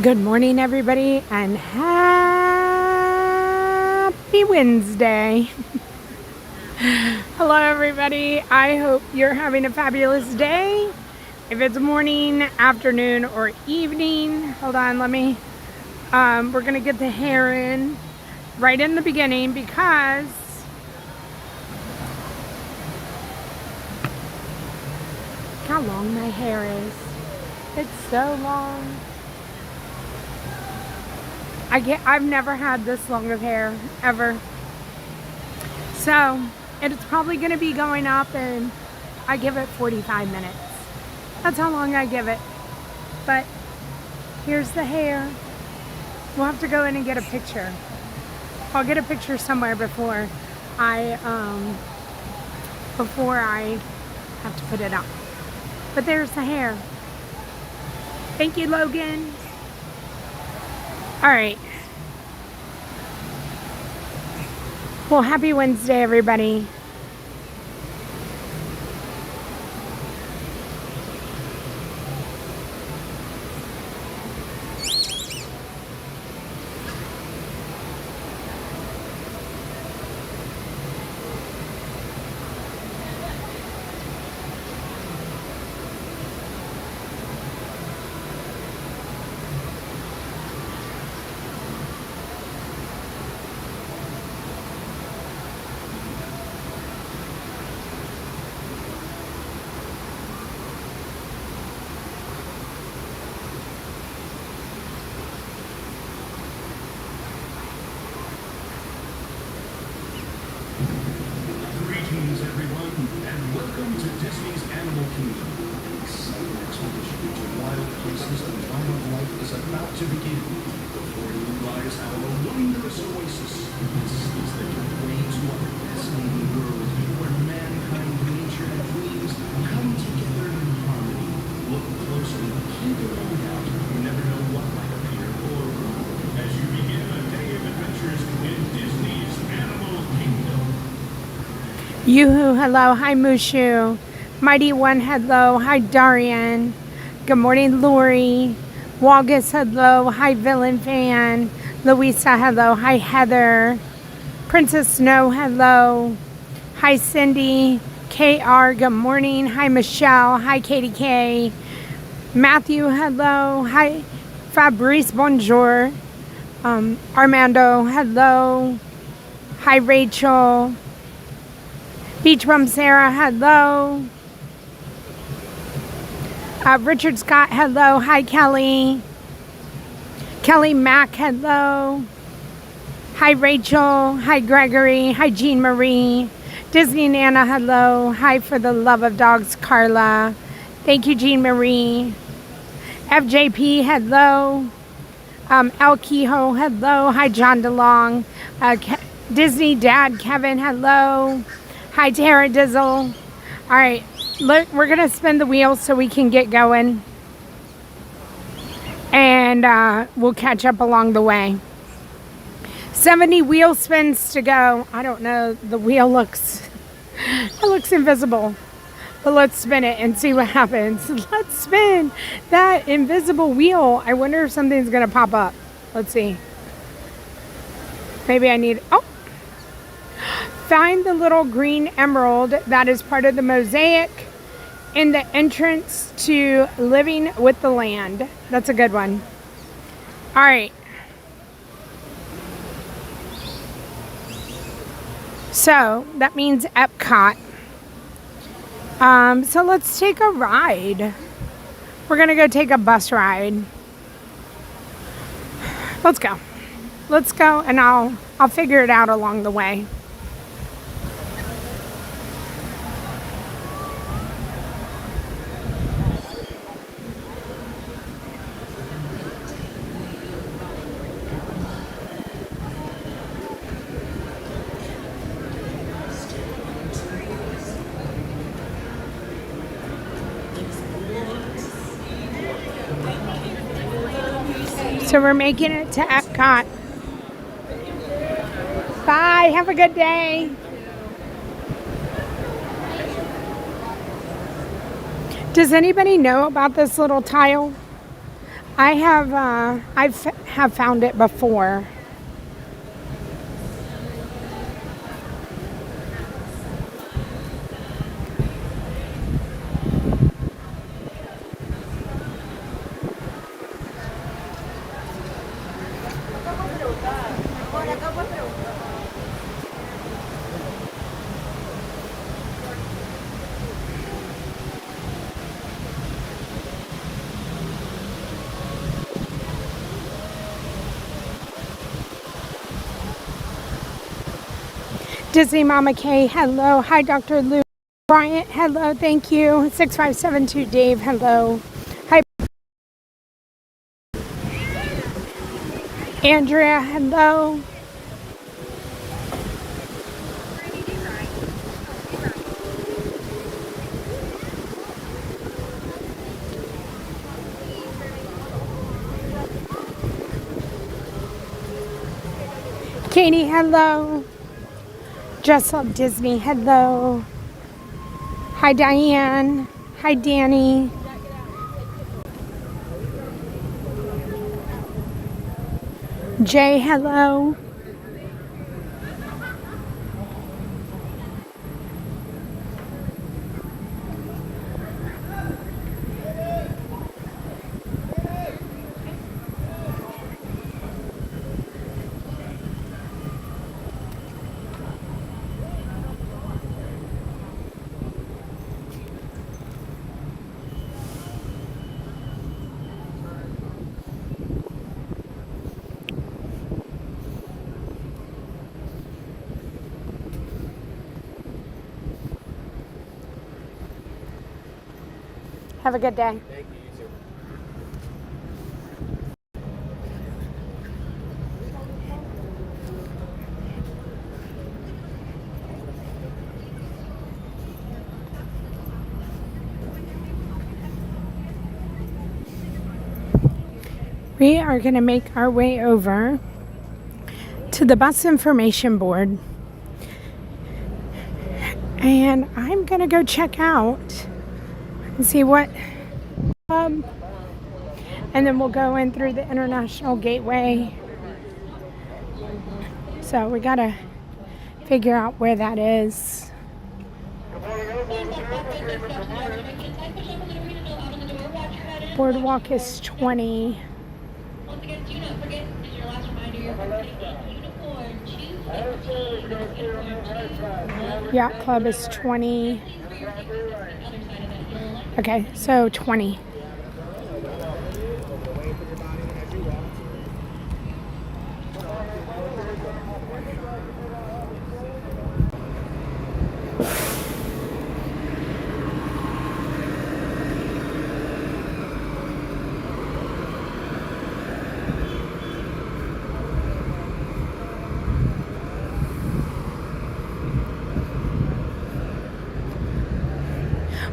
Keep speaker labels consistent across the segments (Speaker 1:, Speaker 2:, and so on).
Speaker 1: Good morning, everybody, and happy Wednesday. Hello, everybody. I hope you're having a fabulous day. If it's morning, afternoon, or evening, hold on, we're going to get the hair in right in the beginning because look how long my hair is. It's so long. I've never had this long of hair, ever. So, it's probably going to be going up, and I give it 45 minutes. That's how long I give it. But, here's the hair. We'll have to go in and get a picture. I'll get a picture somewhere before I have to put it up. But there's the hair. Thank you, Logan. All right. Well, happy Wednesday, everybody.
Speaker 2: Greetings, everyone, and welcome to Disney's Animal Kingdom. An exciting expedition into wild places and wildlife is about to begin. Before you lies our wondrous oasis. This is the gateway to a fascinating world where mankind, nature, and dreams come together in harmony. Look closely, keep your eye out. You never know what might appear or wrong as you begin a day of adventures in Disney's Animal Kingdom.
Speaker 1: Yoo-hoo, hello. Hi, Mushu. Mighty One, hello. Hi, Darian. Good morning, Lori. Walgus, hello. Hi, Villain Fan. Louisa, hello. Hi, Heather. Princess Snow, hello. Hi, Cindy. KR, good morning. Hi, Michelle. Hi, Katie K. Matthew, hello. Hi, Fabrice, bonjour. Armando, hello. Hi, Rachel. Beach Bum Sarah, hello. Richard Scott, hello. Hi, Kelly. Kelly Mack, hello. Hi, Rachel. Hi, Gregory. Hi, Jean Marie. Disney Nana, hello. Hi, for the love of dogs, Carla. Thank you, Jean Marie. FJP, hello. El Kehoe, hello. Hi, John DeLong. Disney Dad, Kevin, hello. Hi, Tara Dizzle. All right, look, we're going to spin the wheel so we can get going. And we'll catch up along the way. 70 wheel spins to go. I don't know, the wheel looks invisible. But let's spin it and see what happens. Let's spin that invisible wheel. I wonder if something's going to pop up. Let's see. Maybe I need, oh. Find the little green emerald that is part of the mosaic in the entrance to Living with the Land. That's a good one. All right. So that means Epcot. So let's take a ride. We're going to go take a bus ride. Let's go. Let's go, and I'll figure it out along the way. So we're making it to Epcot. Bye. Have a good day. Does anybody know about this little tile? I've found it before. Disney Mama K, hello. Hi, Dr. Lou. Bryant, hello. Thank you. 6572 Dave, hello. Hi, Andrea, hello. Katie, hello. Just Love Disney, hello. Hi, Diane. Hi, Danny. Jay, hello. Have a good day.
Speaker 3: Thank you, you too.
Speaker 1: We are going to make our way over to the bus information board. And I'm going to go check out and see what and then we'll go in through the International Gateway. So we got to figure out where that is. Boardwalk is 20.
Speaker 4: Once again, do not forget, this is your last reminder, you're participating in Unicorn 215.
Speaker 1: Yacht Club is 20. Okay, so 20.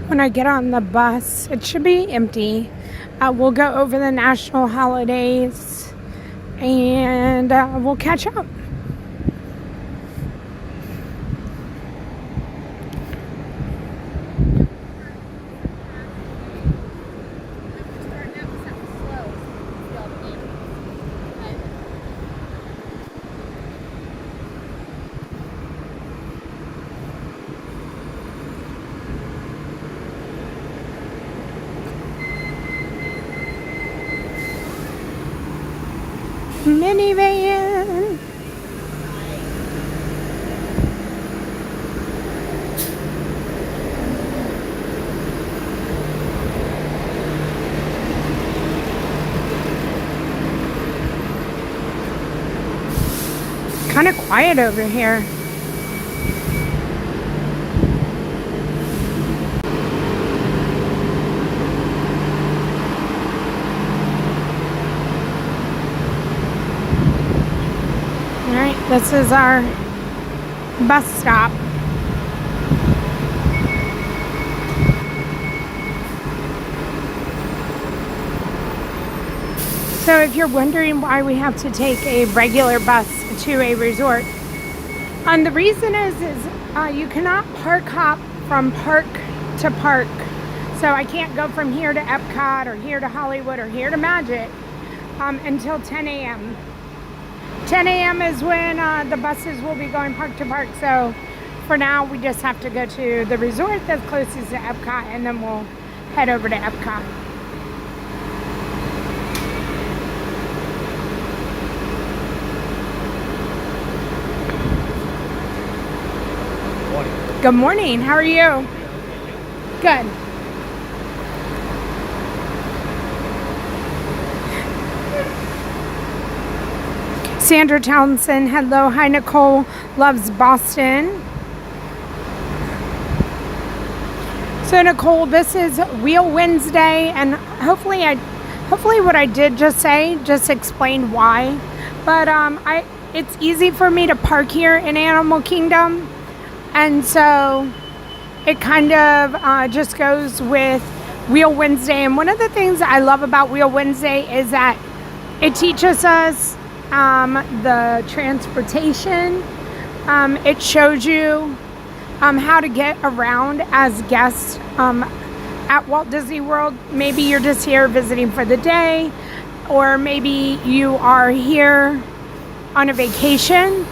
Speaker 1: When I get on the bus, it should be empty. We'll go over the national holidays and we'll catch up. Minivan. Kind of quiet over here. This is our bus stop. So if you're wondering why we have to take a regular bus to a resort, the reason is you cannot park hop from park to park. So I can't go from here to Epcot or here to Hollywood or here to Magic until 10 a.m. 10 a.m. is when the buses will be going park to park. So for now, we just have to go to the resort that's closest to Epcot, and then we'll head over to Epcot. Good morning. How are you? Good. Sandra Townsend, hello. Hi, Nicole loves Boston. So Nicole, this is Wheel Wednesday, and hopefully what I did just say just explained why. But it's easy for me to park here in Animal Kingdom, and so it kind of just goes with Wheel Wednesday. And one of the things I love about Wheel Wednesday is that it teaches us the transportation. It shows you how to get around as guests at Walt Disney World. Maybe you're just here visiting for the day, or maybe you are here on a vacation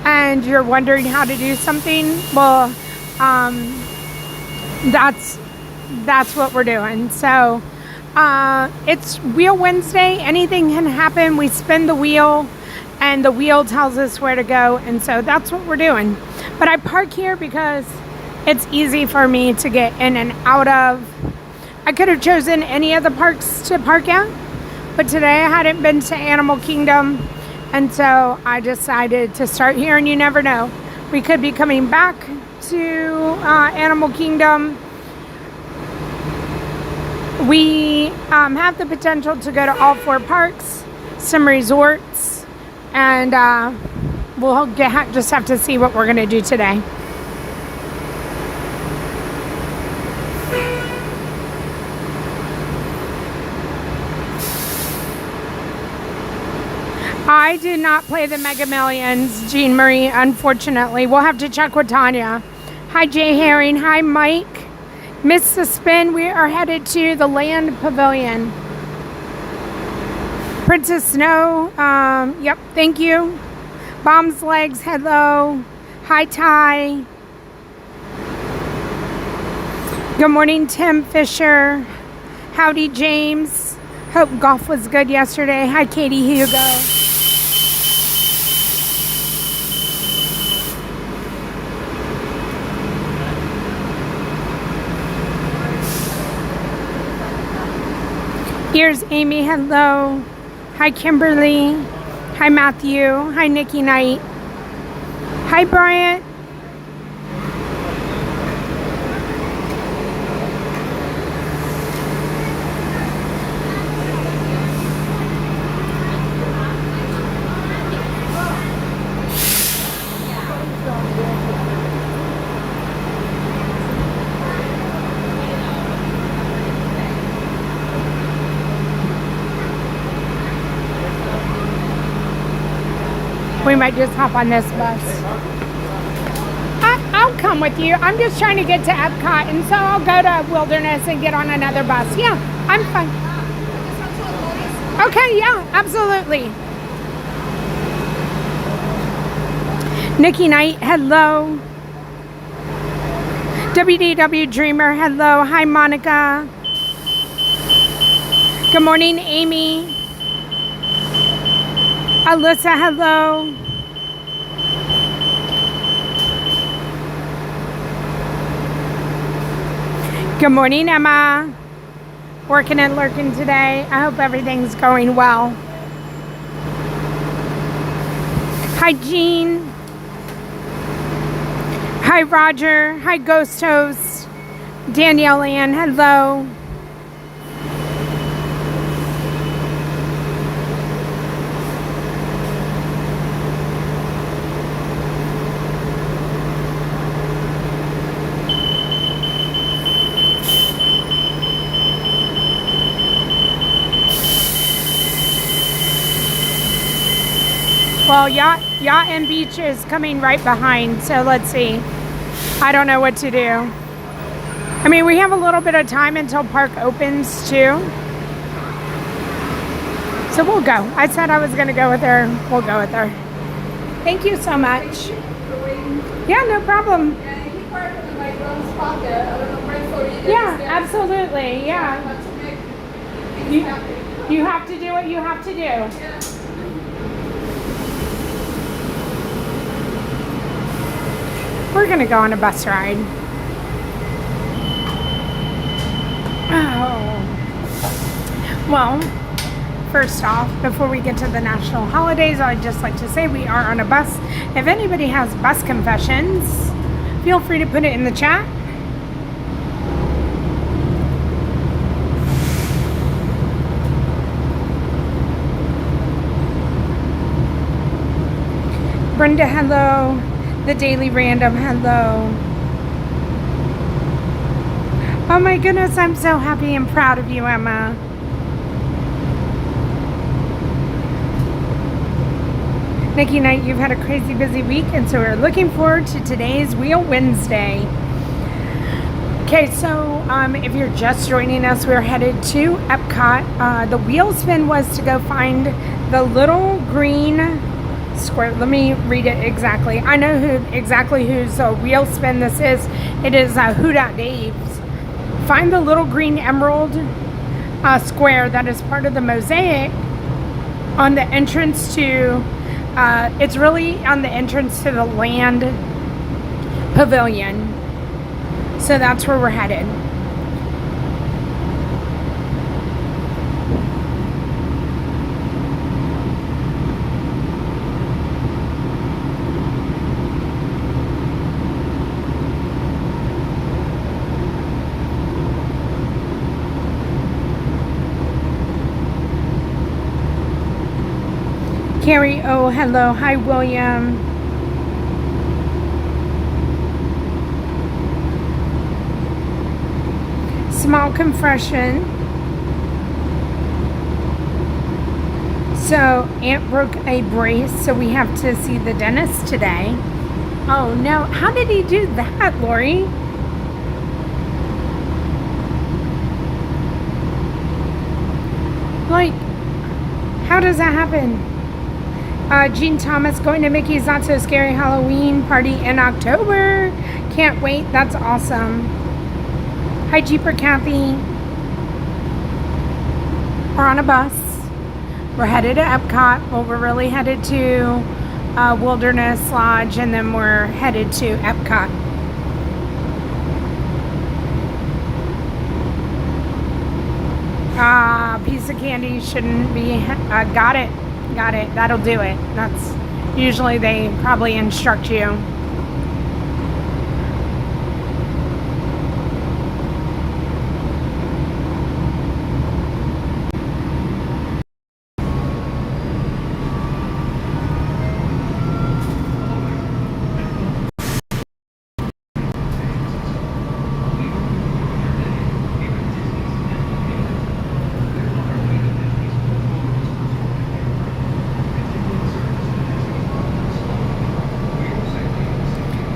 Speaker 1: and you're wondering how to do something. Well, that's what we're doing. So it's Wheel Wednesday. Anything can happen. We spin the wheel and the wheel tells us where to go, and so that's what we're doing. But I park here because it's easy for me to get in and out of. I could have chosen any of the parks to park at, but today I hadn't been to Animal Kingdom, and so I decided to start here. And you never know, we could be coming back to Animal Kingdom. We have the potential to go to all 4 parks, some resorts, and we'll just have to see what we're going to do today. I did not play the Mega Millions, Jean Marie, unfortunately. We'll have to check with Tanya. Hi, Jay Herring. Hi, Mike. Missed the spin. We are headed to the Land Pavilion. Princess Snow. Yep, thank you. Bomb's Legs. Hello. Hi, Ty. Good morning, Tim Fisher. Howdy, James. Hope golf was good yesterday. Hi, Katie Hugo. Here's Amy, hello. Hi, Kimberly. Hi, Matthew. Hi, Nikki Knight. Hi, Bryant. We might just hop on this bus. I'll come with you. I'm just trying to get to Epcot, and so I'll go to Wilderness and get on another bus. Yeah, I'm fine. Okay, yeah, absolutely. Nikki Knight, hello. WDW Dreamer, hello. Hi, Monica. Good morning, Amy. Alyssa, hello. Good morning, Emma. Working and lurking today. I hope everything's going well. Hi, Jean. Hi, Roger. Hi, Ghost Host. Danielle Ann, hello. Well, Yacht and Beach is coming right behind, so let's see. I don't know what to do. I mean, we have a little bit of time until park opens too. So we'll go. I said I was going to go with her. We'll go with her. Thank you so much. Yeah, no problem.
Speaker 3: Yeah, he parked in my mom's pocket. I don't know where for you.
Speaker 1: Yeah, absolutely. Yeah. You have to do what you have to do.
Speaker 3: Yeah.
Speaker 1: We're going to go on a bus ride. Oh. Well, first off, before we get to the national holidays, I'd just like to say we are on a bus. If anybody has bus confessions, feel free to put it in the chat. Brenda, hello. The Daily Random, hello. Oh my goodness, I'm so happy and proud of you, Emma. Nikki Knight, you've had a crazy busy week, and so we're looking forward to today's Wheel Wednesday. Okay, so if you're just joining us, we're headed to Epcot. The wheel spin was to go find the little green square. Let me read it exactly. I know exactly whose wheel spin this is. It is Who Dat Dave's. Find the little green emerald square that is part of the mosaic on the entrance to, it's really on the entrance to the land pavilion. So that's where we're headed. Carrie, oh, hello. Hi, William. Small confession. So, Aunt broke a brace, so we have to see the dentist today. Oh, no. How did he do that, Lori? Like, how does that happen? Jean Thomas, going to Mickey's Not So Scary Halloween party in October. Can't wait. That's awesome. Hi, Jeeper Kathy. We're on a bus. We're headed to Epcot. Well, we're really headed to Wilderness Lodge, and then we're headed to Epcot. Piece of candy shouldn't be. Got it. Got it. That'll do it. That's usually they probably instruct you.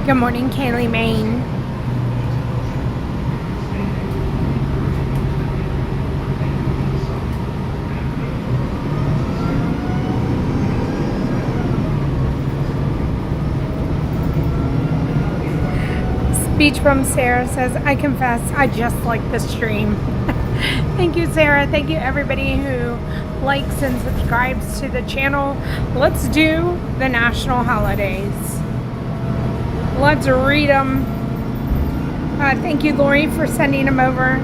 Speaker 1: Good morning, Kaylee Main. Speech from Sarah says, I confess, I just like the stream. Thank you, Sarah. Thank you, everybody who likes and subscribes to the channel. Let's do the national holidays. Let's read them. Thank you, Lori, for sending them over.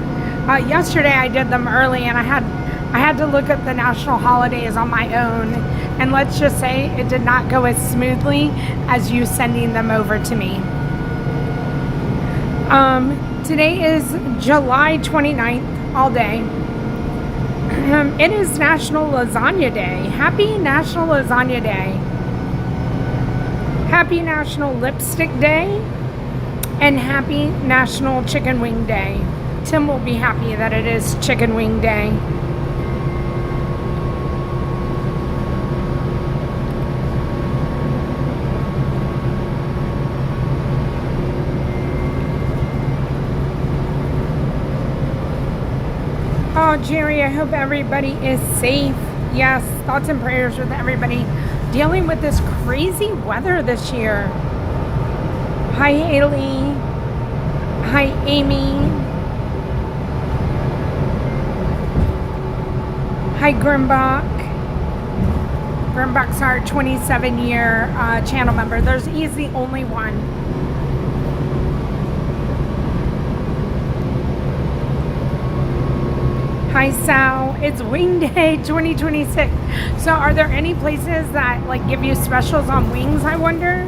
Speaker 1: Yesterday I did them early, and I had to look up the national holidays on my own. And let's just say it did not go as smoothly as you sending them over to me. Today is July 29th, all day. It is National Lasagna Day. Happy National Lasagna Day. Happy National Lipstick Day, and Happy National Chicken Wing Day. Tim will be happy that it is Chicken Wing Day. Oh, Jerry, I hope everybody is safe. Yes, thoughts and prayers with everybody dealing with this crazy weather this year. Hi, Haley. Hi, Amy. Hi, Grimbach. Grimbach's our 27-year channel member. He's the only one. Hi, Sal. It's Wing Day 2026. So are there any places that like give you specials on wings, I wonder?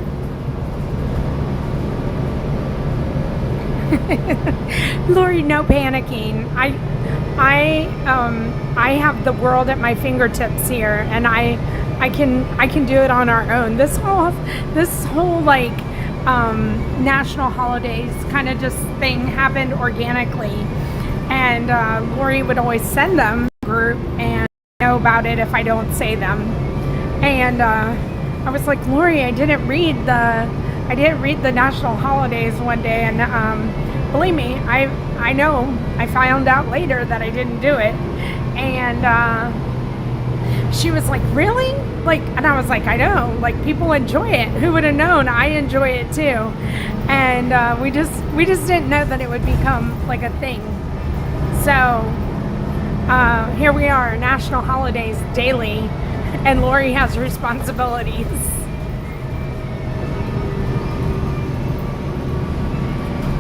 Speaker 1: Lori, no panicking. I have the world at my fingertips here, and I can do it on our own. This whole like national holidays kind of just thing happened organically. And Lori would always send them to the group and know about it if I don't say them. And I was like, Lori, I didn't read the national holidays one day, and believe me, I know. I found out later that I didn't do it, and she was like, really? Like, and I was like, I know. Like, people enjoy it. Who would have known? I enjoy it too, and we just didn't know that it would become like a thing. So here we are, national holidays daily, and Lori has responsibilities.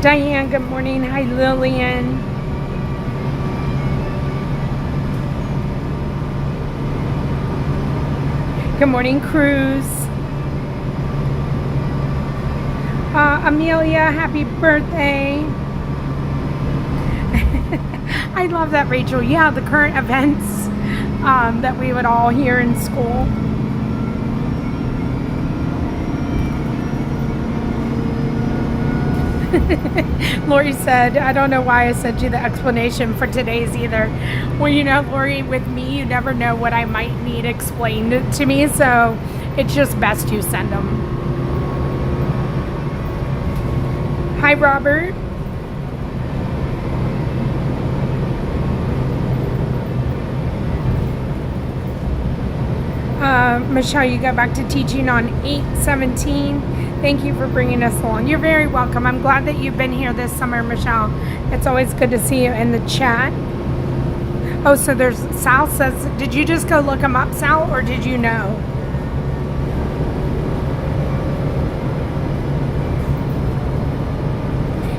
Speaker 1: Diane, good morning. Hi, Lillian. Good morning, Cruz. Amelia, happy birthday. I love that, Rachel. Yeah, the current events that we would all hear in school. Lori said, I don't know why I sent you the explanation for today's either. Well, you know, Lori, with me, you never know what I might need explained to me, so it's just best you send them. Hi, Robert. Michelle, you got back to teaching on 8/17. Thank you for bringing us along. You're very welcome. I'm glad that you've been here this summer, Michelle. It's always good to see you in the chat. Oh, so there's Sal says, did you just go look him up, Sal, or did you know?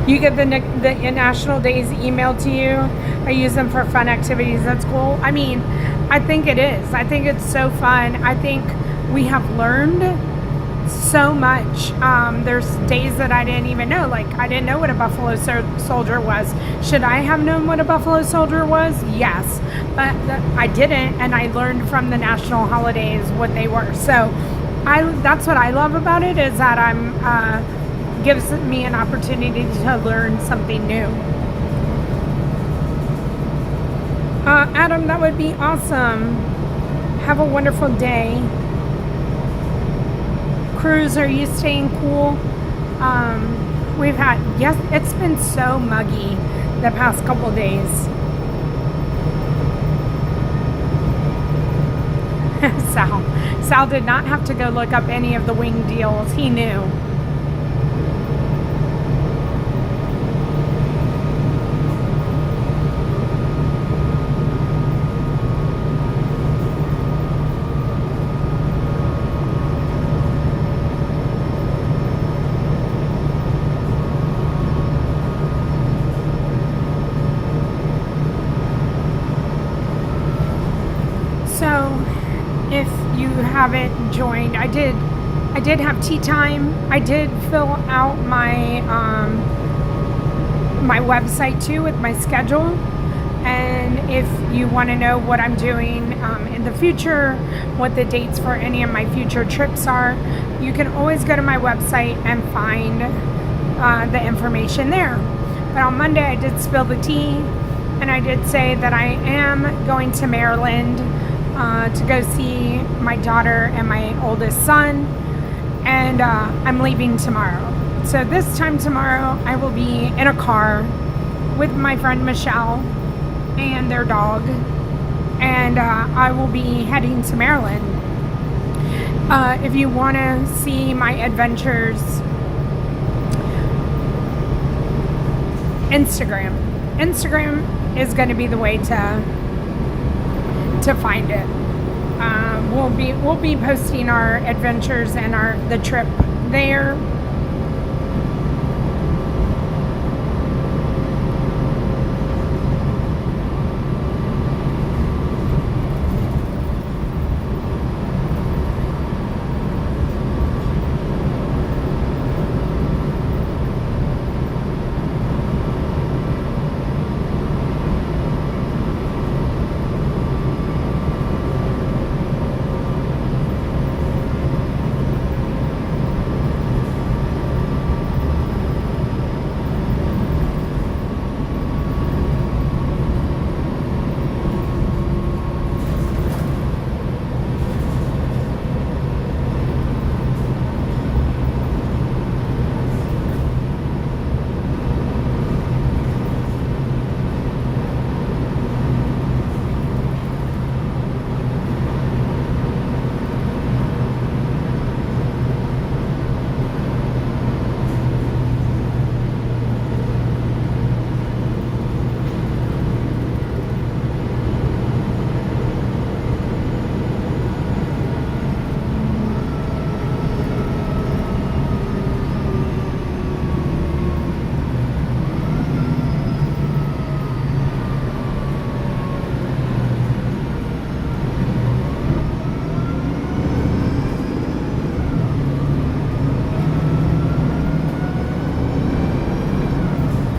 Speaker 1: You get the National Days emailed to you. I use them for fun activities at school. I mean, I think it is. I think it's so fun. I think we have learned so much. There's days that I didn't even know. Like, I didn't know what a Buffalo Soldier was. Should I have known what a Buffalo Soldier was? Yes. But I didn't, and I learned from the national holidays what they were. So that's what I love about it, is that gives me an opportunity to learn something new. Adam, that would be awesome. Have a wonderful day. Cruz, are you staying cool? Yes, it's been so muggy the past couple days. Sal did not have to go look up any of the wing deals. He knew. Haven't joined, I did have tea time. I did fill out my my website too with my schedule, and if you want to know what I'm doing in the future, what the dates for any of my future trips are, you can always go to my website and find the information there. But on Monday I did spill the tea, and I did say that I am going to Maryland to go see my daughter and my oldest son, and I'm leaving tomorrow. So this time tomorrow I will be in a car with my friend Michelle, and their dog. And I will be heading to Maryland. If you want to see my adventures, Instagram is going to be the way to find it. We'll be posting our adventures and the trip there.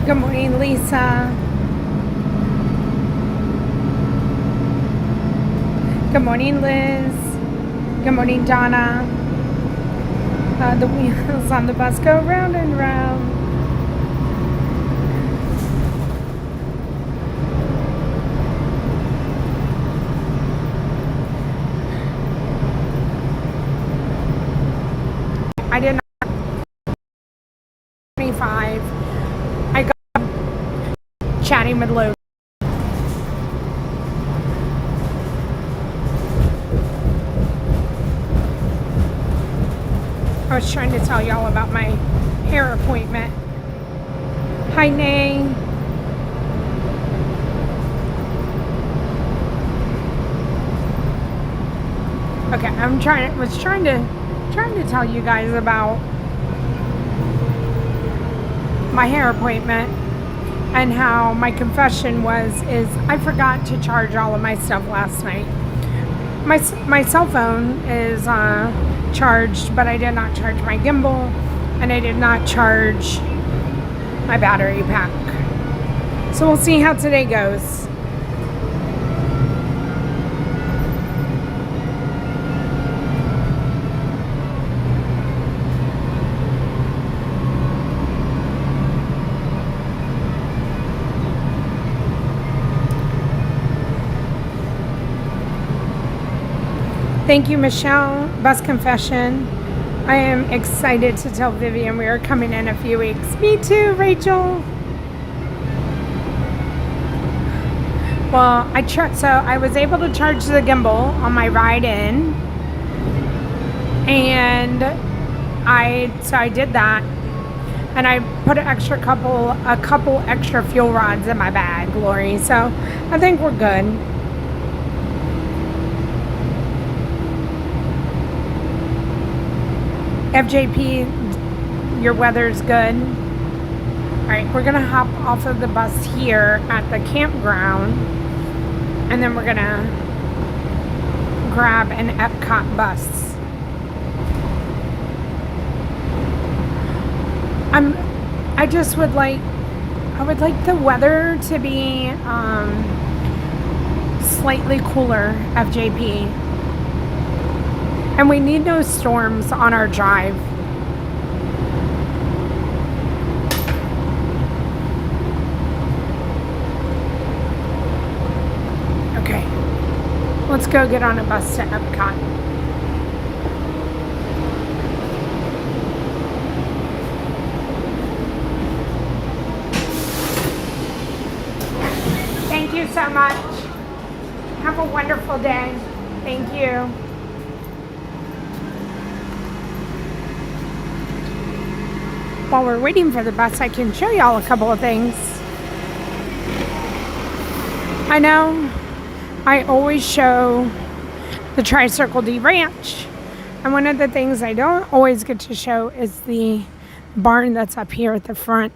Speaker 1: Good morning, Lisa. Good morning, Liz. Good morning, Donna. The wheels on the bus go round and round. I did not 25. I got chatting with Lou. I was trying to tell y'all about my hair appointment. Hi, Nay. Okay, was trying to tell you guys about my hair appointment and how my confession is I forgot to charge all of my stuff last night. My cell phone is charged, but I did not charge my gimbal, and I did not charge my battery pack. So we'll see how today goes. Thank you, Michelle. Bus confession. I am excited to tell Vivian we are coming in a few weeks. Me too, Rachel. Well, so I was able to charge the gimbal on my ride in, and I did that, and I put a couple extra fuel rods in my bag, Lori. So I think we're good. FJP, your weather's good. All right, we're gonna hop off of the bus here at the campground, and then we're gonna grab an Epcot bus. I would like the weather to be slightly cooler, FJP. And we need no storms on our drive. Okay, let's go get on a bus to Epcot. Thank you so much. Have a wonderful day. Thank you. While we're waiting for the bus, I can show y'all a couple of things. I know I always show the Tri-Circle D Ranch. And one of the things I don't always get to show is the barn that's up here at the front.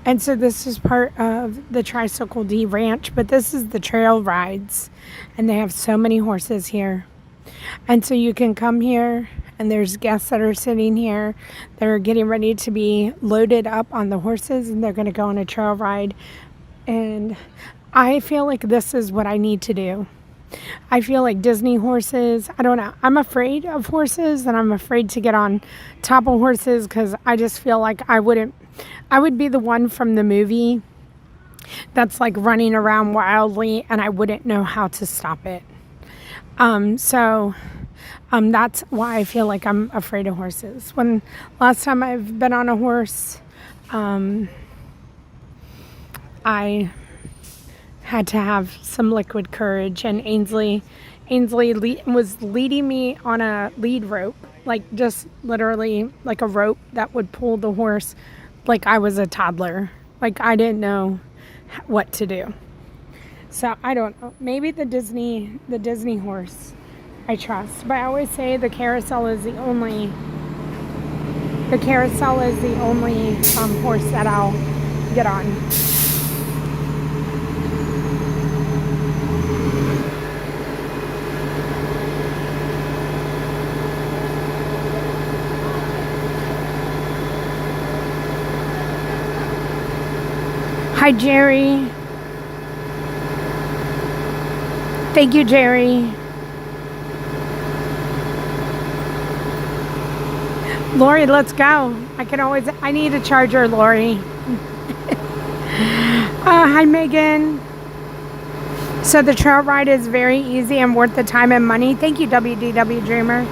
Speaker 1: And so this is part of the Tri-Circle D Ranch, but this is the trail rides. And they have so many horses here. And so you can come here, and there's guests that are sitting here. They're getting ready to be loaded up on the horses, and they're going to go on a trail ride. And I feel like this is what I need to do. I feel like Disney horses, I don't know. I'm afraid of horses, and I'm afraid to get on top of horses because I just feel like I would be the one from the movie that's like running around wildly, and I wouldn't know how to stop it. So that's why I feel like I'm afraid of horses. When last time I've been on a horse, I had to have some liquid courage, and Ainsley was leading me on a lead rope, like just literally like a rope that would pull the horse like I was a toddler. Like I didn't know what to do. So I don't know. Maybe the Disney horse I trust. But I always say the carousel is the only horse that I'll get on. Hi, Jerry. Thank you, Jerry. Lori, let's go. I need a charger, Lori. Hi, Megan. So the trail ride is very easy and worth the time and money. Thank you, WDW Dreamer.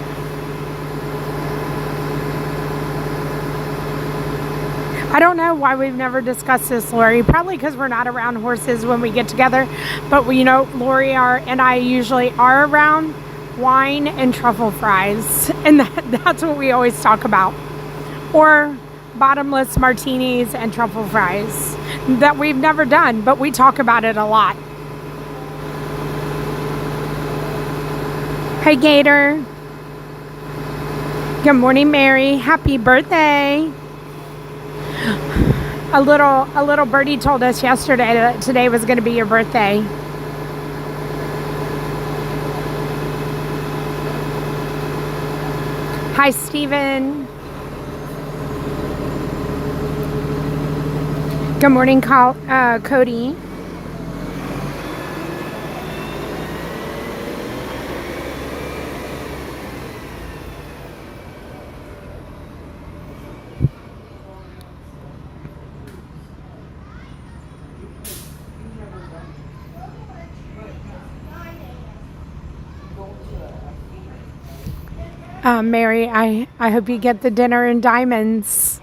Speaker 1: I don't know why we've never discussed this, Lori. Probably because we're not around horses when we get together. But, Lori and I usually are around wine and truffle fries. And that's what we always talk about. Or bottomless martinis and truffle fries. That we've never done, but we talk about it a lot. Hey, Gator. Good morning, Mary. Happy birthday. A little birdie told us yesterday that today was going to be your birthday. Hi, Stephen. Good morning, Cody. Mary, I hope you get the dinner in diamonds.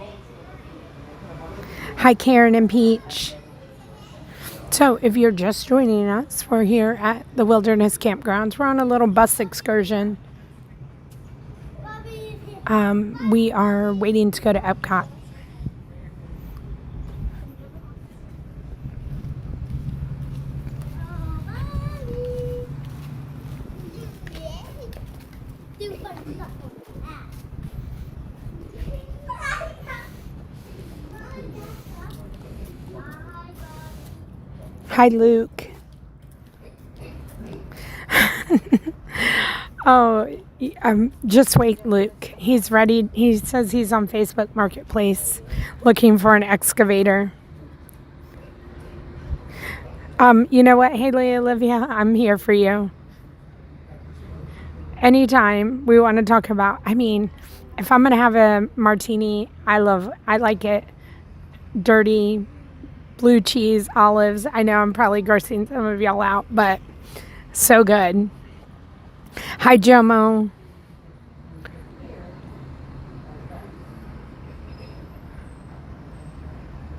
Speaker 1: Hi, Karen and Peach. So, if you're just joining us, we're here at the Wilderness Campgrounds. We're on a little bus excursion. We are waiting to go to Epcot. Hi, Luke. Just wait, Luke. He's ready. He says he's on Facebook Marketplace looking for an excavator. You know what, Haley, Olivia? I'm here for you. Anytime we want to talk about, if I'm going to have a martini, I like it dirty, blue cheese, olives. I know I'm probably grossing some of y'all out, but so good. Hi, Jomo.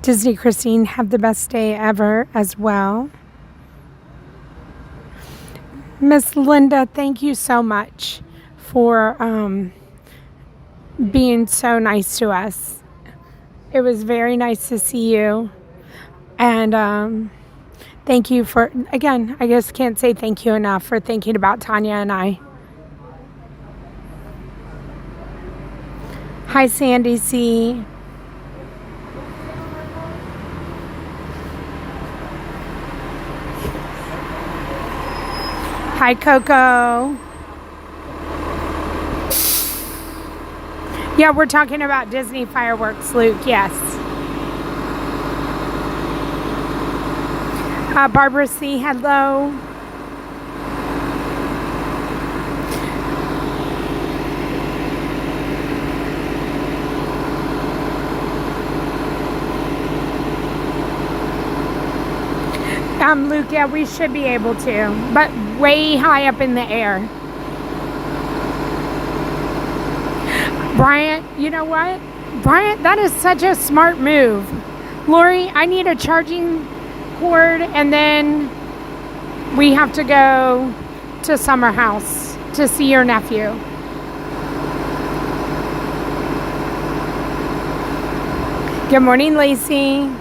Speaker 1: Disney Christine, have the best day ever as well. Miss Linda, thank you so much for being so nice to us. It was very nice to see you. And thank you for, again, I just can't say thank you enough for thinking about Tanya and I. Hi, Sandy C. Hi, Coco. Yeah, we're talking about Disney fireworks, Luke, yes. Barbara C., hello. Luke, yeah, we should be able to, but way high up in the air. Bryant, you know what? Bryant, that is such a smart move. Lori, I need a charging cord, and then we have to go to Summer House to see your nephew. Good morning, Lacey.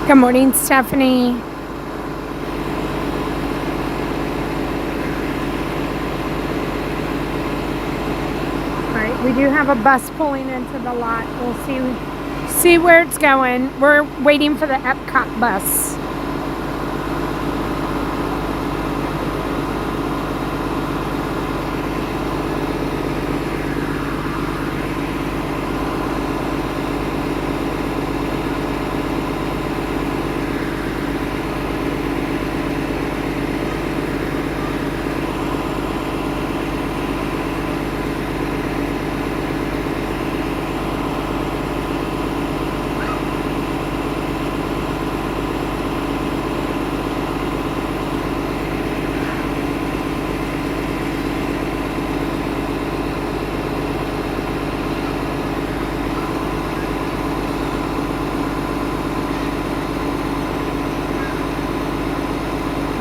Speaker 1: Good morning, Stephanie. All right, we do have a bus pulling into the lot. We'll see where it's going. We're waiting for the Epcot bus.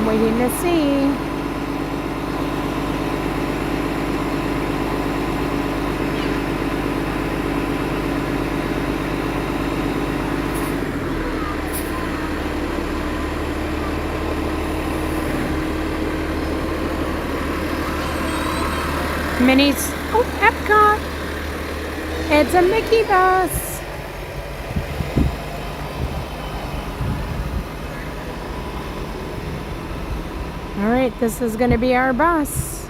Speaker 1: Waiting to see. Minis. Oh, Epcot. It's a Mickey bus. All right, this is going to be our bus.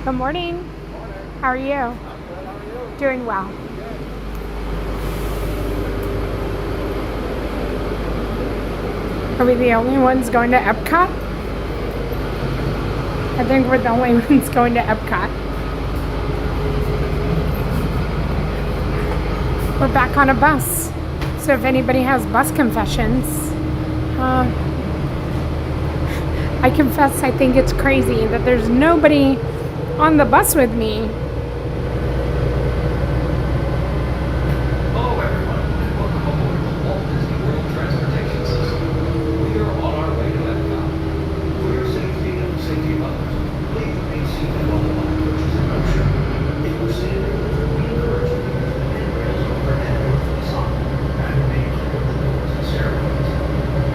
Speaker 1: Good morning. How are you? Doing well. Are we the only ones going to Epcot? I think we're the only ones going to Epcot. We're back on a bus. So if anybody has bus confessions, I confess I think it's crazy that there's nobody on the bus with me.
Speaker 5: Hello everyone, and welcome aboard the Walt Disney World Transportation System. We are on our way to Epcot. For your safety and the safety of others, please remain seated while the bus approaches in motion. If you're standing, we encourage you to use the handrails overhead or to the side, and remain clear of the doors and stairways.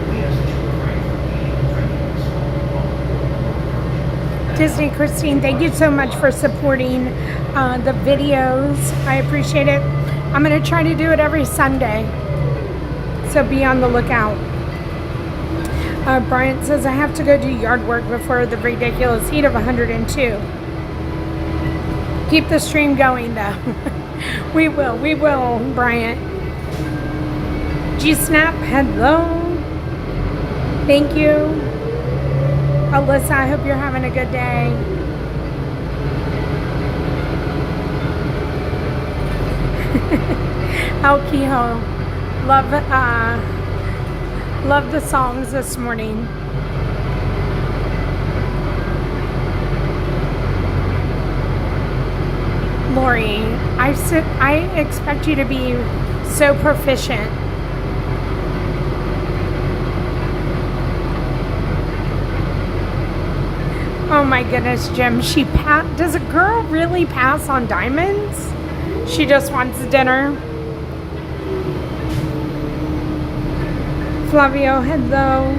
Speaker 5: We ask that you refrain from eating and drinking and smoking while on board.
Speaker 1: Disney Christine, thank you so much for supporting the videos. I appreciate it. I'm going to try to do it every Sunday, so be on the lookout. Bryant says I have to go do yard work before the ridiculous heat of 102. Keep the stream going though. we will, Bryant. G-Snap, hello. Thank you. Alyssa, I hope you're having a good day. El Quijo, love the songs this morning. Lori, I expect you to be so proficient. Oh my goodness, Jim. Does a girl really pass on diamonds? She just wants dinner. Flavio, hello.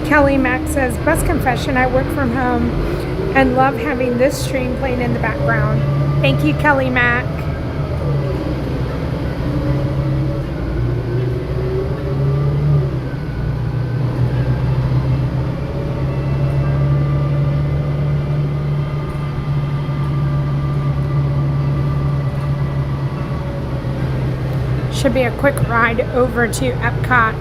Speaker 1: Kelly Mack says, bus confession, I work from home and love having this stream playing in the background. Thank you, Kelly Mack. Should be a quick ride over to Epcot.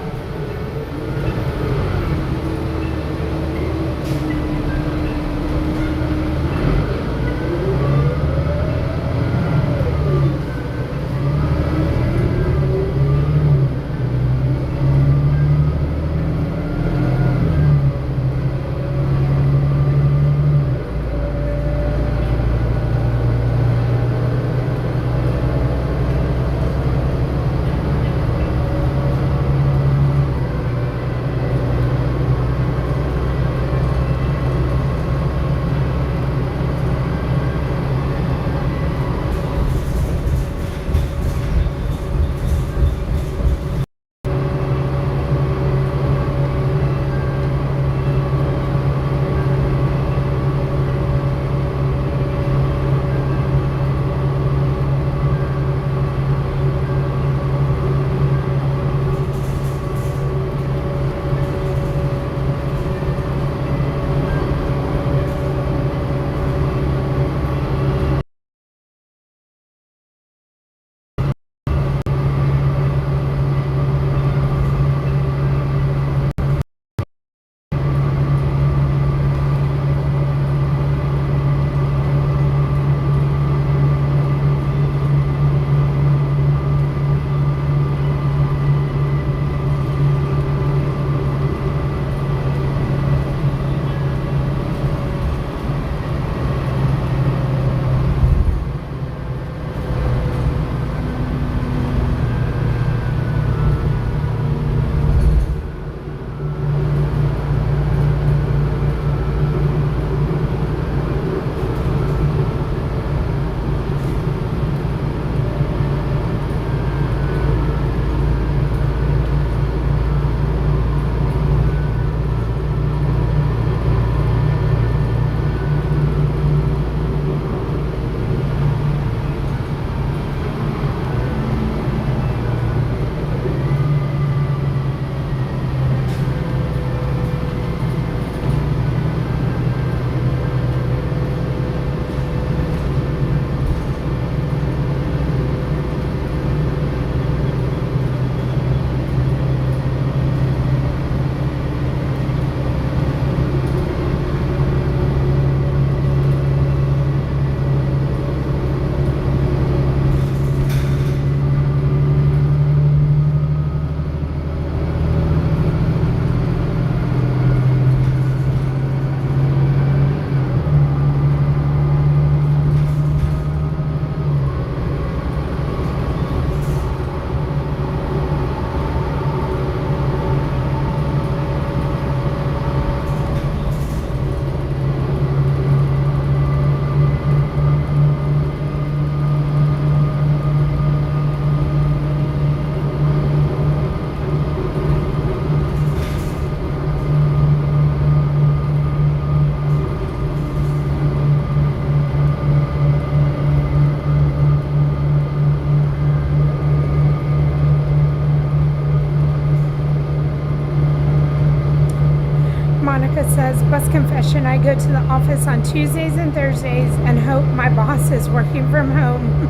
Speaker 1: Monica says, bus confession, I go to the office on Tuesdays and Thursdays and hope my boss is working from home.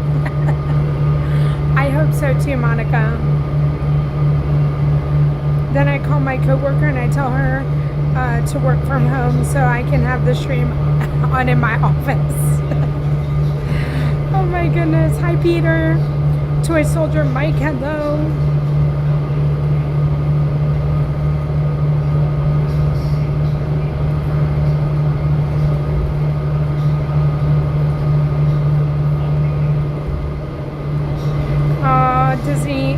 Speaker 1: I hope so too, Monica. Then I call my coworker and I tell her to work from home so I can have the stream on in my office. Oh my goodness. Hi, Peter. Toy Soldier Mike, hello. Disney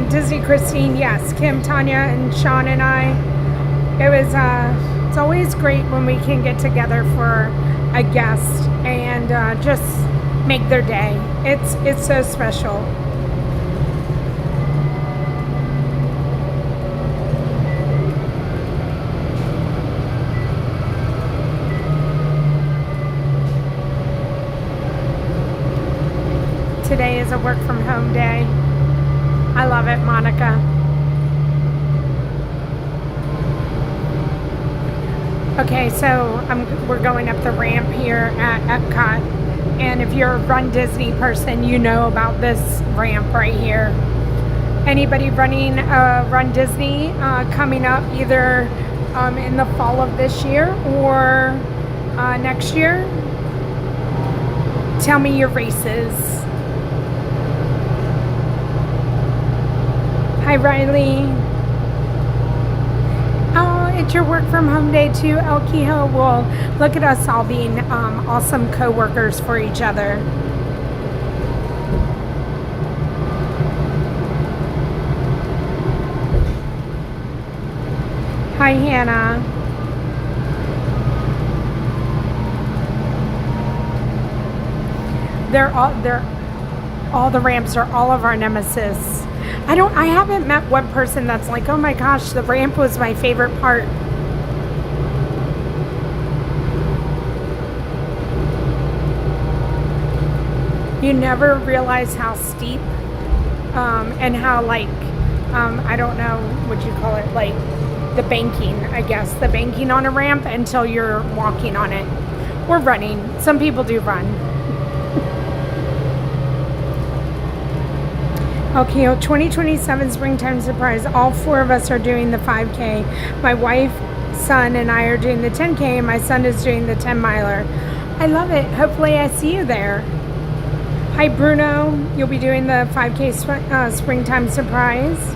Speaker 1: Disney Christine, yes. Kim, Tanya, and Sean and I. It's always great when we can get together for a guest and just make their day. It's so special. Today is a work from home day. I love it, Monica. Okay, so we're going up the ramp here at Epcot. And if you're a Run Disney person, you know about this ramp right here. Anybody running Run Disney coming up either in the fall of this year or next year? Tell me your races. Hi, Riley. Oh, it's your work from home day too, El Quijo. Well, look at us all being awesome co-workers for each other. Hi, Hannah. All the ramps are all of our nemesis. I haven't met one person that's like, oh my gosh, the ramp was my favorite part. You never realize how steep and how I don't know what you call it, like the banking, I guess, the banking on a ramp until you're walking on it or running. Some people do run. Okay, 2027 springtime surprise. All four of us are doing the 5K. My wife, son, and I are doing the 10K, and my son is doing the 10 miler. I love it. Hopefully I see you there. Hi, Bruno. You'll be doing the 5K springtime surprise.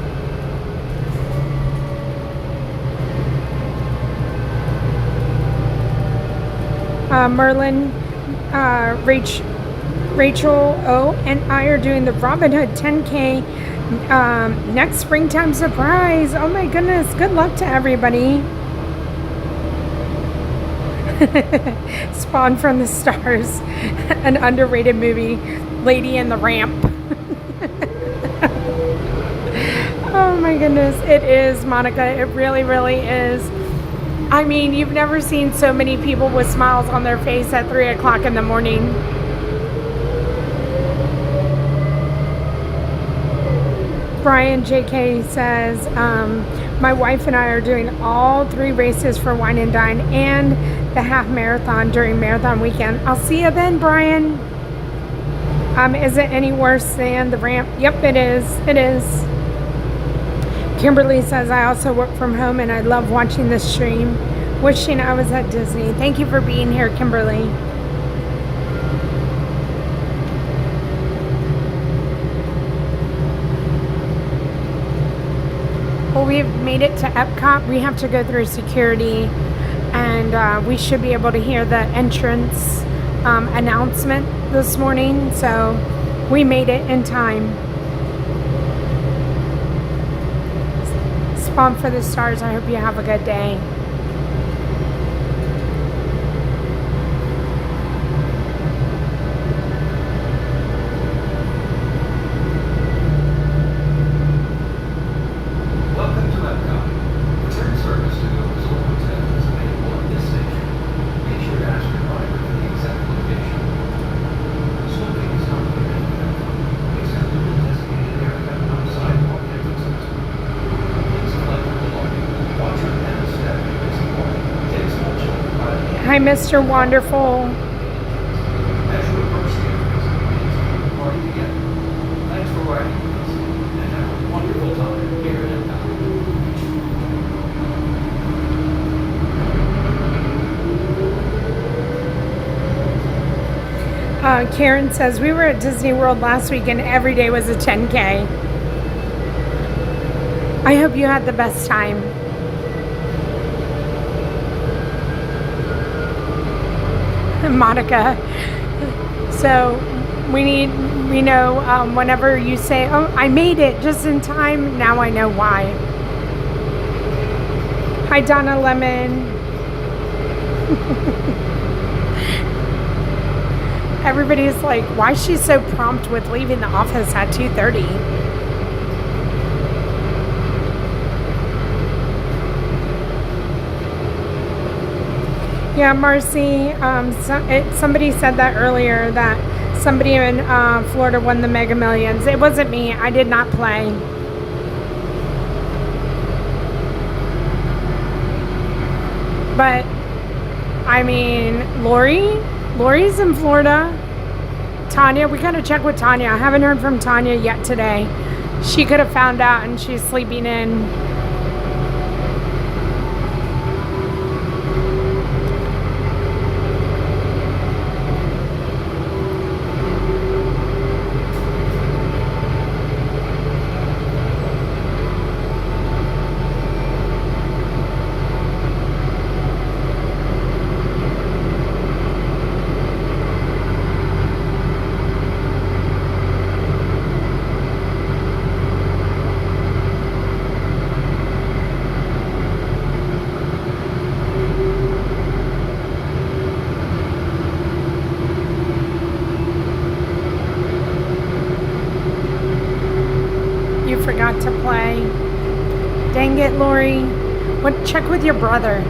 Speaker 1: Merlin, Rachel O and I are doing the Robin Hood 10K next springtime surprise. Oh my goodness, good luck to everybody. Spawn from the Stars, an underrated movie, Lady in the Ramp. Oh my goodness, it is, Monica, it really, really is. I mean, you've never seen so many people with smiles on their face at 3 o'clock in the morning. Brian JK says, my wife and I are doing all 3 races for Wine and Dine and the half marathon during marathon weekend. I'll see you then, Brian. Is it any worse than the ramp? Yep, it is. It is. Kimberly says, I also work from home and I love watching this stream. Wishing I was at Disney. Thank you for being here, Kimberly. Well, we've made it to Epcot. We have to go through security, and we should be able to hear the entrance announcement this morning. So we made it in time. Spawn for the Stars. I hope you have a good day. Hi, Mr. Wonderful.
Speaker 5: As you approach the entrance, the party together. Thanks for riding with us, and have a wonderful time here at Epcot.
Speaker 1: Karen says, we were at Disney World last week and every day was a 10K. I hope you had the best time. Monica. So we know whenever you say, oh, I made it just in time, now I know why. Hi, Donna Lemon. Everybody's like, why is she so prompt with leaving the office at 2:30? Yeah, Marcy, somebody said that earlier, that somebody in Florida won the Mega Millions. It wasn't me. I did not play. But, I mean, Lori's in Florida. Tanya, we got to check with Tanya. I haven't heard from Tanya yet today. She could have found out and she's sleeping in. Forgot to play. Dang it, Lori. Check with your brother.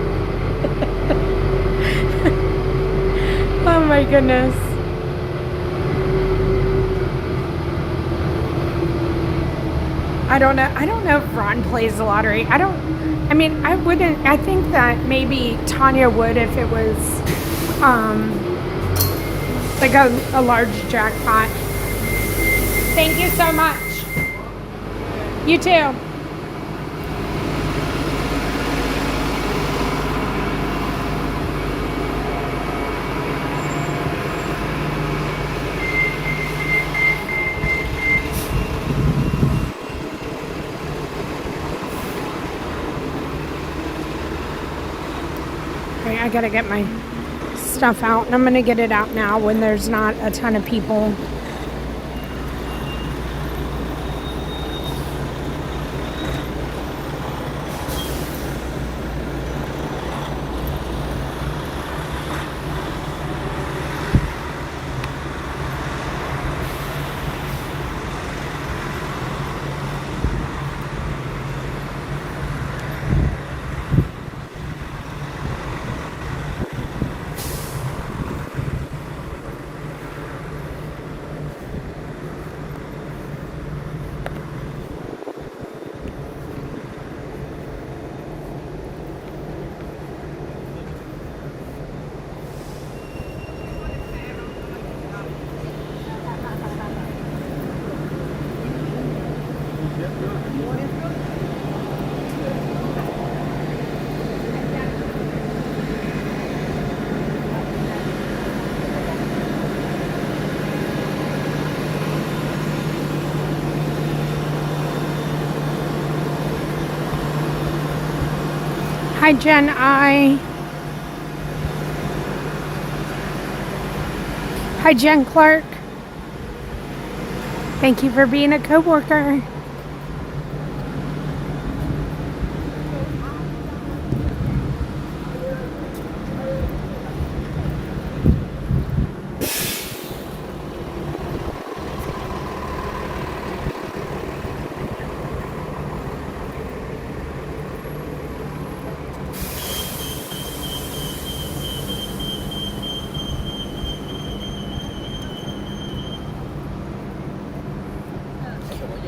Speaker 1: Oh my goodness. I don't know if Ron plays the lottery. I wouldn't. I think that maybe Tanya would if it was like a large jackpot. Thank you so much. You too. Okay, I gotta get my stuff out, and I'm gonna get it out now when there's not a ton of people. Hi, Jen I. Hi, Jen Clark. Thank you for being a coworker.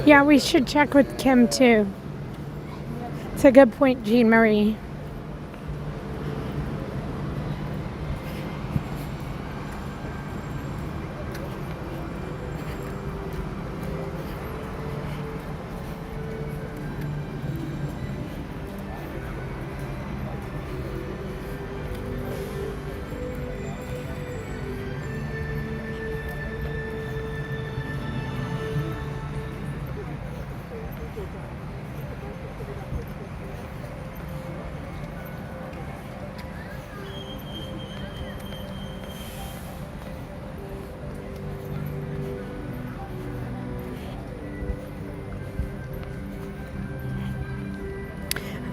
Speaker 1: Yeah, we should check with Kim too. It's a good point, Jean Marie.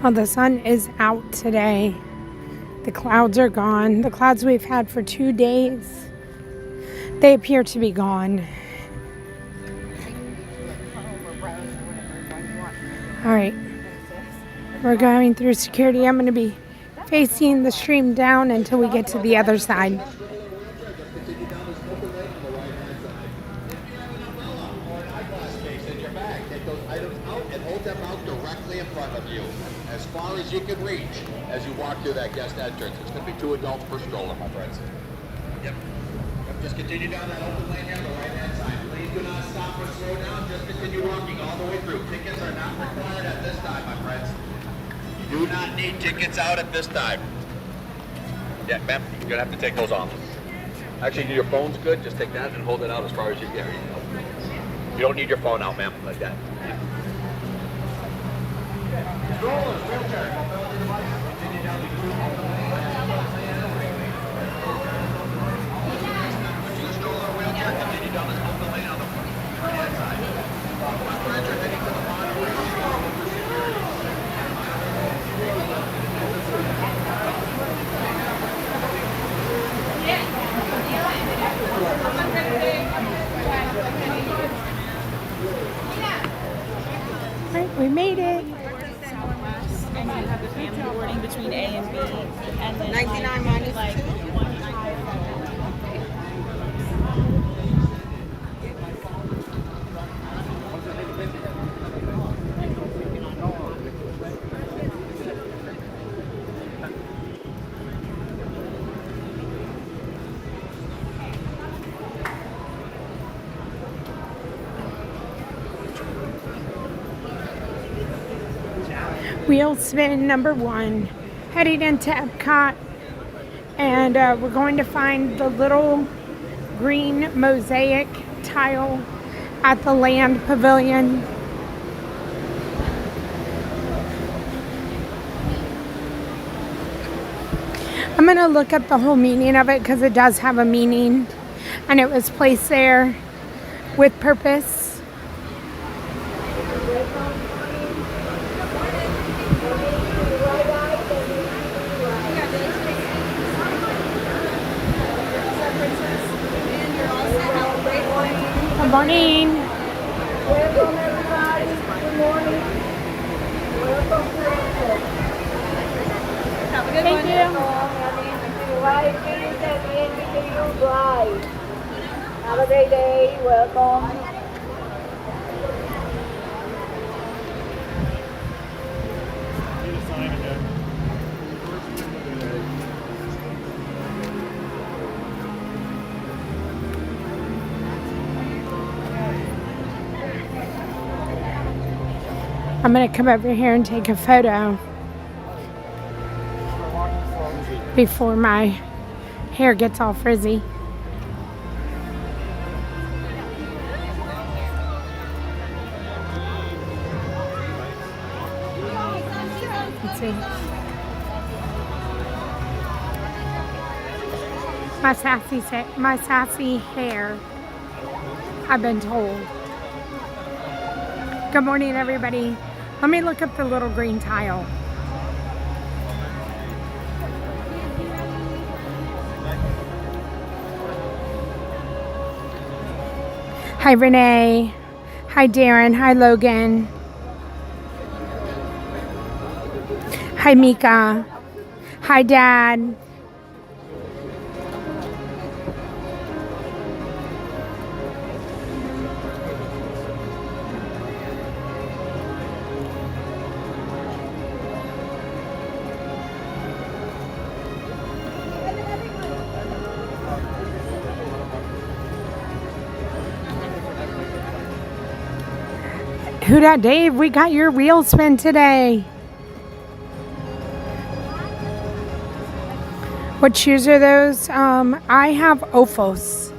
Speaker 1: Oh, the sun is out today. The clouds are gone. The clouds we've had for 2 days, they appear to be gone. All right. We're going through security. I'm going to be facing the stream down until we get to the other side.
Speaker 6: Directly in front of you, as far as you can reach as you walk through that guest entrance. It's going to be 2 adults per stroller, my friends. Yep. Just continue down that open lane here on the right-hand side. Please do not stop or slow down. Just continue walking all the way through. Tickets are not required at this time, my friends. You do not need tickets out at this time. Yeah, ma'am, you're going to have to take those off. Actually, your phone's good. Just take that and hold it out as far as you can. You don't need your phone out, ma'am, like that. Strollers, wheelchair, mobility devices, continue down the stroller, wheelchair, continue down this open lane on the right-hand side. My friends are heading to the bottom where you go with security.
Speaker 1: All right, we made it.
Speaker 7: And you have the family boarding between A and B, and then
Speaker 3: 99 minus
Speaker 7: like
Speaker 3: 2.
Speaker 7: one high.
Speaker 1: Wheel spin number 1, heading into Epcot, and we're going to find the little green mosaic tile at the Land Pavilion. I'm going to look up the whole meaning of it because it does have a meaning, and it was placed there with purpose. Good morning.
Speaker 3: Welcome everybody. Good morning. Welcome to Walt.
Speaker 7: Have a good
Speaker 1: Thank
Speaker 7: one.
Speaker 1: you.
Speaker 3: Right, please, at the end of the drive. Have a great day. Welcome.
Speaker 1: I'm going to come over here and take a photo before my hair gets all frizzy. Let's see. My sassy hair, I've been told. Good morning, everybody. Let me look up the little green tile. Hi, Renee. Hi, Darren. Hi, Logan. Hi, Mika. Hi, Dad. Who dat, Dave? We got your wheel spin today. What shoes are those? I have Ophos.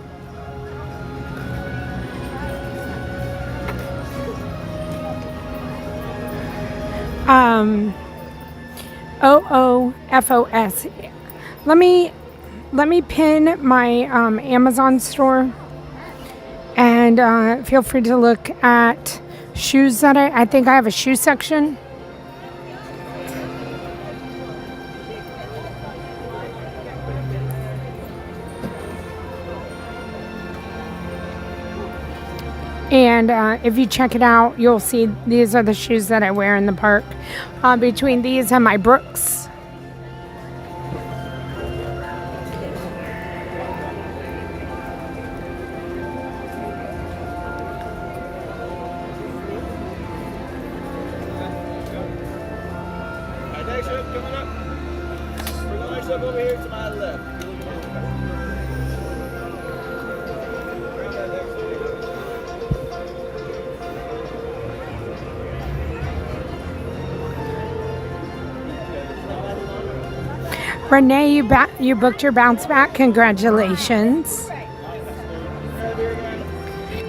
Speaker 1: OOFOS. Let me pin my Amazon store, and feel free to look at shoes that I think I have a shoe section. And if you check it out, you'll see these are the shoes that I wear in the park. Between these and my Brooks.
Speaker 8: Next up, coming up. We're going next up over here to my left.
Speaker 1: Renee, you booked your bounce back. Congratulations.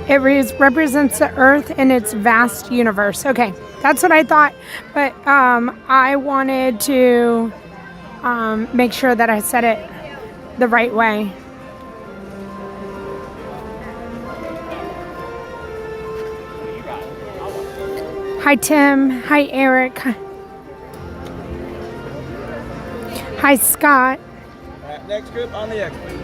Speaker 1: It represents the Earth in its vast universe. Okay, that's what I thought. But I wanted to make sure that I said it the right way. Hi, Tim. Hi, Eric. Hi, Scott.
Speaker 8: All right, next group on the X, please.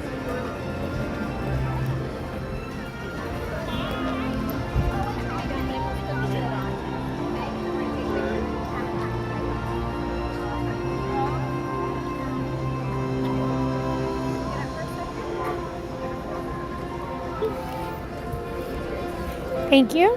Speaker 1: Thank you.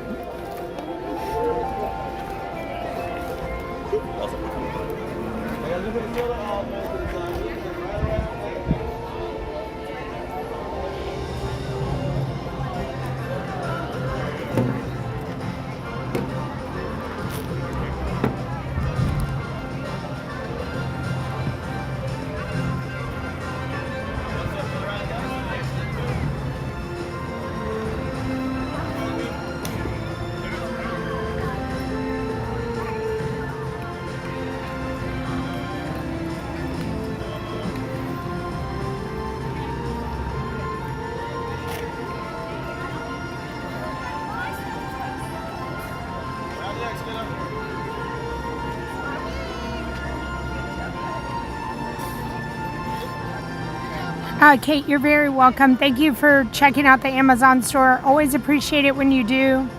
Speaker 1: Kate, you're very welcome. Thank you for checking out the Amazon store. Always appreciate it when you do.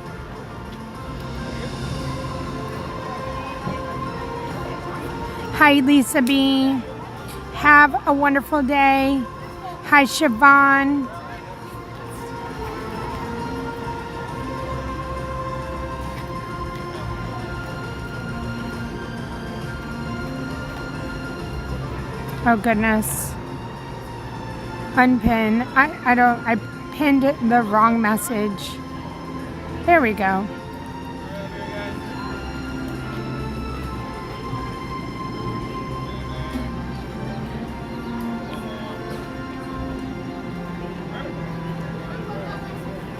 Speaker 1: Hi, Lisa B. Have a wonderful day. Hi, Siobhan. Oh, goodness. Unpin. I pinned the wrong message. There we go.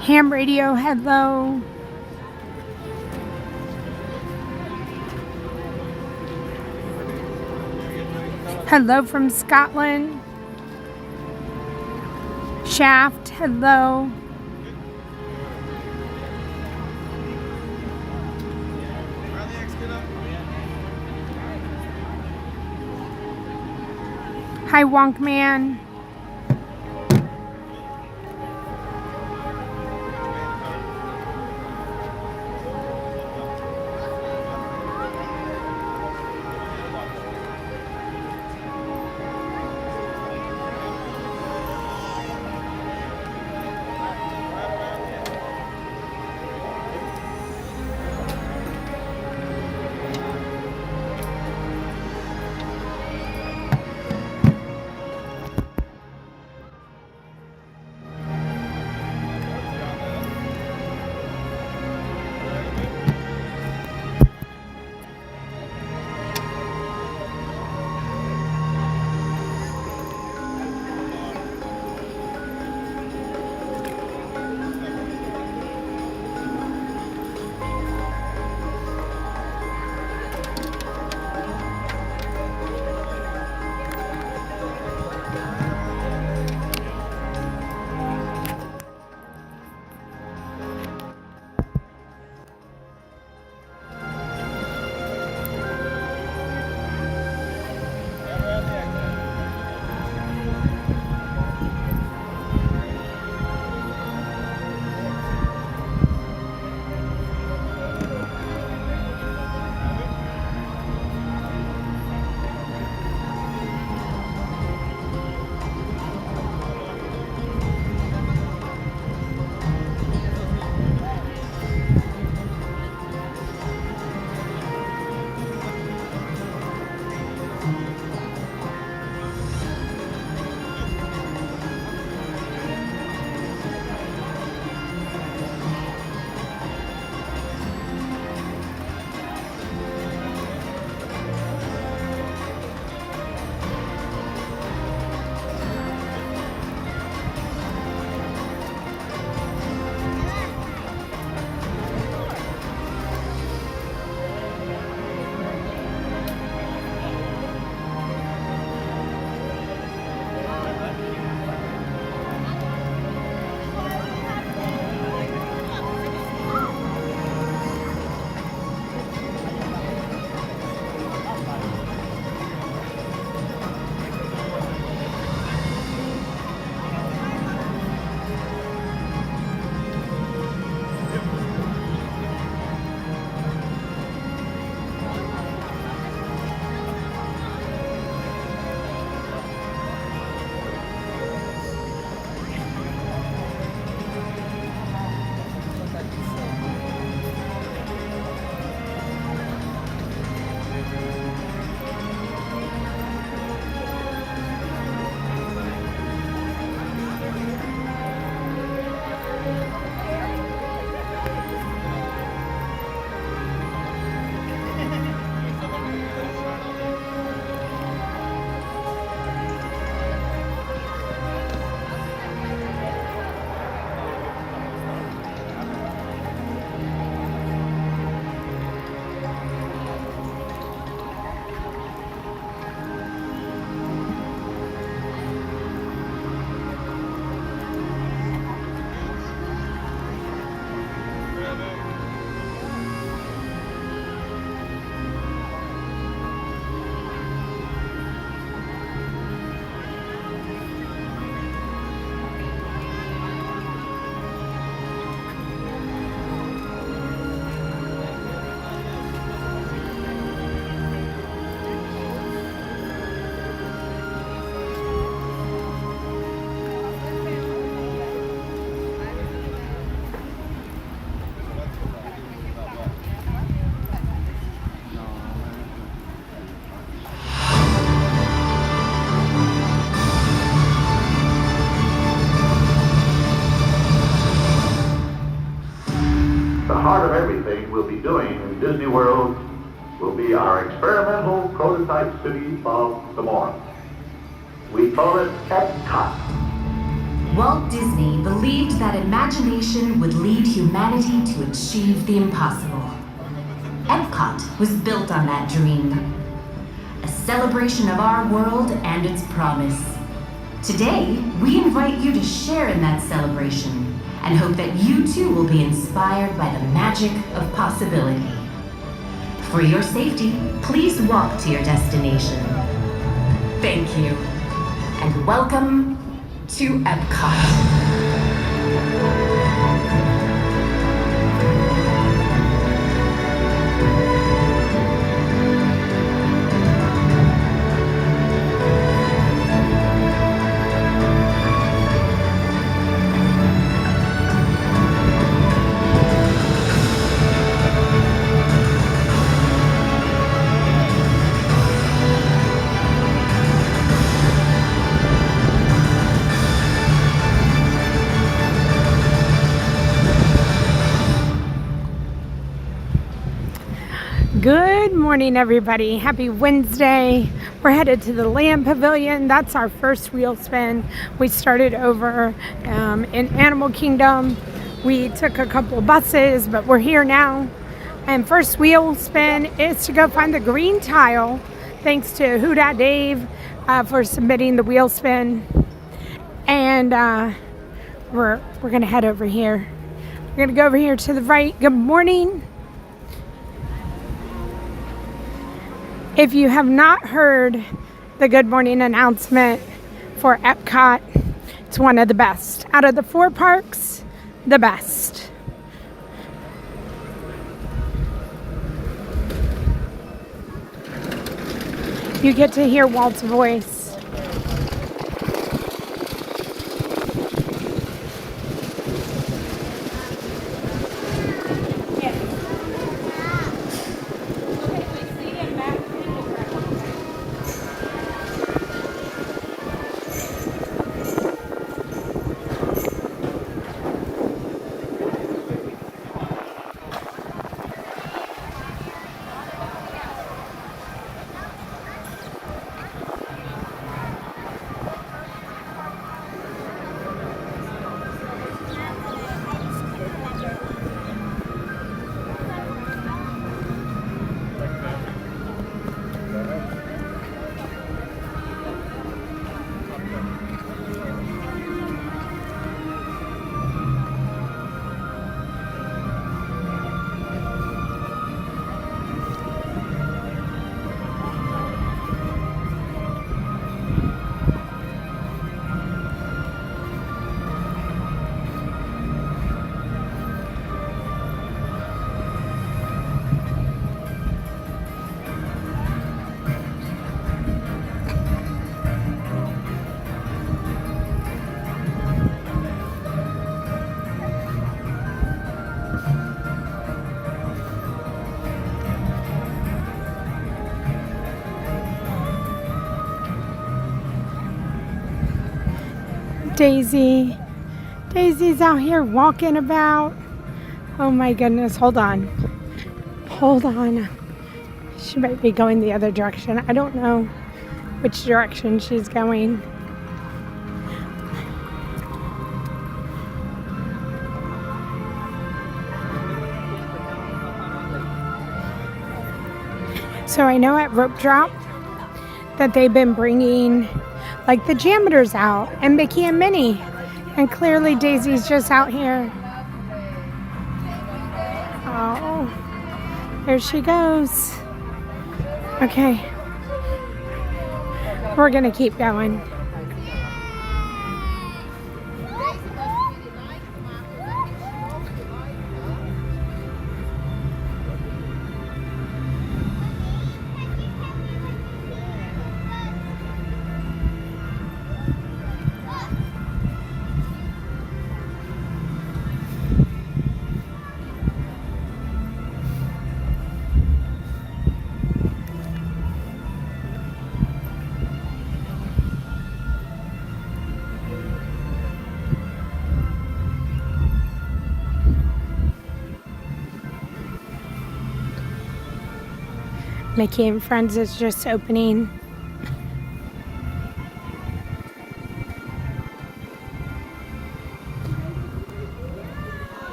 Speaker 1: Ham radio, hello. Hello from Scotland. Shaft, hello. Hi, Wonkman.
Speaker 9: Disney World will be our experimental prototype city of tomorrow. We call it Epcot.
Speaker 10: Walt Disney believed that imagination would lead humanity to achieve the impossible. Epcot was built on that dream. A celebration of our world and its promise. Today, we invite you to share in that celebration and hope that you too will be inspired by the magic of possibility. For your safety, please walk to your destination. Thank you, and welcome to Epcot.
Speaker 1: Good morning, everybody. Happy Wednesday. We're headed to the Land Pavilion. That's our first wheel spin. We started over in Animal Kingdom. We took a couple of buses, but we're here now. And first wheel spin is to go find the green tile. Thanks to Who Dat Dave for submitting the wheel spin. And we're gonna head over here. We're gonna go over here to the right. Good morning. If you have not heard the good morning announcement for Epcot, it's one of the best. Out of the 4 parks, the best. You get to hear Walt's voice. Daisy's out here walking about. Oh my goodness, hold on. She might be going the other direction. I don't know which direction she's going. So I know at Rope Drop that they've been bringing like the Jameters out and Mickey and Minnie, and clearly Daisy's just out here. Oh, there she goes. Okay, we're gonna keep going. Mickey and Friends is just opening.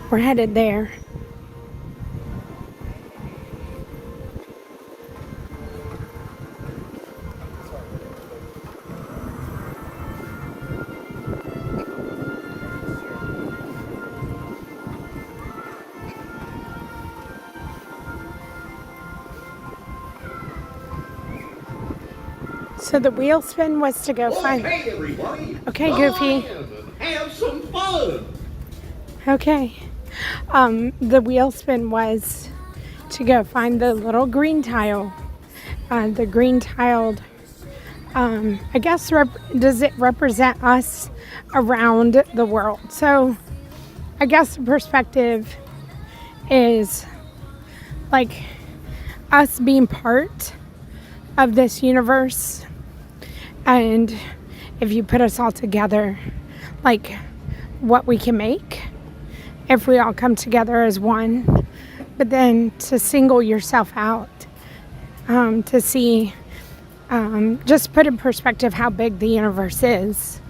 Speaker 1: We're headed there. So the wheel spin was to go find.
Speaker 6: Okay, everybody.
Speaker 1: Okay, Goofy.
Speaker 6: Have some fun.
Speaker 1: Okay. The wheel spin was to go find the little green tile. The green tiled, I guess, does it represent us around the world? So I guess the perspective is like us being part of this universe. And if you put us all together, like what we can make if we all come together as one. But then to single yourself out, to see, just put in perspective how big the universe is.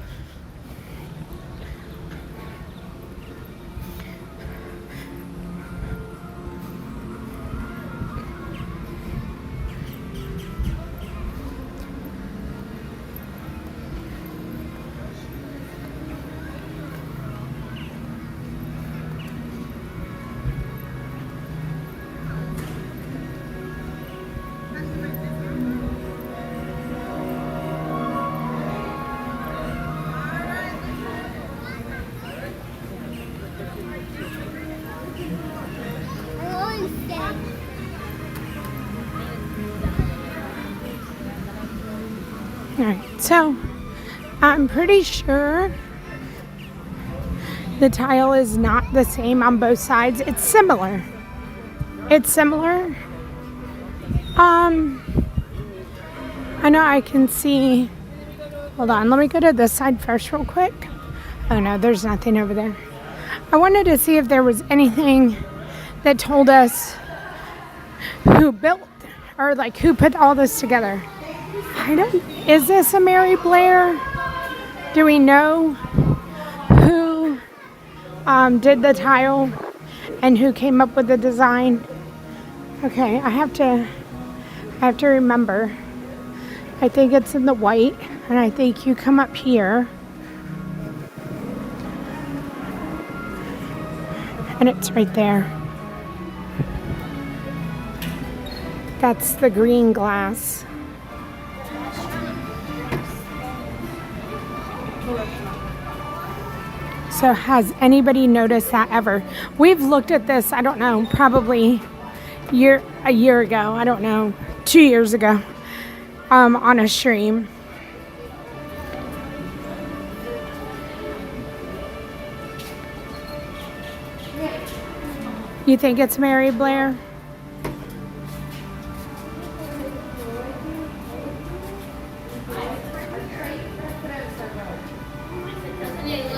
Speaker 1: Alright, so I'm pretty sure the tile is not the same on both sides. It's similar. It's similar. I know I can see. Hold on, let me go to this side first real quick. Oh no, there's nothing over there. I wanted to see if there was anything that told us who built or like who put all this together. Is this a Mary Blair? Do we know who did the tile and who came up with the design? Okay, I have to remember. I think it's in the white, and I think you come up here and it's right there. That's the green glass. So has anybody noticed that ever? We've looked at this, I don't know, probably a year ago, I don't know, 2 years ago, on a stream. You think it's Mary Blair?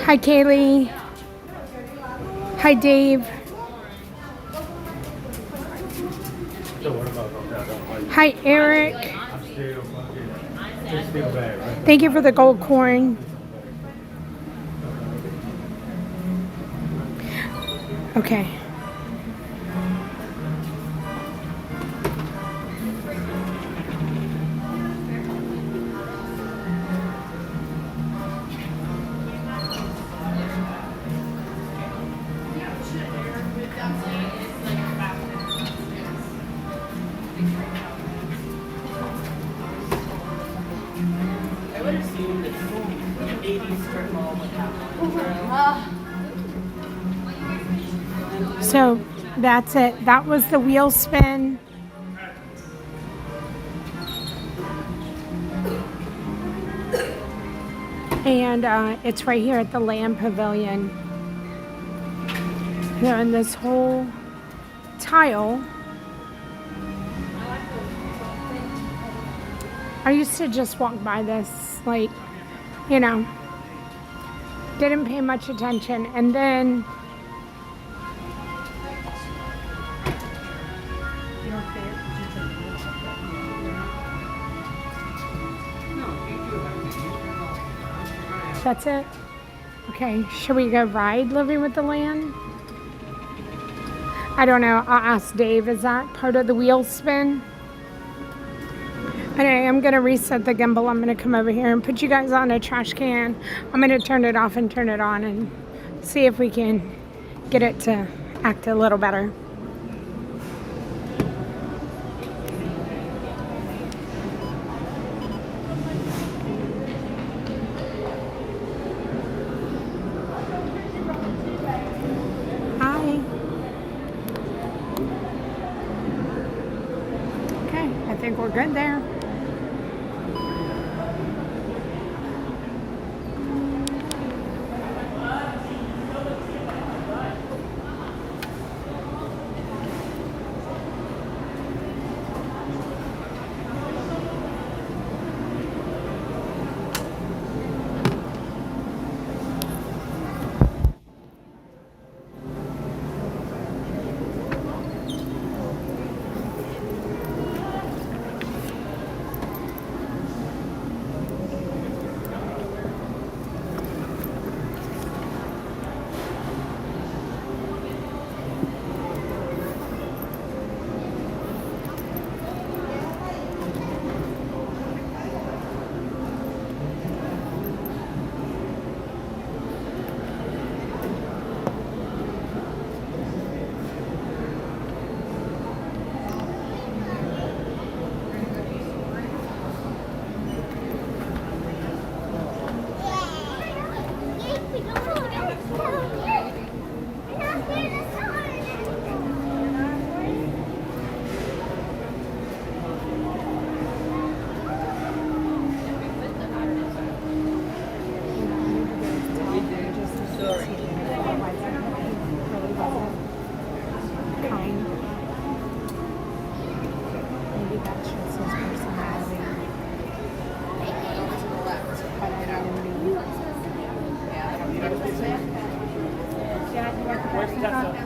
Speaker 1: Hi, Kaylee. Hi, Dave. Hi, Eric. Thank you for the gold coin. Okay. So that's it. That was the wheel spin. And it's right here at the Land Pavilion. And this whole tile. I used to just walk by this, like, you know, didn't pay much attention. And then That's it? Okay, should we go ride Living with the Land? I don't know. I'll ask Dave. Is that part of the wheel spin? Okay, I'm going to reset the gimbal. I'm going to come over here and put you guys on a trash can. I'm going to turn it off and turn it on and see if we can get it to act a little better. Hi. Okay, I think we're good there.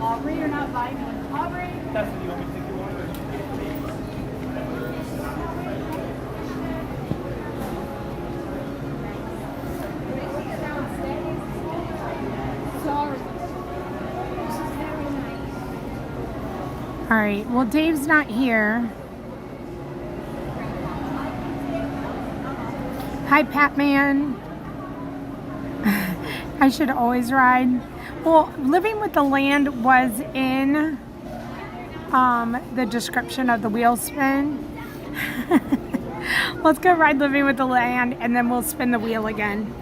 Speaker 7: Aubrey, you're not buying one. Aubrey!
Speaker 8: That's what you want me to think you want.
Speaker 1: All right, well, Dave's not here. Hi, Patman. I should always ride. Well, Living with the Land was in the description of the wheel spin. Let's go ride Living with the Land and then we'll spin the wheel again.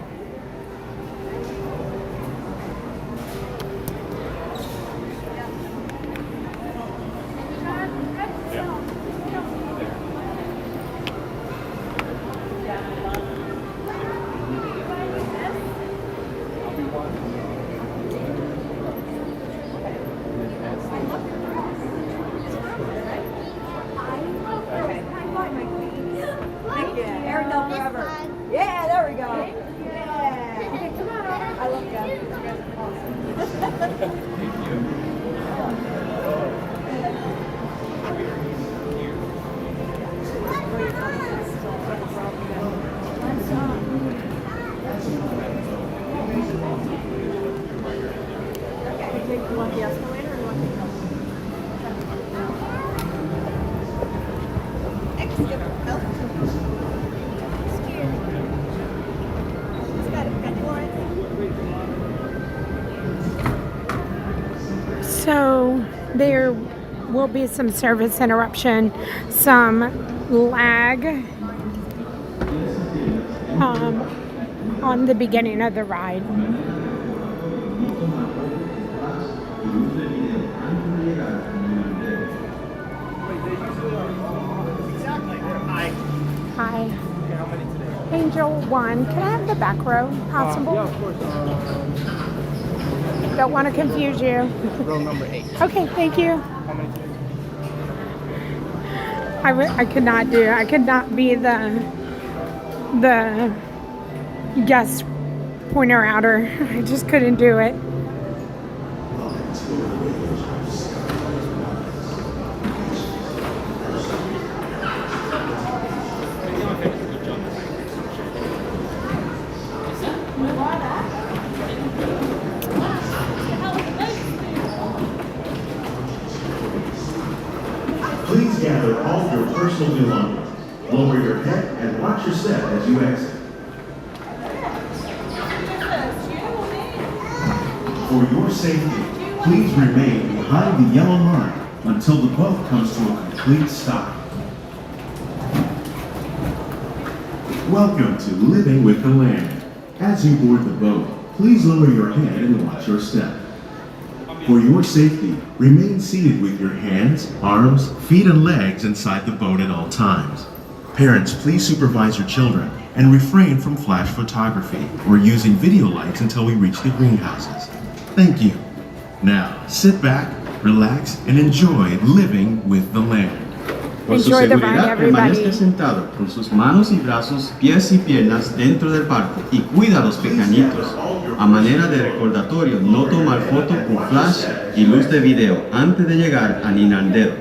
Speaker 3: Yeah, there we go. Yeah. Okay, come on, I love you guys. You guys are awesome. You want the escalator or you want the
Speaker 1: So there will be some service interruption, some lag on the beginning of the ride. Hi. Angel 1. Can I have the back row, possible?
Speaker 8: Yeah, of course.
Speaker 1: Don't want to confuse you.
Speaker 8: Row number 8.
Speaker 1: Okay, thank you.
Speaker 8: How many today?
Speaker 1: I could not do it. I could not be the guest pointer outer. I just couldn't do it.
Speaker 9: gather all of your personal belongings. Lower your head and watch your step as you exit. For your safety, please remain behind the yellow line until the boat comes to a complete stop. Welcome to Living with the Land. As you board the boat, please lower your head and watch your step. For your safety, remain seated with your hands, arms, feet, and legs inside the boat at all times. Parents, please supervise your children and refrain from flash photography or using video lights until we reach the greenhouses. Thank you. Now, sit back, relax, and enjoy living with the land.
Speaker 11: Por su
Speaker 1: Enjoy the
Speaker 11: seguridad,
Speaker 1: ride, everybody.
Speaker 11: permanezca sentado con sus manos y brazos, pies y piernas dentro del barco y cuida a los pequeñitos. A manera de recordatorio, no tomar foto con flash y luz de video antes de llegar a Ninandero.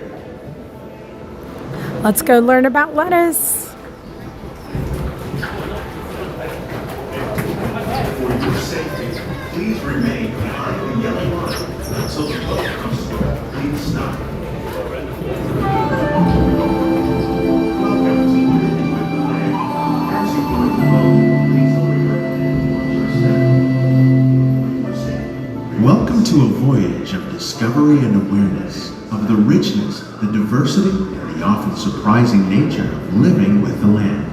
Speaker 1: Let's go learn about lettuce.
Speaker 9: For your safety, please remain behind the yellow line until the boat comes to a complete stop. Welcome to a voyage of discovery and awareness of the richness, the diversity, and the often surprising nature of living with the land.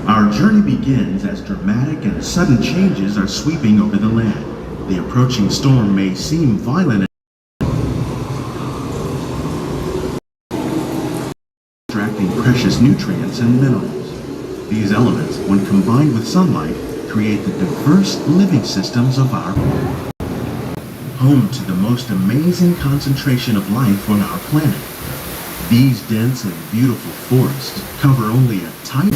Speaker 9: Our journey begins as dramatic and sudden changes are sweeping over the land. The approaching storm may seem violent, extracting precious nutrients and minerals. These elements, when combined with sunlight, create the diverse living systems of our world. Home to the most amazing concentration of life on our planet. These dense and beautiful forests cover only a tiny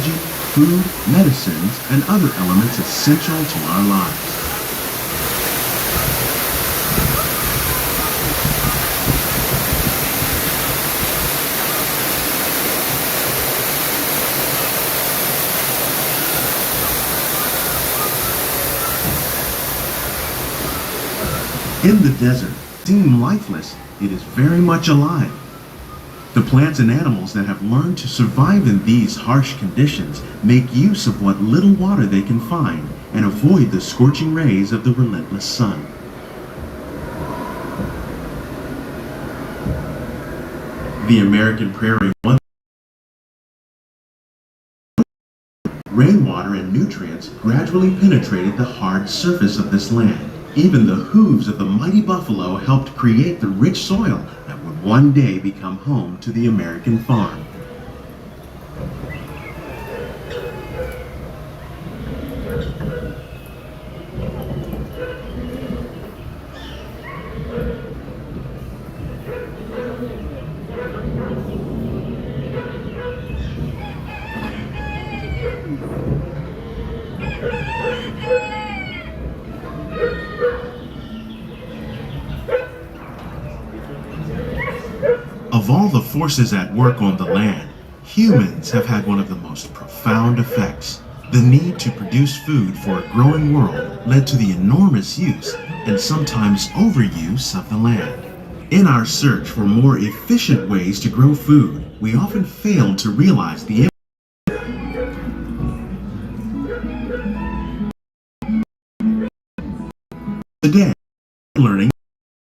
Speaker 9: food, medicines, and other elements essential to our lives. In the desert, seeming lifeless, it is very much alive. The plants and animals that have learned to survive in these harsh conditions make use of what little water they can find and avoid the scorching rays of the relentless sun. The American prairie once rainwater and nutrients gradually penetrated the hard surface of this land. Even the hooves of the mighty buffalo helped create the rich soil that would one day become home to the American farm. Of all the forces at work on the land, humans have had one of the most profound effects. The need to produce food for a growing world led to the enormous use and sometimes overuse of the land. In our search for more efficient ways to grow food, we often fail to realize the Today, learning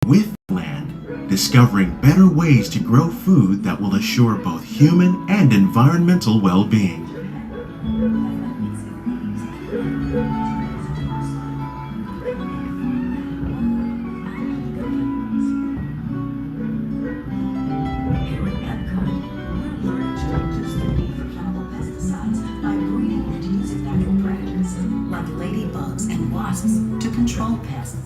Speaker 9: with land, discovering better ways to grow food that will assure both human and environmental well-being.
Speaker 10: Here at Epcot, we're learning to reduce the need for chemical pesticides by breeding and using natural predators like ladybugs and wasps to control pests.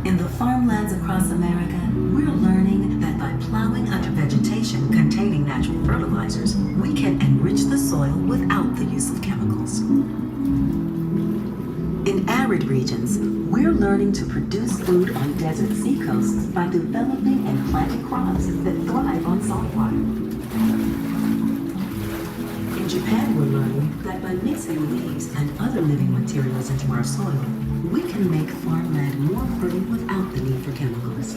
Speaker 10: In the farmlands across America, we're learning that by plowing under vegetation containing natural fertilizers, we can enrich the soil without the use of chemicals. In arid regions, we're learning to produce food on desert seacoasts by developing and planting crops that thrive on saltwater. In Japan, we're learning that by mixing leaves and other living materials into our soil, we can make farmland more fertile without the need for chemicals.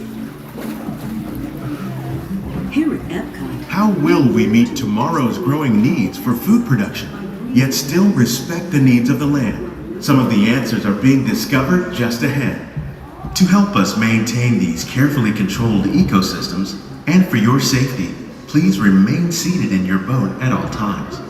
Speaker 12: Here at Epcot,
Speaker 9: How will we meet tomorrow's growing needs for food production, yet still respect the needs of the land? Some of the answers are being discovered just ahead. To help us maintain these carefully controlled ecosystems, and for your safety, please remain seated in your boat at all times.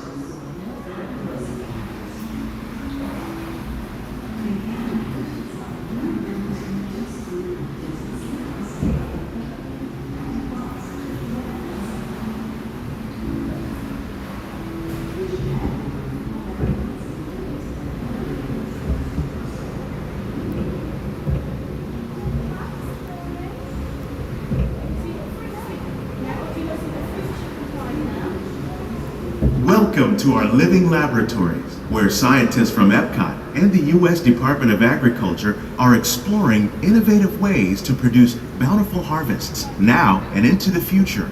Speaker 9: Welcome to our living laboratories, where scientists from Epcot and the U.S. Department of Agriculture are exploring innovative ways to produce bountiful harvests now and into the future.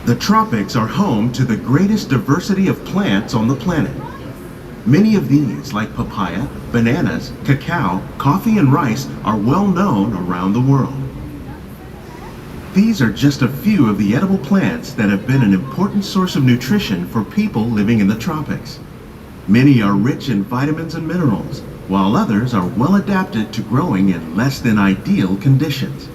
Speaker 9: The tropics are home to the greatest diversity of plants on the planet. Many of these, like papaya, bananas, cacao, coffee, and rice, are well known around the world. These are just a few of the edible plants that have been an important source of nutrition for people living in the tropics. Many are rich in vitamins and minerals, while others are well adapted to growing in less than ideal conditions.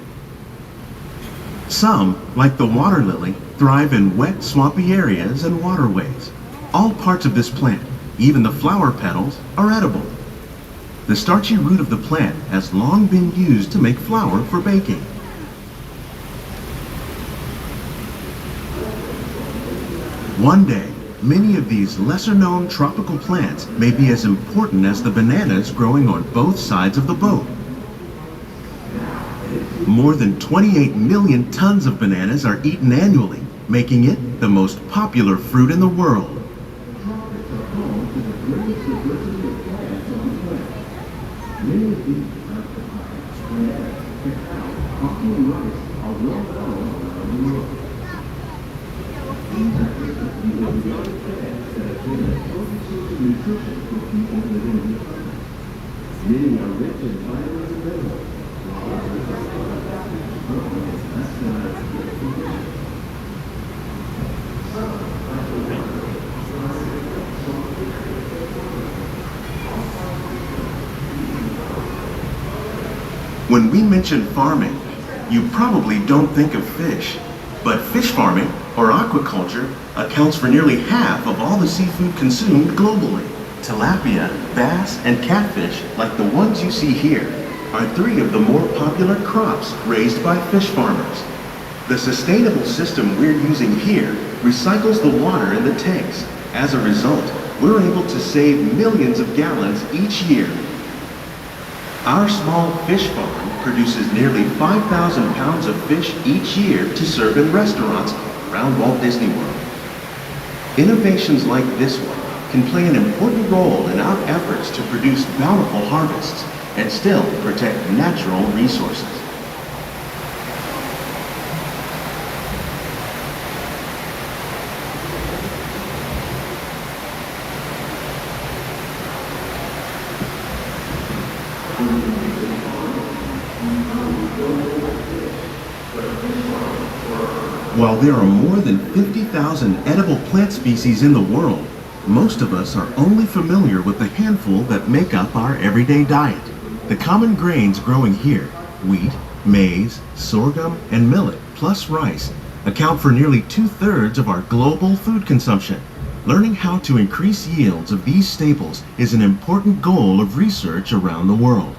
Speaker 9: Some, like the water lily, thrive in wet, swampy areas and waterways. All parts of this plant, even the flower petals, are edible. The starchy root of the plant has long been used to make flour for baking. One day, many of these lesser-known tropical plants may be as important as the bananas growing on both sides of the boat. More than 28 million tons of bananas are eaten annually, making it the most popular fruit in the world. When we mention farming, you probably don't think of fish, but fish farming, or aquaculture, accounts for nearly half of all the seafood consumed globally. Tilapia, bass, and catfish, like the ones you see here, are three of the more popular crops raised by fish farmers. The sustainable system we're using here recycles the water in the tanks. As a result, we're able to save millions of gallons each year. Our small fish farm produces nearly 5,000 pounds of fish each year to serve in restaurants around Walt Disney World. Innovations like this one can play an important role in our efforts to produce bountiful harvests and still protect natural resources. While there are more than 50,000 edible plant species in the world, most of us are only familiar with the handful that make up our everyday diet. The common grains growing here, wheat, maize, sorghum, and millet, plus rice, account for nearly 2/3 of our global food consumption. Learning how to increase yields of these staples is an important goal of research around the world.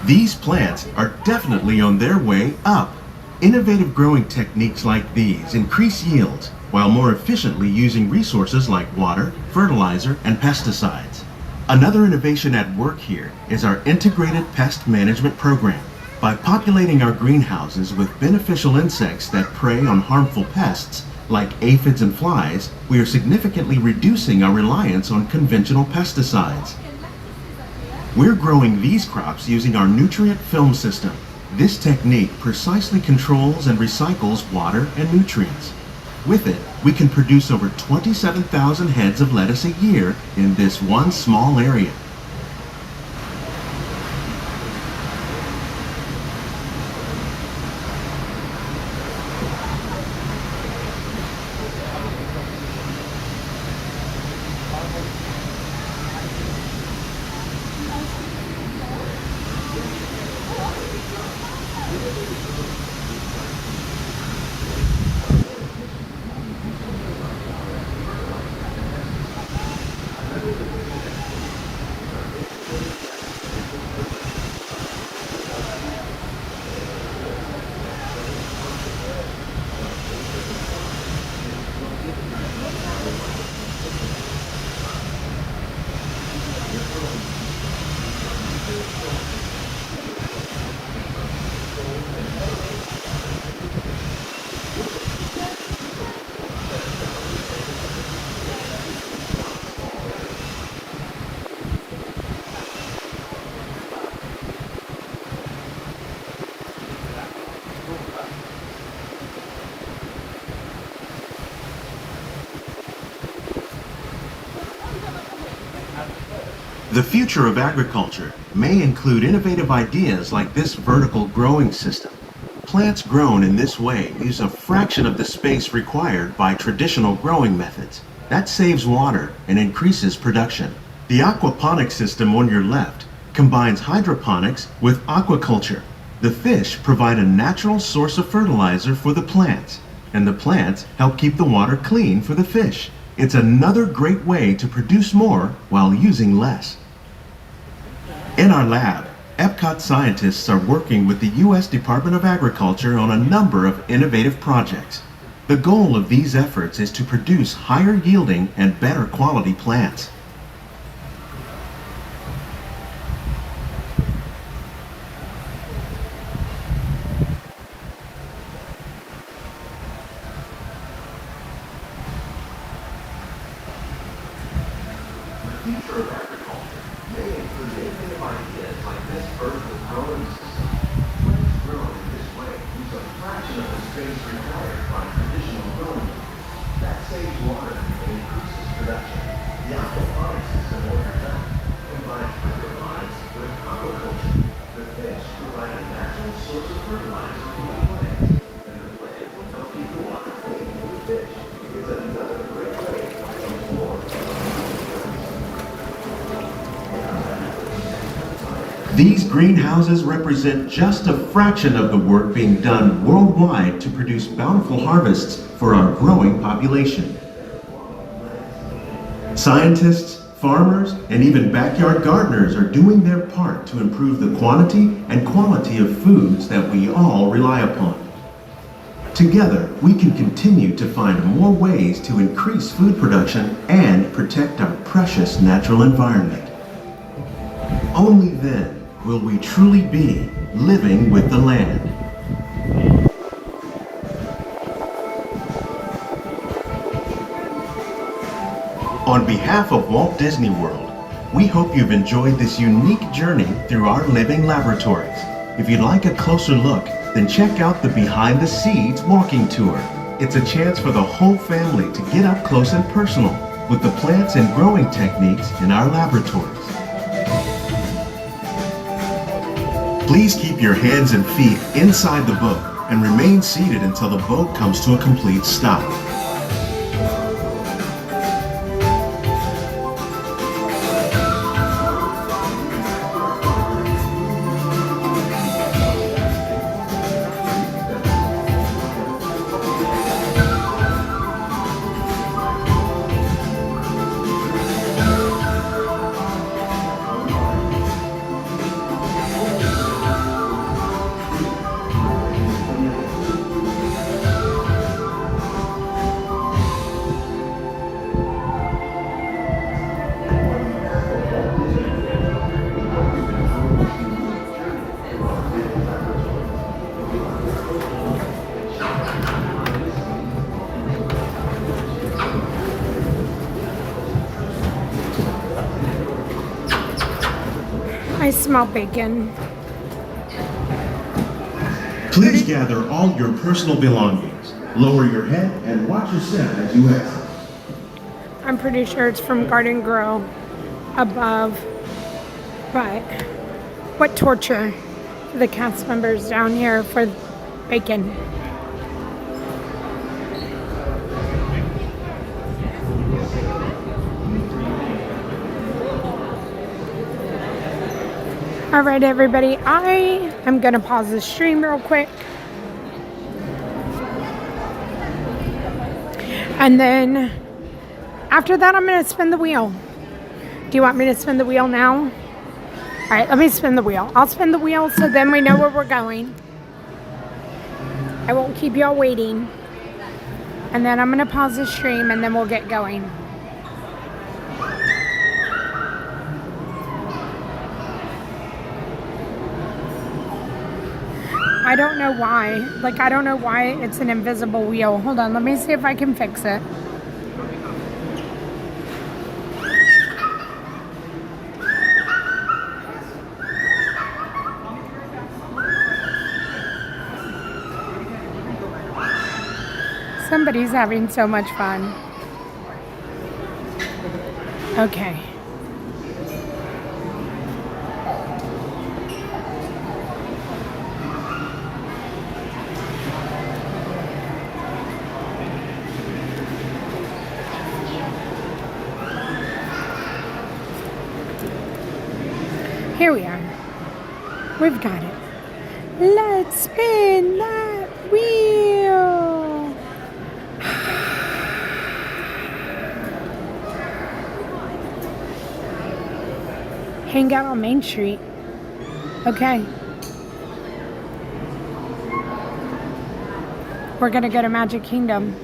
Speaker 9: These plants are definitely on their way up. Innovative growing techniques like these increase yields while more efficiently using resources like water, fertilizer, and pesticides. Another innovation at work here is our integrated pest management program. By populating our greenhouses with beneficial insects that prey on harmful pests like aphids and flies, we are significantly reducing our reliance on conventional pesticides. We're growing these crops using our nutrient film system. This technique precisely controls and recycles water and nutrients. With it, we can produce over 27,000 heads of lettuce a year in this one small area. The future of agriculture may include innovative ideas like this vertical growing system. Plants grown in this way use a fraction of the space required by traditional growing methods. That saves water and increases production. The aquaponics system on your left combines hydroponics with aquaculture. The fish provide a natural source of fertilizer for the plants, and the plants help keep the water clean for the fish. It's another great way to produce more while using less. In our lab, Epcot scientists are working with the U.S. Department of Agriculture on a number of innovative projects. The goal of these efforts is to produce higher yielding and better quality plants. These greenhouses represent just a fraction of the work being done worldwide to produce bountiful harvests for our growing population. Scientists, farmers, and even backyard gardeners are doing their part to improve the quantity and quality of foods that we all rely upon. Together, we can continue to find more ways to increase food production and protect our precious natural environment. Only then will we truly be living with the land. On behalf of Walt Disney World, we hope you've enjoyed this unique journey through our living laboratories. If you'd like a closer look, then check out the Behind the Seeds walking tour. It's a chance for the whole family to get up close and personal with the plants and growing techniques in our laboratories. Please keep your hands and feet inside the boat and remain seated until the boat comes to a complete stop.
Speaker 1: I smell bacon.
Speaker 9: Please gather all your personal belongings. Lower your head and watch your step as you exit.
Speaker 1: I'm pretty sure it's from Garden Grill above, but what torture for the cast members down here for bacon. All right, everybody, I am gonna pause the stream real quick. And then after that, I'm gonna spin the wheel. Do you want me to spin the wheel now? All right, let me spin the wheel. I'll spin the wheel so then we know where we're going. I won't keep y'all waiting. And then I'm gonna pause the stream and then we'll get going. I don't know why. Like, I don't know why it's an invisible wheel. Hold on, let me see if I can fix it. Somebody's having so much fun. Okay. Here we are. We've got it. Let's spin that wheel. Hang out on Main Street. Okay. We're gonna go to Magic Kingdom.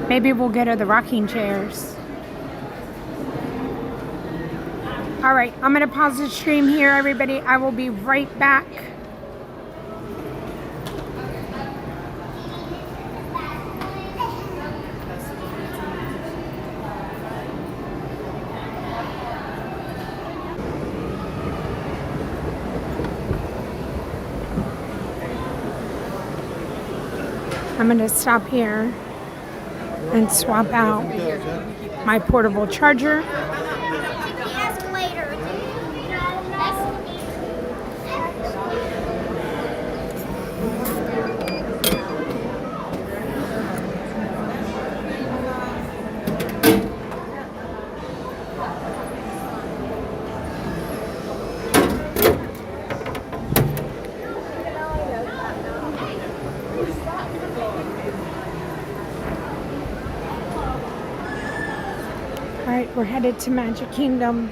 Speaker 1: Maybe we'll go to the rocking chairs. All right, I'm gonna pause the stream here, everybody. I will be right back. I'm gonna stop here and swap out my portable charger. We're headed to Magic Kingdom.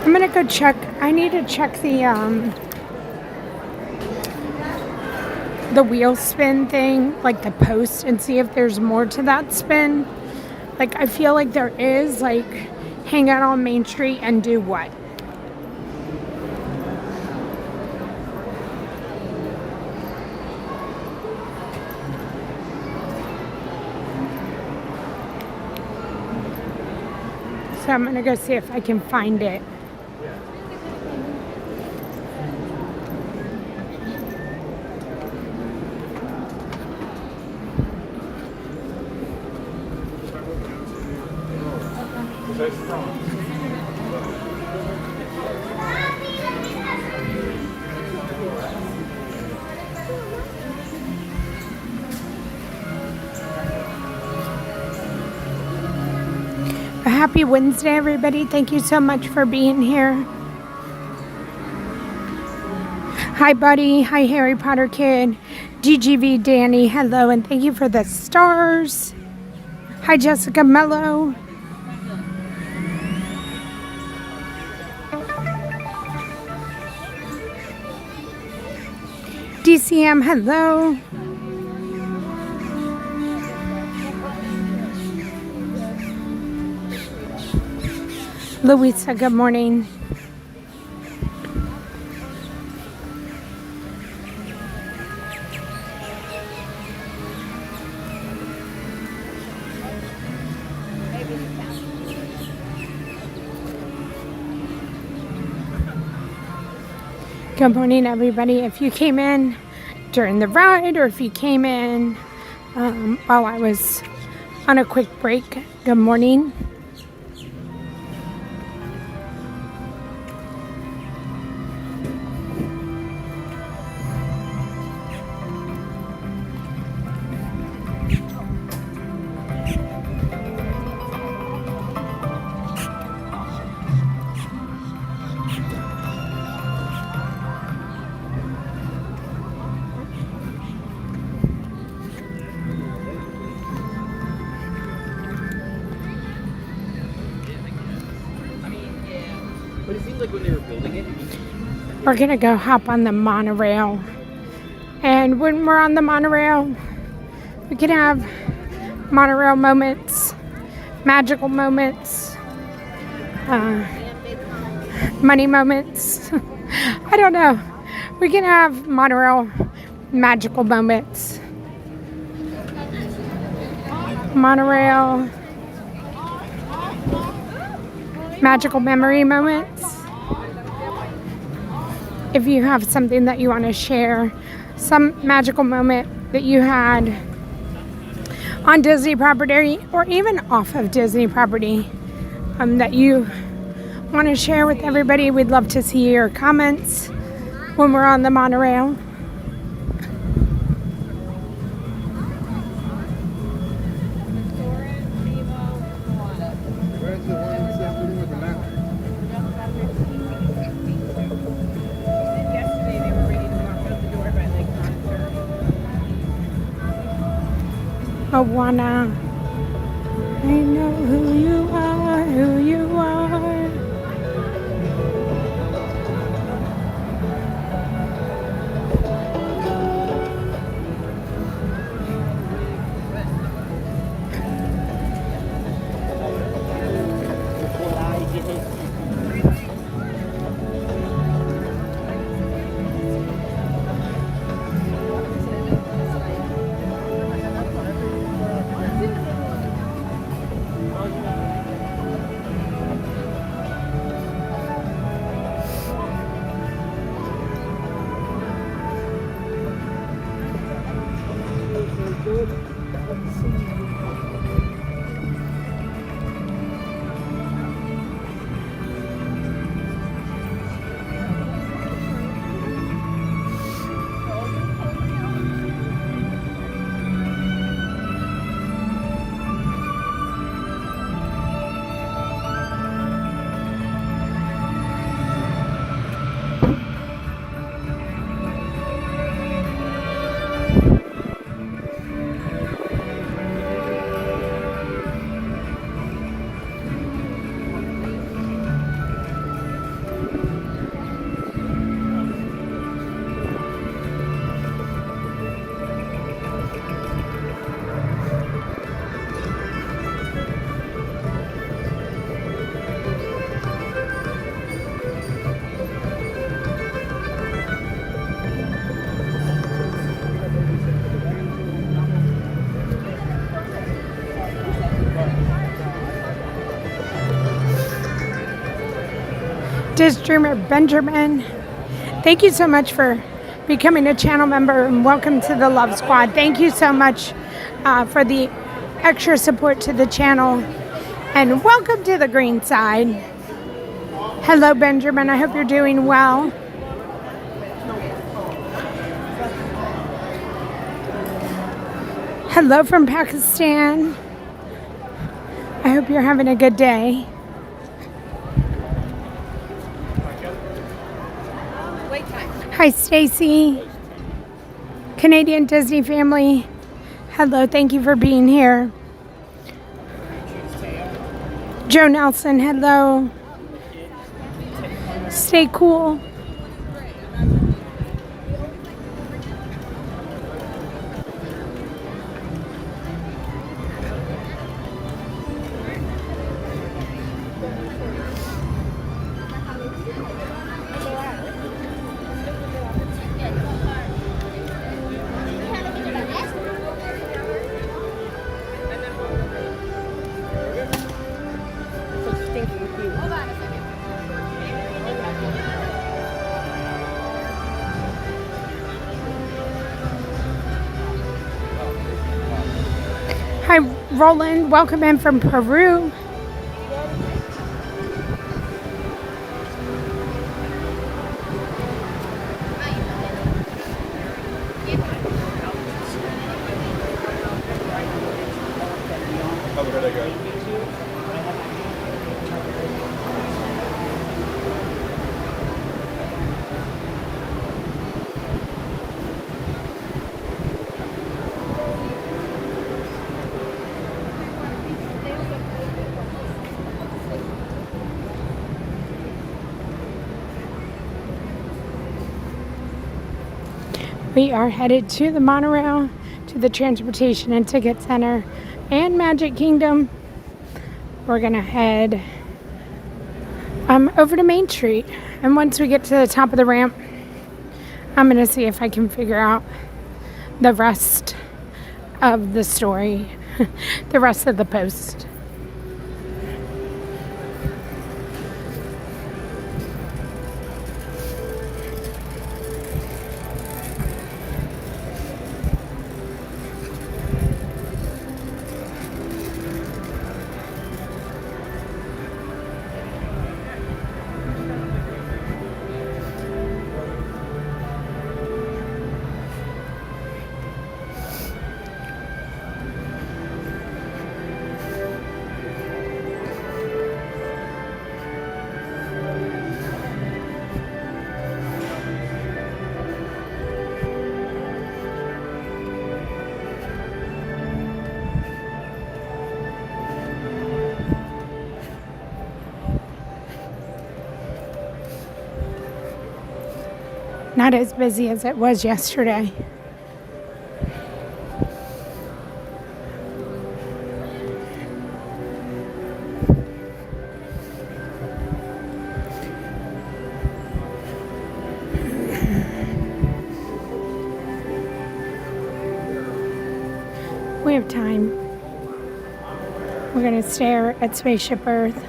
Speaker 1: I'm gonna go check. I need to check the wheel spin thing, like the post, and see if there's more to that spin. Like, I feel like there is, like, hang out on Main Street and do what? So I'm gonna go see if I can find it. Happy Wednesday, everybody. Thank you so much for being here. Hi, Buddy. Hi, Harry Potter Kid. DGV Danny, hello, and thank you for the stars. Hi, Jessica Mello. DCM, hello. Louisa, good morning. Good morning, everybody. If you came in during the ride or if you came in while I was on a quick break, good morning.
Speaker 8: But it seems like when they were building it,
Speaker 1: We're going to go hop on the monorail. And when we're on the monorail, we can have monorail moments, magical moments, money moments. I don't know. We can have monorail magical moments. Monorail magical memory moments. If you have something that you want to share, some magical moment that you had on Disney property or even off of Disney property that you want to share with everybody, we'd love to see your comments when we're on the monorail. Moana, I know who you are, who you are. Diz Dreamer Benjamin, thank you so much for becoming a channel member and welcome to the Love Squad. Thank you so much for the extra support to the channel and welcome to the green side. Hello Benjamin, I hope you're doing well. Hello from Pakistan. I hope you're having a good day. Hi, Stacy. Canadian Disney family. Hello, thank you for being here. Joe Nelson, hello. Stay cool. Roland, welcome in from Peru. We are headed to the monorail, to the Transportation and Ticket Center, and Magic Kingdom. We're gonna head over to Main Street, and once we get to the top of the ramp, I'm gonna see if I can figure out the rest of the story, the rest of the post. Not as busy as it was yesterday. We have time. We're going to stare at Spaceship Earth.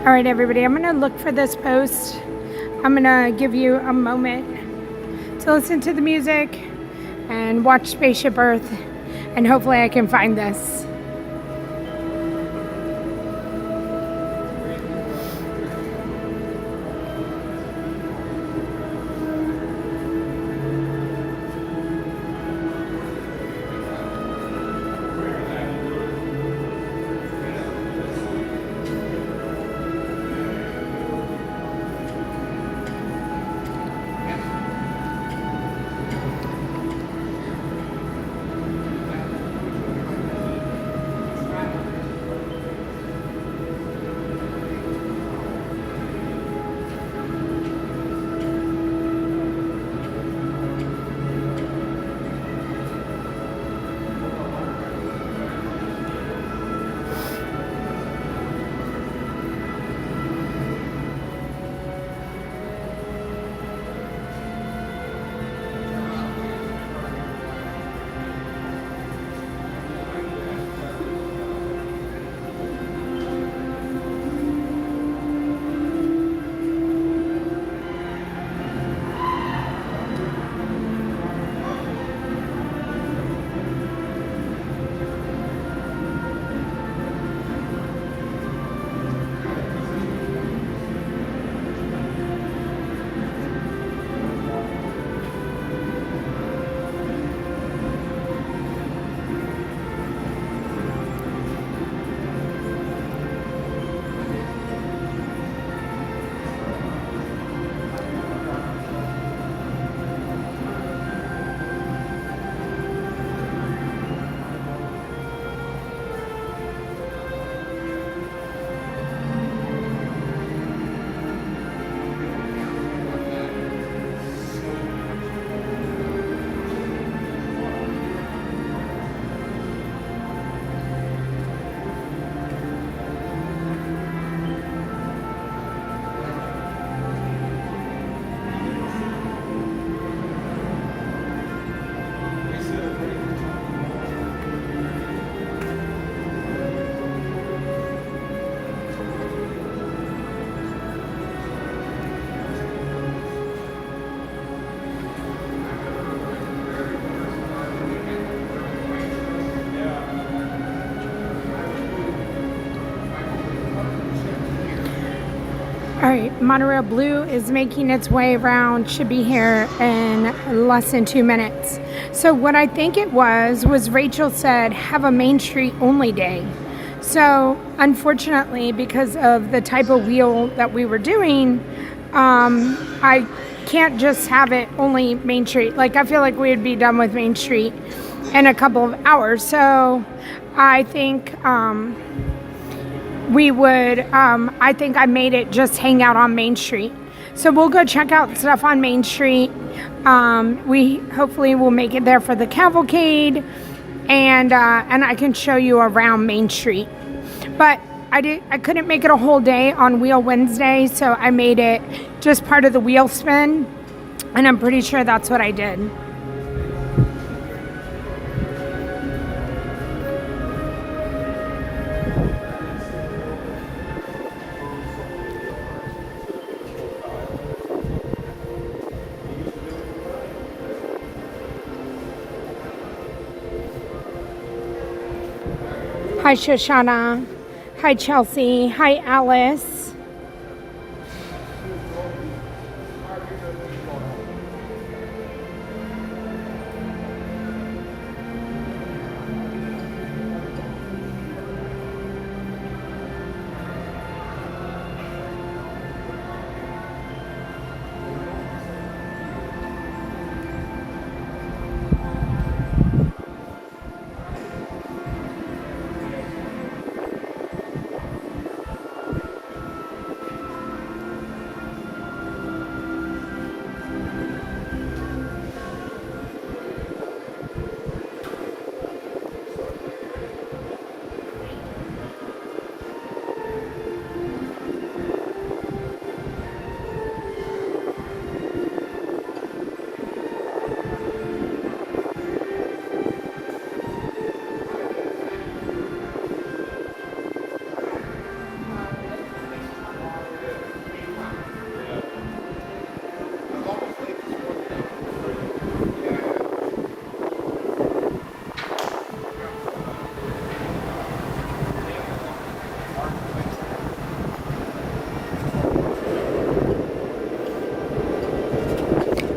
Speaker 1: All right, everybody, I'm going to look for this post. I'm going to give you a moment to listen to the music and watch Spaceship Earth, and hopefully I can find this. right, Monorail Blue is making its way around, should be here in less than 2 minutes. So what I think it was Rachel said, have a Main Street only day. So unfortunately, because of the type of wheel that we were doing, I can't just have it only Main Street. Like, I feel like we would be done with Main Street in a couple of hours. So I think I think I made it just hang out on Main Street. So we'll go check out stuff on Main Street. We hopefully will make it there for the cavalcade, and I can show you around Main Street. But I couldn't make it a whole day on Wheel Wednesday, so I made it just part of the wheel spin, and I'm pretty sure that's what I did. Hi, Shoshana. Hi, Chelsea. Hi, Alice.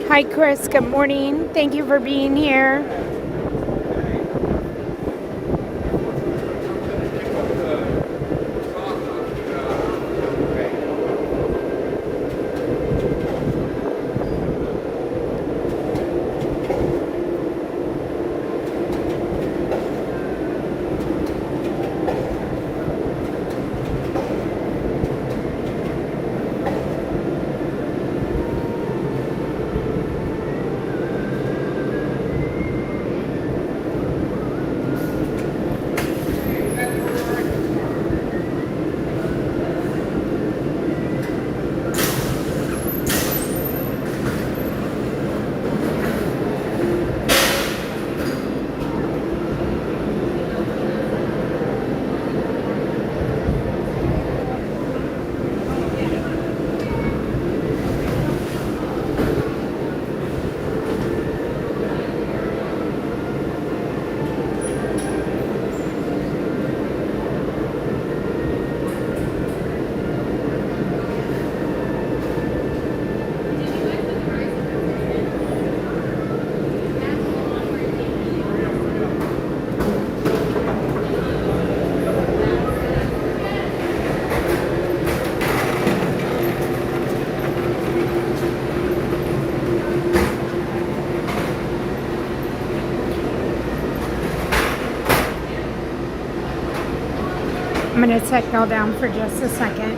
Speaker 1: Hi, Chris. Good morning. Thank you for being here. I'm going to set y'all down for just a second.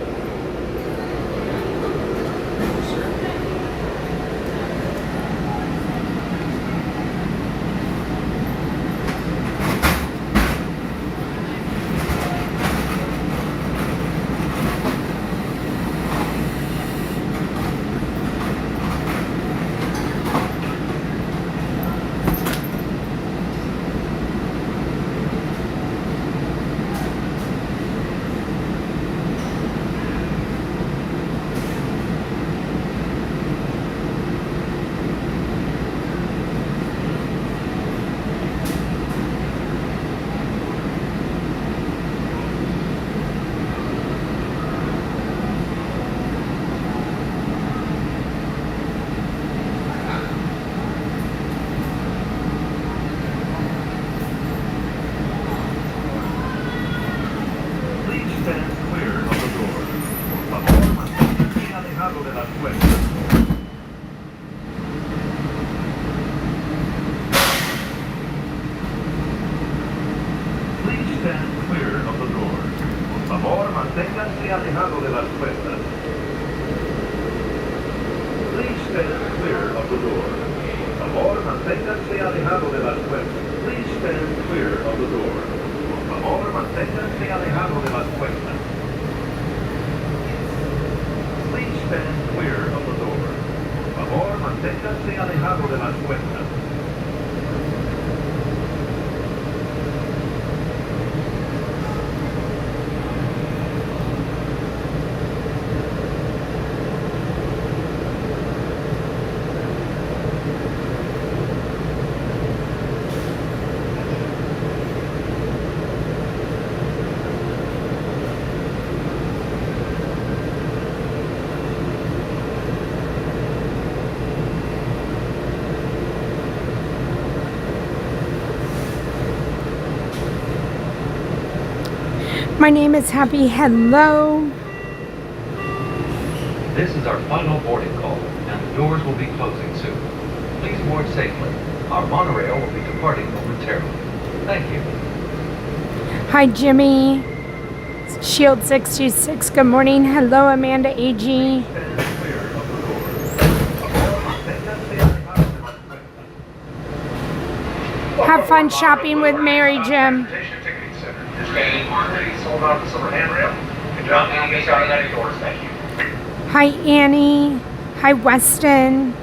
Speaker 5: alejado de las puertas. Please stand clear of the door. Por favor, manténganse alejado de las puertas. Please stand clear of the door. Por favor, manténganse alejado de las puertas. Please stand clear of the door. Por favor, manténganse alejado de las puertas.
Speaker 1: My name is Happy. Hello.
Speaker 5: This is our final boarding call, and the doors will be closing soon. Please board safely. Our monorail will be departing momentarily. Thank you.
Speaker 1: Hi, Jimmy. Shield 626. Good morning. Hello, Amanda AG. Have fun shopping with Mary, Jim.
Speaker 5: Sold out the silver handrail. Good job, Annie. Starting at yours. Thank you.
Speaker 1: Hi, Annie. Hi, Weston.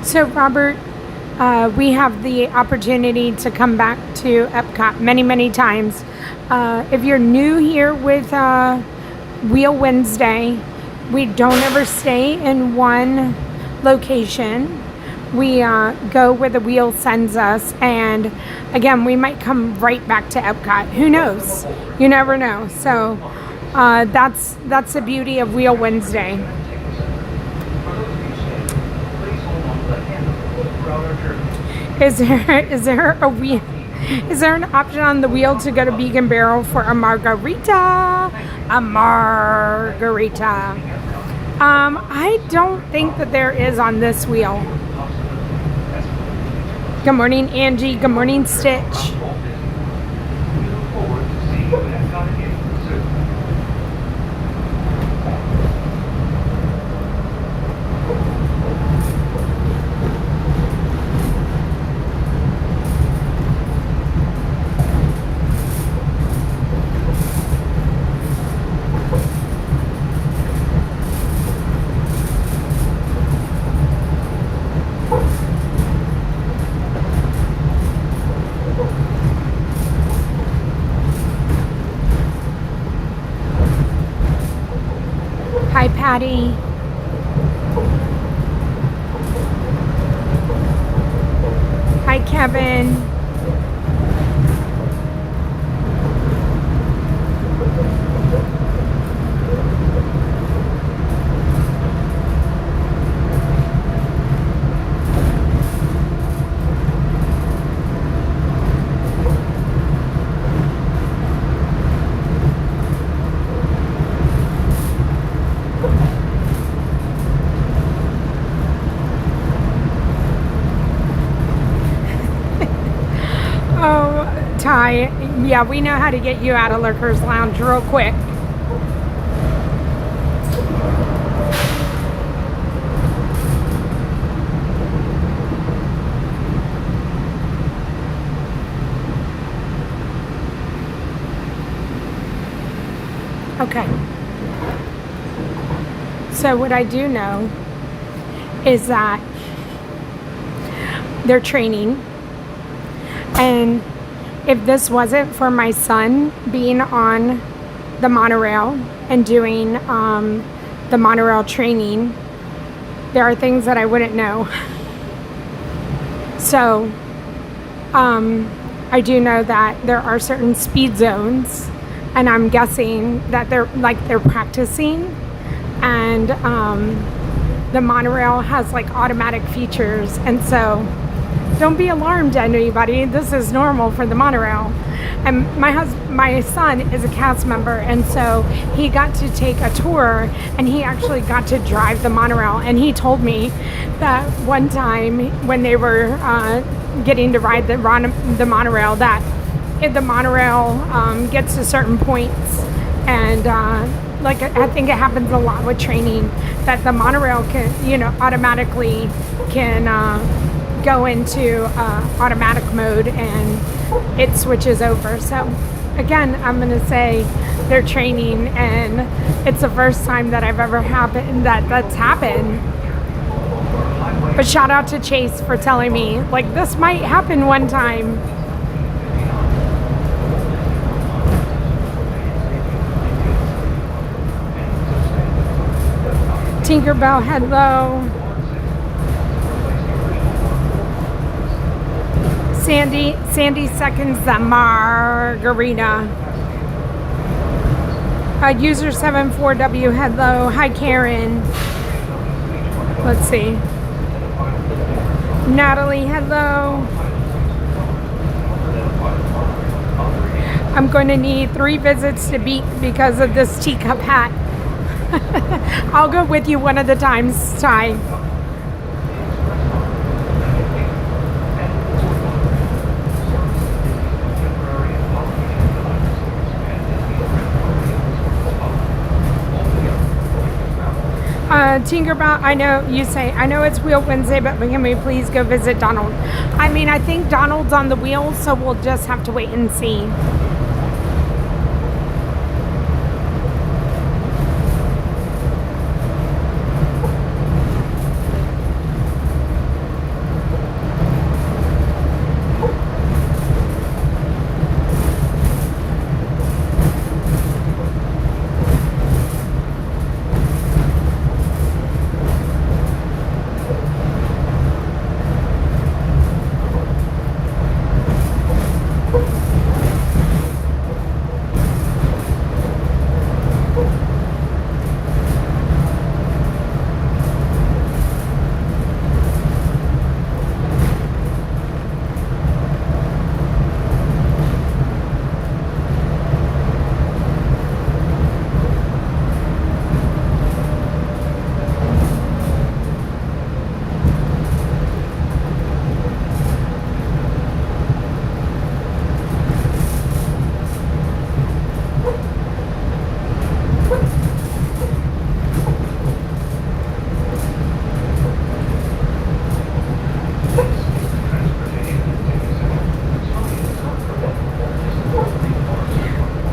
Speaker 1: So, Robert, we have the opportunity to come back to Epcot many, many times. If you're new here with Wheel Wednesday, we don't ever stay in one location. We go where the wheel sends us, and again, we might come right back to Epcot. Who knows? You never know. So that's the beauty of Wheel Wednesday. Is there a wheel? Is there an option on the wheel to go to Beacon Barrel for a margarita? A margarita. I don't think that there is on this wheel. Good morning, Angie. Good morning, Stitch. Hi, Patty. Hi, Kevin. Ty, yeah, we know how to get you out of Lurker's Lounge real quick. Okay. So what I do know is that they're training, and if this wasn't for my son being on the monorail and doing the monorail training, there are things that I wouldn't know. So I do know that there are certain speed zones, and I'm guessing that they're practicing, and the monorail has like automatic features, and so don't be alarmed, anybody. This is normal for the monorail. And my son is a cast member, and so he got to take a tour, and he actually got to drive the monorail. And he told me that one time when they were getting to ride the monorail, that if the monorail gets to certain points, and like I think it happens a lot with training, that the monorail can, you know, automatically can go into automatic mode and it switches over. So again, I'm gonna say they're training, and it's the first time that I've ever that's happened. But shout out to Chase for telling me, like, this might happen one time. Tinkerbell, hello. Sandy seconds the margarita. User 74W, hello. Hi, Karen. Let's see. Natalie, hello. I'm going to need 3 visits to beat because of this teacup hat. I'll go with you one of the times, Ty. Tinkerbell, I know you say, I know it's Wheel Wednesday, but can we please go visit Donald? I mean, I think Donald's on the wheel, so we'll just have to wait and see.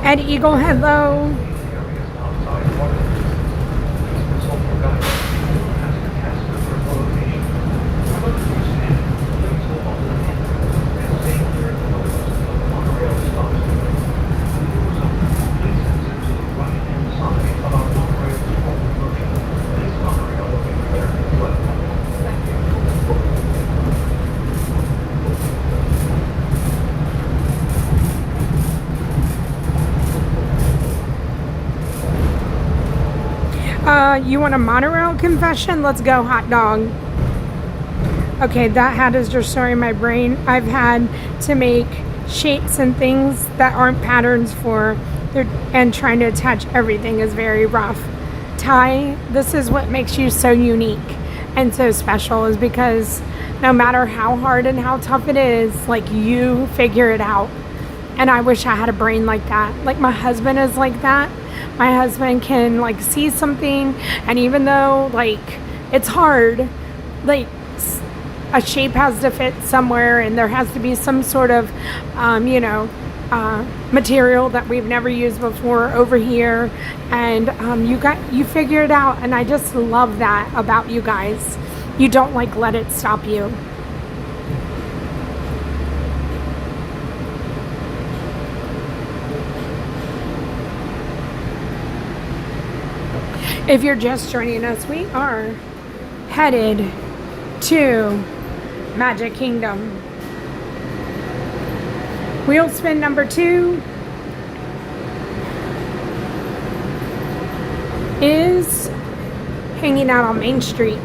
Speaker 1: Ed Eagle, hello. You want a monorail confession? Let's go, hot dog. Okay, that hat is just storing my brain. I've had to make shapes and things that aren't patterns and trying to attach everything is very rough. Ty, this is what makes you so unique and so special, is because no matter how hard and how tough it is, like, you figure it out. And I wish I had a brain like that. Like, my husband is like that. My husband can, like, see something, and even though, like, it's hard, like, a shape has to fit somewhere, and there has to be some sort of, material that we've never used before over here, and you figure it out, and I just love that about you guys. You don't, like, let it stop you. If you're just joining us, we are headed to Magic Kingdom. Wheel spin number 2 is hanging out on Main Street.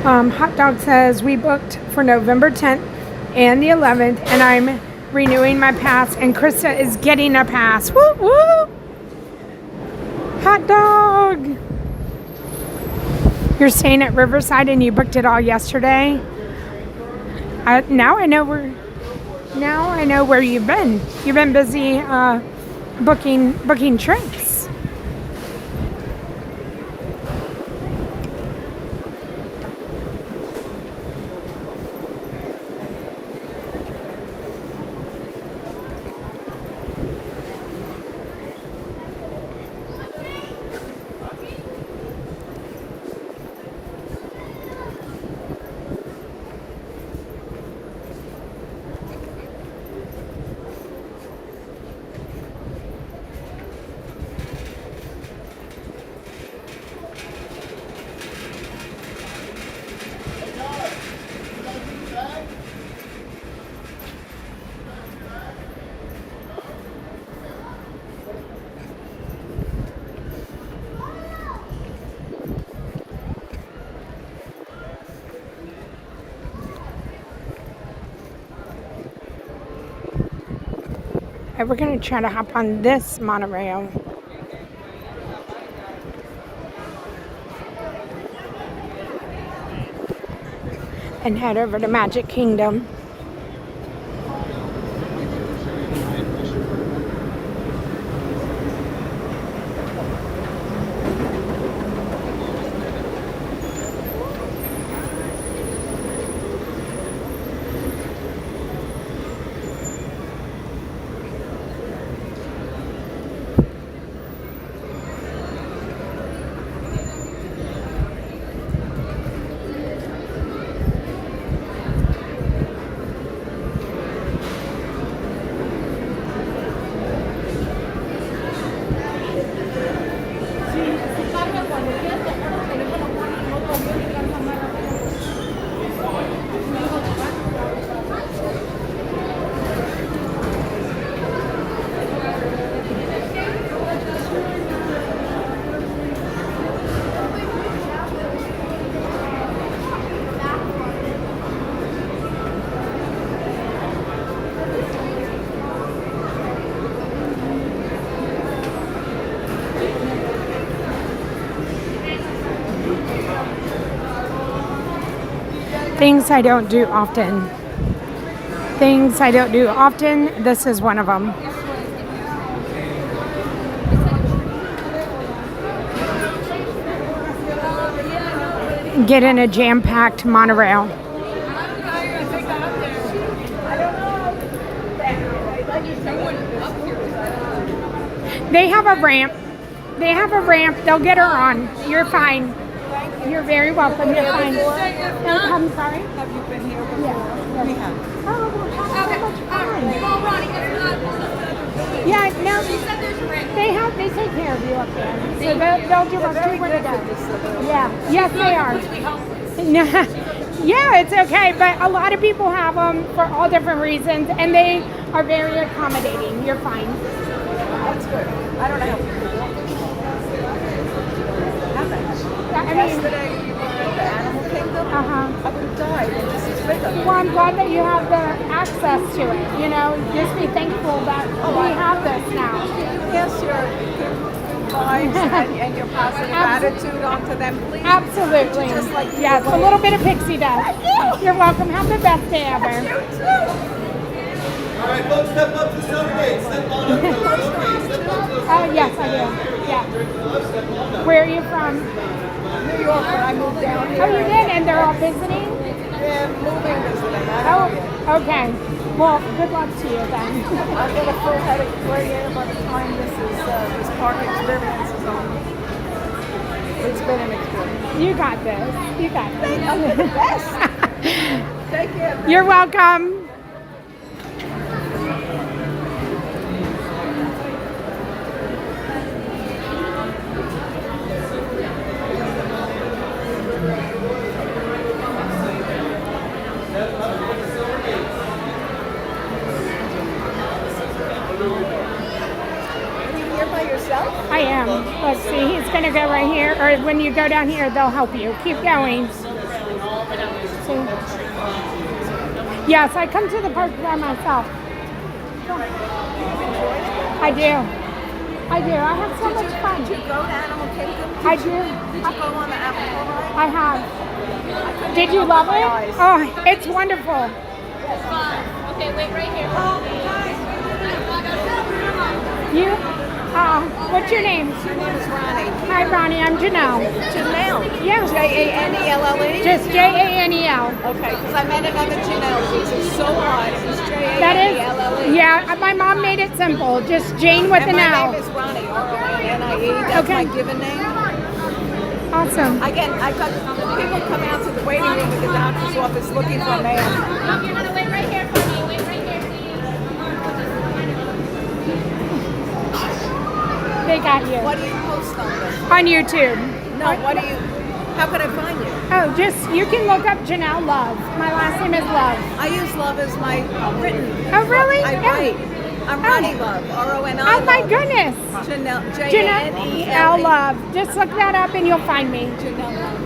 Speaker 1: Hot Dog says, we booked for November 10th and the 11th, and I'm renewing my pass, and Krista is getting a pass. Woo woo! Hot dog. You're staying at Riverside and you booked it all yesterday. Now I know where you've been. You've been busy booking trips. And we're going to try to hop on this monorail. And head over to Magic Kingdom. Things I don't do often. Things I don't do often. This is one of them. Get in a jam-packed monorail. They have a ramp. They have a ramp. They'll get her on. You're fine. You're very welcome. You're fine. I'm sorry.
Speaker 3: Have you been here before?
Speaker 1: Yeah.
Speaker 3: We have.
Speaker 1: Oh, we're having so much fun. Yeah, no. They take care of you up there. So they'll do us two windows. Yeah. Yes, they are. Yeah, it's okay. But a lot of people have them for all different reasons, and they are very accommodating. You're fine.
Speaker 3: That's good. I don't know how people do it.
Speaker 1: I mean,
Speaker 3: Yesterday we were at the Animal Kingdom. I would have died, and this is with them.
Speaker 1: well, I'm glad that you have the access to it. You know, just be thankful that we have this now.
Speaker 3: Yes, your good vibes and your positive attitude onto them, please.
Speaker 1: Absolutely.
Speaker 3: Just like
Speaker 1: yes, a little bit of pixie dust. You're welcome. Have the best day ever.
Speaker 8: All right, folks, step up to Silvergate. Step on up to Silvergate. Step up to
Speaker 1: Yes, I do. Yeah. Where are you from?
Speaker 3: New York when I moved down here.
Speaker 1: Oh, you did? And they're all visiting?
Speaker 3: Yeah, moving visiting.
Speaker 1: Oh, okay. Well, good luck to you then.
Speaker 3: I'll get a full head of gray hair by the time this park experience is over. It's been an experience.
Speaker 1: You got this. You got this.
Speaker 3: I'm the best. Take care.
Speaker 1: You're welcome. I am. Let's see. He's going to go right here. Or when you go down here, they'll help you. Keep going. See? Yes, I come to the park by myself. I do. I do. I have so much fun.
Speaker 3: Did you go to Animal Kingdom?
Speaker 1: I do.
Speaker 3: Did you go on the Apple ride?
Speaker 1: I have. Did you love it? Oh, it's wonderful.
Speaker 4: Okay, wait right here.
Speaker 1: You? What's your name?
Speaker 3: My name is Ronnie.
Speaker 1: Hi, Ronnie. I'm Janelle.
Speaker 3: Janelle.
Speaker 1: Yeah.
Speaker 3: Janelle?
Speaker 1: Just Janel.
Speaker 3: Okay, because I met another Janelle. It's so odd. It was
Speaker 1: That
Speaker 3: Janelle.
Speaker 1: is, yeah, my mom made it simple. Just Jane with an
Speaker 3: My
Speaker 1: L.
Speaker 3: name is Ronnie, R-O-N-N-I-E. That's
Speaker 1: Okay.
Speaker 3: my given name.
Speaker 1: Awesome.
Speaker 3: I got people coming out to the waiting room at the doctor's office looking for a man.
Speaker 4: No, you're gonna wait right here for me. Wait right here, please.
Speaker 1: They got you.
Speaker 3: What do you post on this?
Speaker 1: On YouTube.
Speaker 3: No, how can I find you?
Speaker 1: Oh, you can look up Janel Love. My last name is Love.
Speaker 3: I use Love as my written.
Speaker 1: Oh, really?
Speaker 3: I write. I'm Ronnie Love, R-O-N-I.
Speaker 1: Oh, my goodness.
Speaker 3: Janelle,
Speaker 1: Janel
Speaker 3: Janelle
Speaker 1: Love. Just look that up and you'll find me.
Speaker 3: Janelle Love.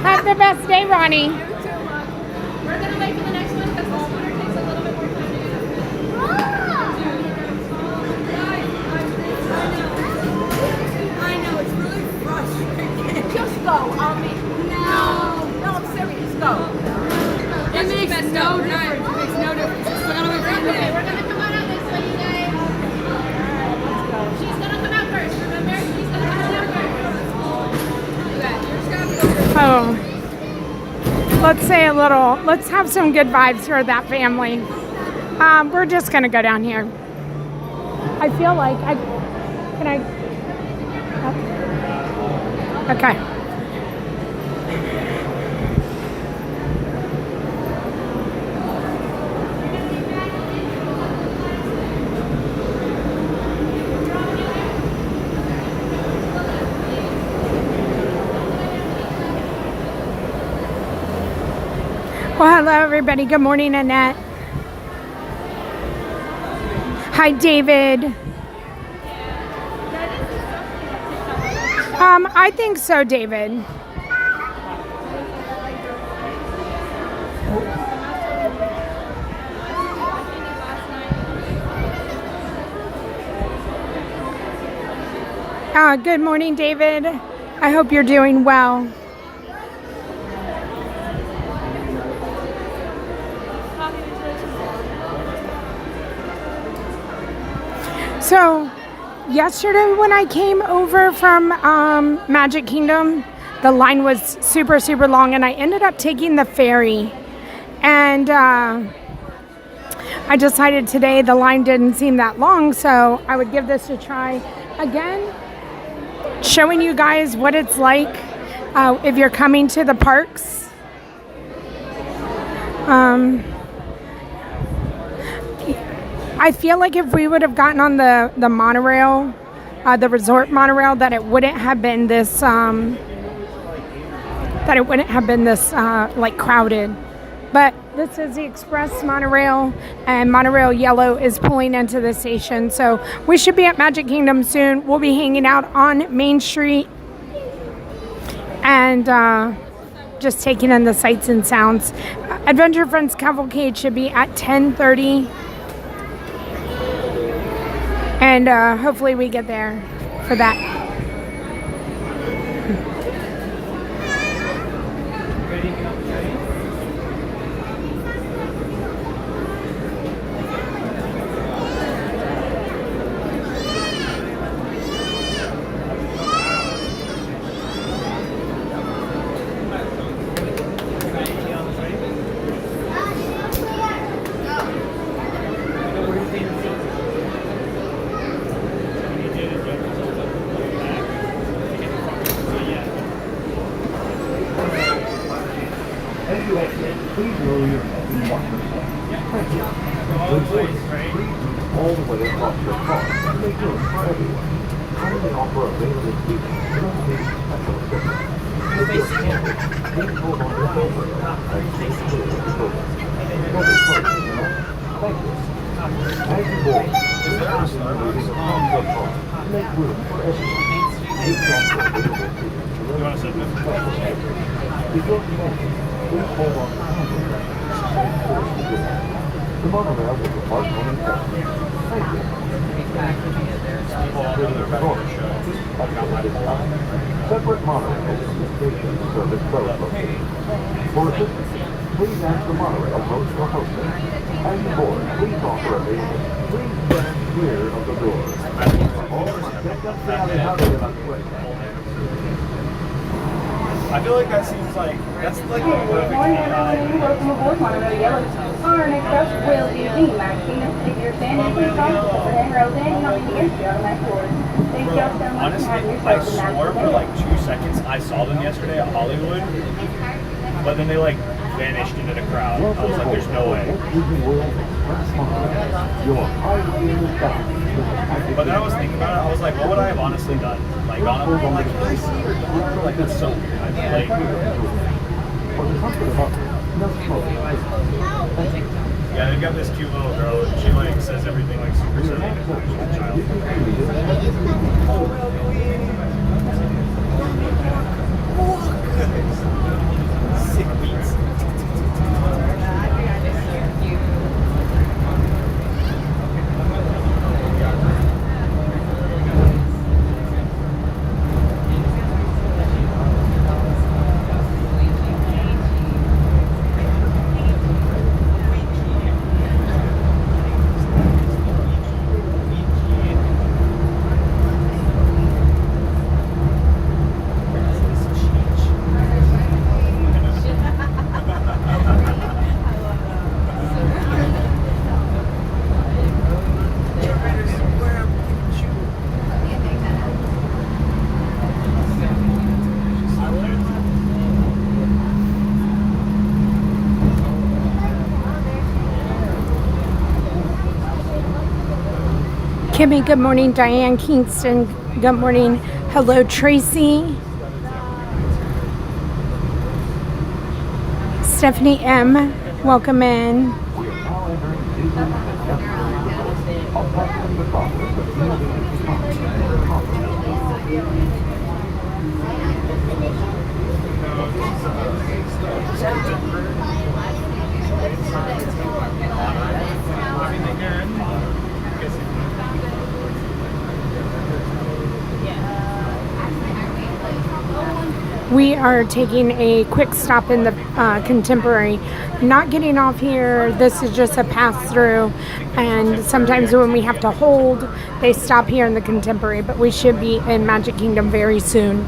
Speaker 1: Have the best day, Ronnie.
Speaker 4: We're gonna wait for the next one because the scooter takes a little bit more time to
Speaker 3: I know, it's really frustrating. Just go. I'll be. No, I'm serious. Go.
Speaker 4: It makes no difference. It makes no difference. It's still gonna wait for you. Okay, we're gonna come on out this way, you guys. She's gonna come out first. Remember, she's gonna come out first. Okay, you're just gonna have to go.
Speaker 1: Oh, let's have some good vibes for that family. We're just gonna go down here. I feel like okay. Well, hello everybody. Good morning, Annette. Hi, David. I think so, David. Good morning, David. I hope you're doing well. So, yesterday when I came over from Magic Kingdom, the line was super, super long, and I ended up taking the ferry. And I decided today the line didn't seem that long, so I would give this a try again, showing you guys what it's like if you're coming to the parks. I feel like if we would have gotten on the monorail, the resort monorail, that it wouldn't have been this like crowded. But this is the express monorail, and monorail yellow is pulling into the station. So we should be at Magic Kingdom soon. We'll be hanging out on Main Street and just taking in the sights and sounds. Adventure Friends Cavalcade should be at 10:30. And hopefully we get there for that.
Speaker 2: Please lower your head and watch yourself. Thank you. Good boys. Please move all the way across your car and make room for everyone. Kindly offer available seats to those needing special assistance. If you're camping, please hold on your helmet and stay clear of the program. Don't be close, you know? Thank you. As you board, please continue moving across your car to make room for everyone. Please offer available seats to those needing special assistance. If you're camping, please hold on to the handle and stay clear of the program.
Speaker 6: The monorail will depart momentarily. Thank you. Separate monorails from the station service both locations. For assistance, please ask the monorail host or hostess. As you board, please offer a basic. Please stand clear of the doors.
Speaker 8: I feel like that seems like, that's like the perfect thing.
Speaker 12: Welcome aboard Monorail Yellow. Our next bus will be the Magic Kingdom. If you're standing in front of the handrails and you'll need to issue automatic doors. Thank you all so much for having
Speaker 8: I
Speaker 12: yourself a
Speaker 8: swore
Speaker 12: magical
Speaker 8: for
Speaker 12: day.
Speaker 8: like 2 seconds I saw them yesterday at Hollywood, but then they like vanished into the crowd. I was like, there's no way. But then I was thinking about it, I was like, what would I have honestly done? Like, gone up and like, can I see your door? Like, that's so weird. I'd be like, yeah, they've got this cute little girl, and she like says everything like super silly. She's a child. Sick beats.
Speaker 1: Kimmy, good morning. Diane Kingston, good morning. Hello, Tracy. Stephanie M, welcome in. We are taking a quick stop in the Contemporary. Not getting off here. This is just a pass through, and sometimes when we have to hold, they stop here in the Contemporary, but we should be in Magic Kingdom very soon.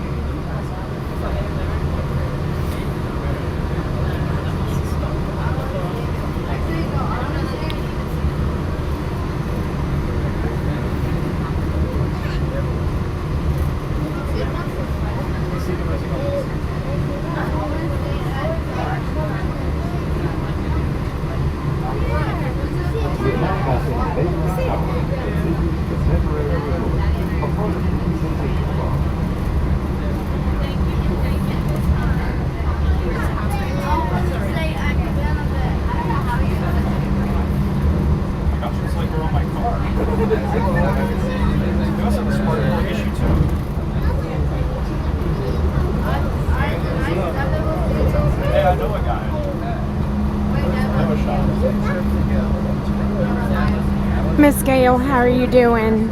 Speaker 1: Miss Gail, how are you doing?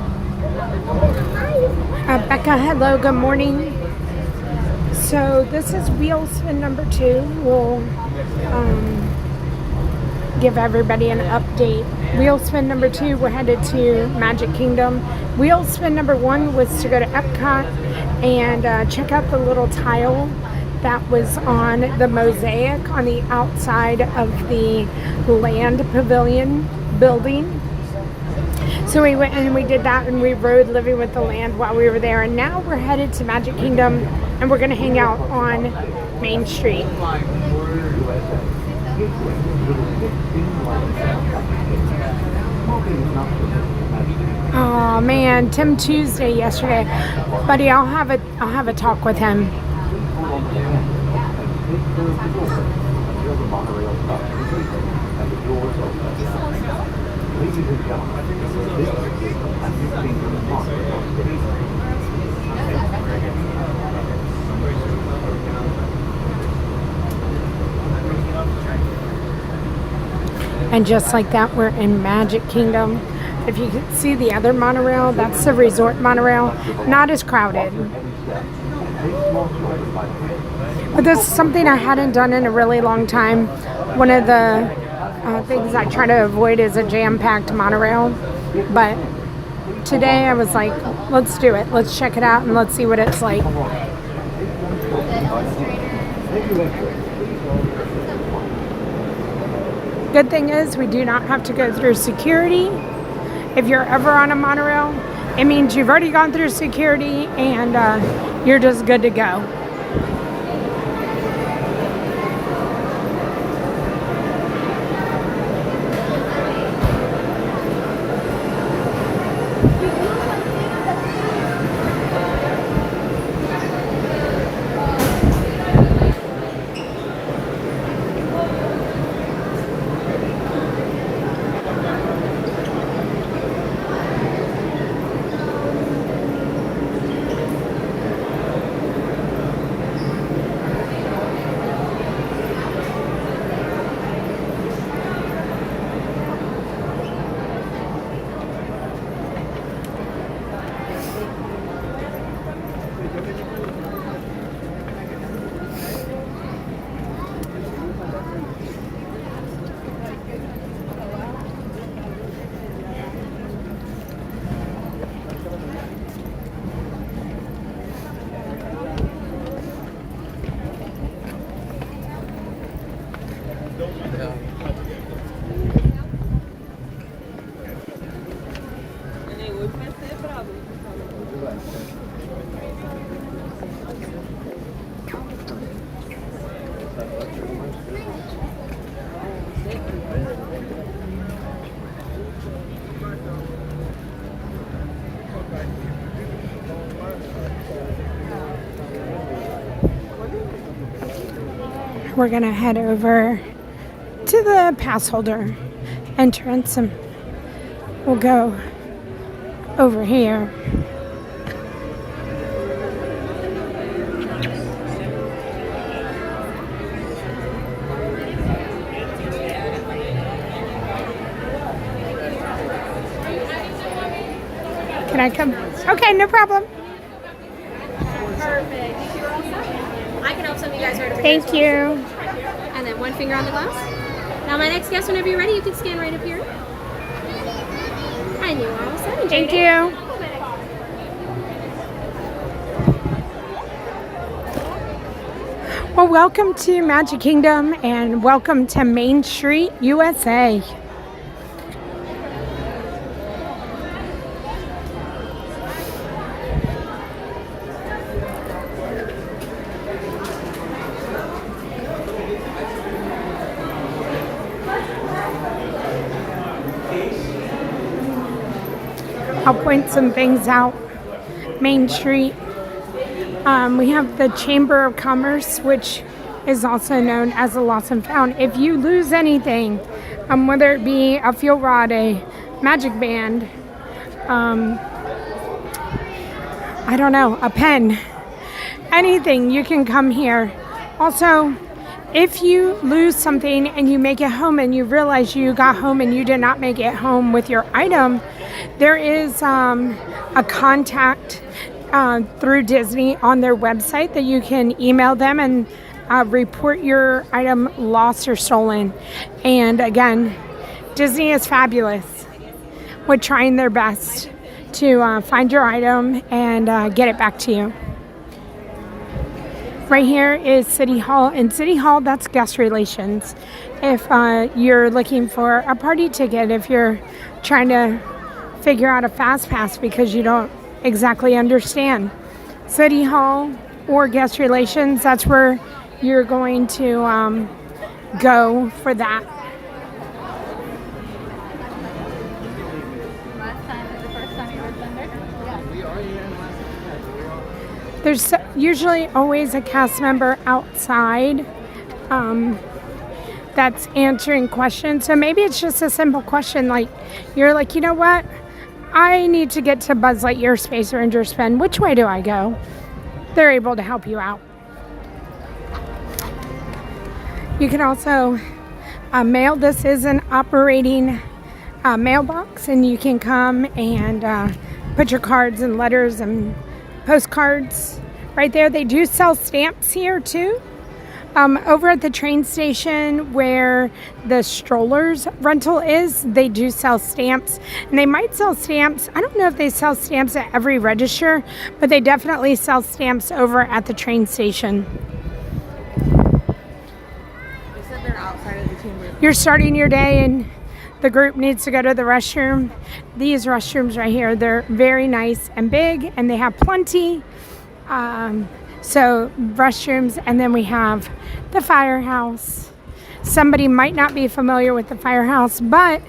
Speaker 1: Becca, hello, good morning. So this is wheel spin number 2. We'll give everybody an update. Wheel spin number 2, we're headed to Magic Kingdom. Wheel spin number 1 was to go to Epcot and check out the little tile that was on the mosaic on the outside of the Land Pavilion building. So we went and we did that, and we rode Living with the Land while we were there. And now we're headed to Magic Kingdom, and we're going to hang out on Main Street. Oh man, Tim Tuesday yesterday, buddy. I'll have a talk with him.
Speaker 6: Ladies and gentlemen, this is Magic Kingdom monorail station.
Speaker 1: And just like that, we're in Magic Kingdom. If you can see the other monorail, that's the resort monorail. Not as crowded. But this is something I hadn't done in a really long time. One of the things I try to avoid is a jam-packed monorail. But today I was like, let's do it. Let's check it out and let's see what it's like. Good thing is we do not have to go through security. If you're ever on a monorail, it means you've already gone through security and you're just good to go. We're gonna head over to the pass holder entrance and we'll go over here. Can I come? Okay, no problem.
Speaker 4: Perfect. You're all set. I can help some of you guys right over
Speaker 1: Thank you.
Speaker 4: And then one finger on the glass. Now my next guest, whenever you're ready, you can scan right up here. And you are all set.
Speaker 1: Thank you. Well, welcome to Magic Kingdom and welcome to Main Street, USA. I'll point some things out. Main Street. We have the Chamber of Commerce, which is also known as the Lost and Found. If you lose anything, whether it be a fuel rod, a magic band, I don't know, a pen, anything, you can come here. Also, if you lose something and you make it home and you realize you got home and you did not make it home with your item, there is a contact through Disney on their website that you can email them and report your item lost or stolen. And again, Disney is fabulous with trying their best to find your item and get it back to you. Right here is City Hall. In City Hall, that's guest relations. If you're looking for a party ticket, if you're trying to figure out a fast pass because you don't exactly understand. City Hall or guest relations, that's where you're going to go for that.
Speaker 12: Last time was the first time you were Thunder? Yeah.
Speaker 1: There's usually always a cast member outside that's answering questions. So maybe it's just a simple question like, you're like, you know what? I need to get to Buzz Lightyear Space Ranger Spin. Which way do I go? They're able to help you out. You can also mail. This is an operating mailbox, and you can come and put your cards and letters and postcards right there. They do sell stamps here too. Over at the train station where the strollers rental is, they do sell stamps, and they might sell stamps. I don't know if they sell stamps at every register, but they definitely sell stamps over at the train station.
Speaker 7: They said they're outside of the chamber.
Speaker 1: You're starting your day and the group needs to go to the restroom. These restrooms right here, they're very nice and big, and they have plenty. So restrooms, and then we have the firehouse. Somebody might not be familiar with the firehouse, but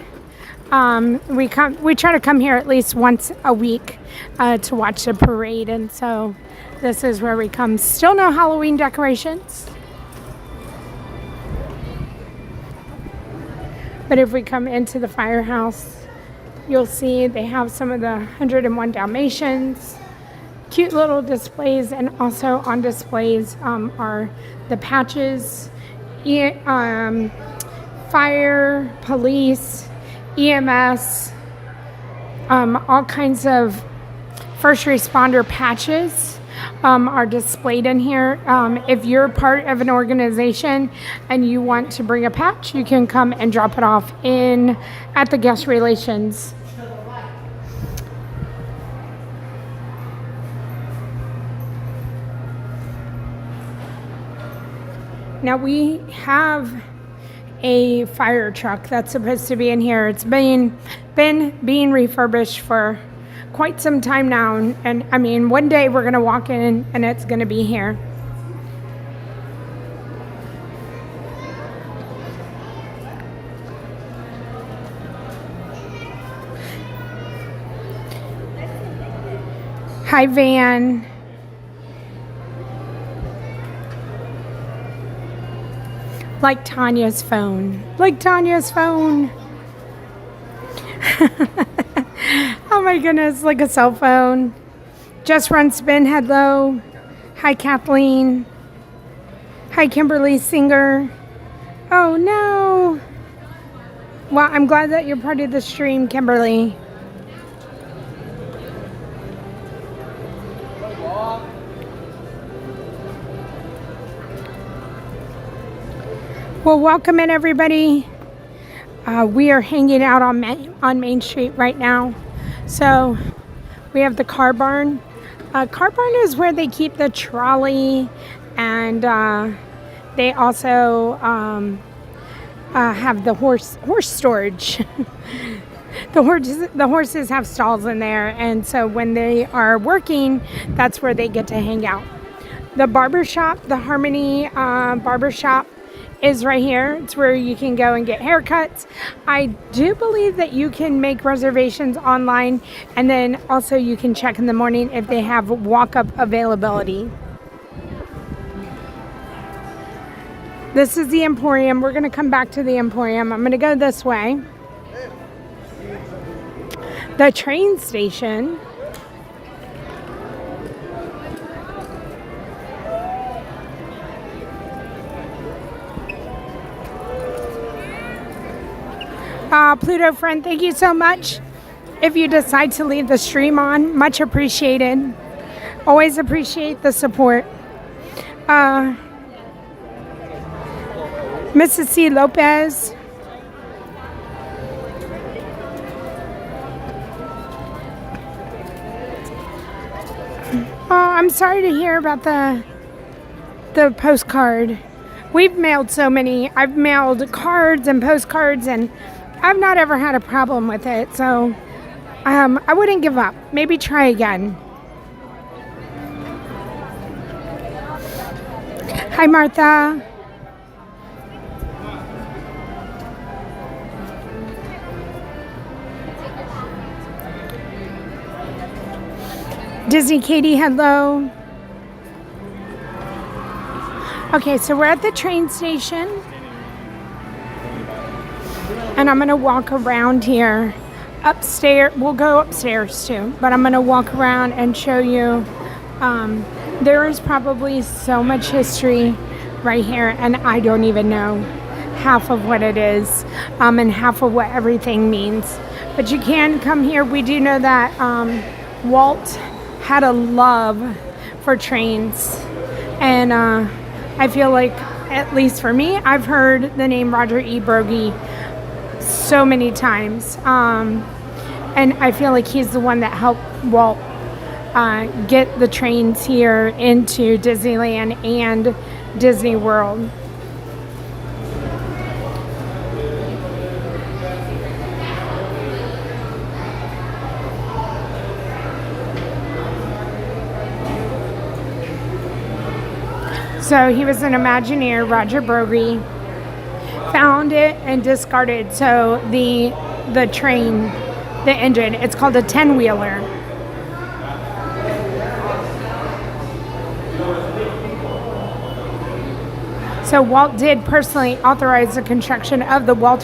Speaker 1: we try to come here at least once a week to watch the parade, and so this is where we come. Still no Halloween decorations, but if we come into the firehouse, you'll see they have some of the 101 Dalmatians. Cute little displays, and also on displays are the patches, fire, police, EMS, all kinds of first responder patches are displayed in here. If you're part of an organization and you want to bring a patch, you can come and drop it off at the guest relations. Now we have a fire truck that's supposed to be in here. It's been being refurbished for quite some time now, and I mean, one day we're gonna walk in and it's gonna be here. Hi, Van. Like Tanya's phone. Like Tanya's phone. Oh my goodness, like a cell phone. Just Run Spin, hello. Hi, Kathleen. Hi, Kimberly Singer. Oh no. Well, I'm glad that you're part of the stream, Kimberly. Well, welcome in, everybody. We are hanging out on Main Street right now. So we have the car barn. Car barn is where they keep the trolley, and they also have the horse storage. The horses have stalls in there, and so when they are working, that's where they get to hang out. The barbershop, the Harmony barbershop, is right here. It's where you can go and get haircuts. I do believe that you can make reservations online, and then also you can check in the morning if they have walk-up availability. This is the Emporium. We're going to come back to the Emporium. I'm going to go this way. The train station. Pluto friend, thank you so much. If you decide to leave the stream on, much appreciated. Always appreciate the support. Mrs. C. Lopez. Oh, I'm sorry to hear about the postcard. We've mailed so many. I've mailed cards and postcards, and I've not ever had a problem with it. So I wouldn't give up. Maybe try again. Hi, Martha. Disney Katie, hello. Okay, so we're at the train station, and I'm gonna walk around here. Upstairs, we'll go upstairs too, but I'm gonna walk around and show you. There is probably so much history right here, and I don't even know half of what it is, and half of what everything means. But you can come here. We do know that Walt had a love for trains, and I feel like, at least for me, I've heard the name Roger E. Broggie so many times, and I feel like he's the one that helped Walt get the trains here into Disneyland and Disney World. So he was an Imagineer. Roger Broggie found it and discarded. So the train, the engine, it's called a 10-wheeler. So Walt did personally authorize the construction of the Walt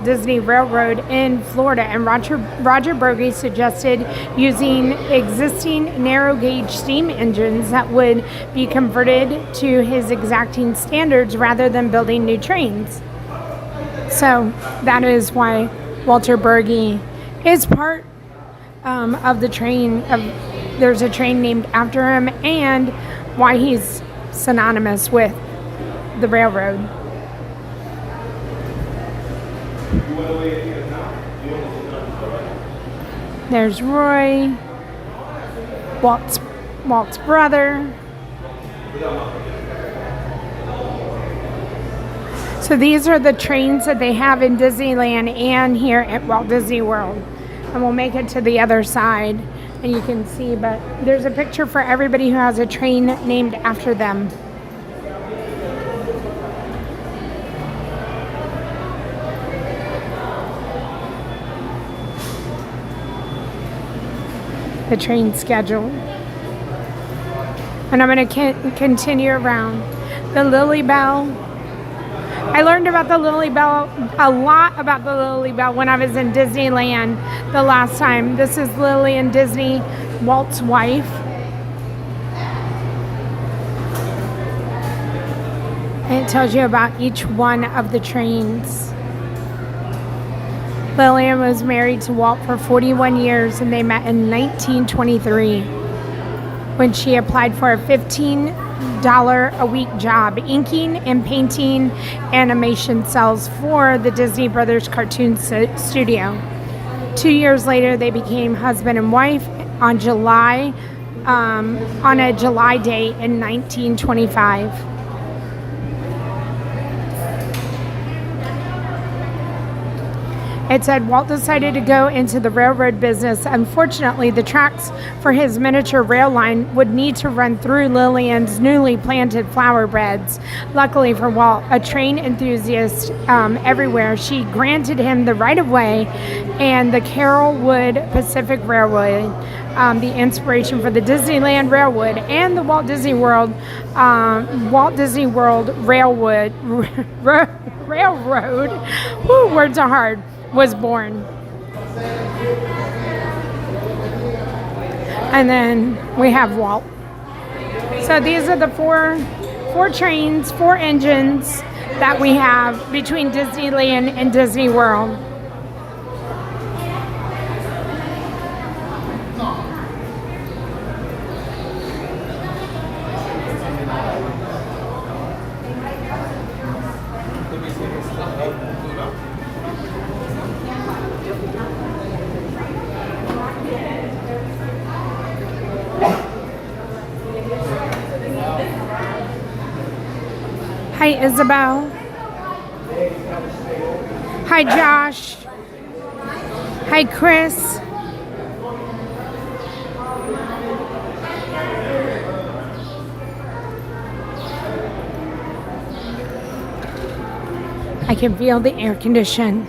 Speaker 1: Disney Railroad in Florida, and Roger Broggie suggested using existing narrow gauge steam engines that would be converted to his exacting standards rather than building new trains. So that is why Walter Broggie is part of the train. There's a train named after him, and why he's synonymous with the railroad. There's Roy, Walt's brother. So these are the trains that they have in Disneyland and here at Walt Disney World. And we'll make it to the other side and you can see, but there's a picture for everybody who has a train named after them. The train schedule. And I'm going to continue around. The Lily Bell. I learned about the Lily Bell, a lot about the Lily Bell when I was in Disneyland the last time. This is Lily and Disney, Walt's wife. And it tells you about each one of the trains. Lillian was married to Walt for 41 years and they met in 1923 when she applied for a $15 a week job inking and painting animation cells for the Disney Brothers cartoon studio. 2 years later, they became husband and wife on a July day in 1925. It said Walt decided to go into the railroad business. Unfortunately, the tracks for his miniature rail line would need to run through Lillian's newly planted flower beds. Luckily for Walt, a train enthusiast everywhere, she granted him the right-of-way, and the Carrollwood Pacific Railway, the inspiration for the Disneyland Railroad and the Walt Disney World Railroad, woo, words are hard, was born. And then we have Walt. So these are the four trains, 4 engines that we have between Disneyland and Disney World. Hi, Isabel. Hi, Josh. Hi, Chris. I can feel the air condition.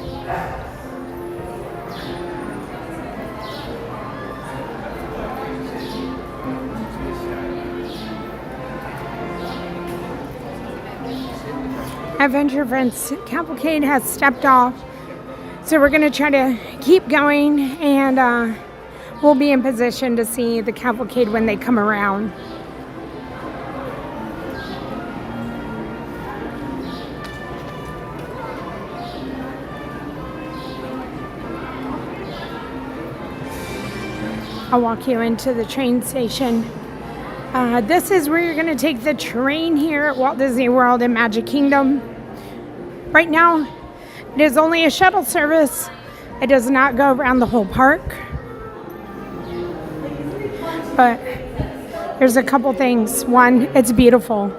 Speaker 1: Adventure Friends Cavalcade has stepped off, so we're going to try to keep going, and we'll be in position to see the cavalcade when they come around. I'll walk you into the train station. This is where you're going to take the train here at Walt Disney World in Magic Kingdom. Right now, it is only a shuttle service. It does not go around the whole park. But there's a couple things. One, it's beautiful.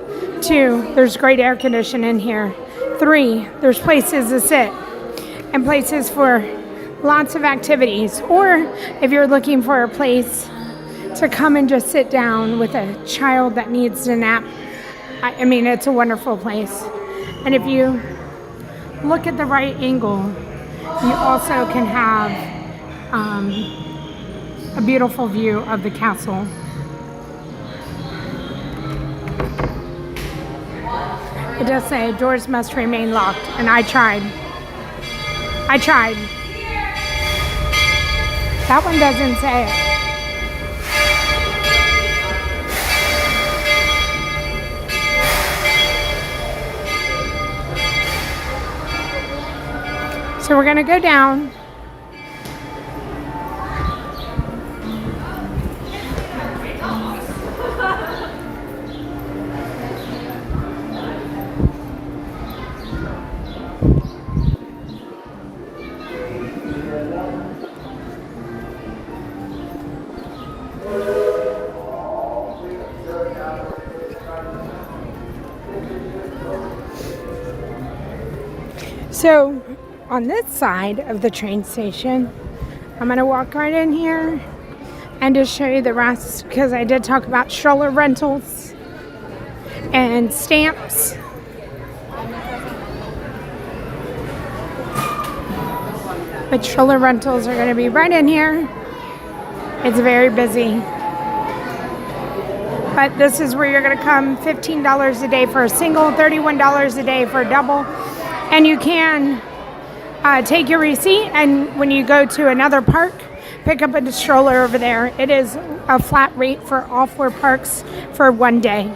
Speaker 1: Two, there's great air conditioning here. Three, there's places to sit and places for lots of activities. Or if you're looking for a place to come and just sit down with a child that needs a nap, I mean, it's a wonderful place. And if you look at the right angle, you also can have a beautiful view of the castle. It does say doors must remain locked, and I tried. That one doesn't say it. So we're going to go down. So on this side of the train station, I'm going to walk right in here and just show you the rest, because I did talk about stroller rentals and stamps. But stroller rentals are going to be right in here. It's very busy. But this is where you're going to come. $15 a day for a single, $31 a day for a double. And you can take your receipt, and when you go to another park, pick up a stroller over there. It is a flat rate for all 4 parks for one day.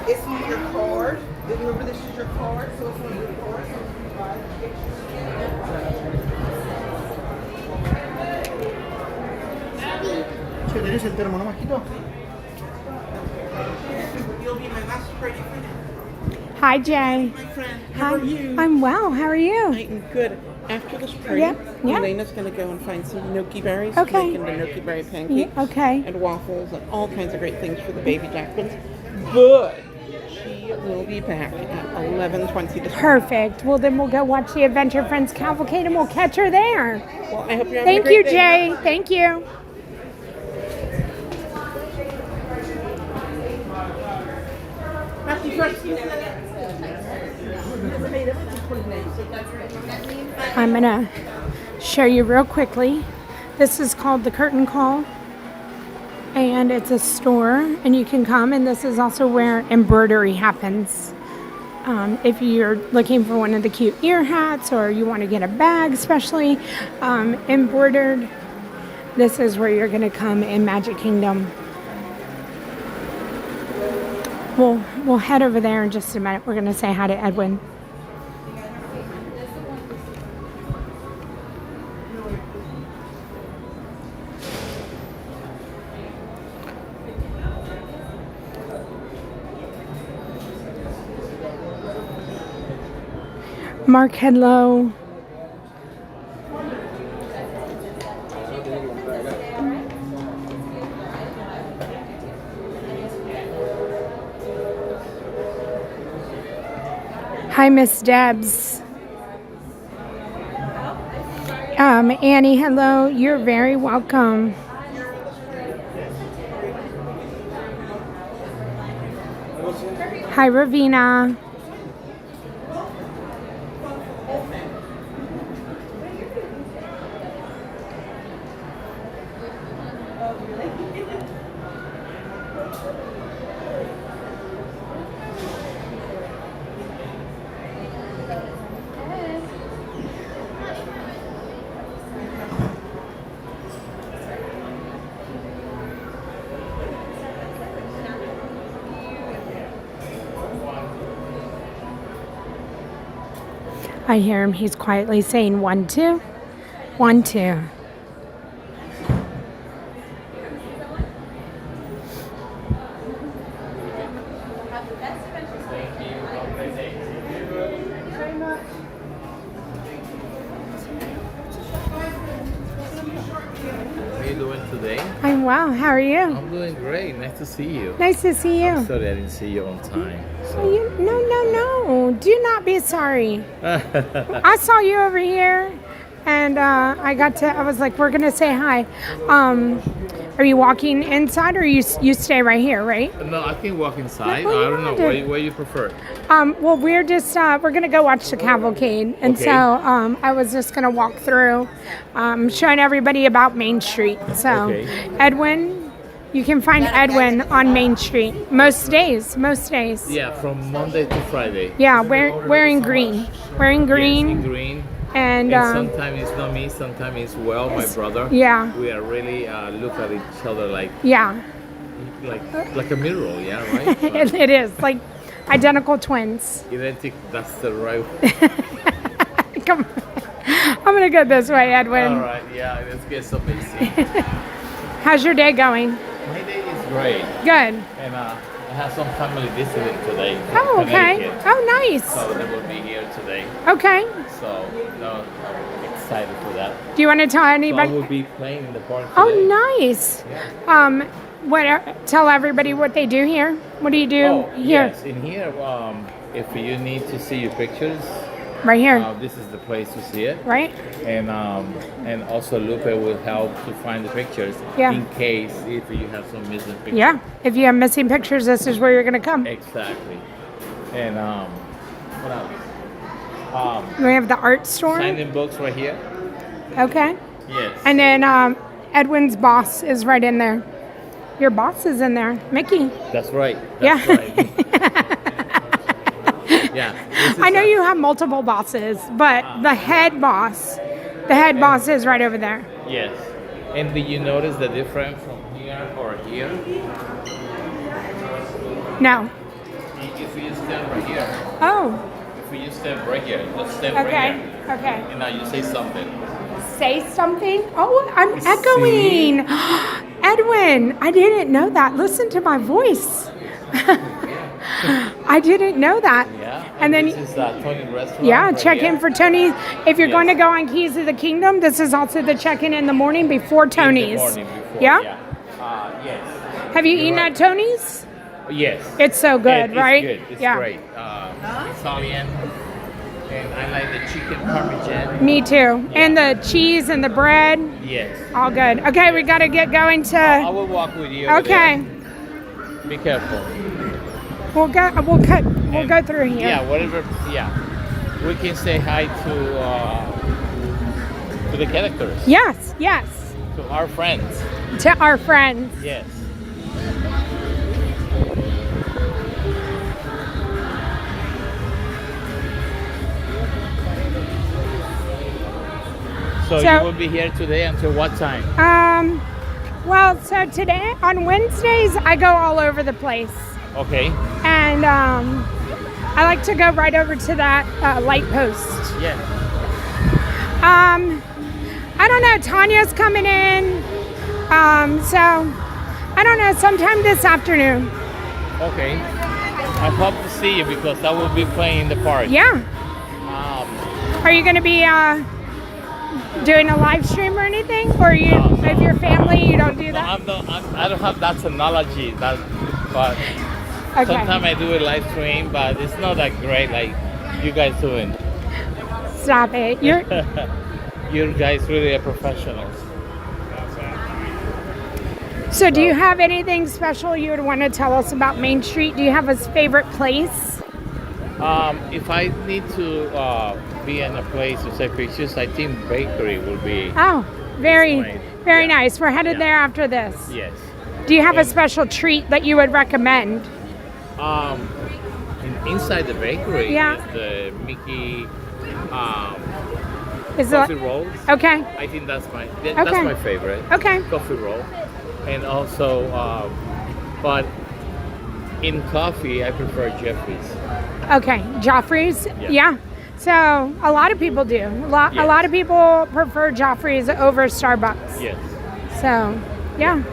Speaker 13: It's on your card. Remember, this is your card, so it's on your card. Che, ¿tienes el termo nomás quito? You'll be my last pretty friend.
Speaker 1: Hi, Jay.
Speaker 13: My friend,
Speaker 1: Hi.
Speaker 13: how are you?
Speaker 1: I'm well. How are you?
Speaker 13: I'm good. After this party,
Speaker 1: Yep.
Speaker 13: Elena's going to go and find some gnocchi berries.
Speaker 1: Okay.
Speaker 13: Making the gnocchi berry pancakes.
Speaker 1: Okay.
Speaker 13: And waffles and all kinds of great things for the baby Jacksons. But she will be back at 11:20 this morning.
Speaker 1: Perfect. Well, then we'll go watch the Adventure Friends Cavalcade, and we'll catch her there.
Speaker 13: Well, I hope you're having
Speaker 1: Thank
Speaker 13: a great
Speaker 1: you,
Speaker 13: day.
Speaker 1: Jay. Thank you. I'm going to show you real quickly. This is called the Curtain Call, and it's a store, and you can come, and this is also where embroidery happens. If you're looking for one of the cute ear hats, or you want to get a bag especially embroidered, this is where you're going to come in Magic Kingdom. We'll head over there in just a minute. We're going to say hi to Edwin. Mark, hello. Hi, Miss Debs. Annie, hello. You're very welcome. Hi, Ravina. I hear him. He's quietly saying 1, 2. 1, 2.
Speaker 14: How are you doing today?
Speaker 1: I'm well. How are you?
Speaker 14: I'm doing great. Nice to see you.
Speaker 1: Nice to see you.
Speaker 14: I'm sorry I didn't see you on time.
Speaker 1: No. Do not be sorry. I saw you over here, and I was like, we're gonna say hi. Are you walking inside, or you stay right here, right?
Speaker 14: No, I can walk inside.
Speaker 1: Well,
Speaker 14: I don't know where you prefer.
Speaker 1: Well, we're just we're gonna go watch the cavalcade, and
Speaker 14: Okay.
Speaker 1: so I was just gonna walk through, showing everybody about Main Street. So,
Speaker 14: Okay.
Speaker 1: Edwin, you can find Edwin on Main Street most days.
Speaker 14: Yeah, from Monday to Friday.
Speaker 1: Yeah, wearing green,
Speaker 14: Yes, in green.
Speaker 1: and
Speaker 14: Sometimes it's not me, sometimes it's Well, my brother.
Speaker 1: Yeah.
Speaker 14: We are really look at each other like
Speaker 1: yeah,
Speaker 14: like a mirror, yeah, right?
Speaker 1: it is like identical twins.
Speaker 14: Identical, that's the right.
Speaker 1: Come on. I'm gonna go this way, Edwin.
Speaker 14: All right, yeah, let's get some basic.
Speaker 1: How's your day going?
Speaker 14: My day is great.
Speaker 1: Good.
Speaker 14: And I have some family visiting today. from
Speaker 1: Oh, okay.
Speaker 14: Connecticut.
Speaker 1: Oh, nice.
Speaker 14: So they will be here today.
Speaker 1: Okay.
Speaker 14: So no, I'm excited for that.
Speaker 1: Do you want to tell
Speaker 14: So I
Speaker 1: anybody?
Speaker 14: will be playing in the park today.
Speaker 1: Oh, nice. Tell everybody what they do here. What do you do
Speaker 14: Oh,
Speaker 1: here?
Speaker 14: yes. In here, if you need to see your pictures,
Speaker 1: Right here.
Speaker 14: this is the place to see it.
Speaker 1: Right?
Speaker 14: And also Lupe will help to find the pictures
Speaker 1: Yeah.
Speaker 14: in case if you have some missing pictures.
Speaker 1: Yeah. If you have missing pictures, this is where you're gonna come.
Speaker 14: Exactly. And what else?
Speaker 1: We have the art store.
Speaker 14: Signing books right here.
Speaker 1: Okay.
Speaker 14: Yes.
Speaker 1: And then Edwin's boss is right in there. Your boss is in there, Mickey.
Speaker 14: That's right.
Speaker 1: Yeah.
Speaker 14: That's right. Yeah. this
Speaker 1: I
Speaker 14: is
Speaker 1: know
Speaker 14: a-
Speaker 1: you have multiple bosses, but the head boss is right over there.
Speaker 14: Yes. And did you notice the difference from here or here?
Speaker 1: No.
Speaker 14: If you stand right here,
Speaker 1: Oh.
Speaker 14: if you stand right here, just stand right
Speaker 1: Okay.
Speaker 14: here.
Speaker 1: Okay.
Speaker 14: And now you say something.
Speaker 1: Say something. Oh, I'm echoing. Edwin, I didn't know that. Listen to my voice. I didn't know that.
Speaker 14: Yeah.
Speaker 1: And then
Speaker 14: this is Tony restaurant.
Speaker 1: yeah,
Speaker 14: right
Speaker 1: check
Speaker 14: here.
Speaker 1: in for Tony's. If you're
Speaker 14: Yes.
Speaker 1: going to go on Keys of the Kingdom, this is also the check-in in the morning before Tony's.
Speaker 14: In the morning before,
Speaker 1: Yeah?
Speaker 14: Yes.
Speaker 1: Have you
Speaker 14: You're
Speaker 1: eaten
Speaker 14: right.
Speaker 1: at Tony's?
Speaker 14: Yes.
Speaker 1: It's so good,
Speaker 14: It's
Speaker 1: right?
Speaker 14: good. It's
Speaker 1: Yeah.
Speaker 14: great. Italian. And I like the chicken parmesan.
Speaker 1: Me too. And the cheese and the bread.
Speaker 14: Yes.
Speaker 1: All good. Okay, we got to get going
Speaker 14: I
Speaker 1: to.
Speaker 14: will walk with you. over
Speaker 1: Okay.
Speaker 14: there. Be careful.
Speaker 1: We'll go through here.
Speaker 14: Yeah, whatever. Yeah. We can say hi to the characters.
Speaker 1: Yes, yes.
Speaker 14: To our friends.
Speaker 1: To our friends.
Speaker 14: Yes. So
Speaker 1: So-
Speaker 14: you will be here today until what time?
Speaker 1: Well, so today on Wednesdays I go all over the place,
Speaker 14: Okay.
Speaker 1: and I like to go right over to that light post.
Speaker 14: Yeah.
Speaker 1: I don't know. Tanya's coming in, so I don't know. Sometime this afternoon.
Speaker 14: Okay. I hope to see you because I will be playing in the park.
Speaker 1: Yeah.
Speaker 14: Um,
Speaker 1: Are you going to be doing a live stream or anything, or you,
Speaker 14: No, no.
Speaker 1: if your family, you don't do
Speaker 14: no,
Speaker 1: that?
Speaker 14: I don't have that technology. But
Speaker 1: Okay.
Speaker 14: sometimes I do a live stream, but it's not that great like you guys doing.
Speaker 1: Stop it. You're.
Speaker 14: You guys really are professionals.
Speaker 1: So, do you have anything special you would want to tell us about Main Street? Do you have a favorite place?
Speaker 14: If I need to be in a place to take pictures, I think bakery will be.
Speaker 1: Oh, very,
Speaker 14: Right.
Speaker 1: very
Speaker 14: Yeah.
Speaker 1: nice. We're headed
Speaker 14: Yeah.
Speaker 1: there after this.
Speaker 14: Yes.
Speaker 1: Do you have a
Speaker 14: And-
Speaker 1: special treat that you would recommend?
Speaker 14: Inside the bakery
Speaker 1: Yeah.
Speaker 14: is the Mickey
Speaker 1: Is it
Speaker 14: coffee rolls.
Speaker 1: okay?
Speaker 14: I think that's
Speaker 1: Okay.
Speaker 14: my favorite.
Speaker 1: Okay.
Speaker 14: Coffee roll, and also, but in coffee I prefer Jeffrey's.
Speaker 1: Okay, Joffrey's.
Speaker 14: Yeah.
Speaker 1: Yeah. So a lot of people do. A lot of people prefer Joffrey's over Starbucks.
Speaker 14: Yes.
Speaker 1: So, yeah.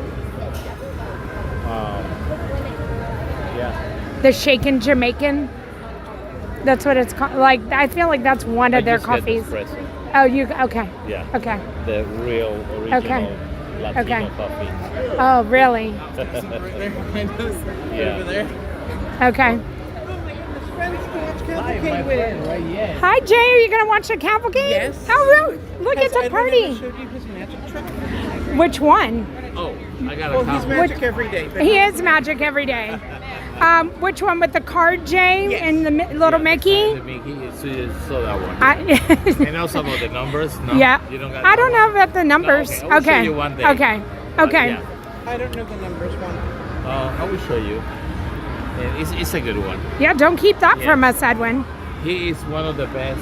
Speaker 14: Yeah.
Speaker 1: The Shaken Jamaican. That's what it's called. Like, I feel like that's one of their coffees. Oh, you okay?
Speaker 14: Yeah.
Speaker 1: Okay.
Speaker 14: The real original Latino coffee.
Speaker 1: Oh, really?
Speaker 14: Yeah.
Speaker 13: Over there.
Speaker 1: Okay. Hi, Jay. Are you gonna watch the cavalcade?
Speaker 13: Yes.
Speaker 1: Oh, really? Look, it's a party.
Speaker 13: Showed you his magic trick.
Speaker 1: Which one?
Speaker 14: Oh, I got a
Speaker 13: Well, he's
Speaker 14: copy.
Speaker 13: magic every day. but-
Speaker 1: He is magic every day. Which one with the card, Jay, and the little Mickey?
Speaker 14: The Mickey, so that one.
Speaker 1: I,
Speaker 14: I know some of the numbers. No,
Speaker 1: yeah.
Speaker 14: You don't got
Speaker 1: I don't know about the numbers.
Speaker 14: No, okay. I will show you one day.
Speaker 1: Okay. Okay.
Speaker 14: Yeah.
Speaker 13: I don't know the numbers one.
Speaker 14: I will show you. And it's a good one.
Speaker 1: Yeah, don't keep that
Speaker 14: Yeah.
Speaker 1: from us, Edwin.
Speaker 14: He is one of the best.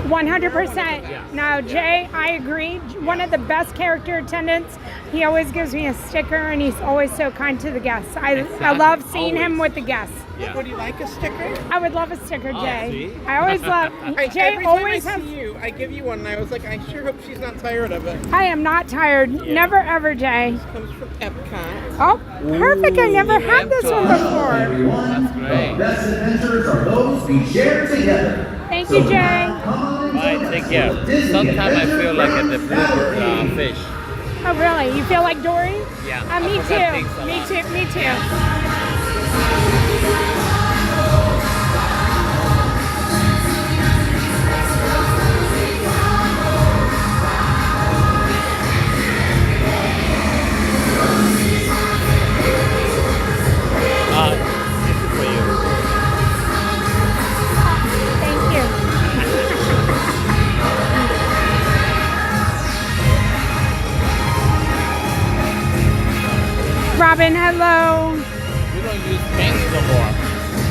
Speaker 1: 100%.
Speaker 14: Yeah.
Speaker 1: No, Jay, I agree. One of the best character attendants. He always gives me a sticker, and he's always so kind to the guests. I love seeing him with the guests.
Speaker 14: Yeah.
Speaker 13: Would you like a sticker?
Speaker 1: I would love a sticker, Jay.
Speaker 14: see?
Speaker 1: I always love. Jay
Speaker 13: every
Speaker 1: always
Speaker 13: time I
Speaker 1: has.
Speaker 13: see you, I give you one, and I was like, I sure hope she's not tired of it.
Speaker 1: I am not tired. Never ever, Jay.
Speaker 13: Comes from Epcot.
Speaker 1: Oh, perfect. I never had this one before.
Speaker 14: That's great.
Speaker 15: Best adventures are those we share together.
Speaker 1: Thank you, Jay.
Speaker 14: Bye. Take care. Sometimes I feel like at the blooper fish.
Speaker 1: Oh, really? You feel like Dory?
Speaker 14: Yeah.
Speaker 1: Me
Speaker 14: I forgot things a
Speaker 1: too. Me
Speaker 14: lot.
Speaker 1: too. Me too.
Speaker 14: This is for you.
Speaker 1: Thank you. Robin, hello.
Speaker 14: We don't use paints no more.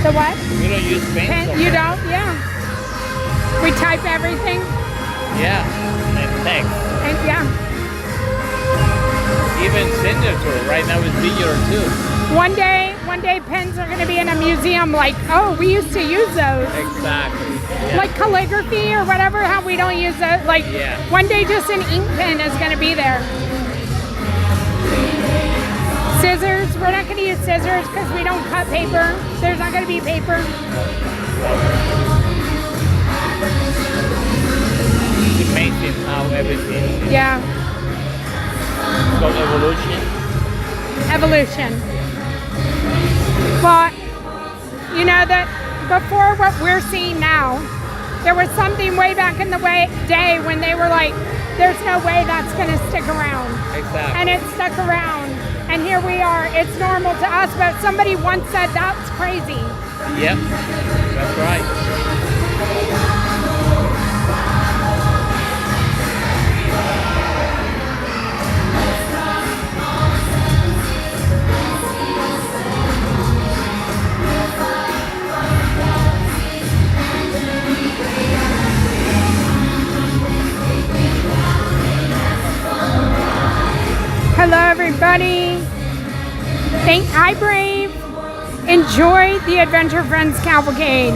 Speaker 1: The what?
Speaker 14: We don't use paints no more.
Speaker 1: You don't? Yeah. We type everything.
Speaker 14: Yeah. And text.
Speaker 1: And yeah.
Speaker 14: Even signature. Right now it's digital too.
Speaker 1: One day pens are going to be in a museum like, oh, we used to use those.
Speaker 14: Exactly. Yeah.
Speaker 1: Like calligraphy or whatever, how we don't use that. Like one day just an ink pen is going to be there. Scissors, we're not going to use scissors because we don't cut paper. There's not going to be paper.
Speaker 14: It's amazing how everything is.
Speaker 1: Yeah.
Speaker 14: It's called evolution.
Speaker 1: Evolution. But, you know that before what we're seeing now, there was something way back in the day when they were like, there's no way that's going to stick around.
Speaker 14: Exactly.
Speaker 1: And it stuck around. And here we are. It's normal to us, but somebody once said that's crazy.
Speaker 14: Yep. That's right.
Speaker 1: Hello, everybody. Hi, Brave. Enjoy the Adventure Friends Cavalcade.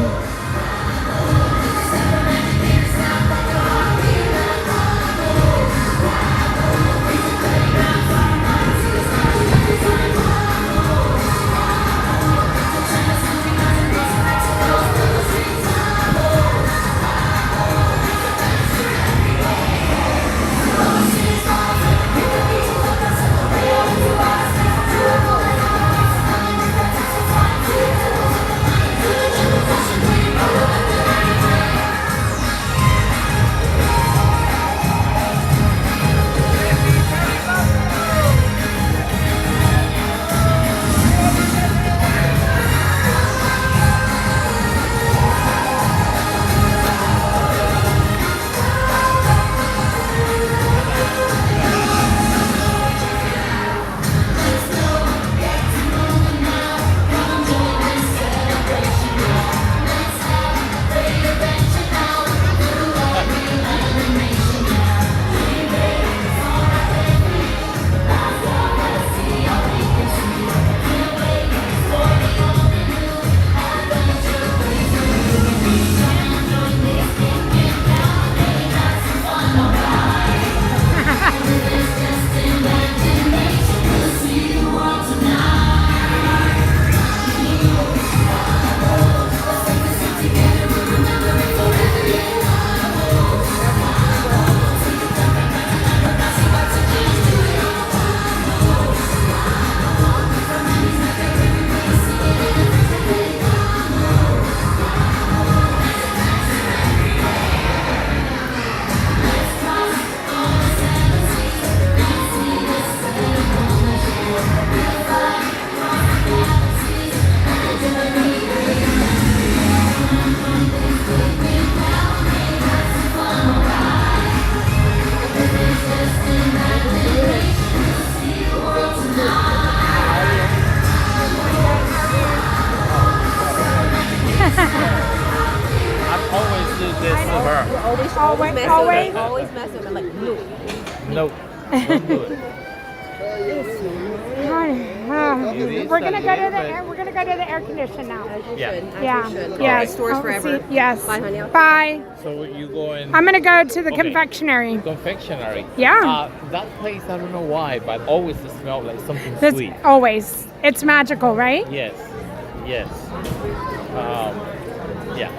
Speaker 16: always
Speaker 1: Always-
Speaker 16: mess
Speaker 1: always?
Speaker 16: with them. Always mess with them. Like, no.
Speaker 14: No, don't do it.
Speaker 1: We're gonna go to the air. We're gonna go to the air condition now.
Speaker 14: Yeah.
Speaker 1: Yeah.
Speaker 16: Should.
Speaker 1: Yes.
Speaker 16: Stores
Speaker 1: Oh,
Speaker 16: forever.
Speaker 1: see- Yes.
Speaker 16: Bye, honey.
Speaker 1: Bye.
Speaker 14: So you go in.
Speaker 1: I'm gonna go to the
Speaker 14: Okay.
Speaker 1: confectionery.
Speaker 14: Confectionery.
Speaker 1: Yeah.
Speaker 14: That place, I don't know why, but always it smells like something
Speaker 1: This
Speaker 14: sweet.
Speaker 1: always. It's magical, right?
Speaker 14: Yes. Yes. Yeah.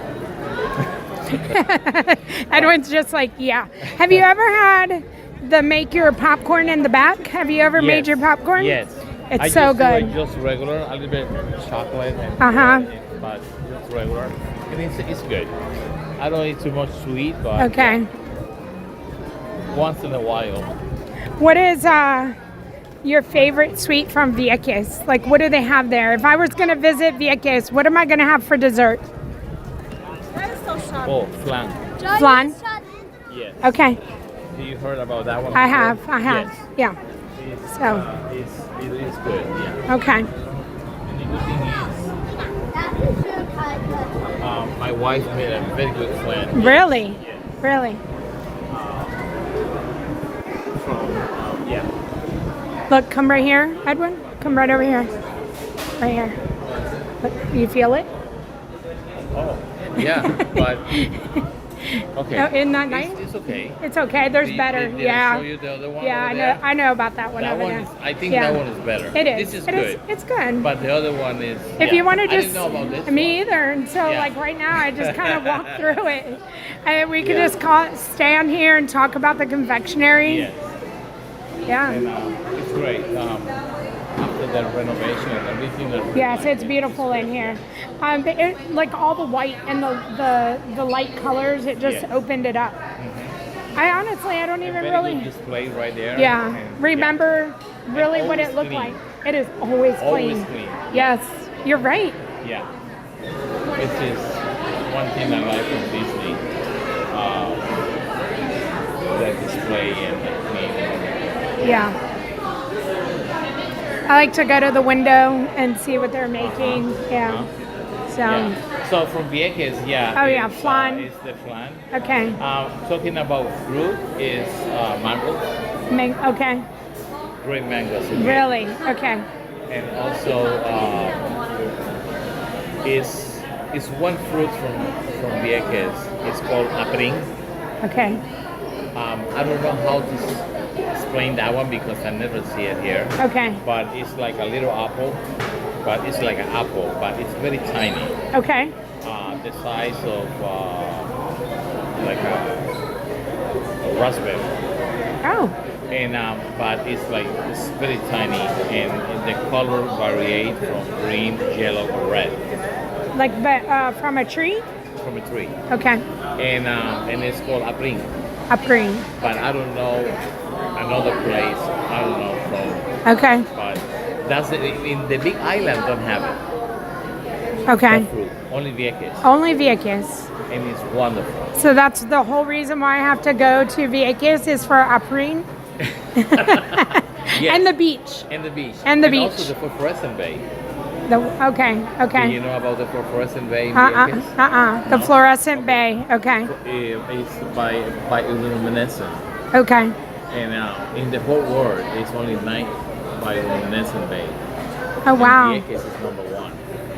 Speaker 1: Edwin's just like, yeah. Have you ever had the make your popcorn in the back? Have you ever made
Speaker 14: Yes.
Speaker 1: your popcorn?
Speaker 14: Yes.
Speaker 1: It's
Speaker 14: I
Speaker 1: so
Speaker 14: just do it
Speaker 1: good.
Speaker 14: just regular, a little bit chocolate and but just regular, and it's good. I don't eat too much sweet, but
Speaker 1: Okay.
Speaker 14: once in a while.
Speaker 1: What is your favorite sweet from Vieques? Like, what do they have there? If I was going to visit Vieques, what am I going to have for dessert?
Speaker 14: Oh, flan.
Speaker 1: Flan?
Speaker 14: Yes.
Speaker 1: Okay.
Speaker 14: Do you heard about that one?
Speaker 1: I
Speaker 14: before?
Speaker 1: have.
Speaker 14: Yes.
Speaker 1: Yeah.
Speaker 14: It's,
Speaker 1: So.
Speaker 14: it is good. Yeah.
Speaker 1: Okay.
Speaker 14: And the good thing is, my wife made a very good flan.
Speaker 1: Really? Really?
Speaker 14: Yeah.
Speaker 1: Look, come right here, Edwin. Come right over here. Right here. Look, you feel it?
Speaker 14: Oh, yeah, but okay.
Speaker 1: Oh, isn't that nice?
Speaker 14: It's okay.
Speaker 1: It's okay. There's better.
Speaker 14: Did
Speaker 1: Yeah.
Speaker 14: I show you the other one?
Speaker 1: Yeah,
Speaker 14: over
Speaker 1: I know.
Speaker 14: there?
Speaker 1: I know about that one
Speaker 14: That
Speaker 1: over
Speaker 14: one
Speaker 1: there.
Speaker 14: is. I think
Speaker 1: Yeah.
Speaker 14: that one is better.
Speaker 1: It is.
Speaker 14: This is
Speaker 1: It
Speaker 14: good.
Speaker 1: is. It's good.
Speaker 14: But the other one is.
Speaker 1: If you want to
Speaker 14: I
Speaker 1: just,
Speaker 14: didn't know about this.
Speaker 1: me either. And so,
Speaker 14: Yeah.
Speaker 1: like right now, I just kind of walk through it. And we could just stand here and talk about the confectionery.
Speaker 14: Yes.
Speaker 1: Yeah.
Speaker 14: And it's great. After the renovation and everything.
Speaker 1: Yes, it's beautiful in here. Like all the white and the light colors, it just
Speaker 14: Yes.
Speaker 1: opened it up. I honestly, I don't even
Speaker 14: Very
Speaker 1: really.
Speaker 14: good display right there.
Speaker 1: Yeah.
Speaker 14: And,
Speaker 1: Remember really what
Speaker 14: always
Speaker 1: it looked
Speaker 14: clean.
Speaker 1: like. It is always
Speaker 14: Always
Speaker 1: clean.
Speaker 14: clean.
Speaker 1: Yes, you're right.
Speaker 14: Yeah. Which is one thing I like from Disney. The display and the clean.
Speaker 1: Yeah. I like to go to the window and see what they're making. Yeah. So.
Speaker 14: Yeah. So from Vieques, yeah.
Speaker 1: Oh, yeah,
Speaker 14: it's,
Speaker 1: flan.
Speaker 14: It's the flan.
Speaker 1: Okay.
Speaker 14: Talking about fruit is mangoes.
Speaker 1: Okay.
Speaker 14: Great mangoes. in here.
Speaker 1: Really? Okay.
Speaker 14: And also is one fruit from Vieques. It's called apring.
Speaker 1: Okay.
Speaker 14: I don't know how to explain that one because I never see it here.
Speaker 1: Okay.
Speaker 14: But it's like a little apple, but it's like an apple, but it's very tiny.
Speaker 1: Okay.
Speaker 14: The size of like a raspberry.
Speaker 1: Oh.
Speaker 14: And but it's very tiny, and the color variate from green, yellow, or red.
Speaker 1: Like from a tree?
Speaker 14: From a tree.
Speaker 1: Okay.
Speaker 14: And it's called apring.
Speaker 1: Upgreen.
Speaker 14: But I don't know another place. I don't know from.
Speaker 1: Okay.
Speaker 14: But that's in the big island don't have it.
Speaker 1: Okay.
Speaker 14: That fruit. Only Vieques.
Speaker 1: Only Vieques.
Speaker 14: And it's wonderful.
Speaker 1: So that's the whole reason why I have to go to Vieques is for Aprin.
Speaker 14: Yes.
Speaker 1: And the beach.
Speaker 14: And the beach.
Speaker 1: And the
Speaker 14: and
Speaker 1: beach.
Speaker 14: also the Phosphorescent Bay.
Speaker 1: Okay.
Speaker 14: Do you know about the Phosphorescent Bay in Vieques?
Speaker 1: The fluorescent bay. Okay.
Speaker 14: It's by bioluminescent.
Speaker 1: Okay.
Speaker 14: And in the whole world, it's only 9 bioluminescent bay.
Speaker 1: Oh, wow.
Speaker 14: And Vieques is number 1.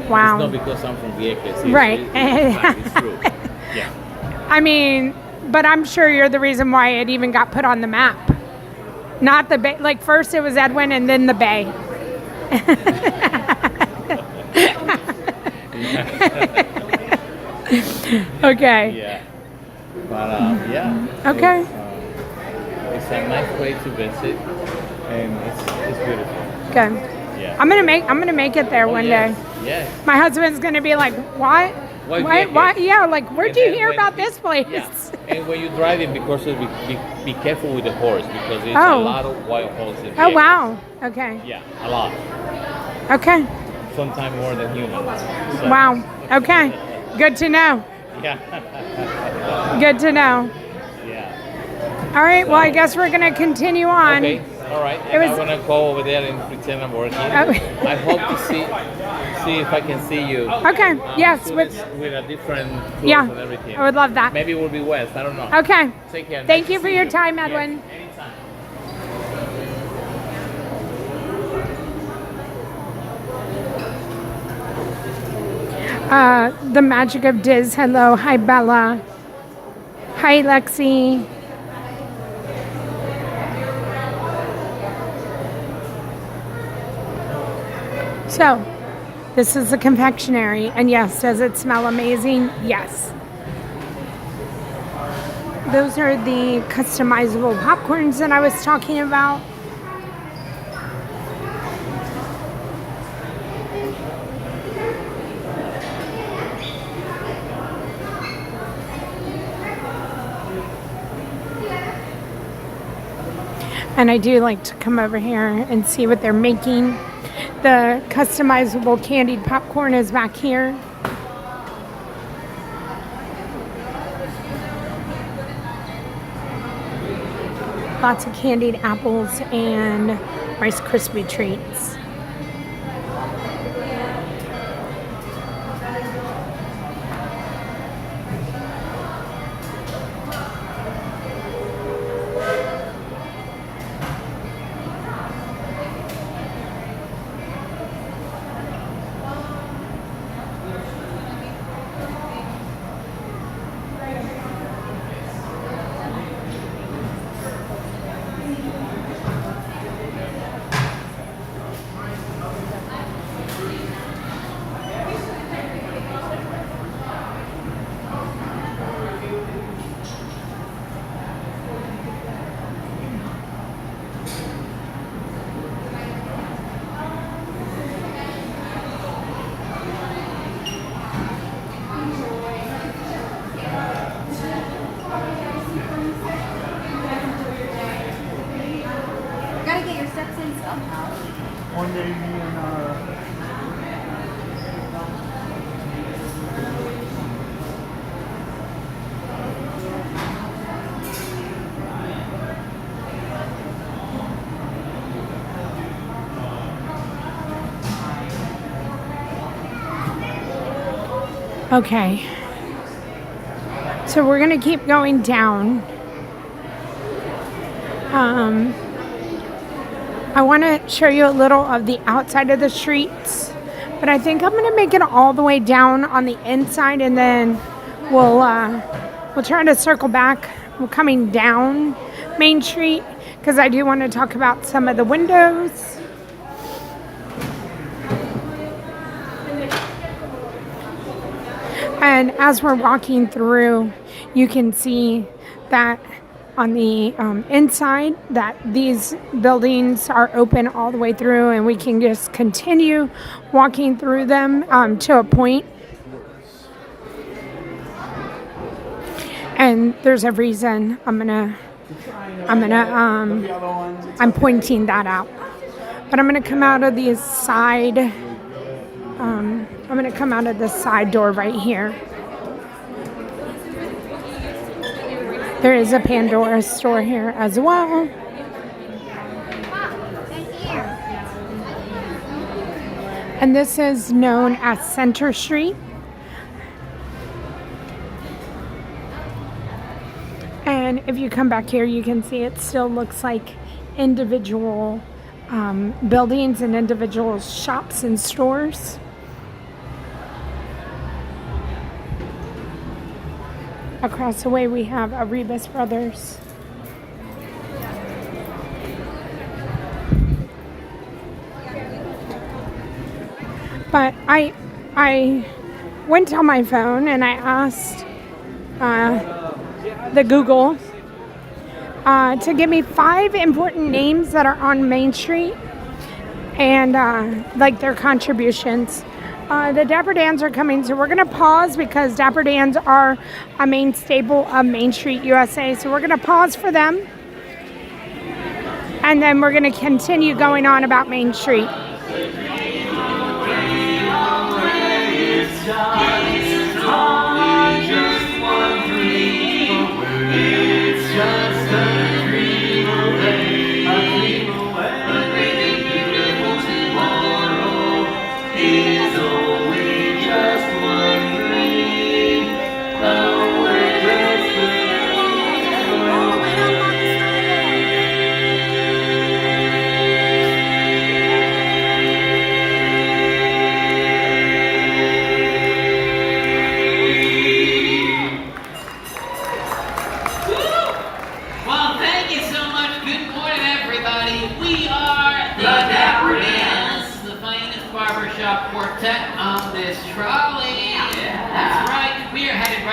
Speaker 1: Wow.
Speaker 14: It's not because I'm from Vieques. It's,
Speaker 1: Right.
Speaker 14: It's true. Yeah.
Speaker 1: I mean, but I'm sure you're the reason why it even got put on the map. Not the bay. Like first it was Edwin and then the bay. Okay.
Speaker 14: Yeah. But yeah.
Speaker 1: Okay.
Speaker 14: It's a nice place to visit, and it's beautiful.
Speaker 1: Good.
Speaker 14: Yeah.
Speaker 1: I'm gonna make it there one
Speaker 14: yes.
Speaker 1: day.
Speaker 14: Yes.
Speaker 1: My husband's gonna be like, what?
Speaker 14: Why Vieques?
Speaker 1: Why? Yeah. Like, where'd
Speaker 14: And
Speaker 1: you
Speaker 14: then
Speaker 1: hear
Speaker 14: when
Speaker 1: about this place?
Speaker 14: Yeah. And when you're driving, because be careful with the horse because there's
Speaker 1: Oh.
Speaker 14: a lot of wild horses. in
Speaker 1: Oh
Speaker 14: Vieques.
Speaker 1: wow. Okay.
Speaker 14: Yeah, a lot.
Speaker 1: Okay.
Speaker 14: Sometimes more than humans. So,
Speaker 1: Wow. Okay. Good to know.
Speaker 14: Yeah.
Speaker 1: Good to know.
Speaker 14: Yeah.
Speaker 1: All right. Well, I guess we're gonna continue on.
Speaker 14: Okay. All right,
Speaker 1: It
Speaker 14: and
Speaker 1: was.
Speaker 14: I'm gonna go over there and pretend I'm working. I hope to see if I can see you.
Speaker 1: Okay. Yes.
Speaker 14: With a different clothes
Speaker 1: Yeah.
Speaker 14: and everything.
Speaker 1: I would love that.
Speaker 14: Maybe it will be West. I don't know.
Speaker 1: Okay.
Speaker 14: Take care.
Speaker 1: Thank
Speaker 14: Nice
Speaker 1: you
Speaker 14: to
Speaker 1: for
Speaker 14: see
Speaker 1: your time, Edwin.
Speaker 14: Yes, anytime.
Speaker 1: The Magic of Diz. Hello. Hi, Bella. Hi, Lexi. So, this is a confectionery, and yes, does it smell amazing? Yes. Those are the customizable popcorns that I was talking about. And I do like to come over here and see what they're making. The customizable candied popcorn is back here. Lots of candied apples and Rice Krispie treats.
Speaker 16: Gotta get your steps in somehow.
Speaker 8: One day me and
Speaker 1: Okay. So we're going to keep going down. I want to show you a little of the outside of the streets, but I think I'm going to make it all the way down on the inside, and then we'll try to circle back. We're coming down Main Street because I do want to talk about some of the windows. And as we're walking through, you can see that on the inside that these buildings are open all the way through, and we can just continue walking through them to a point. And there's a reason I'm pointing that out. But I'm gonna come out of the side. I'm gonna come out of the side door right here. There is a Pandora store here as well. And this is known as Center Street. And if you come back here, you can see it still looks like individual buildings and individual shops and stores. Across the way we have a Rebus Brothers. But I went on my phone and I asked the Google to give me 5 important names that are on Main Street and like their contributions. The Dapper Dans are coming, so we're going to pause because Dapper Dans are a main staple of Main Street USA. So we're going to pause for them. And then we're going to continue going on about Main Street.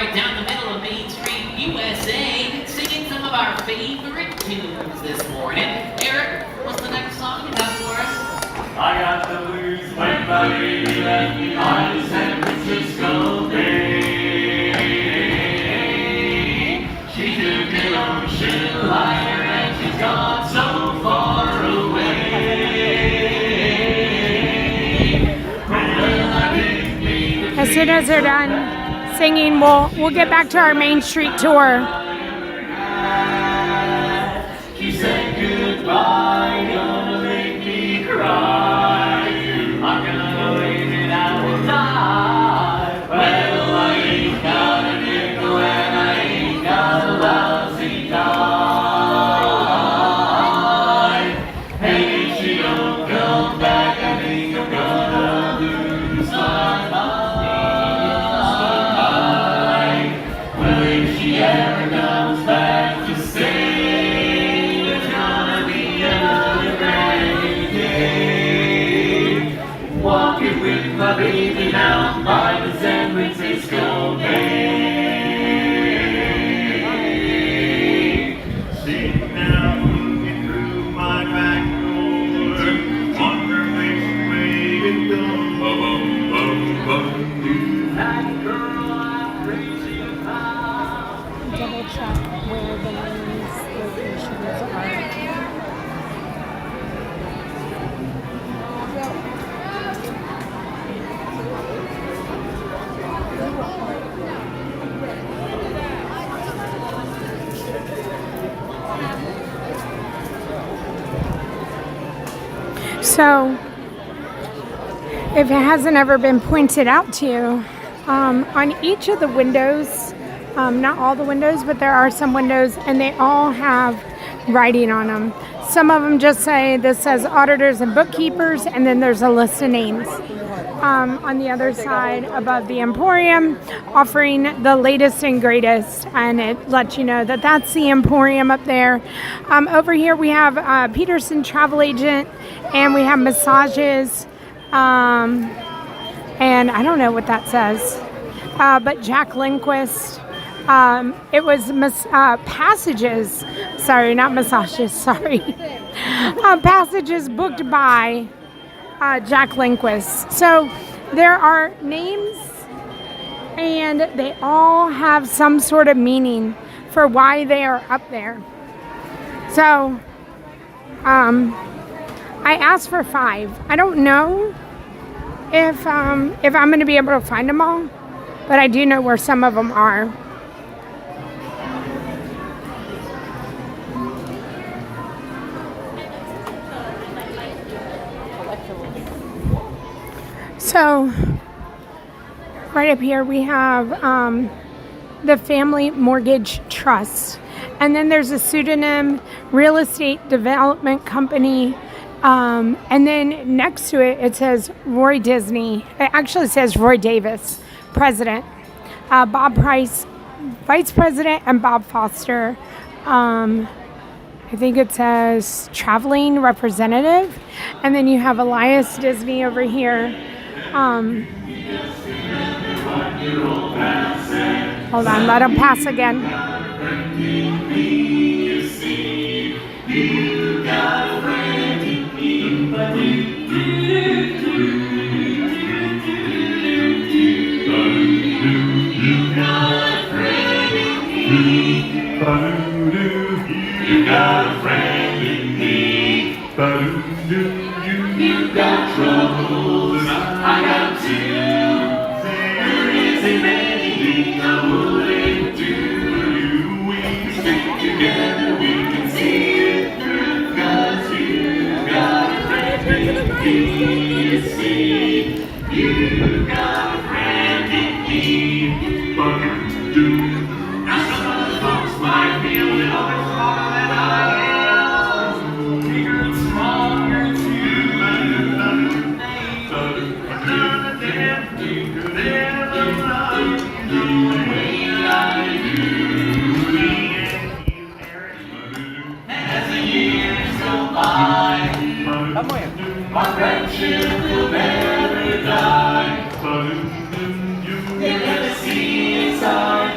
Speaker 17: right down the middle of Main Street, USA, singing some of our favorite tunes this morning. Eric, what's the next song you have for us?
Speaker 5: I got the blues when my baby left me behind in San Francisco Bay. She took an ocean liner and she's gone so far away.
Speaker 1: As soon as they're done singing, we'll get back to our Main Street tour.
Speaker 5: She said goodbye, gonna make me cry. I'm gonna wait it out and die. Well, I ain't got a nickel and I ain't got a lousy dime. Hey, if she don't come back, I think I'm gonna lose my mind. Well, if she ever comes back to stay, there's gonna be another brand new day. Walking with my baby down by the San Francisco Bay. Sitting down looking through my back door, wondering which way to go. That girl I'm crazy about.
Speaker 1: Double check where the names locations are. So, if it hasn't ever been pointed out to you, on each of the windows, not all the windows, but there are some windows, and they all have writing on them. Some of them just say, this says auditors and bookkeepers, and then there's a list of names. On the other side, above the Emporium, offering the latest and greatest, and it lets you know that that's the Emporium up there. Over here we have Peterson Travel Agent, and we have massages, and I don't know what that says, but Jack Lindquist. It was passages, sorry, not massages, sorry. Passages booked by Jack Lindquist. So there are names, and they all have some sort of meaning for why they are up there. So I asked for 5. I don't know if I'm going to be able to find them all, but I do know where some of them are. So, right up here we have the Family Mortgage Trust. And then there's a pseudonym Real Estate Development Company. And then next to it, it says Roy Disney. It actually says Roy Davis, President. Bob Price, Vice President, and Bob Foster. I think it says Traveling Representative. And then you have Elias Disney over here. Hold on, let him pass again.
Speaker 5: You got a friend in me. You got troubles, I got too. There isn't anything I wouldn't do. We stick together, we can see it through. 'Cause you got a friend in me, you see. You got a friend in me. Now some other folks might be a little bit smarter than I am. Bigger and stronger too. As the years go by, our friendship will never die. The legacy is our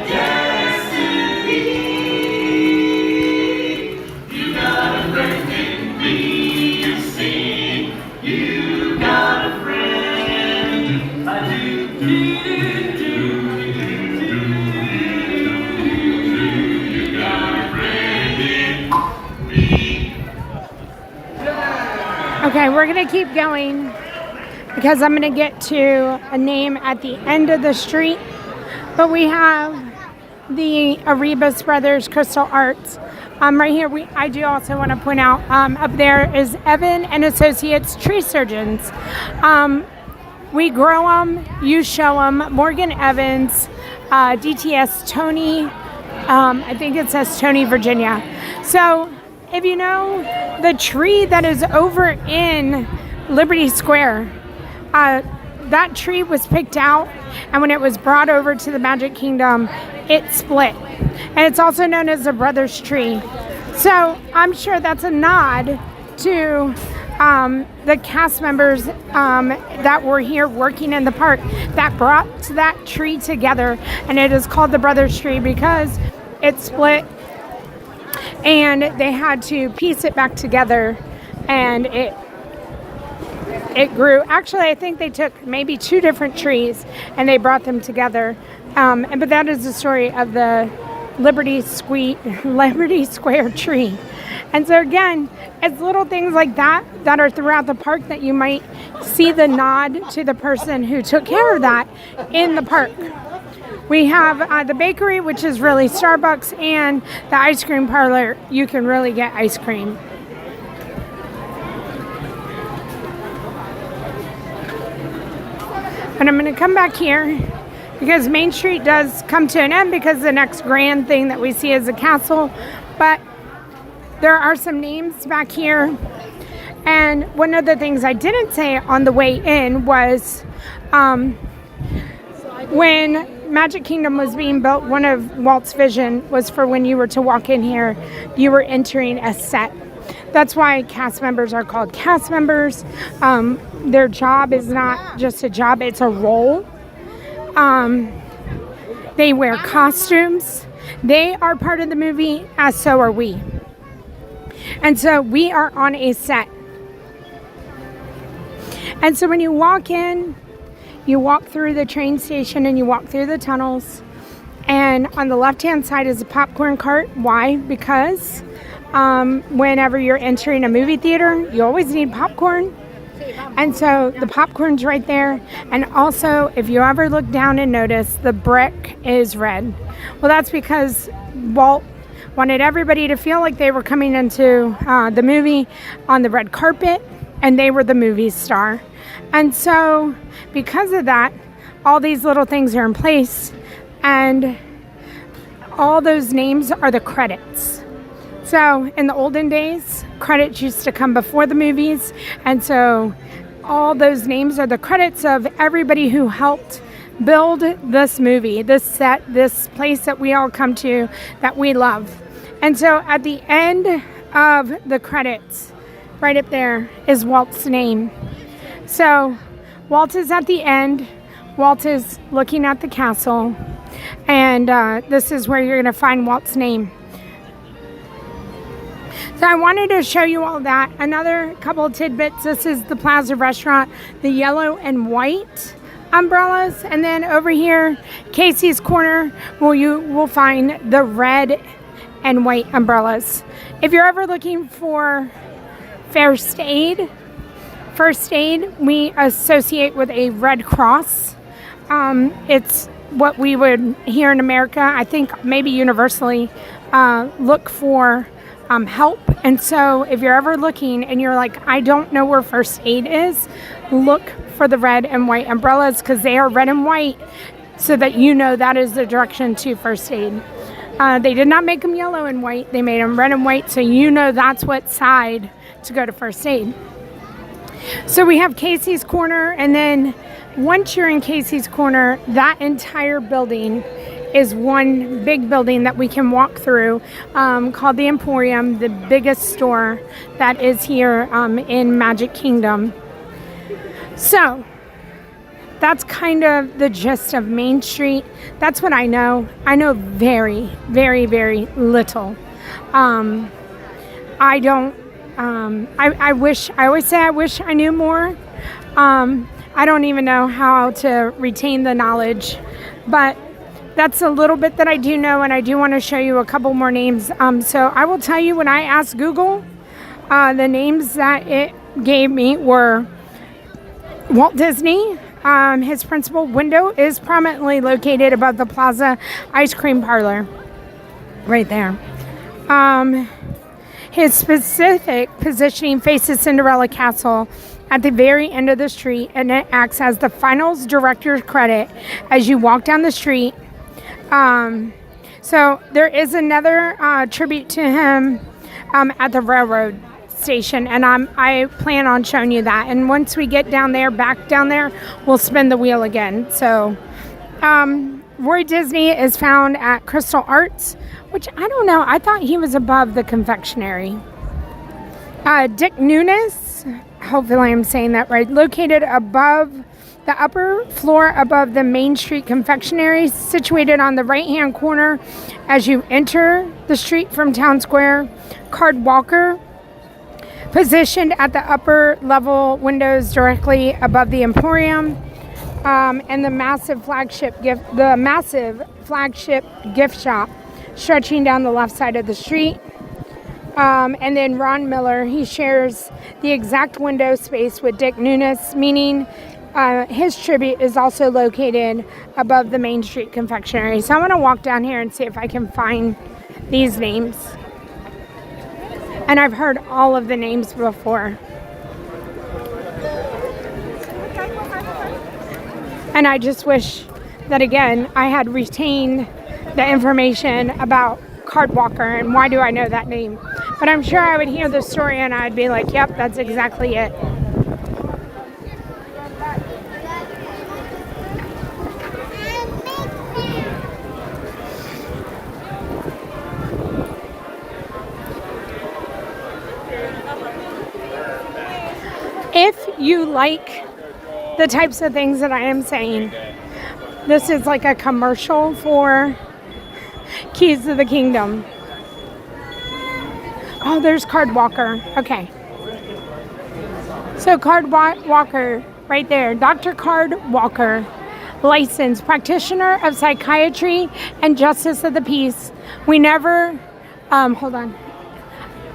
Speaker 1: Okay, we're going to keep going because I'm going to get to a name at the end of the street. But we have the Arribas Brothers Crystal Arts. Right here, I do also want to point out, up there is Evan and Associates Tree Surgeons. We grow them, you show them. Morgan Evans, DTS Tony, I think it says Tony, Virginia. So if you know the tree that is over in Liberty Square, that tree was picked out, and when it was brought over to the Magic Kingdom, it split. And it's also known as the Brothers Tree. So I'm sure that's a nod to the cast members that were here working in the park that brought that tree together. And it is called the Brothers Tree because it split and they had to piece it back together, and it grew. Actually, I think they took maybe 2 different trees and they brought them together. But that is the story of the Liberty Square tree. And so again, it's little things like that that are throughout the park that you might see the nod to the person who took care of that in the park. We have the bakery, which is really Starbucks, and the ice cream parlor. You can really get ice cream. And I'm going to come back here because Main Street does come to an end because the next grand thing that we see is the castle. But there are some names back here. And one of the things I didn't say on the way in was when Magic Kingdom was being built, one of Walt's vision was for when you were to walk in here, you were entering a set. That's why cast members are called cast members. Their job is not just a job, it's a role. They wear costumes. They are part of the movie, as so are we. And so we are on a set. And so when you walk in, you walk through the train station and you walk through the tunnels. And on the left-hand side is a popcorn cart. Why? Because whenever you're entering a movie theater, you always need popcorn. And so the popcorn's right there. And also, if you ever look down and notice, the brick is red. Well, that's because Walt wanted everybody to feel like they were coming into the movie on the red carpet, and they were the movie star. And so because of that, all these little things are in place, and all those names are the credits. So in the olden days, credits used to come before the movies, and so all those names are the credits of everybody who helped build this movie, this set, this place that we all come to that we love. And so at the end of the credits, right up there is Walt's name. So Walt is at the end. Walt is looking at the castle, and this is where you're going to find Walt's name. So I wanted to show you all that. Another couple of tidbits. This is the Plaza Restaurant, the yellow and white umbrellas. And then over here, Casey's Corner, where you will find the red and white umbrellas. If you're ever looking for first aid, we associate with a Red Cross. It's what we would here in America, I think maybe universally, look for help. And so if you're ever looking and you're like, I don't know where first aid is, look for the red and white umbrellas, because they are red and white, so that you know that is the direction to first aid. They did not make them yellow and white. They made them red and white, so you know that's what side to go to first aid. So we have Casey's Corner, and then once you're in Casey's Corner, that entire building is one big building that we can walk through, called the Emporium, the biggest store that is here in Magic Kingdom. So that's kind of the gist of Main Street. That's what I know. I know very, very, very little. I don't, I always say I wish I knew more. I don't even know how to retain the knowledge, but that's a little bit that I do know, and I do want to show you a couple more names. So I will tell you, when I ask Google the names that it gave me were Walt Disney. His principal window is prominently located above the Plaza Ice Cream Parlor. Right there. His specific positioning faces Cinderella Castle at the very end of the street, and it acts as the final director's credit as you walk down the street. So there is another tribute to him at the railroad station, and I plan on showing you that. And once we get down there, back down there, we'll spin the wheel again. So Roy Disney is found at Crystal Arts, which I don't know. I thought he was above the confectionery. Dick Nunes, hopefully I'm saying that right, located above the upper floor above the Main Street Confectionery, situated on the right-hand corner as you enter the street from Town Square. Card Walker, positioned at the upper level windows directly above the Emporium, and the massive flagship gift shop stretching down the left side of the street. And then Ron Miller, he shares the exact window space with Dick Nunes, meaning his tribute is also located above the Main Street Confectionery. So I'm going to walk down here and see if I can find these names. And I've heard all of the names before. And I just wish that, again, I had retained the information about Card Walker and why do I know that name. But I'm sure I would hear the story and I'd be like, yep, that's exactly it. If you like the types of things that I am saying, this is like a commercial for Keys to the Kingdom. Oh, there's Card Walker. Okay. So Card Walker, right there. Dr. Card Walker, licensed practitioner of psychiatry and justice of the peace. We never, hold on.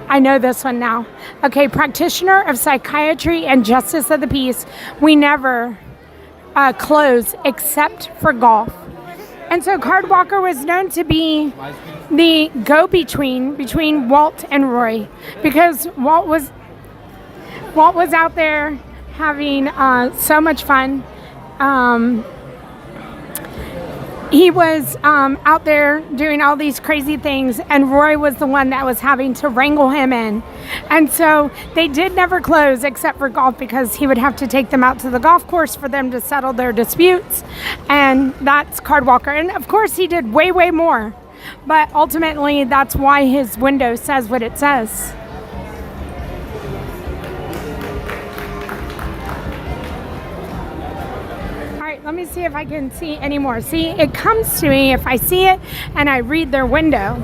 Speaker 1: I know this one now. Okay, practitioner of psychiatry and justice of the peace. We never close except for golf. And so Card Walker was known to be the go-between between Walt and Roy, because Walt was out there having so much fun. He was out there doing all these crazy things, and Roy was the one that was having to wrangle him in. And so they did never close except for golf, because he would have to take them out to the golf course for them to settle their disputes. And that's Card Walker. And of course he did way, way more. But ultimately that's why his window says what it says. Let me see if I can see any more. See, it comes to me if I see it and I read their window.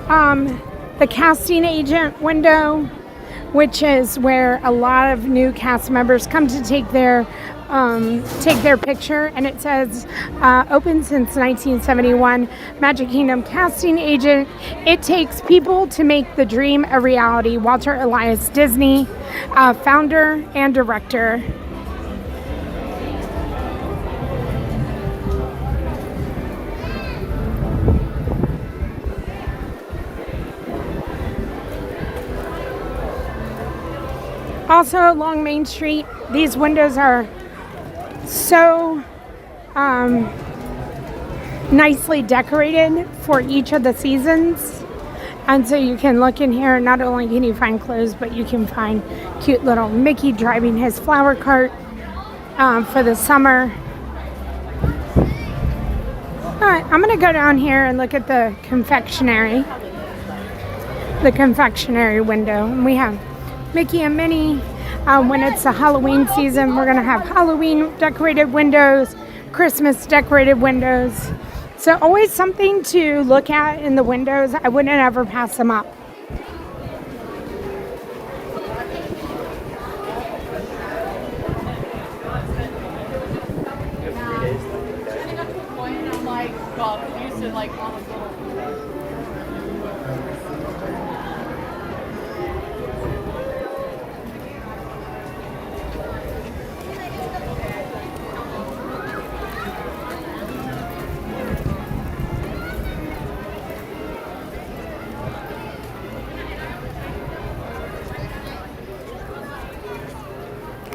Speaker 1: The casting agent window, which is where a lot of new cast members come to take their picture, and it says open since 1971. Magic Kingdom casting agent. It takes people to make the dream a reality. Walter Elias Disney, founder and director. Also along Main Street, these windows are so nicely decorated for each of the seasons. And so you can look in here, not only can you find clothes, but you can find cute little Mickey driving his flower cart for the summer. All right, I'm gonna go down here and look at the confectionery window. And we have Mickey and Minnie. When it's the Halloween season, we're going to have Halloween decorated windows, Christmas decorated windows. So always something to look at in the windows. I wouldn't ever pass them up.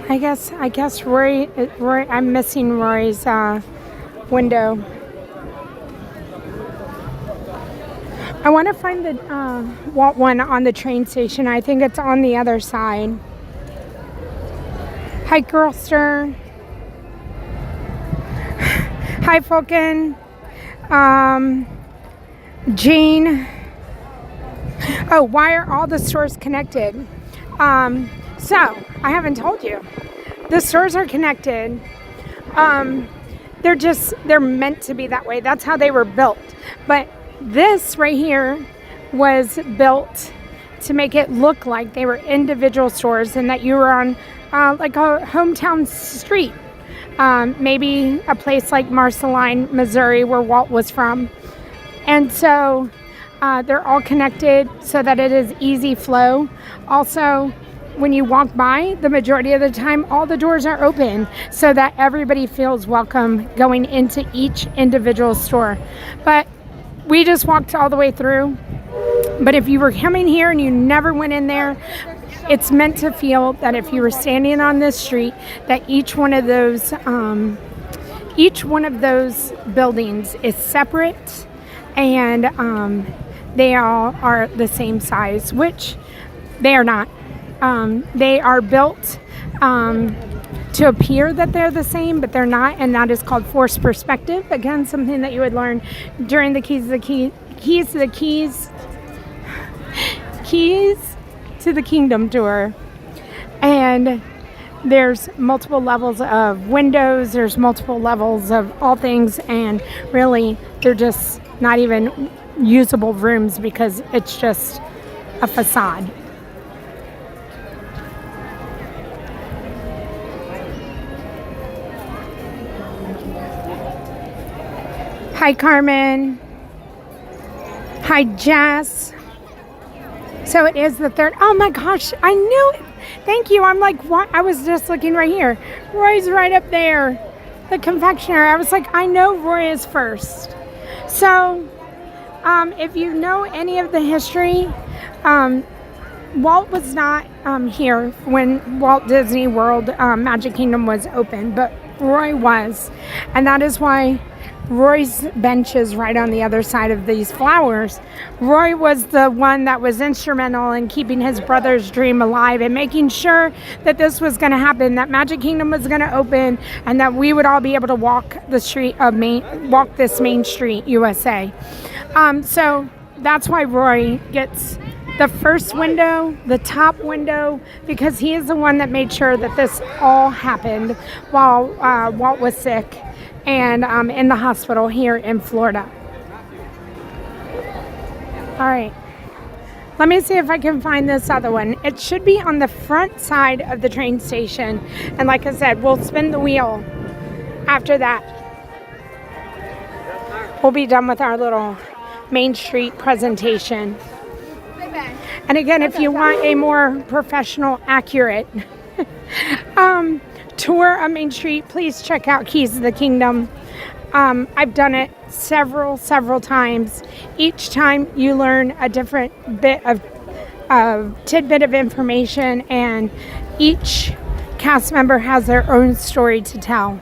Speaker 1: I guess Roy, I'm missing Roy's window. I want to find the Walt one on the train station. I think it's on the other side. Hi, Girlster. Hi, Falcon. Jean. Oh, why are all the stores connected? So, I haven't told you. The stores are connected. They're meant to be that way. That's how they were built. But this right here was built to make it look like they were individual stores and that you were on like a hometown street. Maybe a place like Marceline, Missouri, where Walt was from. And so they're all connected so that it is easy flow. Also, when you walk by, the majority of the time, all the doors are open so that everybody feels welcome going into each individual store. But we just walked all the way through. But if you were coming here and you never went in there, it's meant to feel that if you were standing on this street, that each one of those buildings is separate, and they all are the same size, which they are not. They are built to appear that they're the same, but they're not, and that is called forced perspective. Again, something that you would learn during the Keys to the Kingdom tour. And there's multiple levels of windows, there's multiple levels of all things, and really they're just not even usable rooms because it's just a facade. Hi, Carmen. Hi, Jess. So it is the third. Oh my gosh, I knew it. Thank you. I'm like, what? I was just looking right here. Roy's right up there. The confectioner. I was like, I know Roy is first. So, if you know any of the history, Walt was not here when Walt Disney World Magic Kingdom was open, but Roy was. And that is why Roy's bench is right on the other side of these flowers. Roy was the one that was instrumental in keeping his brother's dream alive and making sure that this was going to happen, that Magic Kingdom was going to open, and that we would all be able to walk this Main Street, USA. So that's why Roy gets the first window, the top window, because he is the one that made sure that this all happened while Walt was sick and in the hospital here in Florida. All right, let me see if I can find this other one. It should be on the front side of the train station. And like I said, we'll spin the wheel after that. We'll be done with our little Main Street presentation. And again, if you want a more professional, accurate tour of Main Street, please check out Keys to the Kingdom. I've done it several times. Each time you learn a different bit of tidbit of information, and each cast member has their own story to tell.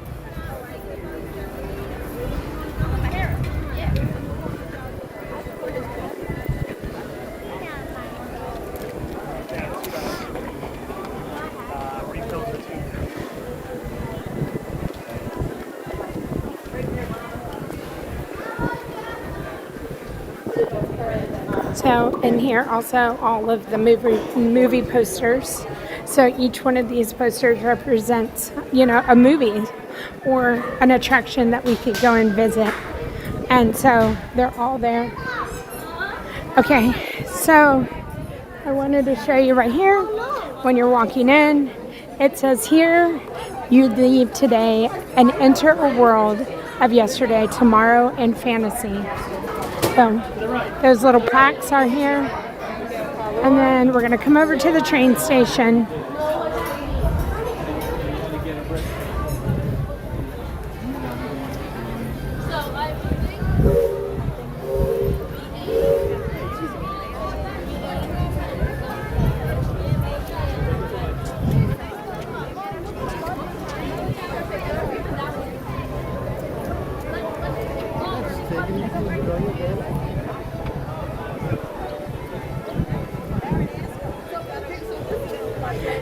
Speaker 1: So in here also all of the movie posters. So each one of these posters represents, a movie or an attraction that we could go and visit. And so they're all there. Okay, so I wanted to show you right here when you're walking in. It says here, you leave today and enter a world of yesterday, tomorrow, and fantasy. So those little plaques are here. And then we're going to come over to the train station.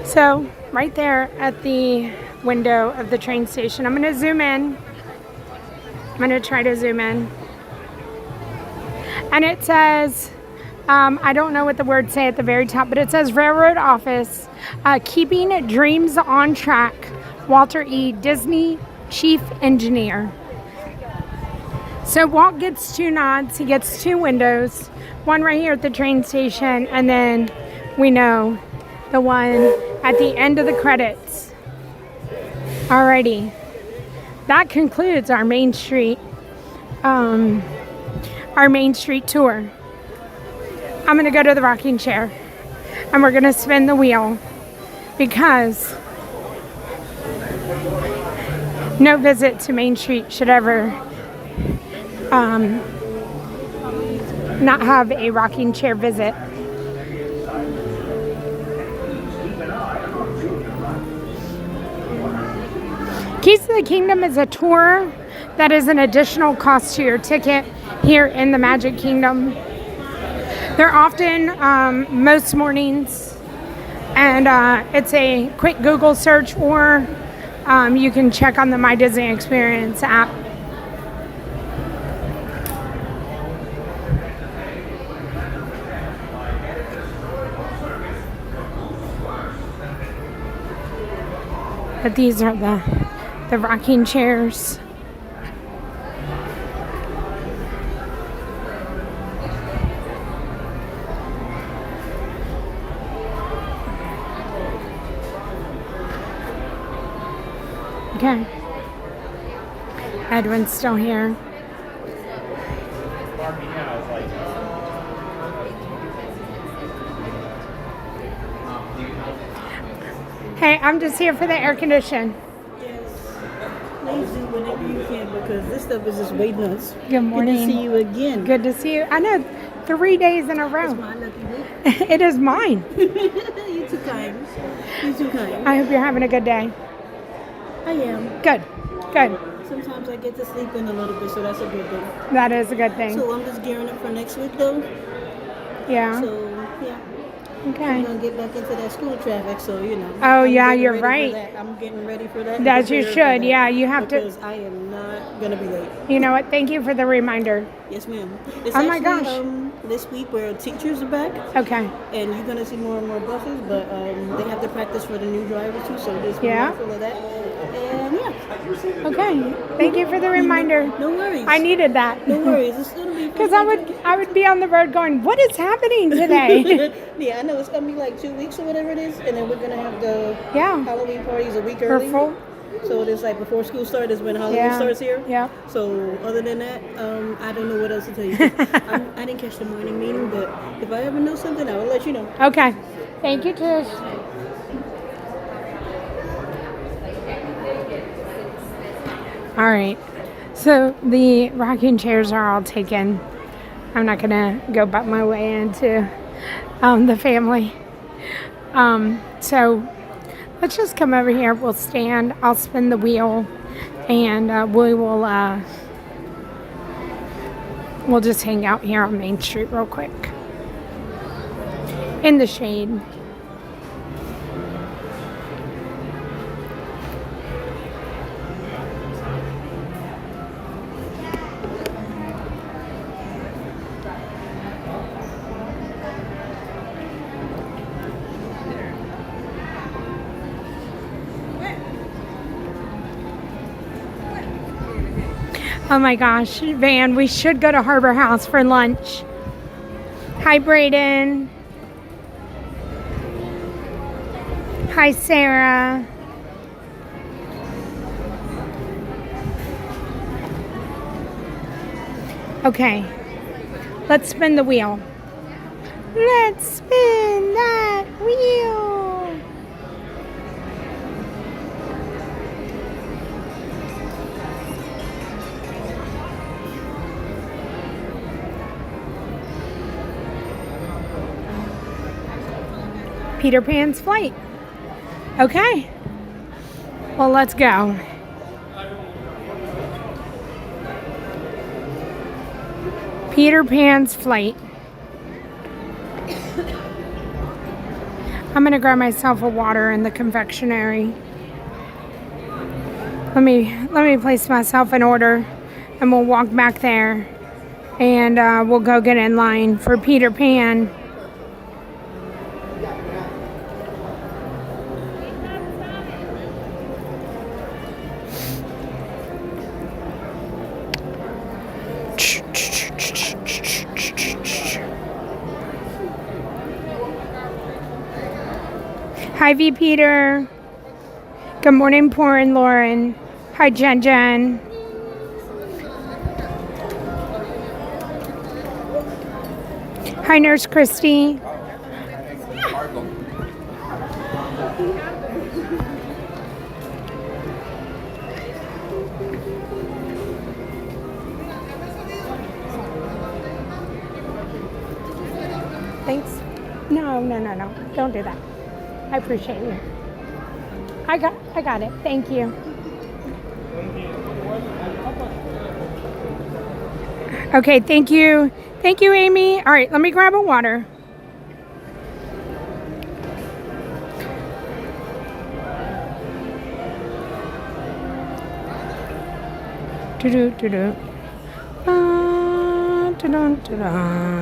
Speaker 1: So, right there at the window of the train station, I'm going to zoom in. I'm going to try to zoom in. And it says, I don't know what the words say at the very top, but it says Railroad Office, Keeping Dreams on Track, Walter E. Disney, Chief Engineer. So Walt gets 2 nods. He gets 2 windows. One right here at the train station, and then we know the one at the end of the credits. Alrighty. That concludes our Main Street tour. I'm gonna go to the rocking chair and we're gonna spin the wheel because no visit to Main Street should ever not have a rocking chair visit. Keys to the Kingdom is a tour that is an additional cost to your ticket here in the Magic Kingdom. They're often most mornings, and it's a quick Google search, or you can check on the My Disney Experience app. But these are the rocking chairs. Okay. Edwin's still here. Hey, I'm just here for the air condition.
Speaker 3: Please do whenever you can, because this stuff is just way nuts.
Speaker 1: Good morning.
Speaker 3: Good to see you again.
Speaker 1: Good to see you. I know, 3 days in a row.
Speaker 3: It's my lucky week.
Speaker 1: It is mine.
Speaker 3: You too kind. You too kind.
Speaker 1: I hope you're having a good day.
Speaker 3: I am.
Speaker 1: Good. Good.
Speaker 3: Sometimes I get to sleep in a little bit, so that's a good thing.
Speaker 1: That is a good thing.
Speaker 3: So I'm just gearing up for next week, though.
Speaker 1: Yeah.
Speaker 3: So, yeah.
Speaker 1: Okay.
Speaker 3: I'm going to get back into that school traffic, so, you know.
Speaker 1: Oh, yeah,
Speaker 3: getting
Speaker 1: you're
Speaker 3: ready for
Speaker 1: right.
Speaker 3: that. I'm getting ready for that.
Speaker 1: As you should. Yeah, you have to.
Speaker 3: Because I am not going to be late.
Speaker 1: You know what? Thank you for the reminder.
Speaker 3: Yes, ma'am. It's
Speaker 1: Oh, my
Speaker 3: actually,
Speaker 1: gosh.
Speaker 3: This week where teachers are back.
Speaker 1: Okay.
Speaker 3: And you're going to see more and more buses, but they have to practice for the new drivers, too, so just be mindful of that. And, yeah.
Speaker 1: Okay. Thank you for the reminder.
Speaker 3: No worries.
Speaker 1: I needed that.
Speaker 3: No worries. It's going to be...
Speaker 1: Because I would be on the road going, what is happening today?
Speaker 3: Yeah, I know. It's going to be like 2 weeks or whatever it is, and then we're going to have the Halloween parties a week early. So it is like before school starts is when Halloween starts here.
Speaker 1: Yeah.
Speaker 3: So other than that, I don't know what else to tell you. I didn't catch the morning meeting, but if I ever know something, I will let you know.
Speaker 1: Okay. Thank you, Tish. All right. So the rocking chairs are all taken. I'm not going to go butt my way into the family. So let's just come over here. We'll stand. I'll spin the wheel, and we will we'll just hang out here on Main Street real quick in the shade. Oh my gosh, Van, we should go to Harbor House for lunch. Hi, Brayden. Hi, Sarah. Okay, let's spin the wheel. Let's spin that wheel. Peter Pan's flight. Okay. Well, let's go. Peter Pan's flight. I'm gonna grab myself a water in the confectionery. Let me place myself in order, and we'll walk back there, and we'll go get in line for Peter Pan. Hi, V. Peter. Good morning, Porin Lauren. Hi, Jen Jen. Hi, Nurse Christy. Thanks. No. Don't do that. I appreciate you. I got it. Thank you. Okay, thank you. Thank you, Amy. All right, let me grab a water. Do-do-do-do. Da-dun-da-dun.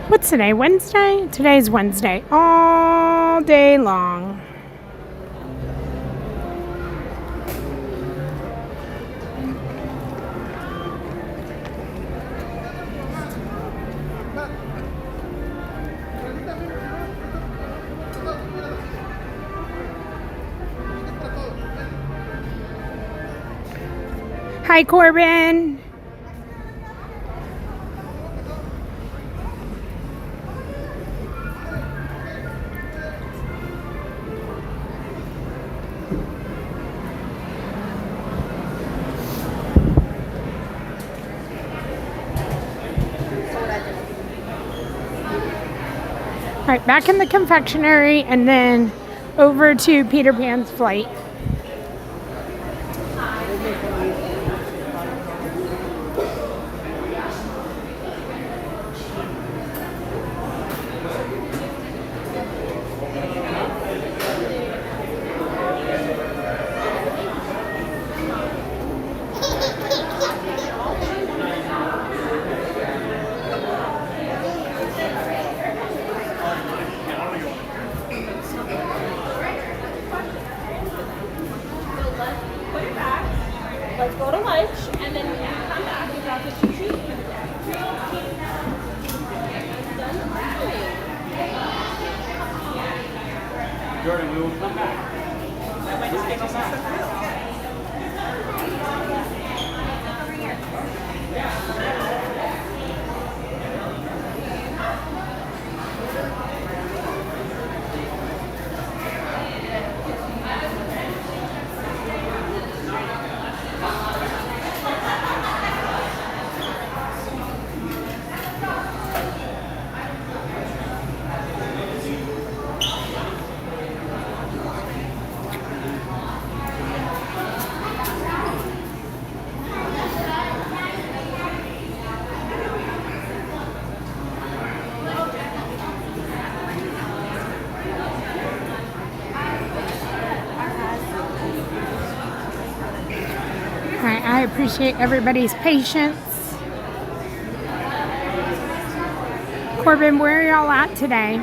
Speaker 1: What's today? Wednesday? Today's Wednesday. All day long. Hi, Corbin. All right, back in the confectionery and then over to Peter Pan's flight.
Speaker 7: Let's go to lunch, and then when you come back, you got the treat for the day.
Speaker 8: Jordan, we will come back. That might just take us back.
Speaker 1: I appreciate everybody's patience. Corbin, where are y'all at today?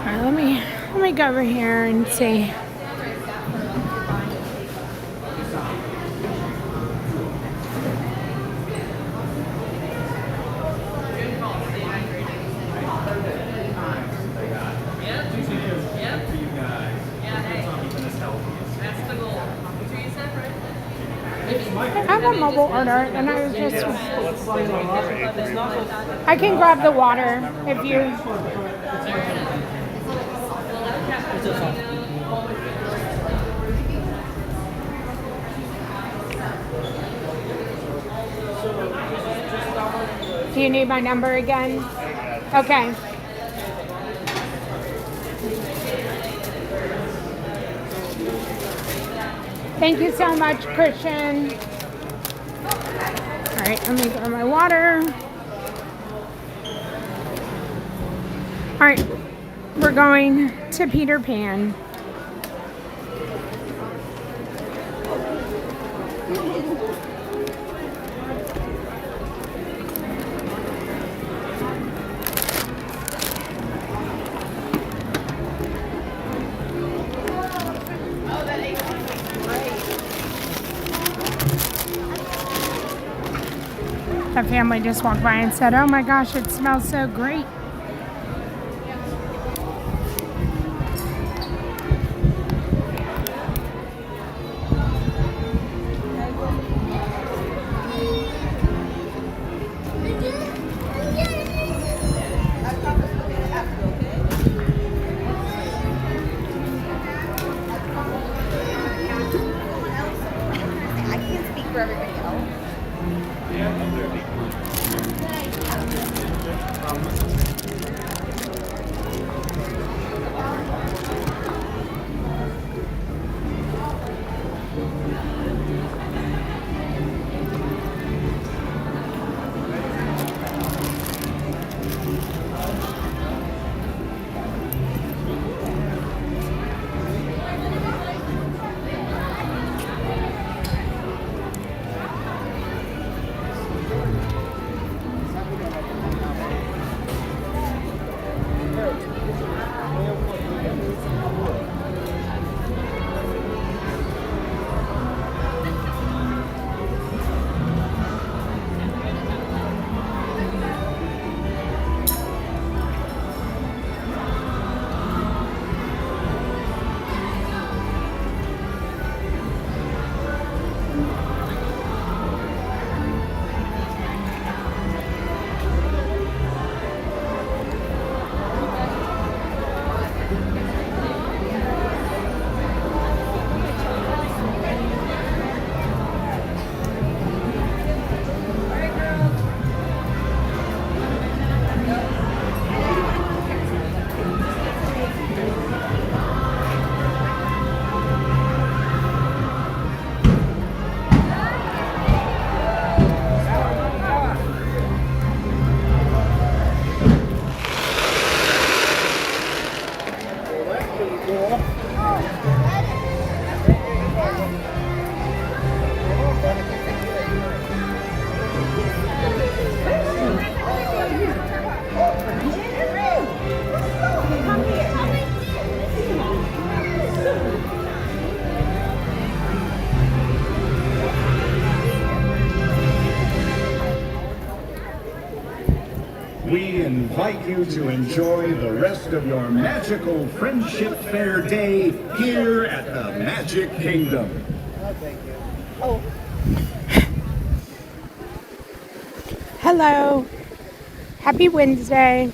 Speaker 1: All right, let me go over here and see. I have a mobile order, and I was just. I can grab the water if you. Do you need my number again? Okay. Thank you so much, Christian. All right, let me grab my water. All right, we're going to Peter Pan. The family just walked by and said, "Oh my gosh, it smells so great."
Speaker 16: I can't speak for everybody else.
Speaker 2: We invite you to enjoy the rest of your magical Friendship Fair day here at the Magic Kingdom.
Speaker 1: Oh. Hello. Happy Wednesday.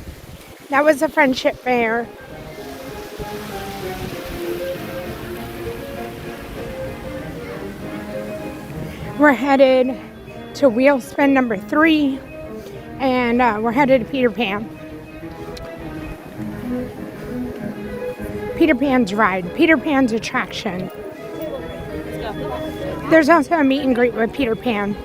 Speaker 1: That was a Friendship Fair. We're headed to wheel spin number 3. and we're headed to Peter Pan. Peter Pan's ride, Peter Pan's attraction. There's also a meet and greet with Peter Pan.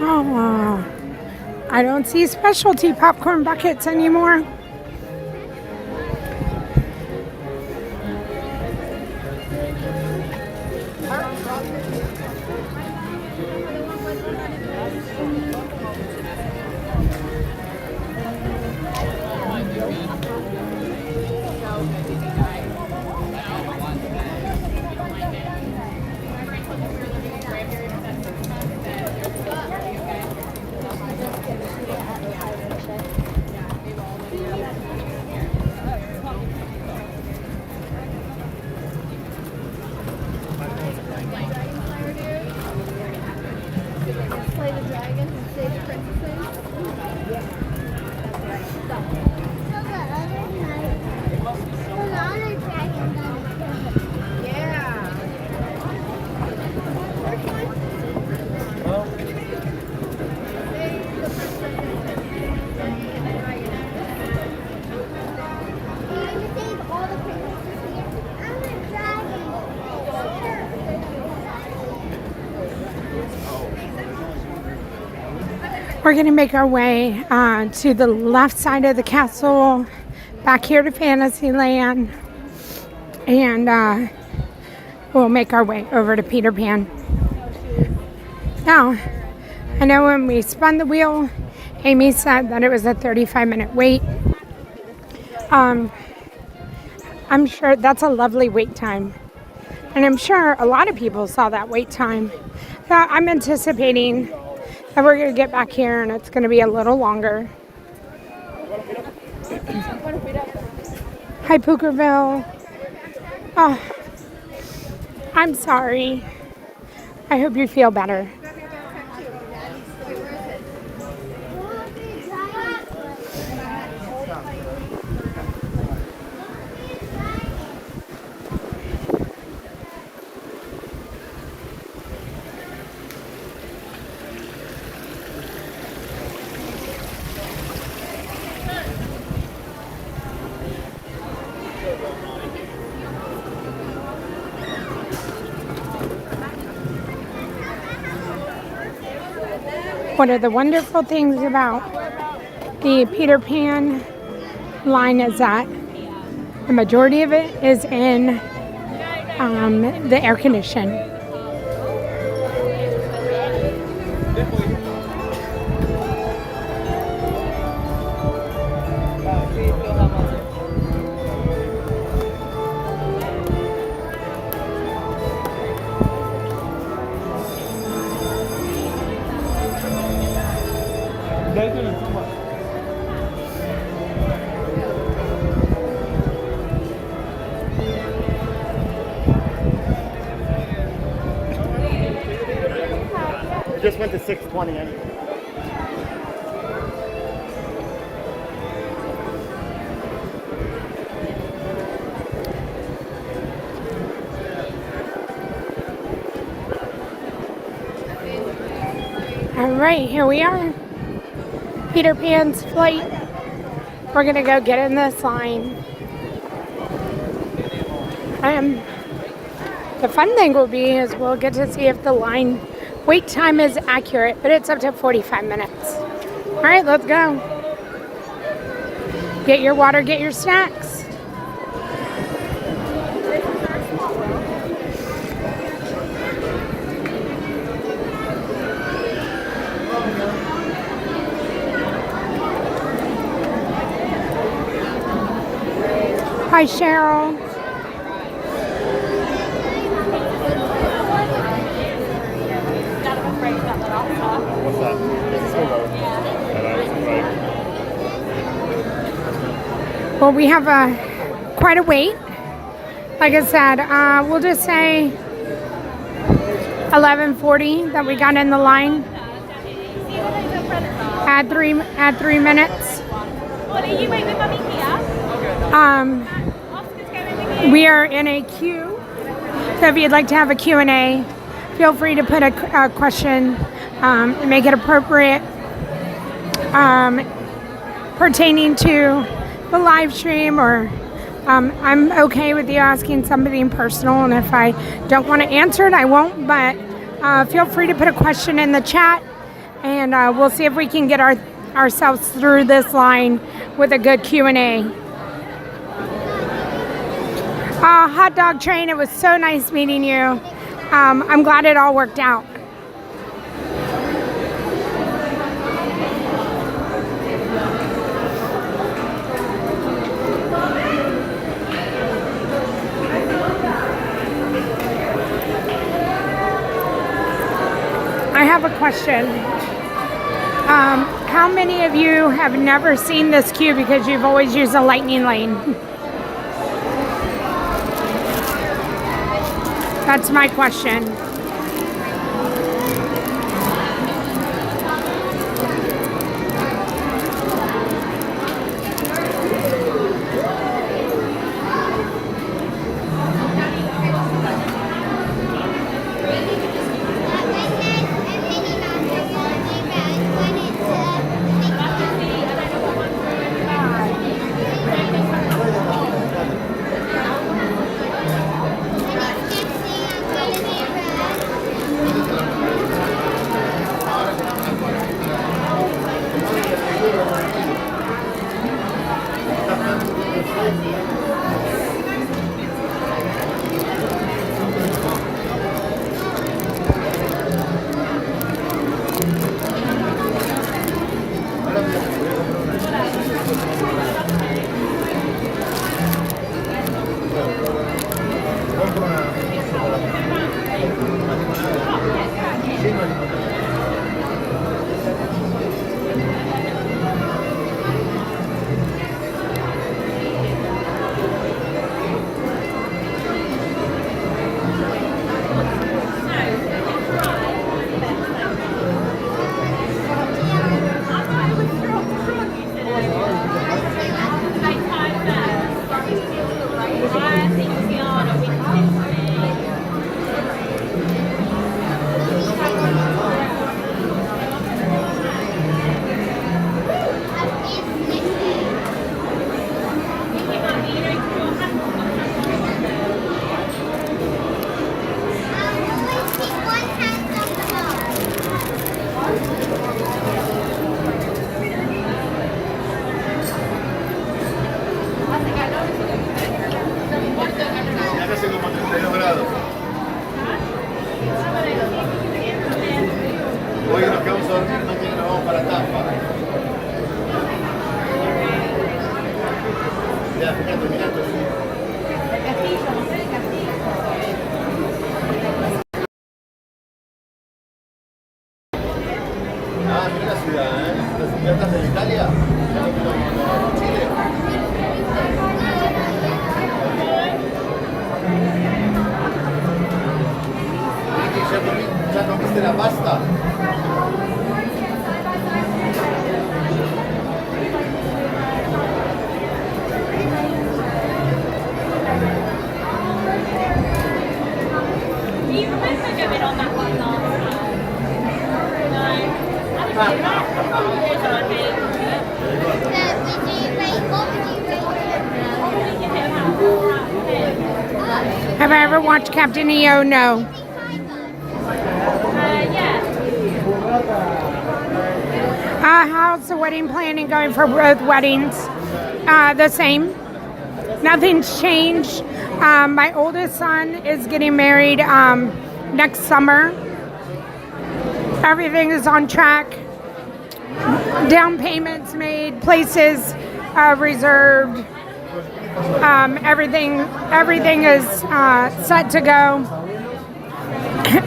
Speaker 1: Oh, I don't see specialty popcorn buckets anymore. We're going to make our way to the left side of the castle, back here to Fantasyland, and we'll make our way over to Peter Pan. Now, I know when we spun the wheel, Amy said that it was a 35-minute wait. I'm sure that's a lovely wait time, and I'm sure a lot of people saw that wait time. So I'm anticipating that we're going to get back here and it's going to be a little longer. Hi, Pookerville. Oh, I'm sorry. I hope you feel better. One of the wonderful things about the Peter Pan line is that the majority of it is in the air condition.
Speaker 8: Just went to 620 anyway.
Speaker 1: All right, here we are. Peter Pan's flight. We're gonna go get in this line. The fun thing will be is we'll get to see if the line wait time is accurate, but it's up to 45 minutes. All right, let's go. Get your water, get your snacks. Hi, Cheryl.
Speaker 8: What's that?
Speaker 1: Well, we have quite a wait. Like I said, we'll just say 11:40 that we got in the line. Add 3 minutes. We are in a queue. So if you'd like to have a Q&A, feel free to put a question and make it appropriate pertaining to the live stream, or I'm okay with you asking something personal, and if I don't want to answer it, I won't, but feel free to put a question in the chat, and we'll see if we can get ourselves through this line with a good Q&A. Hot dog train, it was so nice meeting you. I'm glad it all worked out. I have a question. How many of you have never seen this queue because you've always used a lightning lane? That's my question. Have I ever watched Captain EO? No. How's the wedding planning going for both weddings? The same. Nothing's changed. My oldest son is getting married next summer. Everything is on track. Down payments made, places reserved. Everything is set to go.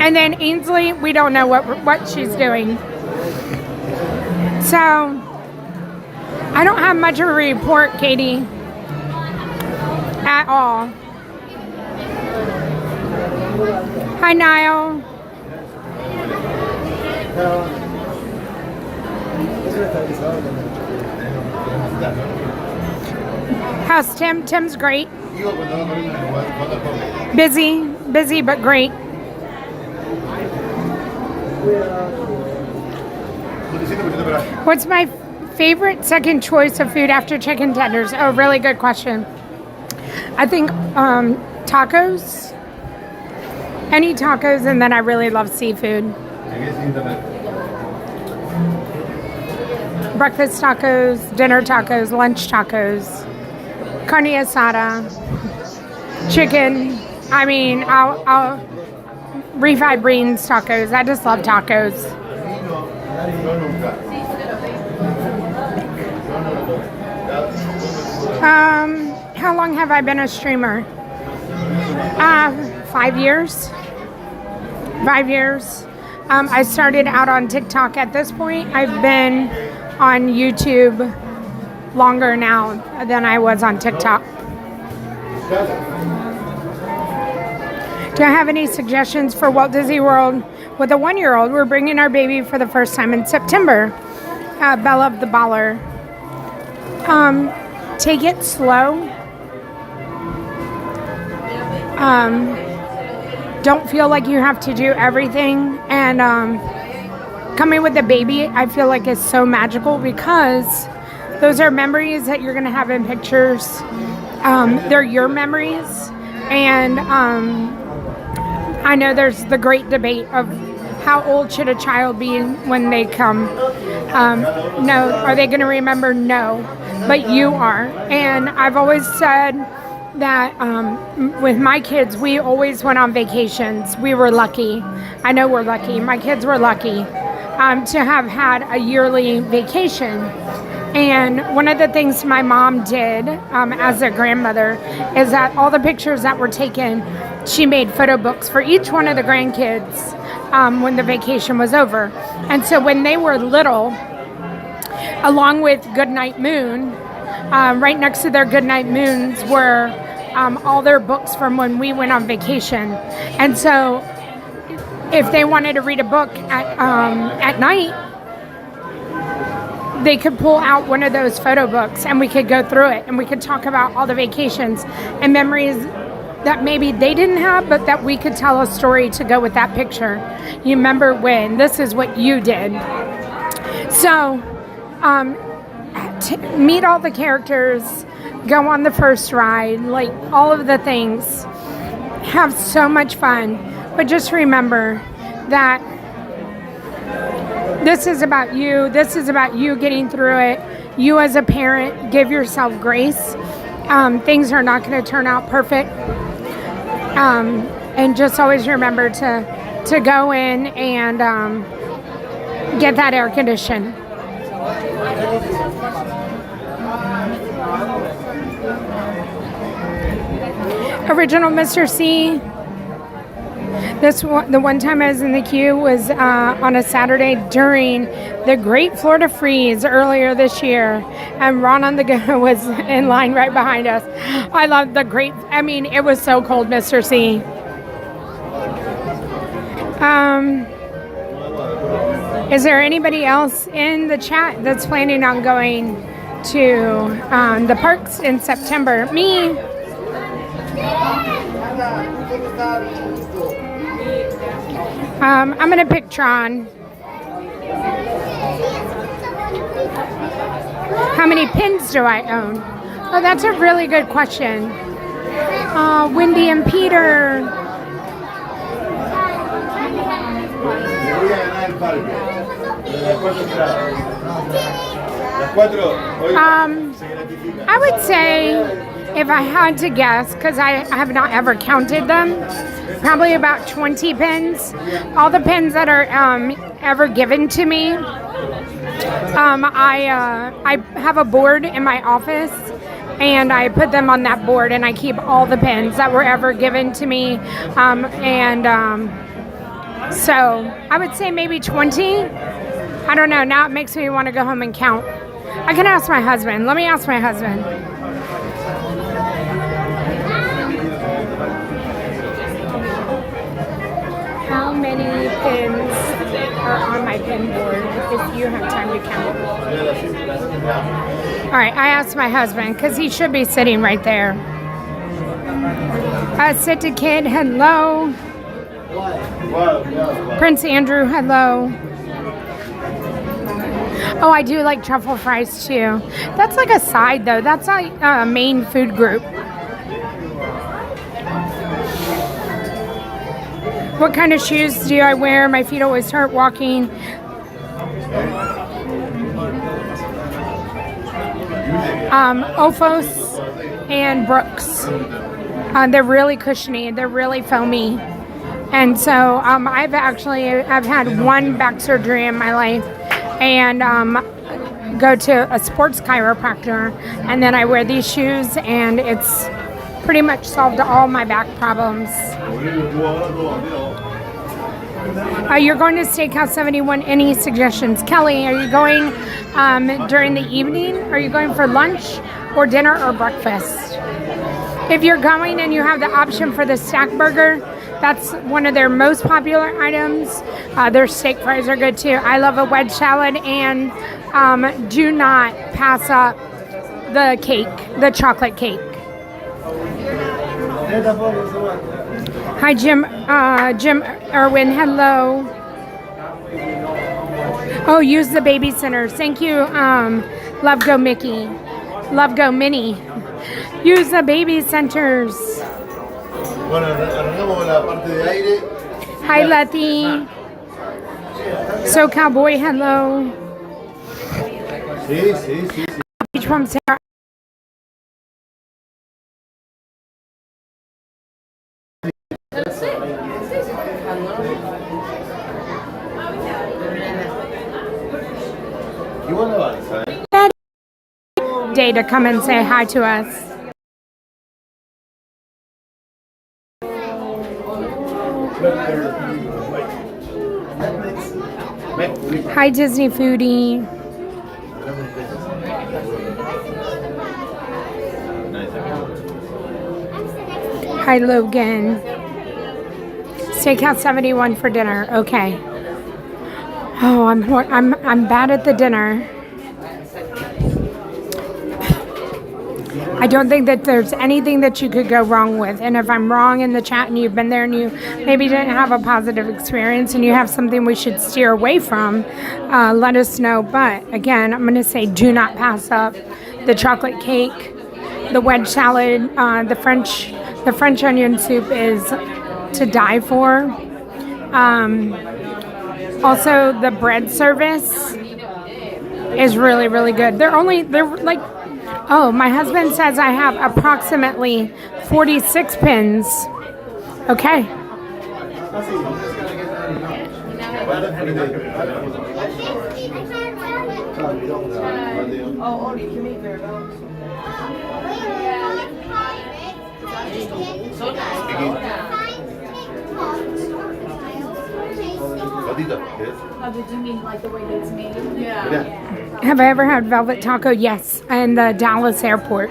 Speaker 1: And then Ainsley, we don't know what she's doing. So I don't have much of a report, Katie, at all. Hi, Niall. How's Tim? Tim's great. Busy, but great. What's my favorite second choice of food after chicken tenders? Oh, really good question. I think tacos. Any tacos, and then I really love seafood. Breakfast tacos, dinner tacos, lunch tacos, carne asada, chicken. I mean, I'll refried beans tacos. I just love tacos. How long have I been a streamer? 5 years. 5 years. I started out on TikTok at this point. I've been on YouTube longer now than I was on TikTok. Do I have any suggestions for Walt Disney World with a 1-year-old? We're bringing our baby for the first time in September. Bella the Baller. Take it slow. Don't feel like you have to do everything. And coming with a baby, I feel like is so magical because those are memories that you're going to have in pictures. They're your memories. And I know there's the great debate of how old should a child be when they come. No, are they going to remember? No, but you are. And I've always said that with my kids, we always went on vacations. We were lucky. I know we're lucky. My kids were lucky to have had a yearly vacation. And one of the things my mom did as a grandmother is that all the pictures that were taken, she made photo books for each one of the grandkids when the vacation was over. And so when they were little, along with Goodnight Moon, right next to their Goodnight Moons were all their books from when we went on vacation. And so if they wanted to read a book at night, they could pull out one of those photo books and we could go through it and we could talk about all the vacations and memories that maybe they didn't have, but that we could tell a story to go with that picture. You remember when this is what you did. So meet all the characters, go on the first ride, like all of the things, have so much fun. But just remember that this is about you. This is about you getting through it. You as a parent, give yourself grace. Things are not going to turn out perfect. And just always remember to go in and get that air conditioned. Original Mr. C. The one time I was in the queue was on a Saturday during the Great Florida Freeze earlier this year, and Ron on the Go was in line right behind us. I love the great. I mean, it was so cold, Mr. C. Is there anybody else in the chat that's planning on going to the parks in September? Me. I'm going to pick Tron. How many pins do I own? Oh, that's a really good question. Wendy and Peter. I would say, if I had to guess, because I have not ever counted them, probably about 20 pins. All the pins that are ever given to me. I have a board in my office, and I put them on that board, and I keep all the pins that were ever given to me. So I would say maybe 20. I don't know. Now it makes me want to go home and count. I can ask my husband. Let me ask my husband. How many pins are on my pin board if you have time to count. All right, I asked my husband because he should be sitting right there. Sit to Kid, hello. Prince Andrew, hello. Oh, I do like truffle fries too. That's like a side though. That's like a main food group. What kind of shoes do I wear? My feet always hurt walking. Ophos and Brooks. They're really cushiony. They're really foamy. And so I've had one back surgery in my life and go to a sports chiropractor. And then I wear these shoes and it's pretty much solved all my back problems. You're going to Steakhouse 71. Any suggestions? Kelly, are you going during the evening? Are you going for lunch or dinner or breakfast? If you're going and you have the option for the stack burger, that's one of their most popular items. Their steak fries are good too. I love a wedge salad, and do not pass up the cake, the chocolate cake. Hi, Jim Irwin, hello. Oh, use the baby centers. Thank you, Love Go Mickey. Love Go Minnie. Use the baby centers. Hi, Letty. So Cowboy, hello. Beach from Sarah. Day to come and say hi to us. Hi, Disney Foodie. Hi, Logan. Steakhouse 71 for dinner. Okay. Oh, I'm bad at the dinner. I don't think that there's anything that you could go wrong with. And if I'm wrong in the chat and you've been there and you maybe didn't have a positive experience and you have something we should steer away from, let us know. But again, I'm going to say do not pass up the chocolate cake, the wedge salad, the French onion soup is to die for. Also, the bread service is really, really good. They're like, oh, my husband says I have approximately 46 pins. Okay.
Speaker 16: Oh, did you mean like the way that it's made? Yeah.
Speaker 1: Have I ever had velvet taco? Yes, in the Dallas airport.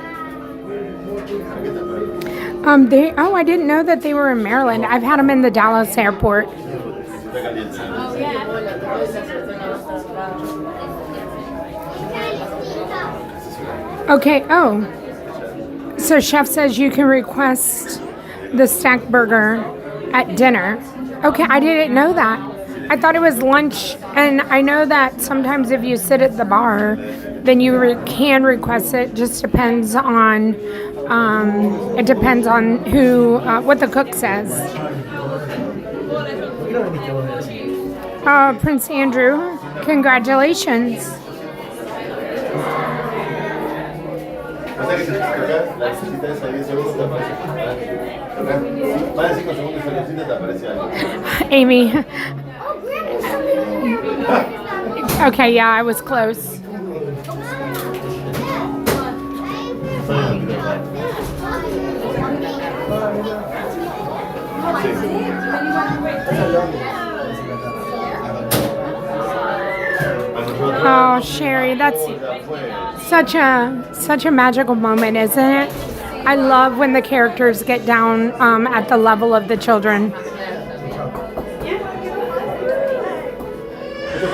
Speaker 1: I didn't know that they were in Maryland. I've had them in the Dallas airport. Okay, so chef says you can request the stack burger at dinner. Okay, I didn't know that. I thought it was lunch, and I know that sometimes if you sit at the bar, then you can request it. Just depends on, who, what the cook says. Prince Andrew, congratulations. Amy. Okay, yeah, I was close. Oh, Sherry, that's such a magical moment, isn't it? I love when the characters get down at the level of the children.
Speaker 18: Welcome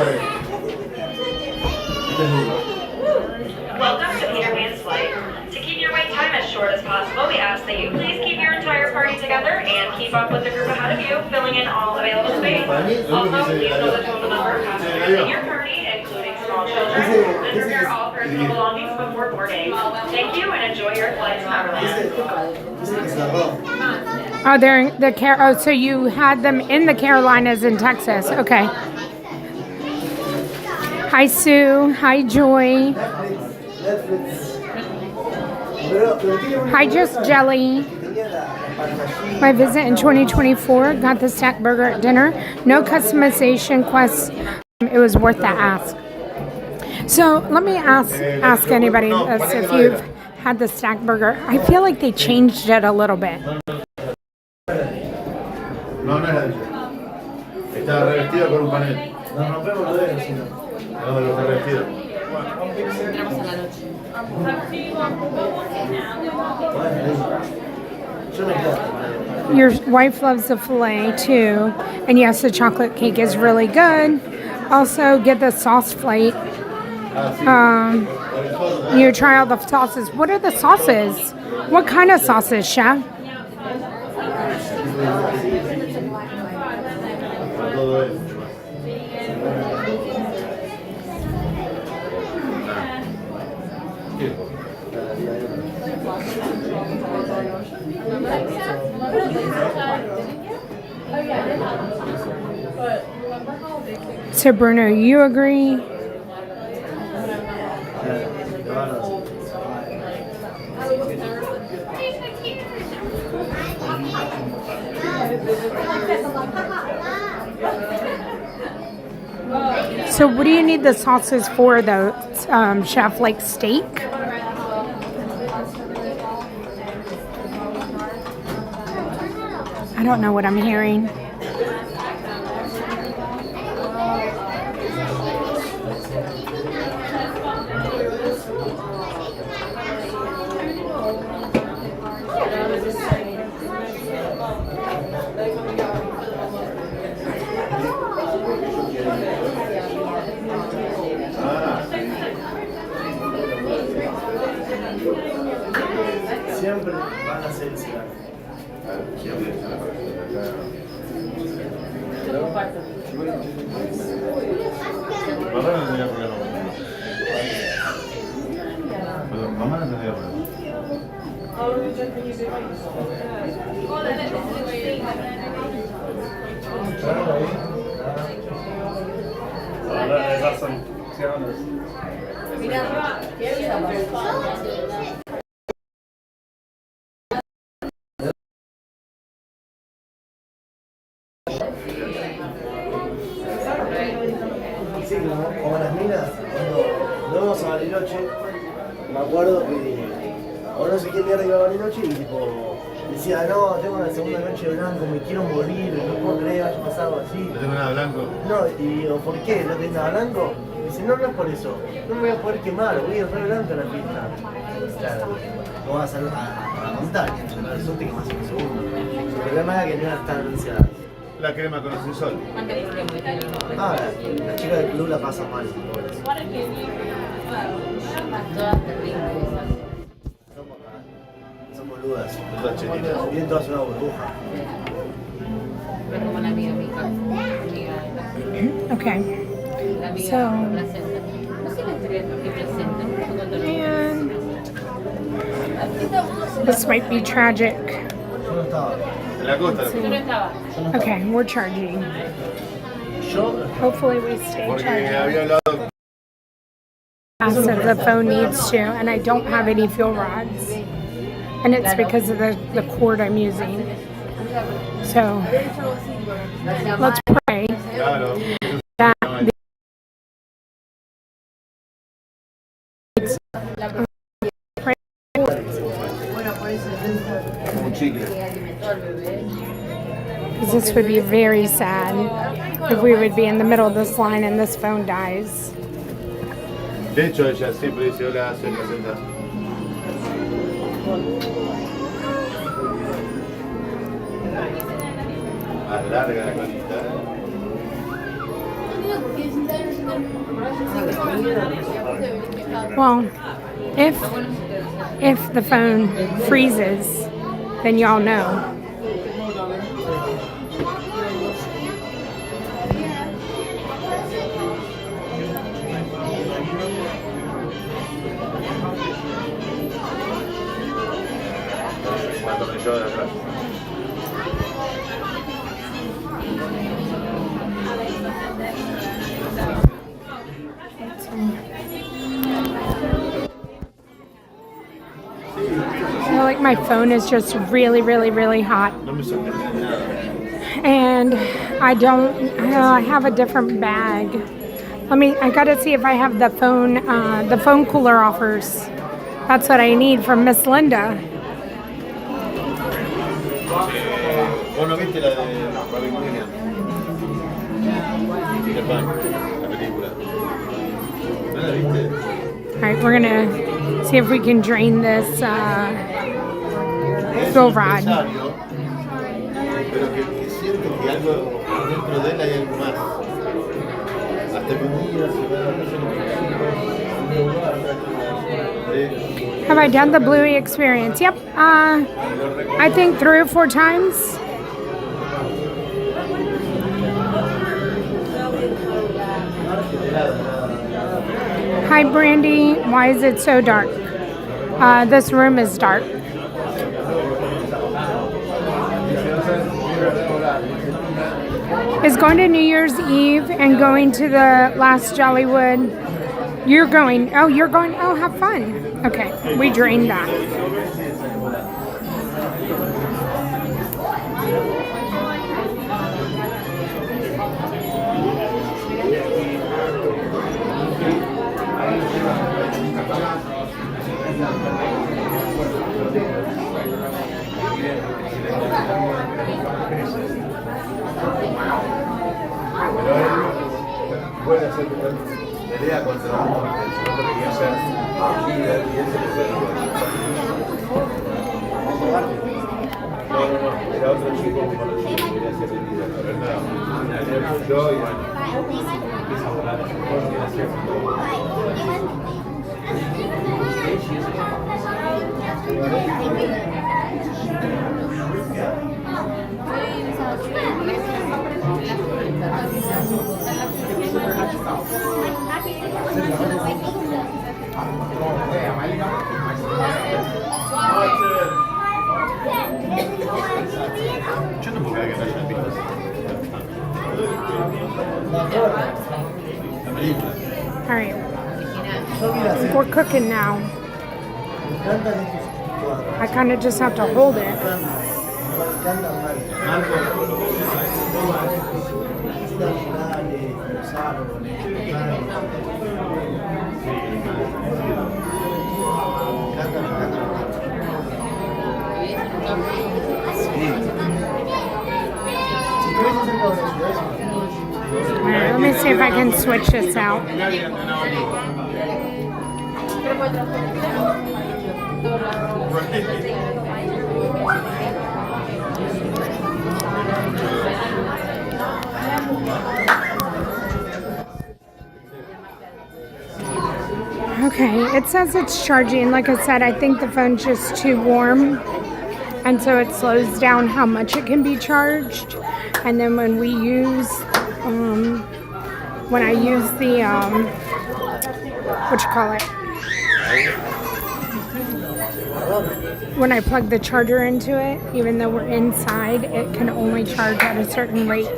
Speaker 18: to Peter Pan's flight. To keep your wait time as short as possible, we ask that you please keep your entire party together and keep up with the group ahead of you, filling in all available space. Also, please know the total number of passengers in your party, including small children, and prepare all personal belongings before boarding. Thank you and enjoy your flight to Neverland.
Speaker 1: Oh, they're in the Oh, so you had them in the Carolinas in Texas. Okay. Hi, Sue. Hi, Joy. Hi, Just Jelly. My visit in 2024, got the stack burger at dinner. No customization quests. It was worth the ask. So let me ask anybody this, if you've had the stack burger. I feel like they changed it a little bit.
Speaker 19: No, no era ella. Estaba revestida con un panel. Nos rompemos los dedos, si no. No, lo revestido.
Speaker 1: Your wife loves the filet too. And yes, the chocolate cake is really good. Also, get the sauce plate. You try all the sauces. What are the sauces? What kind of sauces, chef? So Bruno, you agree? So what do you need the sauces for though, chef? Like steak? I don't know what I'm hearing.
Speaker 19: Siempre van a ser Mamá no tenía problema. Mamá no tenía problema. Esas son. Sí, como las minas, cuando íbamos a Bariloche, me acuerdo que ahora no sé quién mierda iba a Bariloche y tipo decía, no, tengo una segunda noche de blanco, me quiero morir, no puedo creer que haya pasado así. ¿No tengo nada blanco? No, y digo, ¿por qué? ¿No tengo nada blanco? Y dice, no, no es por eso, no me voy a poder quemar, voy a ir re blanco a la fiesta. Claro, no vas a la montaña, el sol te quemas en un segundo. El problema era que no era tan ansiedad. La crema con el sol. Ah, la chica del club la pasa mal. Son boludas, todas chetitas. Vienen todas una burbuja.
Speaker 1: Okay. So, and this might be tragic. Okay, we're charging. Hopefully we stay charging. So the phone needs to, and I don't have any fuel rods. And it's because of the cord I'm using. So let's pray that because this would be very sad if we would be in the middle of this line and this phone dies.
Speaker 19: De hecho, ella siempre dice hola, soy presenta. Más larga la colita.
Speaker 1: Well, if the phone freezes, then y'all know. I feel like my phone is just really, really, really hot. And I don't, I have a different bag. I gotta see if I have the phone cooler offers. That's what I need from Miss Linda. Alright, we're gonna see if we can drain this fill rod. Have I done the Bluey experience? Yep. I think 3 or 4 times. Hi, Brandy. Why is it so dark? This room is dark. Is going to New Year's Eve and going to the last Jollywood. You're going. Oh, you're going. Oh, have fun. Okay, we drained that. All right, we're cooking now. I kind of just have to hold it. All right, let me see if I can switch this out. Okay, it says it's charging. Like I said, I think the phone's just too warm, and so it slows down how much it can be charged. And then when we use, when I use the, when I plug the charger into it, even though we're inside, it can only charge at a certain rate.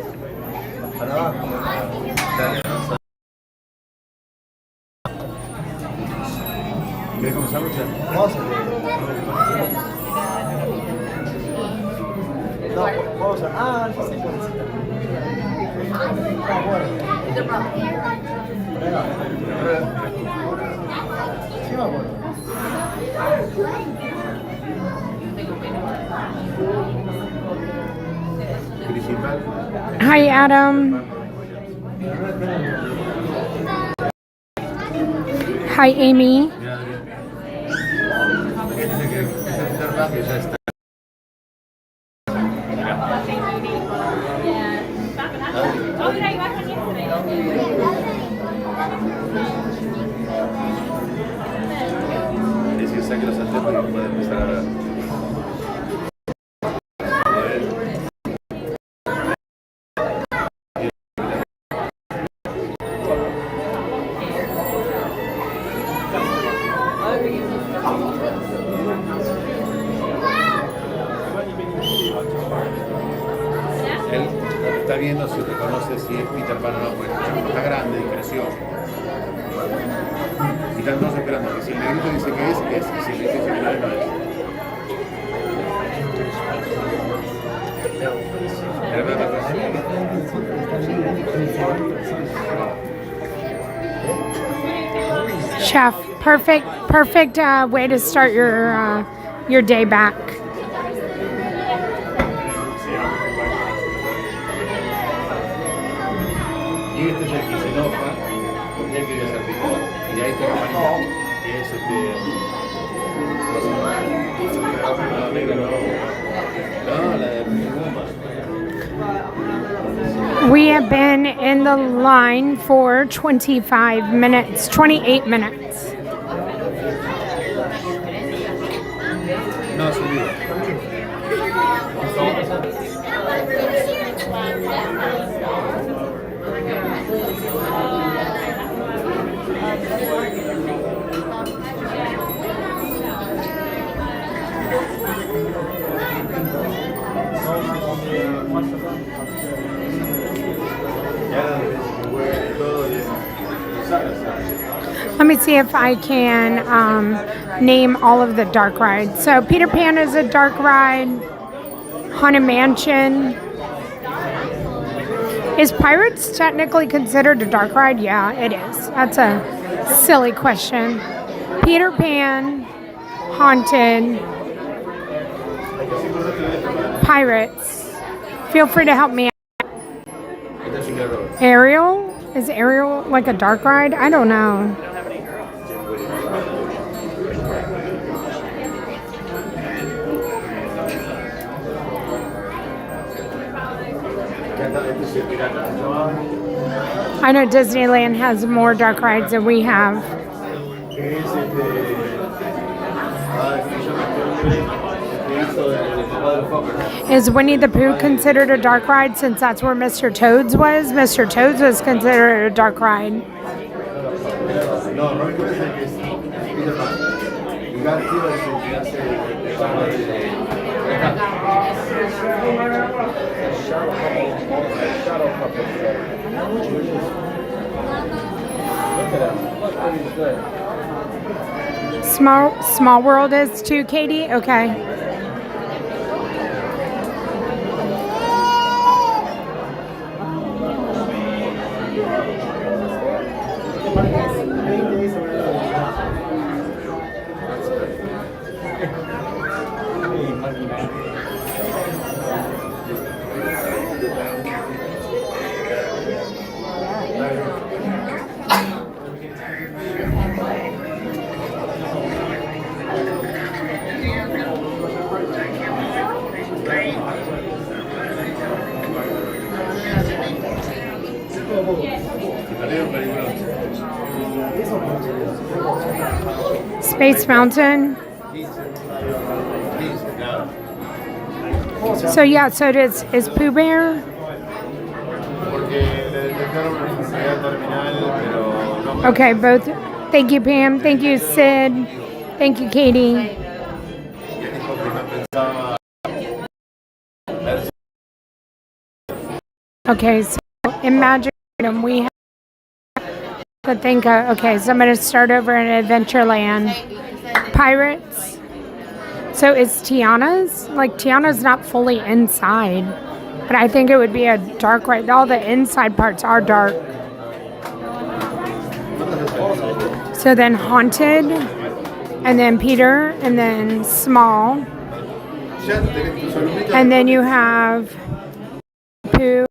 Speaker 1: Hi, Adam. Hi, Amy.
Speaker 20: puede empezar a ver. Él lo que está viendo si reconoce si es Peter Pan o no, porque está grande y creció. Y están todos esperando que si el negrito dice que es, y si el negrito dice que no es, no es.
Speaker 1: Chef, perfect way to start your day back.
Speaker 20: Y este es el que se enoja porque él quería ser picón. Y ahí está Campanita, que es no, negro no. No, la de Puma.
Speaker 1: We have been in the line for 28 minutes.
Speaker 20: No, es un libro.
Speaker 1: Let me see if I can name all of the dark rides. So Peter Pan is a dark ride. Haunted Mansion. Is Pirates technically considered a dark ride? Yeah, it is. That's a silly question. Peter Pan, Haunted, Pirates. Feel free to help me out. Ariel? Is Ariel like a dark ride? I don't know. I know Disneyland has more dark rides than we have. Is Winnie the Pooh considered a dark ride since that's where Mr. Toad's was? Mr. Toad's was considered a dark ride. Small World is too, Katie? Okay. Space Mountain. So yeah, so is Pooh Bear? Okay, both. Thank you, Pam. Thank you, Sid. Thank you, Katie. Okay, so in Magic Kingdom we have to think of, okay, so I'm going to start over in Adventureland. Pirates. So is Tiana's? Like, Tiana's not fully inside. But I think it would be a dark ride. All the inside parts are dark. So then Haunted. And then Peter. And then Small. And then you have Pooh.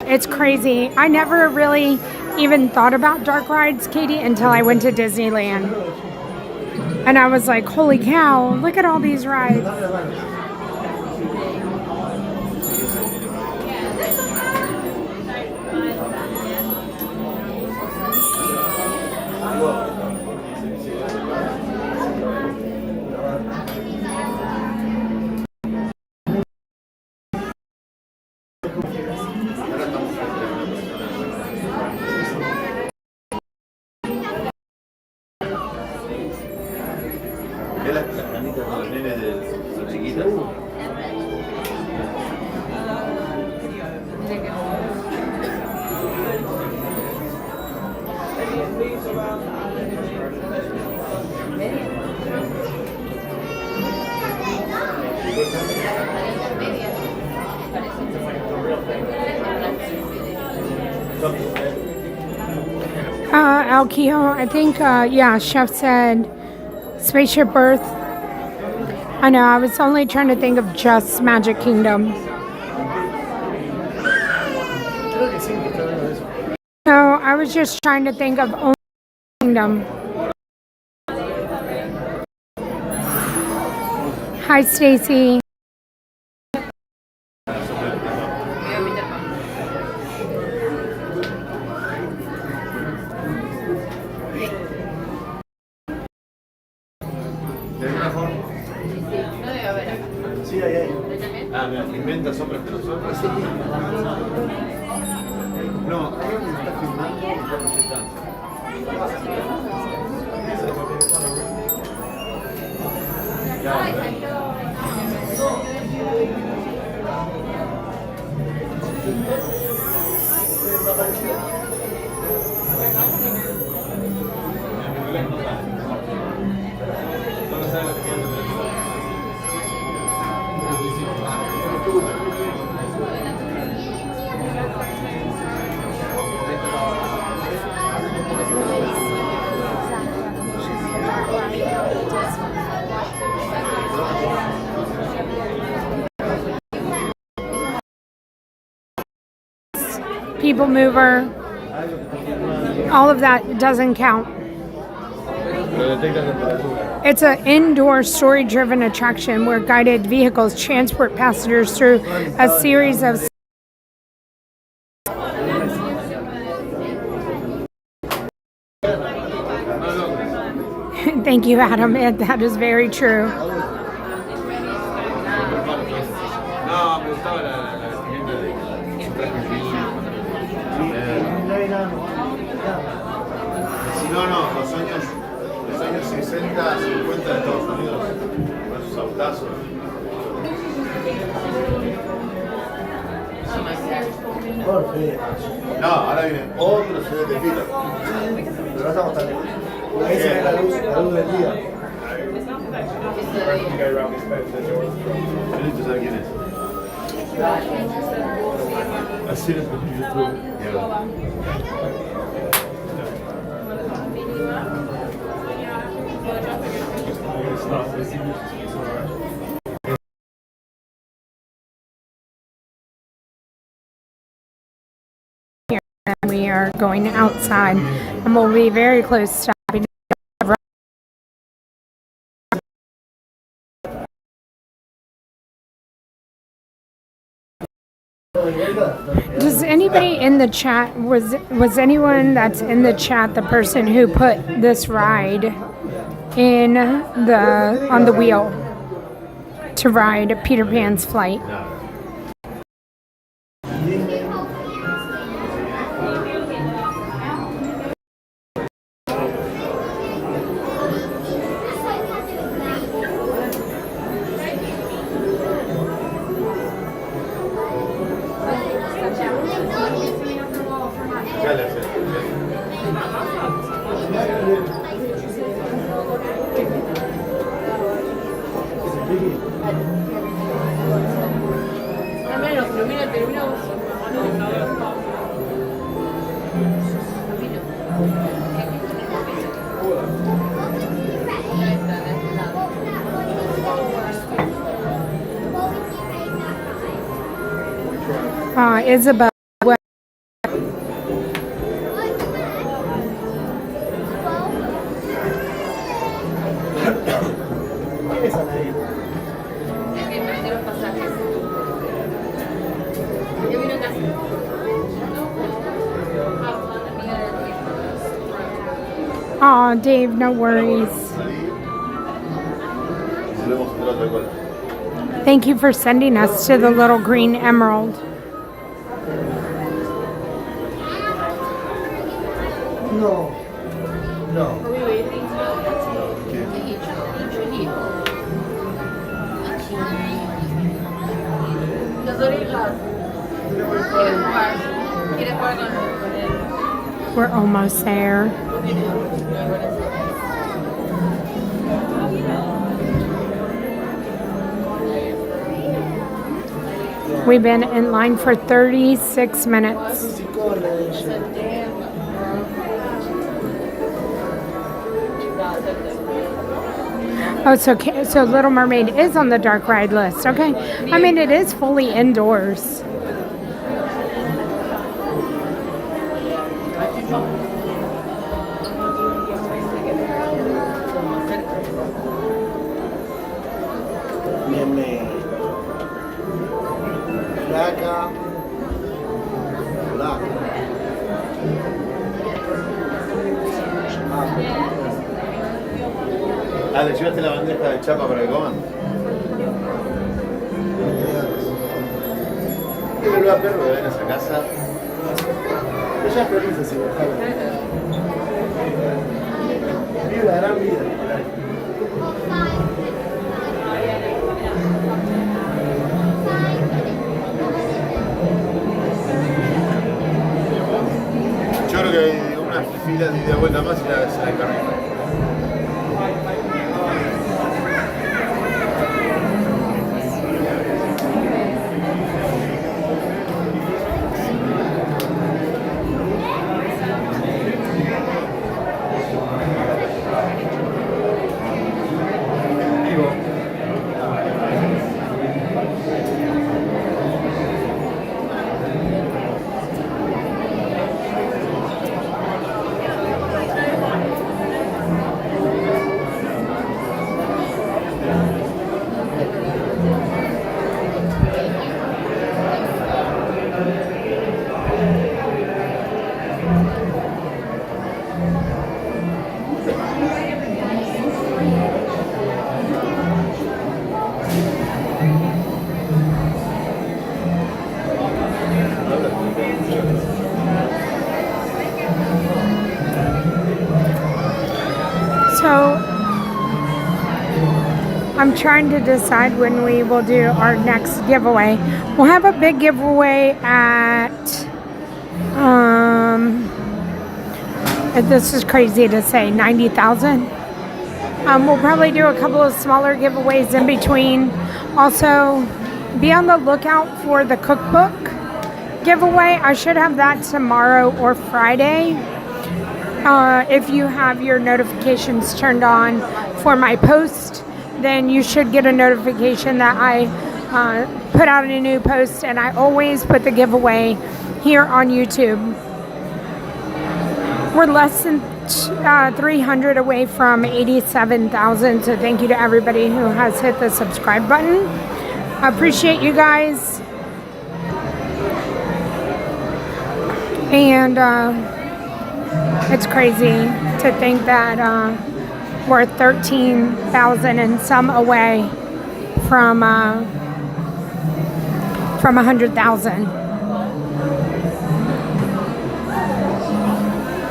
Speaker 1: It's crazy. I never really even thought about dark rides, Katie, until I went to Disneyland. And I was like, holy cow, look at all these rides.
Speaker 20: Las canitas de los nenes de los chiquitos.
Speaker 1: Alkio, I think, yeah, Chef said Spaceship Earth. I know, I was only trying to think of just Magic Kingdom. No, I was just trying to think of only Kingdom. Hi, Stacy.
Speaker 19: Sí, ahí.
Speaker 20: Ah, inventa sombras que nosotros. No, ahora me está filmando y está proyectando.
Speaker 1: People Mover, all of that doesn't count. It's an indoor story-driven attraction where guided vehicles transport passengers through a series of Thank you, Adam. That is very true.
Speaker 20: No, los años 60, 50 de Estados Unidos, con esos autazos. No, ahora viene otro set de fila.
Speaker 19: Pero no estamos tan lejos. Ahí se ve la luz del día.
Speaker 20: ¿Tú sabes quién es? Así es por YouTube.
Speaker 1: And we are going outside, and we'll be very close to stopping. Does anybody in the chat, was anyone that's in the chat the person who put this ride in on the wheel to ride Peter Pan's flight? Isabel. Aw, Dave, no worries. Thank you for sending us to the little green emerald.
Speaker 19: No. No.
Speaker 7: Are we waiting? Las orejas.
Speaker 1: We're almost there. We've been in line for 36 minutes. Oh, so Little Mermaid is on the dark ride list. Okay. I mean, it is fully indoors.
Speaker 20: Ah, le llevaste la bandeja de chapa para que coman. Qué verdad, perro, que ven a esa casa.
Speaker 19: Ella es feliz así, vive la gran vida.
Speaker 20: Yo creo que hay una fila de vuelta más y se la encarga.
Speaker 1: So I'm trying to decide when we will do our next giveaway. We'll have a big giveaway at, this is crazy to say, 90,000. We'll probably do a couple of smaller giveaways in between. Also, be on the lookout for the cookbook giveaway. I should have that tomorrow or Friday. If you have your notifications turned on for my post, then you should get a notification that I put out a new post, and I always put the giveaway here on YouTube. We're less than 300 away from 87,000, so thank you to everybody who has hit the subscribe button. I appreciate you guys. And it's crazy to think that we're 13,000 and some away from 100,000.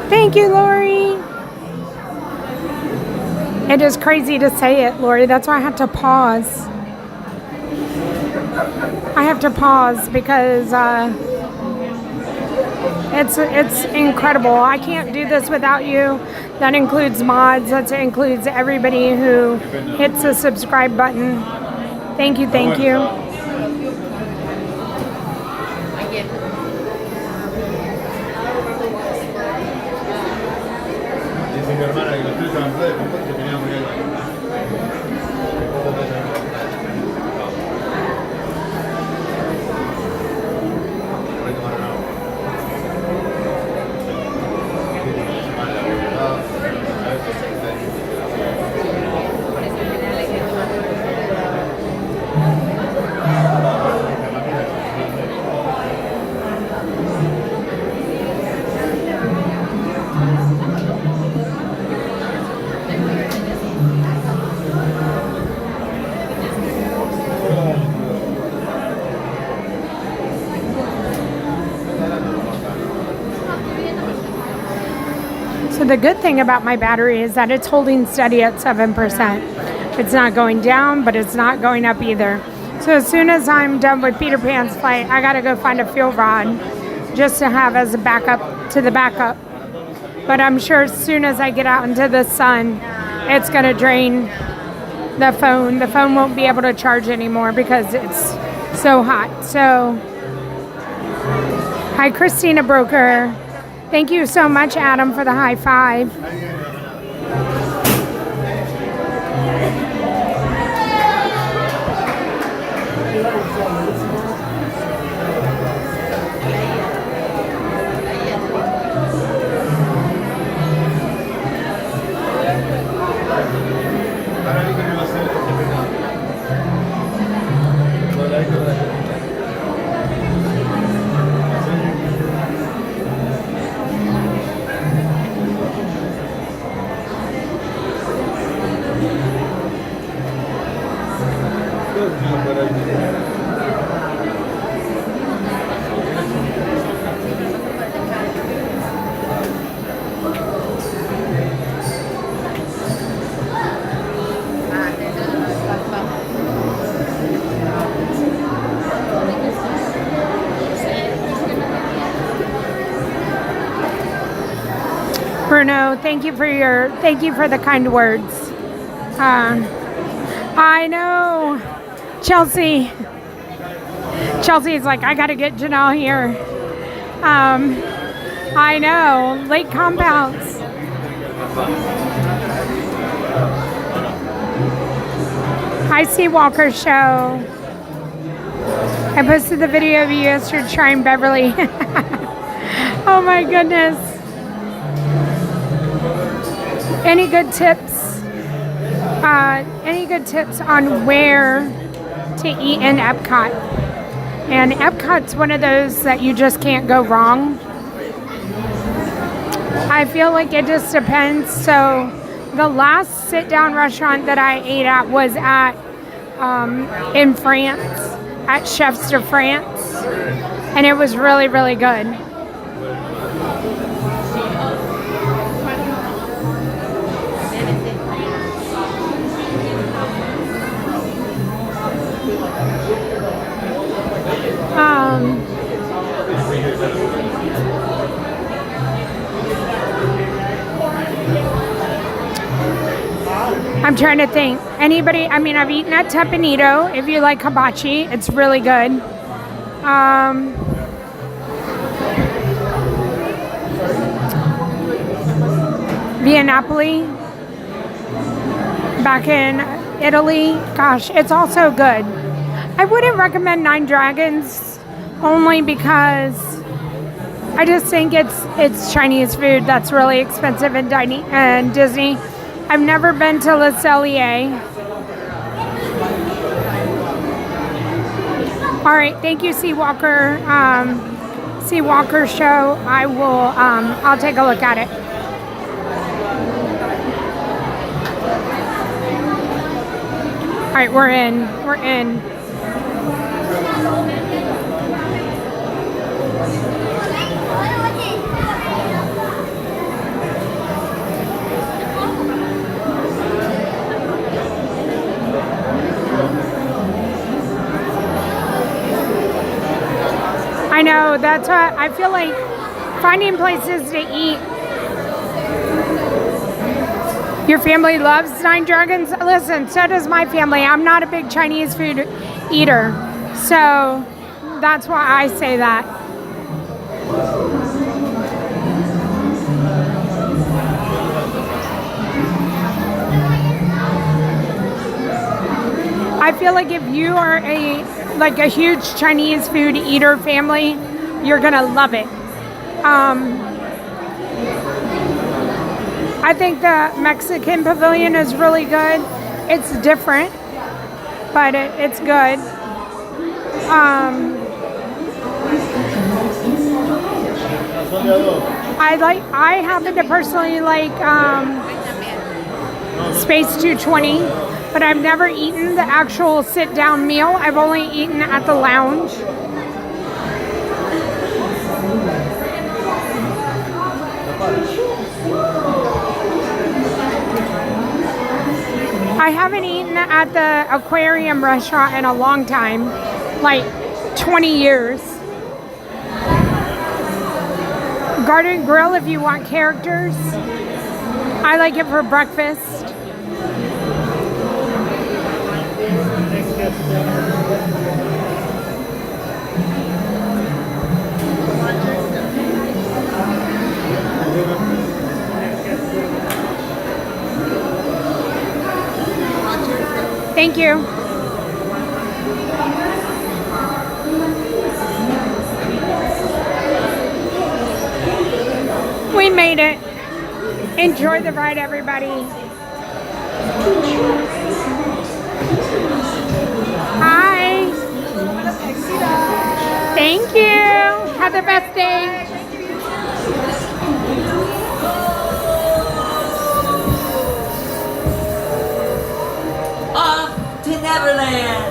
Speaker 1: Thank you, Lori. It is crazy to say it, Lori. That's why I had to pause. I have to pause because it's incredible. I can't do this without you. That includes mods. That includes everybody who hits the subscribe button. Thank you, thank you. So the good thing about my battery is that it's holding steady at 7%. It's not going down, but it's not going up either. So as soon as I'm done with Peter Pan's flight, I gotta go find a fuel rod just to have as a backup to the backup. But I'm sure as soon as I get out into the sun, it's gonna drain the phone. The phone won't be able to charge anymore because it's so hot. So, hi Christina Broker. Thank you so much, Adam, for the high five. Bruno, thank you for the kind words. I know, Chelsea is like, I gotta get Janelle here. I know, late compounds. Hi, Seawalker Show. I posted the video of you yesterday trying Beverly. Oh my goodness. Any good tips? Any good tips on where to eat in Epcot? And Epcot's one of those that you just can't go wrong. I feel like it just depends. So the last sit-down restaurant that I ate at was at in France, at Chefs de France, and it was really, really good. I'm trying to think. Anybody, I mean, I've eaten at Tepanito. If you like hibachi, it's really good. Via Napoli, back in Italy. Gosh, it's also good. I wouldn't recommend Nine Dragons only because I just think it's Chinese food that's really expensive in Disney. I've never been to Le Cellier. All right, thank you, Seawalker. Seawalker Show. I will. I'll take a look at it. All right, we're in. We're in. I know, that's what I feel like, finding places to eat. Your family loves Nine Dragons? Listen, so does my family. I'm not a big Chinese food eater, so that's why I say that. I feel like if you are a huge Chinese food eater family, you're gonna love it. I think the Mexican pavilion is really good. It's different, but it's good. I happen to personally like Space 220, but I've never eaten the actual sit-down meal. I've only eaten at the lounge. I haven't eaten at the aquarium restaurant in a long time, like 20 years. Garden Grill if you want characters. I like it for breakfast. Thank you. We made it. Enjoy the ride, everybody. Hi. Thank you. Have the best day.
Speaker 21: Off to Neverland.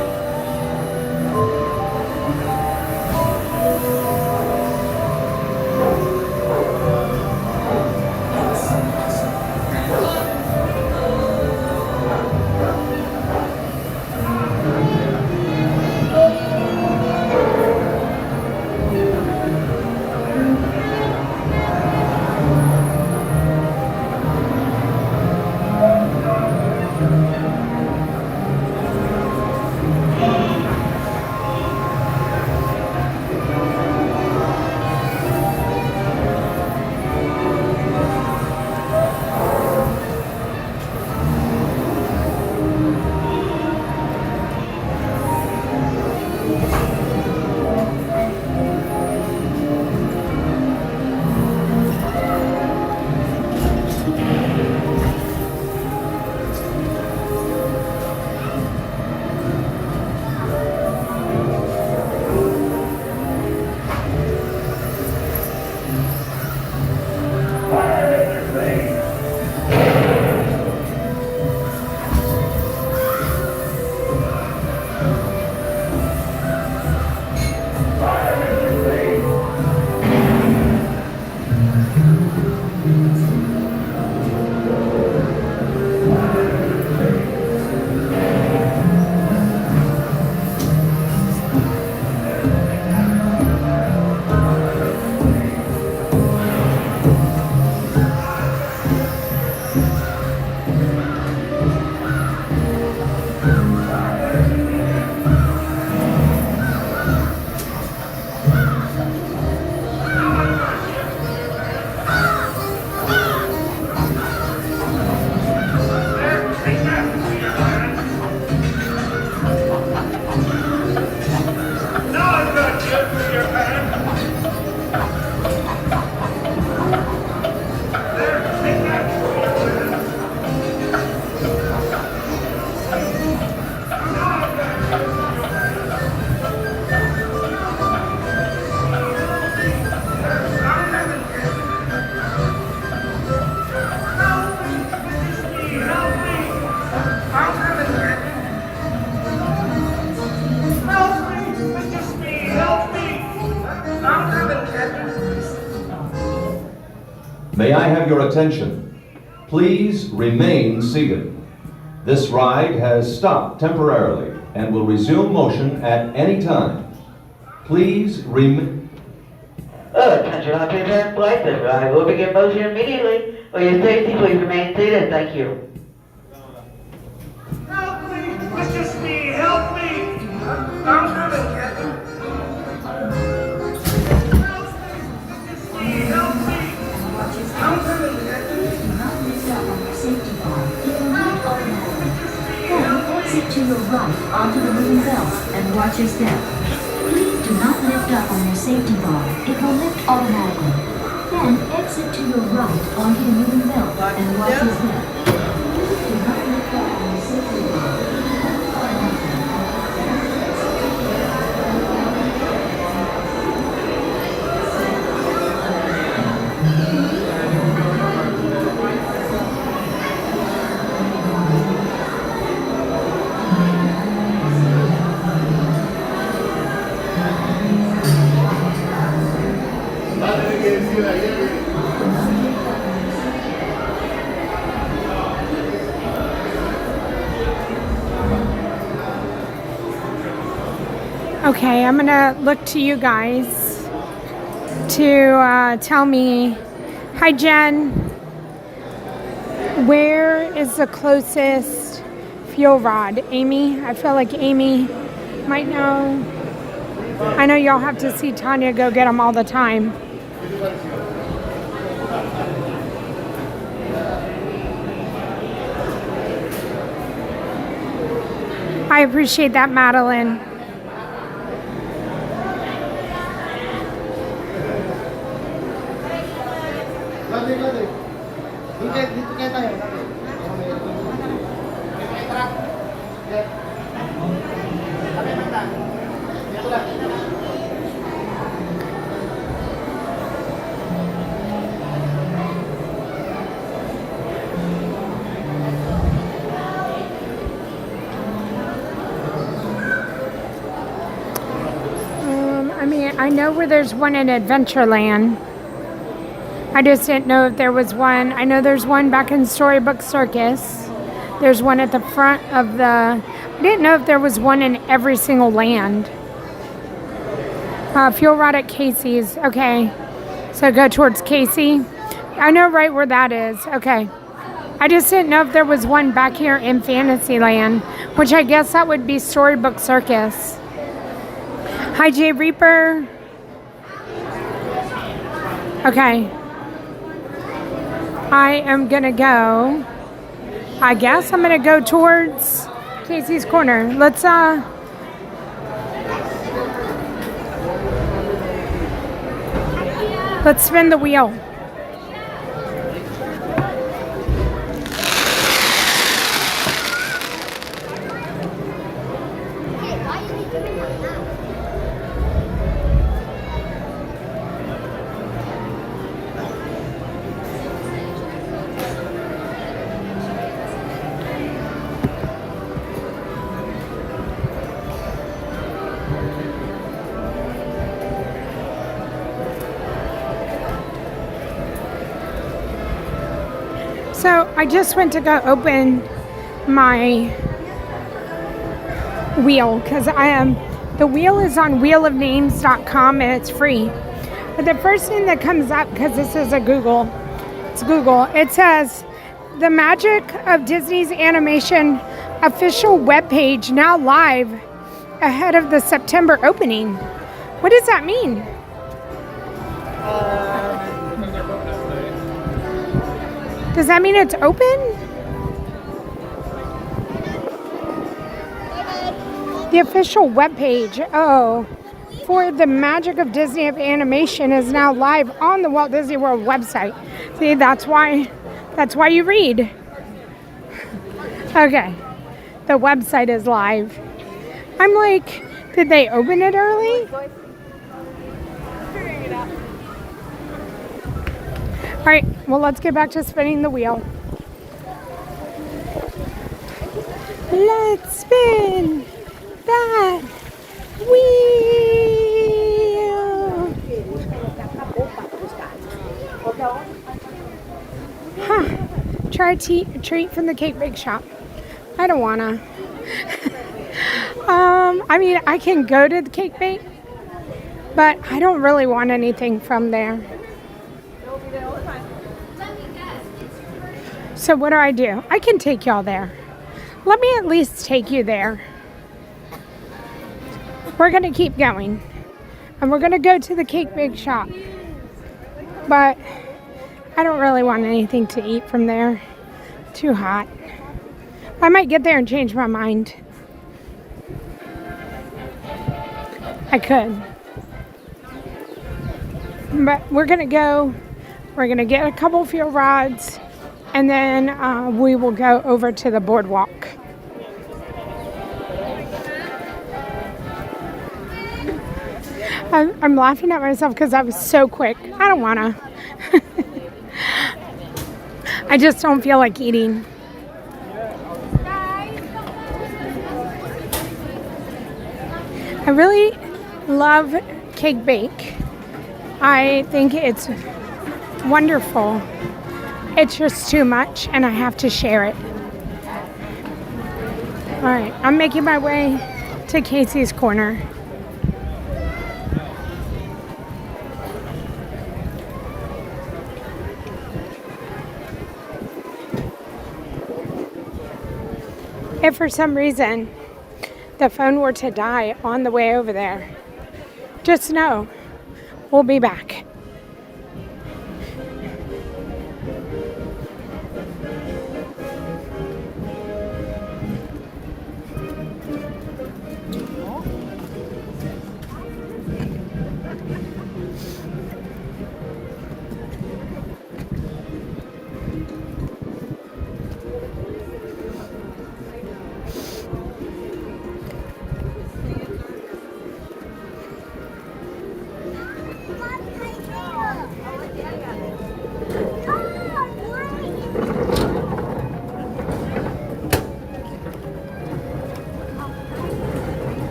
Speaker 22: May I have your attention? Please remain seated. This ride has stopped temporarily and will resume motion at any time. Please remain.
Speaker 23: Attention occupants in flight, this ride will begin motion immediately. For your safety, please remain seated. Thank you.
Speaker 24: Help me! It's just me! Help me! I'm coming, Captain. Help me! I'm coming, Captain.
Speaker 10: Do not lift up on your safety bar. It will not automatic. Then exit to your right onto the moving belt and watch your step. Please do not lift up on your safety bar. It will lift automatically. Then exit to your right onto the moving belt and watch your step. Please do not lift up on your safety bar.
Speaker 1: Okay, I'm gonna look to you guys to tell me. Hi, Jen. Where is the closest fuel rod? Amy? I feel like Amy might know. I know y'all have to see Tanya go get them all the time. I appreciate that, Madeline. I know where there's one in Adventureland. I just didn't know if there was one. I know there's one back in Storybook Circus. There's one at the front of the... I didn't know if there was one in every single land. Fuel rod at Casey's. Okay. So go towards Casey. I know right where that is. Okay. I just didn't know if there was one back here in Fantasyland, which I guess that would be Storybook Circus. Hi, Jay Reaper. Okay. I am going to go. I guess I'm going to go towards Casey's Corner. Let's spin the wheel. So I just went to go open my wheel because the wheel is on wheelofnames.com and it's free. But the first thing that comes up, because this is Google, it says the Magic of Disney's Animation official webpage now live ahead of the September opening. What does that mean? Does that mean it's open? The official webpage, for the Magic of Disney of Animation is now live on the Walt Disney World website. See, that's why you read. Okay, the website is live. I'm like, did they open it early? All right, well, let's get back to spinning the wheel. Let's spin that wheel. Huh. Try a treat from the cake bake shop. I don't wanna. I mean, I can go to the cake bake, but I don't really want anything from there. So what do? I can take y'all there. Let me at least take you there. We're going to keep going. And we're going to go to the cake bake shop. But I don't really want anything to eat from there. Too hot. I might get there and change my mind. I could. But we're going to go. We're going to get a couple fuel rods. And then we will go over to the boardwalk. I'm laughing at myself because I was so quick. I don't want to. I just don't feel like eating. I really love cake bake. I think it's wonderful. It's just too much, and I have to share it. All right, I'm making my way to Casey's Corner. If for some reason the phone were to die on the way over there, just know we'll be back.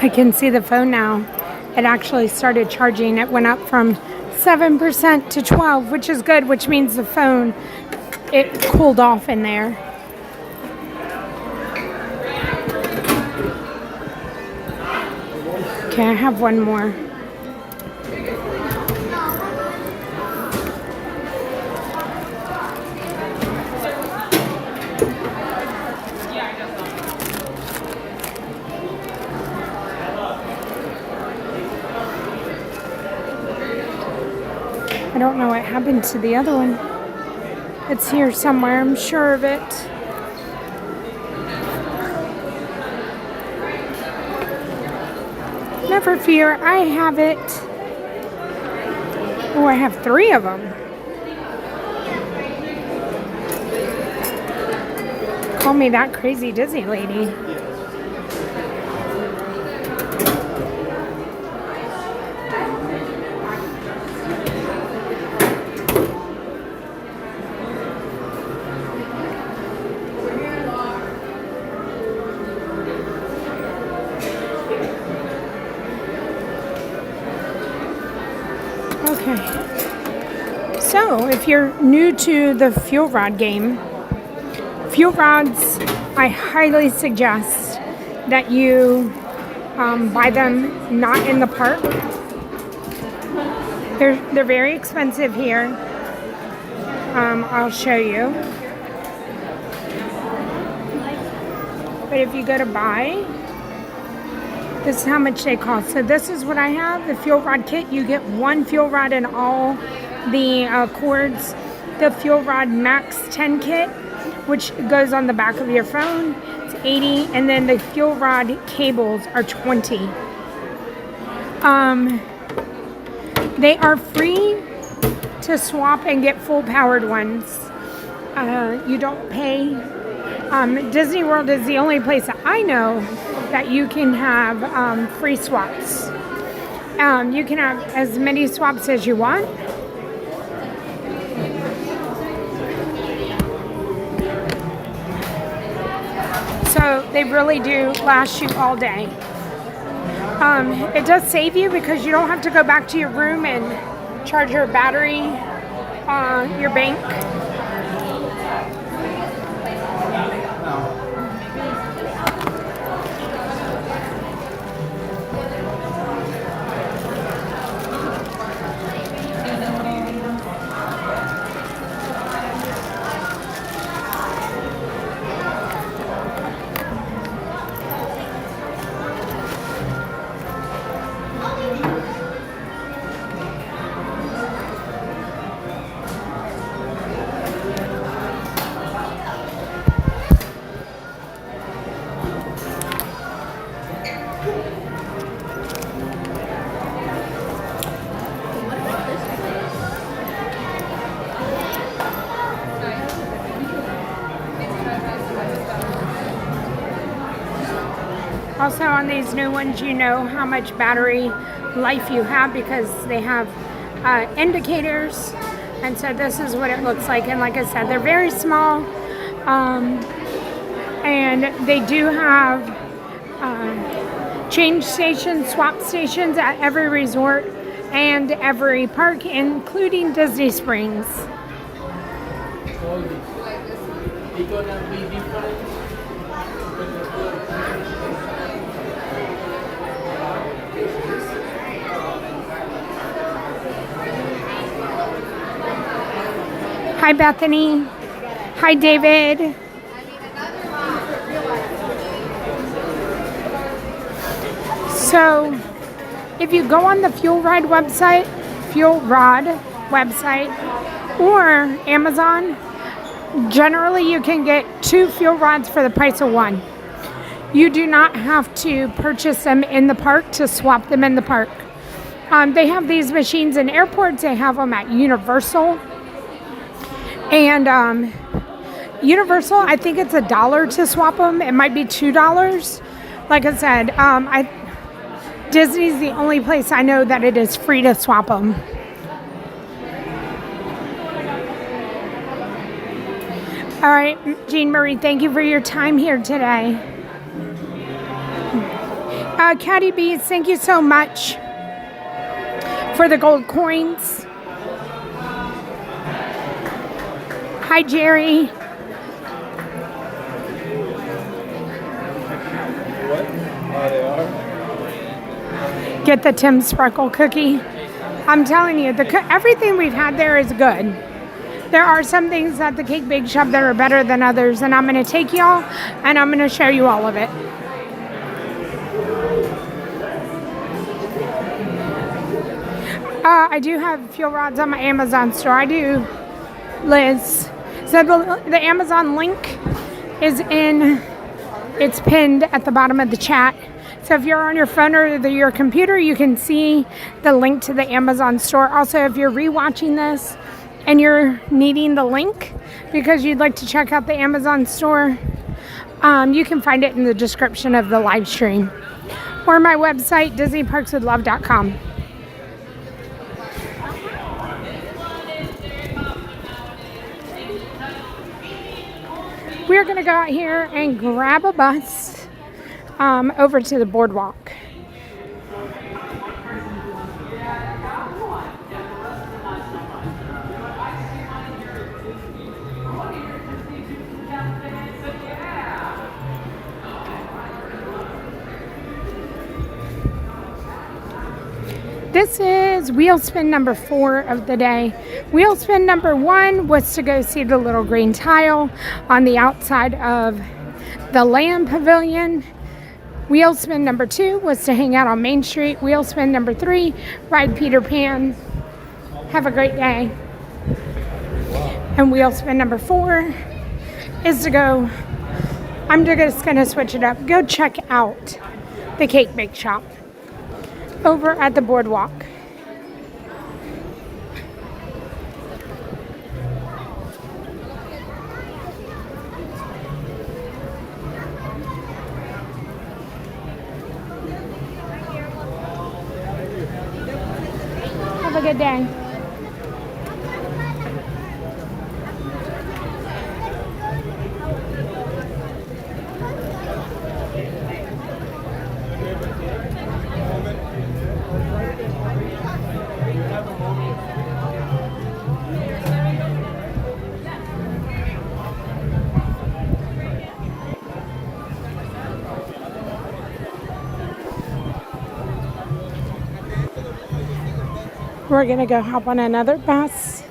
Speaker 1: I can see the phone now. It actually started charging. It went up from 7% to 12%, which is good, which means the phone, it cooled off in there. Okay, I have one more. I don't know what happened to the other one. It's here somewhere, I'm sure of it. Never fear, I have it. Oh, I have 3 of them. Call me that crazy Disney lady. So, if you're new to the fuel rod game, fuel rods, I highly suggest that you buy them not in the park. They're very expensive here. I'll show you. But if you go to buy, this is how much they cost. So this is what I have, the fuel rod kit. You get 1 fuel rod and all the cords. The fuel rod max 10 kit, which goes on the back of your phone, it's 80, and then the fuel rod cables are 20. They are free to swap and get full powered ones. You don't pay. Disney World is the only place that I know that you can have free swaps. You can have as many swaps as you want. So they really do last you all day. It does save you because you don't have to go back to your room and charge your battery your bank. Also on these new ones, you know how much battery life you have because they have indicators. And so this is what it looks like. And like I said, they're very small. And they do have change stations, swap stations at every resort and every park, including Disney Springs. Hi, Bethany. Hi, David. So, if you go on the Fuel Rod website, or Amazon, generally you can get 2 fuel rods for the price of 1. You do not have to purchase them in the park to swap them in the park. They have these machines in airports. They have them at Universal. And Universal, I think it's $1 to swap them. It might be $2. Like I said, Disney's the only place I know that it is free to swap them. All right, Jean Marie, thank you for your time here today. Caddy Bees, thank you so much for the gold coins. Hi, Jerry.
Speaker 8: What? Oh, they are?
Speaker 1: Get the Tim Sparkle cookie. I'm telling you, everything we've had there is good. There are some things at the Cake Bake Shop that are better than others, and I'm going to take y'all and I'm going to show you all of it. I do have fuel rods on my Amazon store. I do, Liz. So the Amazon link is it's pinned at the bottom of the chat. So if you're on your phone or your computer, you can see the link to the Amazon store. Also, if you're rewatching this and you're needing the link because you'd like to check out the Amazon store, you can find it in the description of the live stream or my website, DisneyParksWithLove.com. We're going to go out here and grab a bus over to the boardwalk. This is wheel spin number 4 of the day. Wheel spin number 1 was to go see the little green tile on the outside of the Land Pavilion. Wheel spin number 2 was to hang out on Main Street. Wheel spin number 3, ride Peter Pan. Have a great day. And wheel spin number 4 is to go, I'm just going to switch it up, go check out the Cake Bake Shop over at the boardwalk. Have a good day. We're gonna go hop on another bus.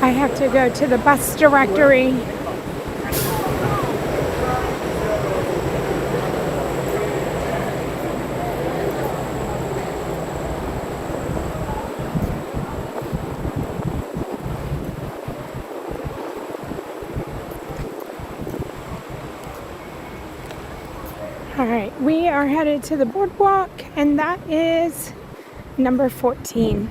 Speaker 1: I have to go to the bus directory. All right, we are headed to the boardwalk, and that is number 14.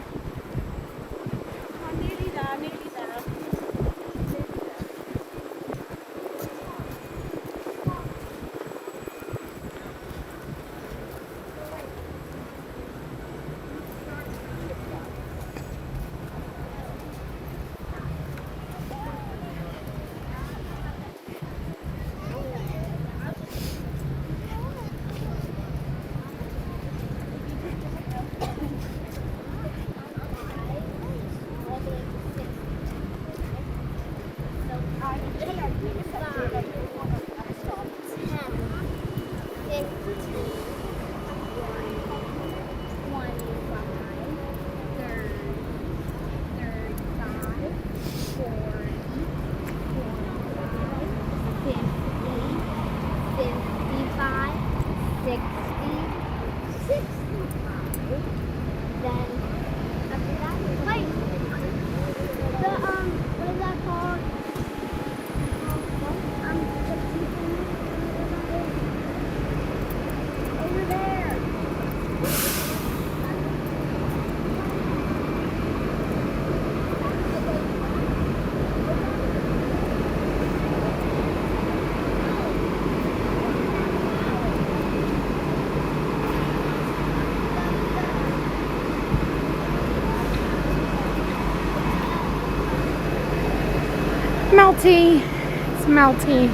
Speaker 1: Melty. It's melty.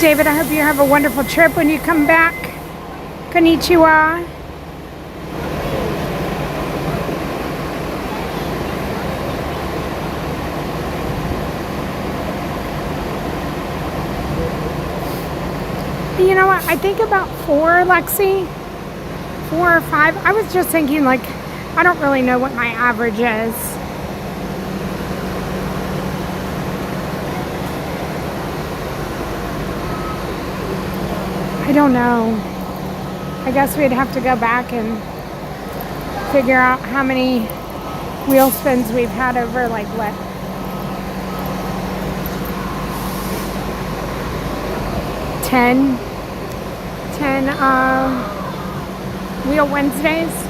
Speaker 1: David, I hope you have a wonderful trip when you come back. Konnichiwa. You know what? I think about 4, Lexi. 4 or 5. I was just thinking, like, I don't really know what my average is. I don't know. I guess we'd have to go back and figure out how many wheel spins we've had over, like, what? 10 Wheel Wednesdays.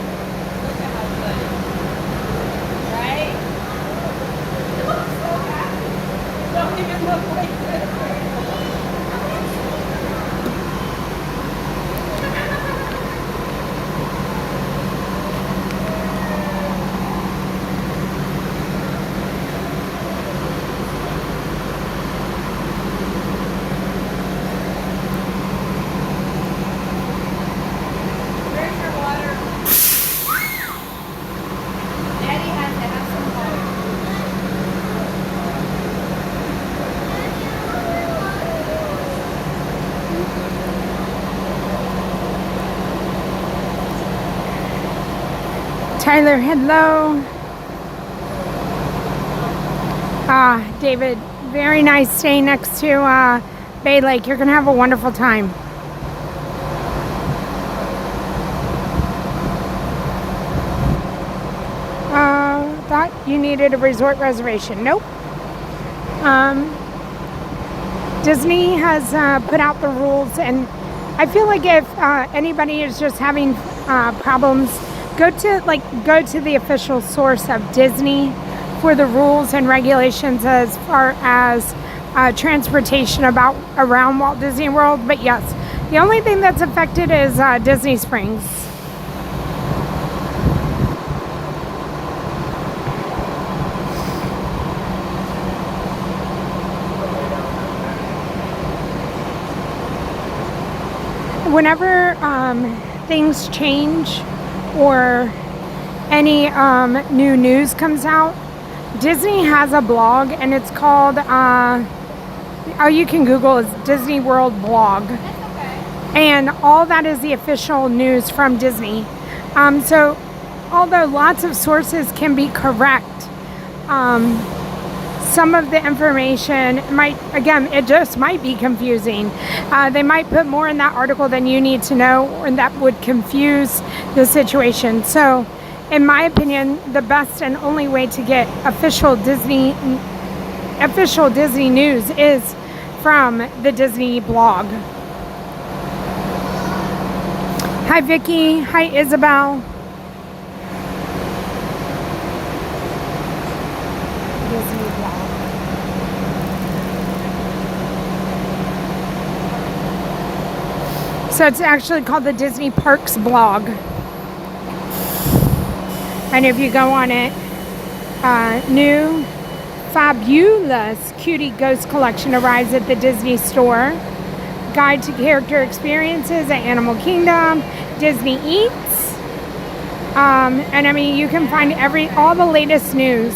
Speaker 1: Tyler, hello. David, very nice staying next to Bay Lake. You're going to have a wonderful time. Thought you needed a resort reservation. Nope. Disney has put out the rules, and I feel like if anybody is just having problems, go to the official source of Disney for the rules and regulations as far as transportation around Walt Disney World. But yes, the only thing that's affected is Disney Springs. Whenever things change or any new news comes out, Disney has a blog, and it's called you can Google it, Disney World blog. And all that is the official news from Disney. So although lots of sources can be correct, some of the information it just might be confusing. They might put more in that article than you need to know, and that would confuse the situation. So in my opinion, the best and only way to get official Disney news is from the Disney blog. Hi Vicky, hi Isabel. Disney blog. So it's actually called the Disney Parks blog. And if you go on it, new fabulous Cutie Ghost collection arrives at the Disney store. Guide to character experiences at Animal Kingdom, Disney Eats. And I mean, you can find all the latest news.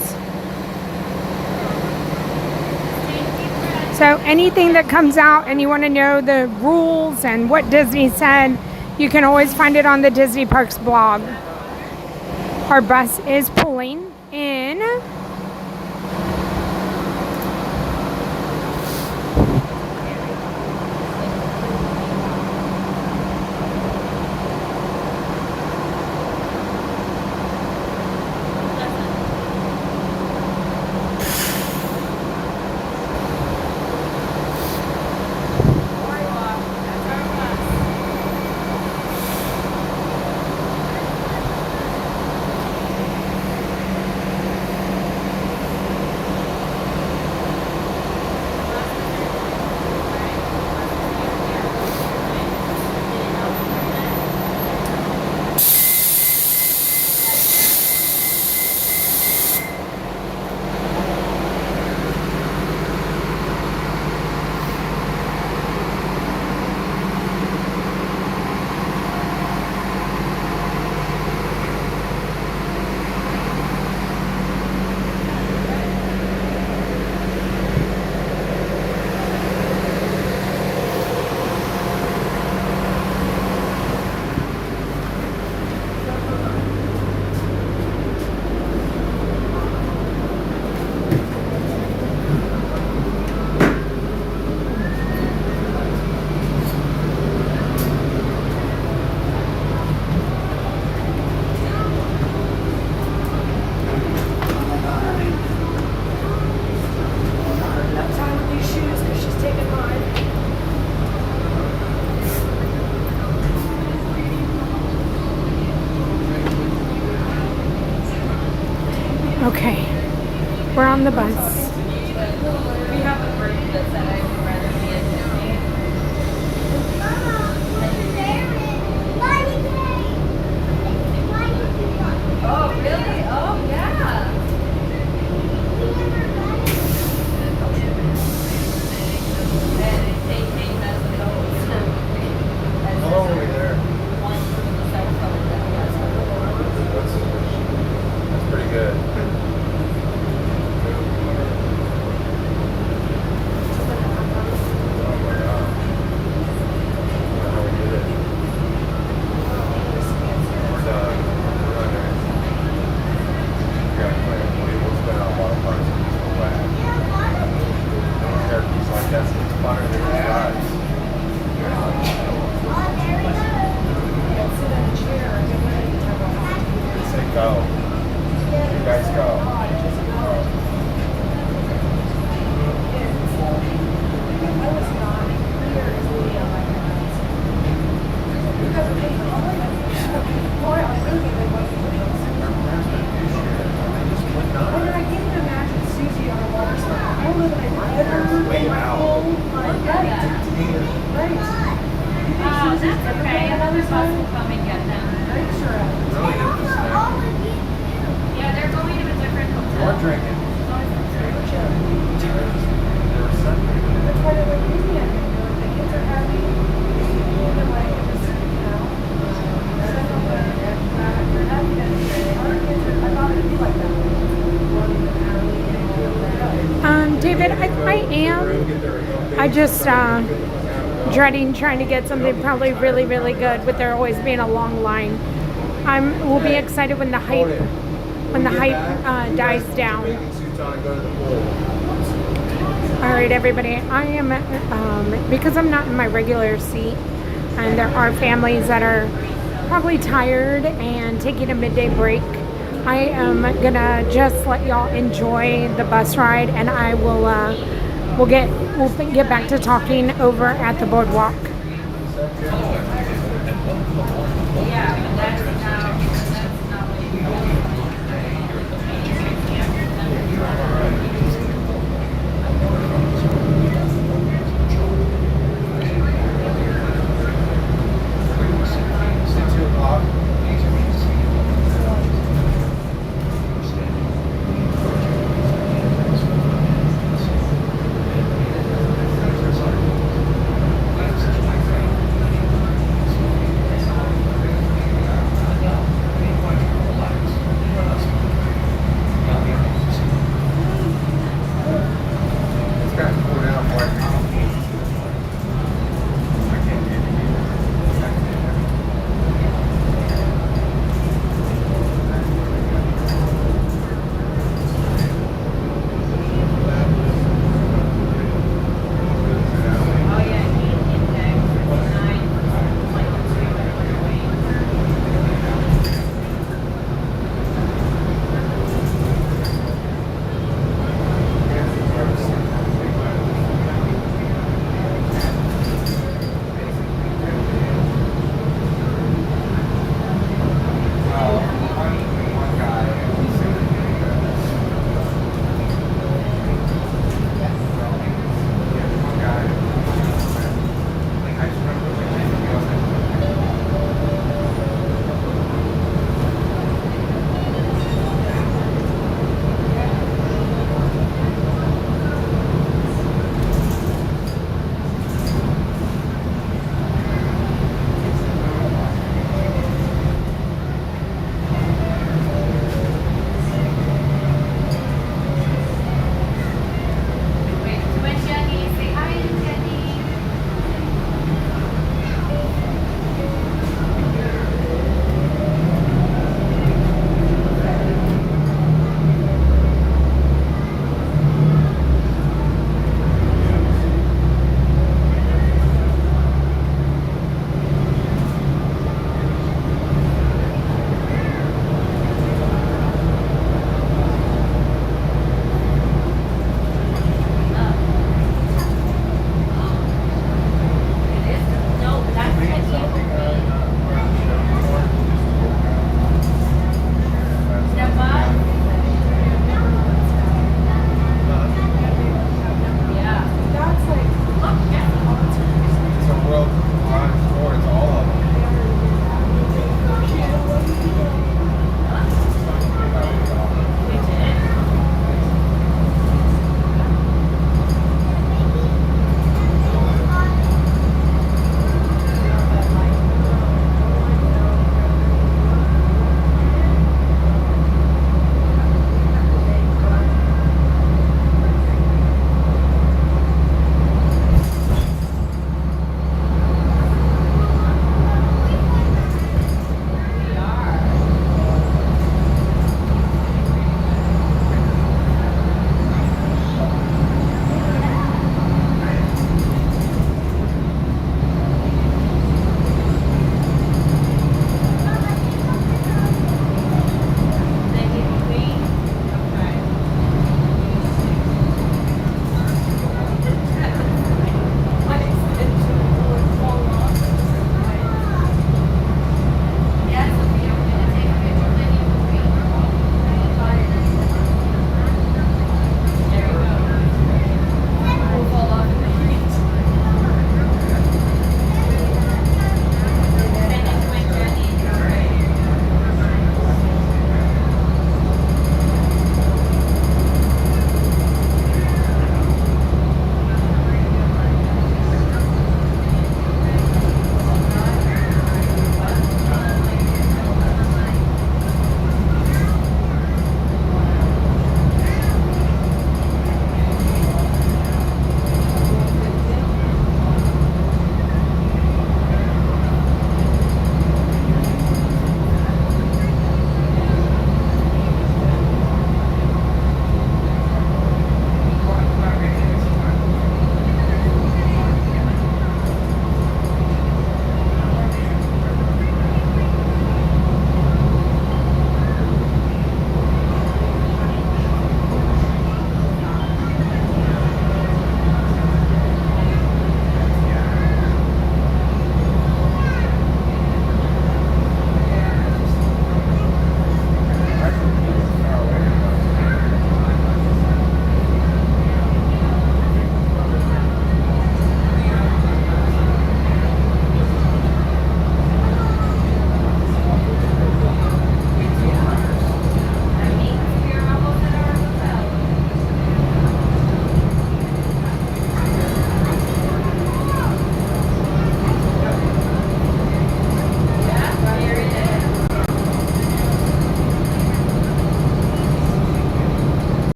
Speaker 1: So anything that comes out and you want to know the rules and what Disney said, you can always find it on the Disney Parks blog. Our bus is pulling in. Okay, we're on the bus.
Speaker 7: We have a break.
Speaker 16: that said I would rather be at Disney. Oh, really? Oh, yeah. And they take me as a
Speaker 19: How long were we there?
Speaker 20: That's pretty good.
Speaker 16: That's okay. Another bus will come and get them. Yeah, they're going to a different hotel.
Speaker 20: We're drinking.
Speaker 12: That's why they're like Disney. The kids are happy. They're like, just, you know, they're happy that other kids are, I thought it would be like that.
Speaker 1: David, I am. I just dreading trying to get something probably really, really good with there always being a long line. We'll be excited when the hype dies down. All right, everybody. I am because I'm not in my regular seat, and there are families that are probably tired and taking a midday break. I am gonna just let y'all enjoy the bus ride, and I will we'll get back to talking over at the boardwalk.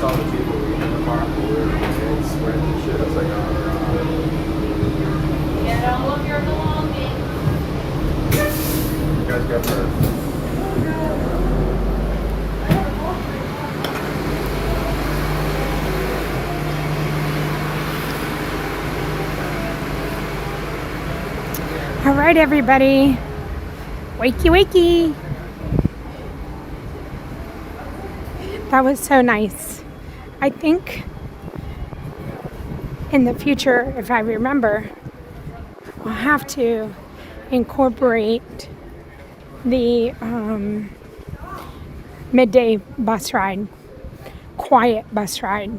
Speaker 8: saw the people in the park who were sweating and shit. I was like, oh god.
Speaker 18: Get all of your belongings.
Speaker 8: You guys got hurt.
Speaker 1: All right, everybody. Wakey, wakey. That was so nice. I think in the future, if I remember, I'll have to incorporate the midday bus ride, quiet bus ride.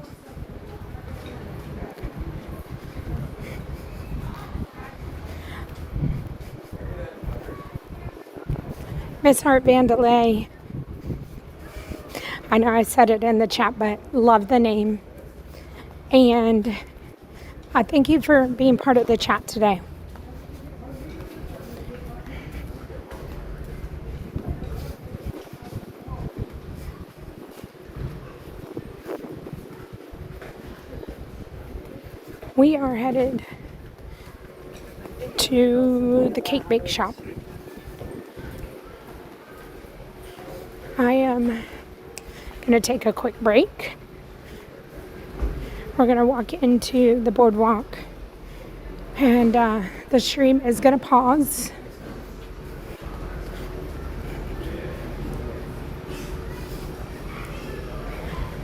Speaker 1: Miss Heart Vandelay. I know I said it in the chat, but love the name. And I thank you for being part of the chat today. We are headed to the cake bake shop. I am going to take a quick break. We're going to walk into the boardwalk, and the stream is going to pause.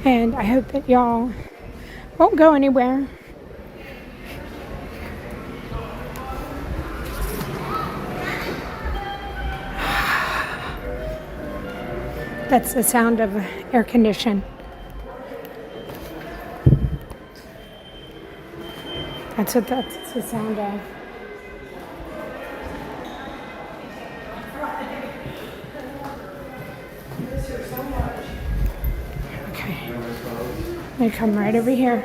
Speaker 1: And I hope that y'all won't go anywhere. That's the sound of air condition. That's what that's the sound of. Okay. They come right over here.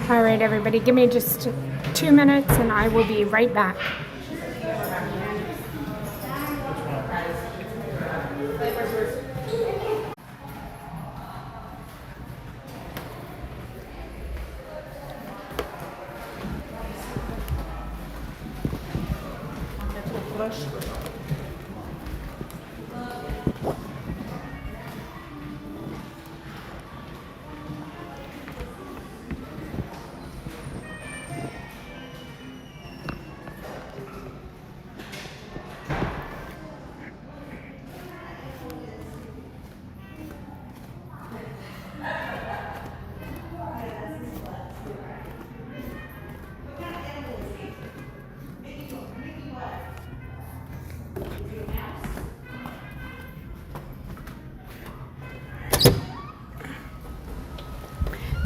Speaker 1: All right, everybody, give me just 2 minutes and I will be right back.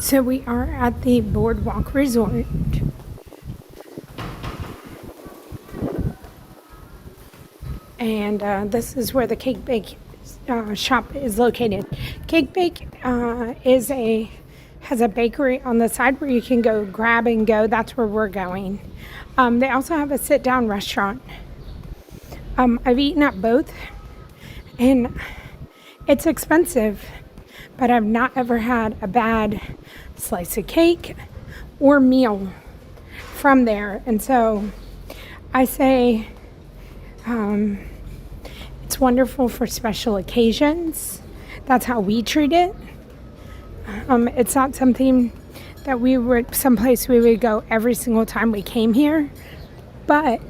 Speaker 1: So we are at the Boardwalk Resort. And this is where the Cake Bake shop is located. Cake Bake has a bakery on the side where you can go grab and go. That's where we're going. They also have a sit-down restaurant. I've eaten at both, and it's expensive, but I've not ever had a bad slice of cake or meal from there. And so I say it's wonderful for special occasions. That's how we treat it. It's not something that someplace we would go every single time we came here, but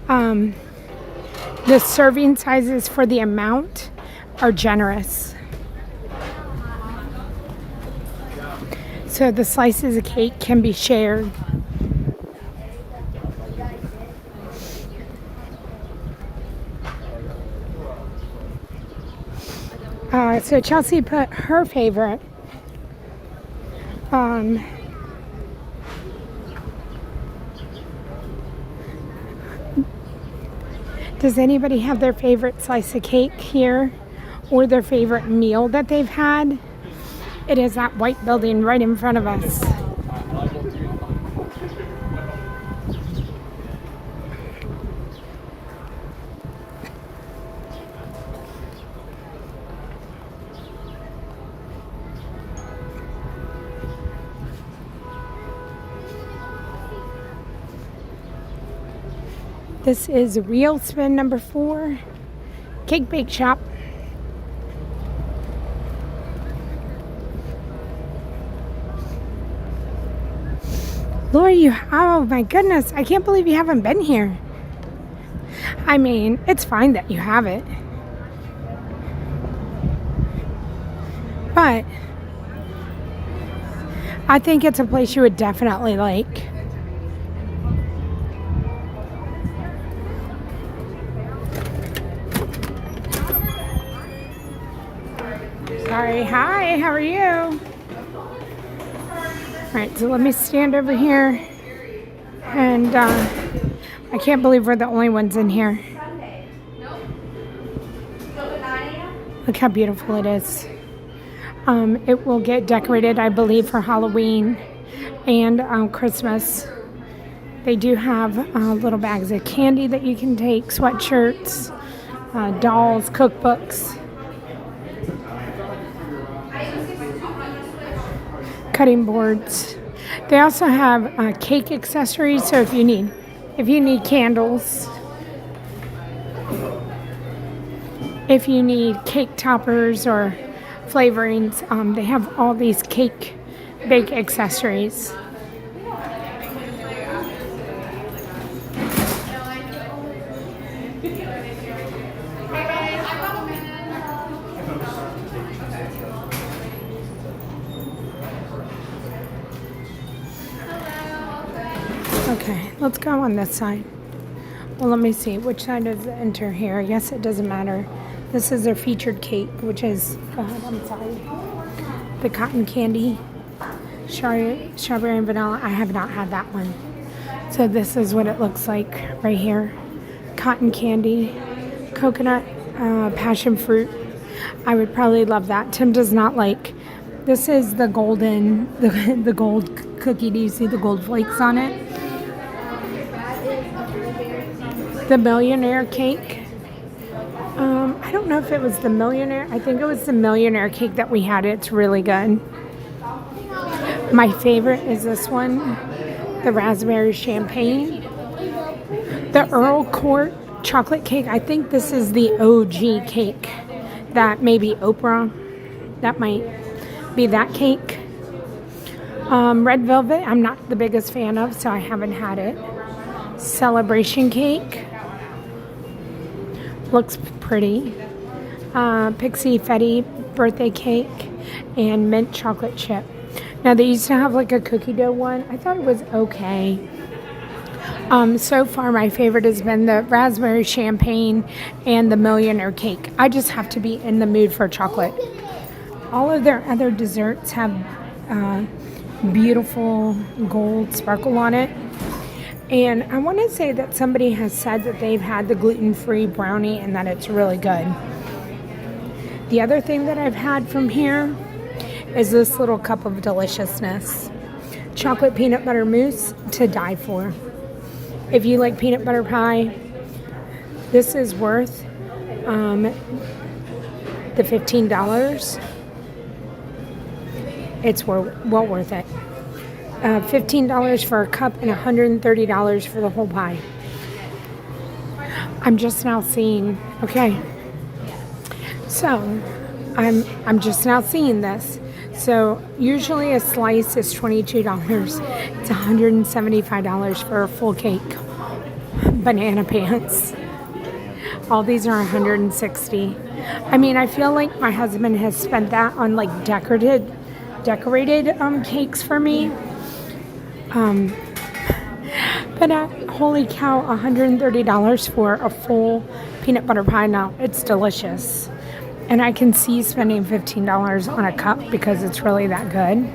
Speaker 1: the serving sizes for the amount are generous. So the slices of cake can be shared. So Chelsea put her favorite. Does anybody have their favorite slice of cake here or their favorite meal that they've had? It is that white building right in front of us. This is Wheel Spin number 4, Cake Bake Shop. Lori, oh my goodness, I can't believe you haven't been here. I mean, it's fine that you have it. But I think it's a place you would definitely like. Sorry, hi, how are you? Alright, so let me stand over here. And I can't believe we're the only ones in here. Look how beautiful it is. It will get decorated, I believe, for Halloween and Christmas. They do have little bags of candy that you can take, sweatshirts, dolls, cookbooks, cutting boards. They also have cake accessories, so if you need candles, if you need cake toppers or flavorings, they have all these cake bake accessories. Okay, let's go on this side. Well, let me see. Which side does it enter here? Yes, it doesn't matter. This is their featured cake, which is, I'm sorry, the cotton candy, strawberry and vanilla. I have not had that one. So this is what it looks like right here. Cotton candy, coconut, passion fruit. I would probably love that. Tim does not like. This is the golden, the gold cookie. Do you see the gold flakes on it? The millionaire cake. I don't know if it was the millionaire. I think it was the millionaire cake that we had. It's really good. My favorite is this one, the raspberry champagne. The Earl Court chocolate cake. I think this is the OG cake that maybe Oprah, that might be that cake. Red velvet, I'm not the biggest fan of, so I haven't had it. Celebration cake. Looks pretty. Pixie Fetty birthday cake and mint chocolate chip. Now they used to have like a cookie dough one. I thought it was okay. So far my favorite has been the raspberry champagne and the millionaire cake. I just have to be in the mood for chocolate. All of their other desserts have beautiful gold sparkle on it. And I want to say that somebody has said that they've had the gluten-free brownie and that it's really good. The other thing that I've had from here is this little cup of deliciousness. Chocolate peanut butter mousse to die for. If you like peanut butter pie, this is worth the $15. It's well worth it. $15 for a cup and $130 for the whole pie. I'm just now seeing, okay. So, I'm just now seeing this. So, usually a slice is $22. It's $175 for a full cake. Banana pants. All these are $160. I mean, I feel like my husband has spent that on like decorated cakes for me. But holy cow, $130 for a full peanut butter pie. Now, it's delicious. And I can see spending $15 on a cup because it's really that good.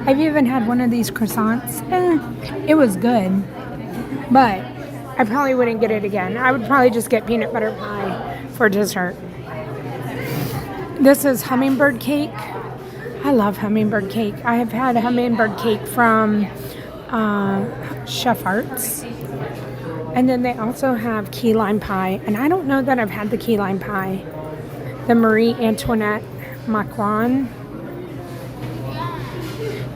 Speaker 1: I've even had one of these croissants. It was good. But I probably wouldn't get it again. I would probably just get peanut butter pie for dessert. This is hummingbird cake. I love hummingbird cake. I have had hummingbird cake from Chef Arts. And then they also have key lime pie. And I don't know that I've had the key lime pie. The Marie Antoinette macaron.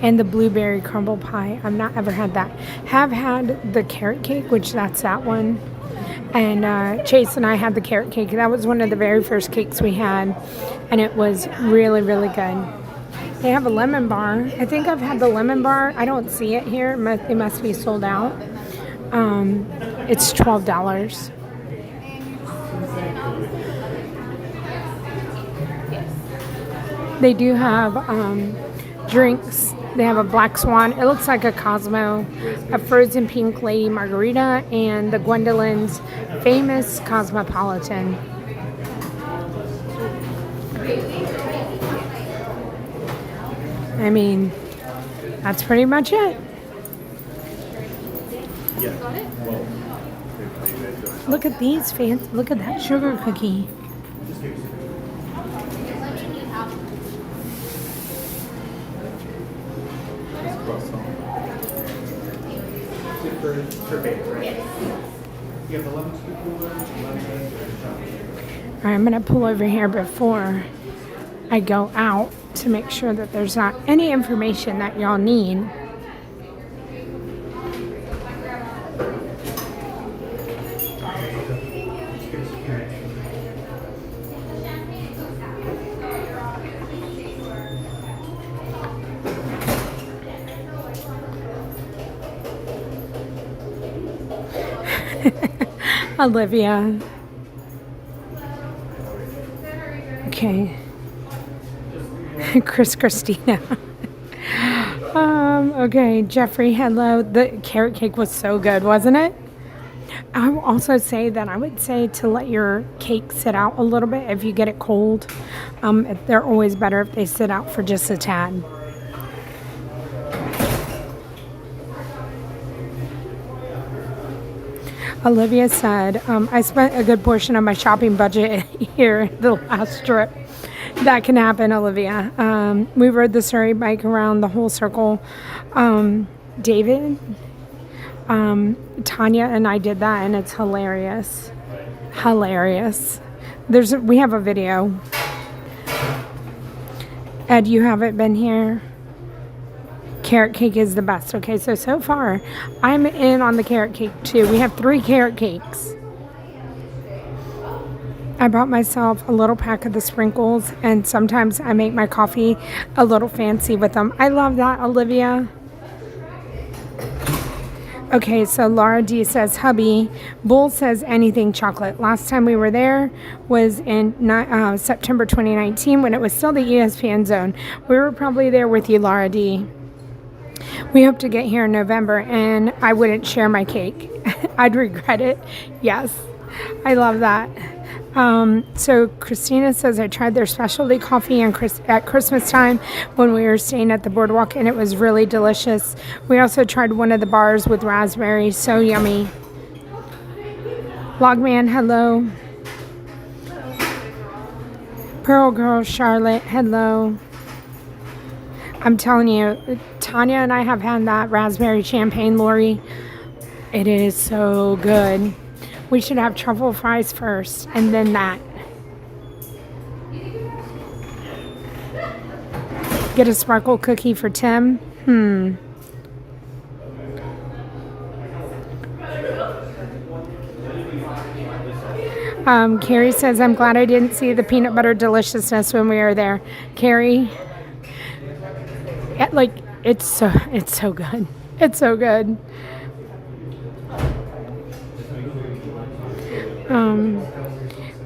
Speaker 1: and the blueberry crumble pie. I've not ever had that. Have had the carrot cake, which that's that one. And Chase and I had the carrot cake. That was one of the very first cakes we had, and it was really, really good. They have a lemon bar. I think I've had the lemon bar. I don't see it here. It must be sold out. It's $12. They do have drinks. They have a Black Swan. It looks like a Cosmo, a frozen pink lady margarita, and the Gwendolyn's famous Cosmopolitan. I mean, that's pretty much it. Look at these fans. Look at that sugar cookie. All right, I'm going to pull over here before I go out to make sure that there's not any information that y'all need. Olivia. Okay. Christina. Okay, Jeffrey, hello. The carrot cake was so good, wasn't it? I will also say that I would say to let your cake sit out a little bit if you get it cold. They're always better if they sit out for just a tad. Olivia said, I spent a good portion of my shopping budget here the last trip. That can happen, Olivia. We rode the Surrey bike around the whole circle. David, Tanya and I did that, and it's hilarious. Hilarious. We have a video. Ed, you haven't been here? Carrot cake is the best. Okay, so far, I'm in on the carrot cake too. We have 3 carrot cakes. I bought myself a little pack of the sprinkles, and sometimes I make my coffee a little fancy with them. I love that, Olivia. Okay, so Laura D says, hubby, Bull says anything chocolate. Last time we were there was in September 2019 when it was still the ESPN zone. We were probably there with you, Laura D. We hope to get here in November, and I wouldn't share my cake. I'd regret it. Yes, I love that. So Christina says, I tried their specialty coffee at Christmas time when we were staying at the boardwalk, and it was really delicious. We also tried one of the bars with raspberry. So yummy. Logman, hello. Pearl Girl Charlotte, hello. I'm telling you, Tanya and I have had that raspberry champagne, Lori. It is so good. We should have truffle fries first, and then that. Get a sparkle cookie for Tim. Carrie says, I'm glad I didn't see the peanut butter deliciousness when we were there. Carrie, it's so good. It's so good.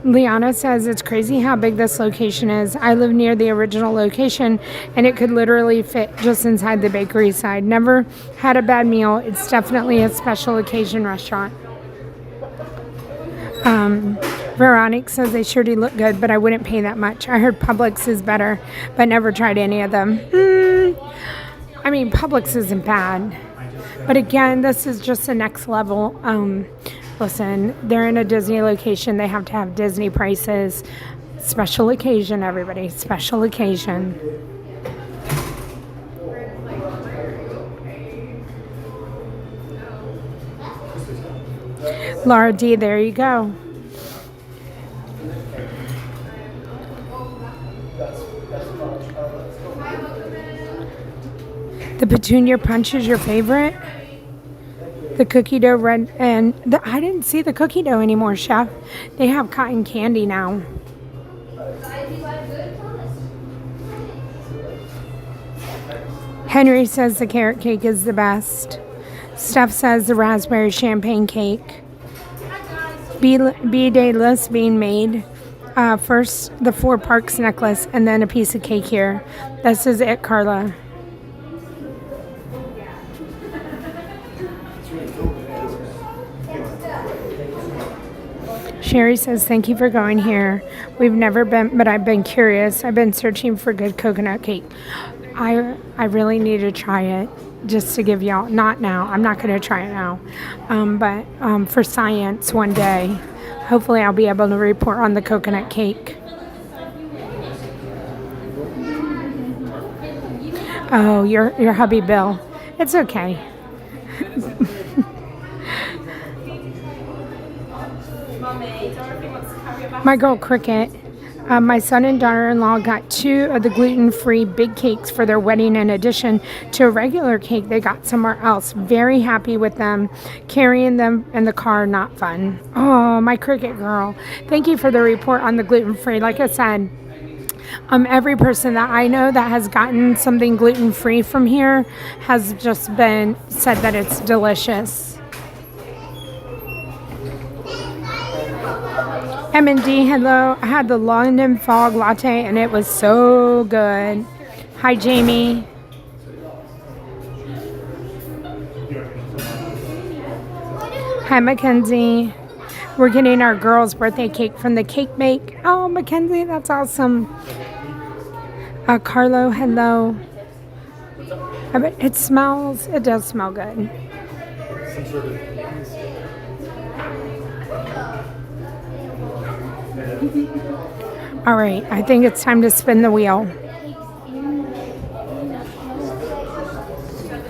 Speaker 1: Liana says, it's crazy how big this location is. I live near the original location, and it could literally fit just inside the bakery side. Never had a bad meal. It's definitely a special occasion restaurant. Veronique says, they sure do look good, but I wouldn't pay that much. I heard Publix is better, but never tried any of them. I mean, Publix isn't bad. But again, this is just the next level. Listen, they're in a Disney location. They have to have Disney prices. Special occasion, everybody. Special occasion. Laura D, there you go. The petunia punch is your favorite? The cookie dough red and I didn't see the cookie dough anymore, Chef. They have cotton candy now. Henry says the carrot cake is the best. Steph says the raspberry champagne cake. B-Day list being made. First, the 4 Parks necklace, and then a piece of cake here. This is it, Carla. Sherry says, thank you for going here. We've never been, but I've been curious. I've been searching for good coconut cake. I really need to try it just to give y'all, not now. I'm not going to try it now. But for science one day, hopefully I'll be able to report on the coconut cake. Oh, your hubby Bill. It's okay. My girl Cricket. My son and daughter-in-law got 2 of the gluten-free big cakes for their wedding in addition to a regular cake they got somewhere else. Very happy with them. Carrying them in the car, not fun. Oh, my Cricket girl. Thank you for the report on the gluten-free. Like I said, every person that I know that has gotten something gluten-free from here has just said that it's delicious. M&D, hello. I had the London Fog Latte and it was so good. Hi, Jamie. Hi, Mackenzie. We're getting our girl's birthday cake from the Cake Bake. Oh, Mackenzie, that's awesome. Carlo, hello. I bet it does smell good. All right, I think it's time to spin the wheel.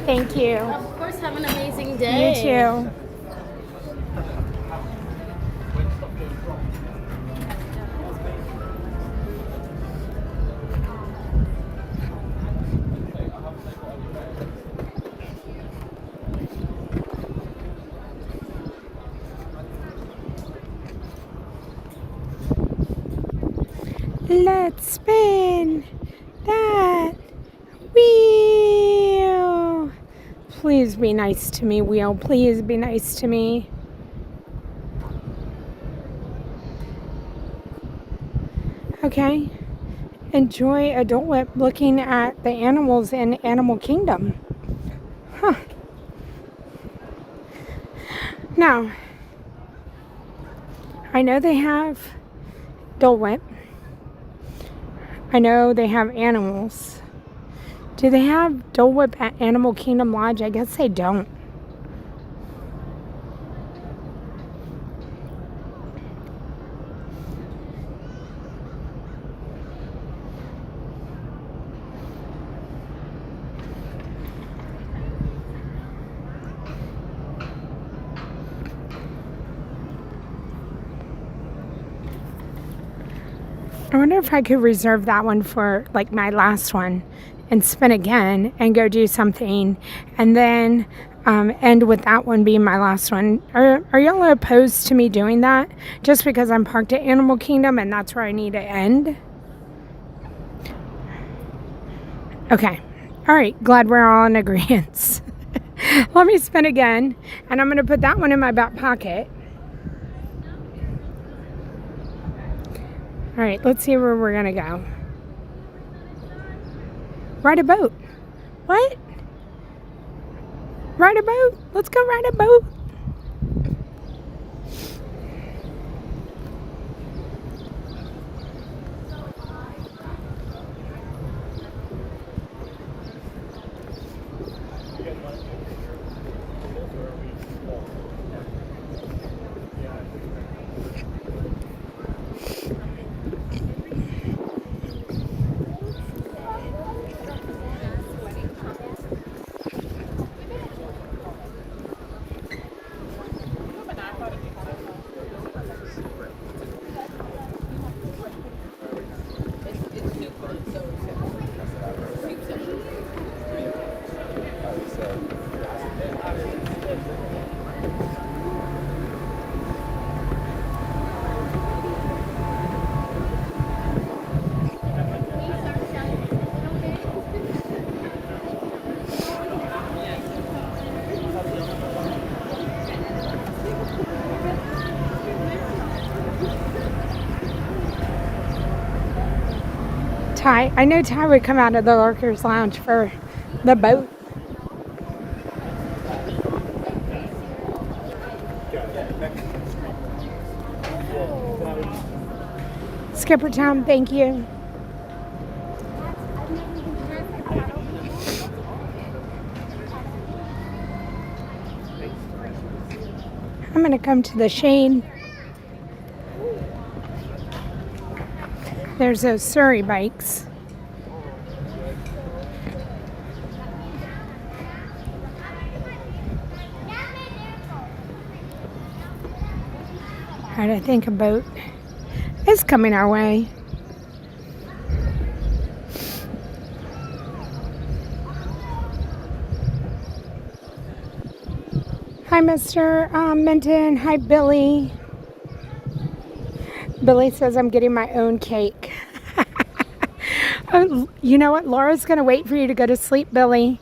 Speaker 1: Thank you.
Speaker 4: Of course, have an amazing day.
Speaker 1: You too. Let's spin that wheel. Please be nice to me, wheel. Please be nice to me. Okay. Enjoy a Dole Whip looking at the animals in Animal Kingdom. Huh. Now, I know they have Dole Whip. I know they have animals. Do they have Dole Whip at Animal Kingdom Lodge? I guess they don't. I wonder if I could reserve that one for like my last one and spin again and go do something and then end with that one being my last one. Are y'all opposed to me doing that just because I'm parked at Animal Kingdom and that's where I need to end? Okay. All right. Glad we're all in agreement. Let me spin again and I'm going to put that one in my back pocket. All right, let's see where we're going to go. Ride a boat. What? Ride a boat? Let's go ride a boat. Ty, I know Ty would come out of the Lurkers Lounge for the boat. Skipper Town, thank you. I'm going to come to the shade. There's those Surrey bikes. All right, I think a boat is coming our way. Hi, Mr. Minton. Hi, Billy. Billy says I'm getting my own cake. Oh, you know what? Laura's going to wait for you to go to sleep, Billy.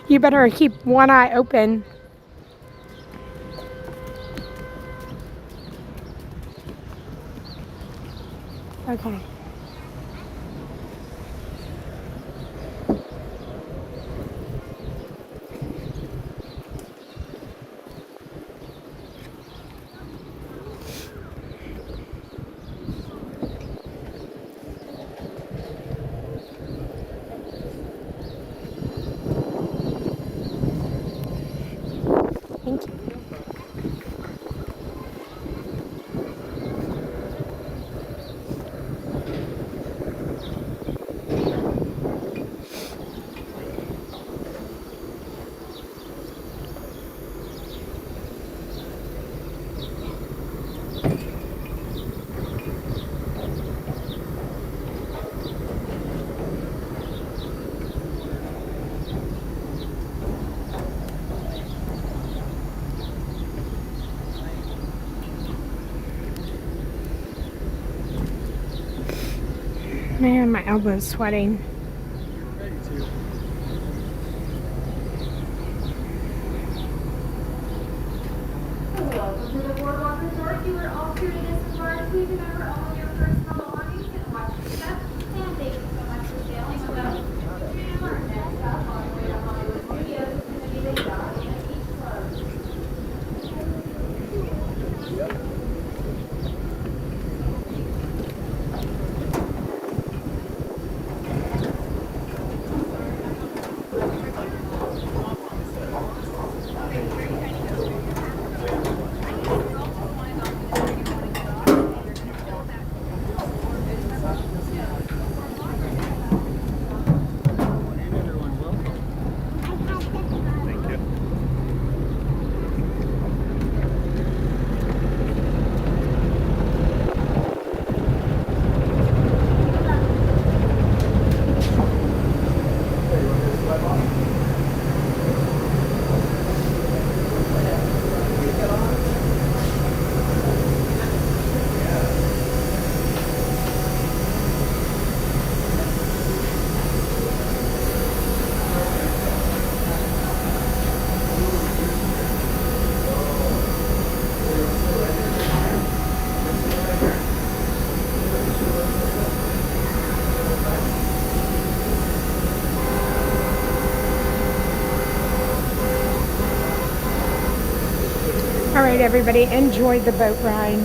Speaker 1: You better keep one eye open. Okay. Thank you. Man, my elbow's sweating.
Speaker 12: Welcome to the Boardwalk Resort. You are all treated as smart. Please remember all of your personal belongings and watch your step. And thank you so much for sailing with us. Next up, on the way to Hollywood Studios, is going to be the Yacht and Beach Club.
Speaker 1: All right, everybody, enjoy the boat ride.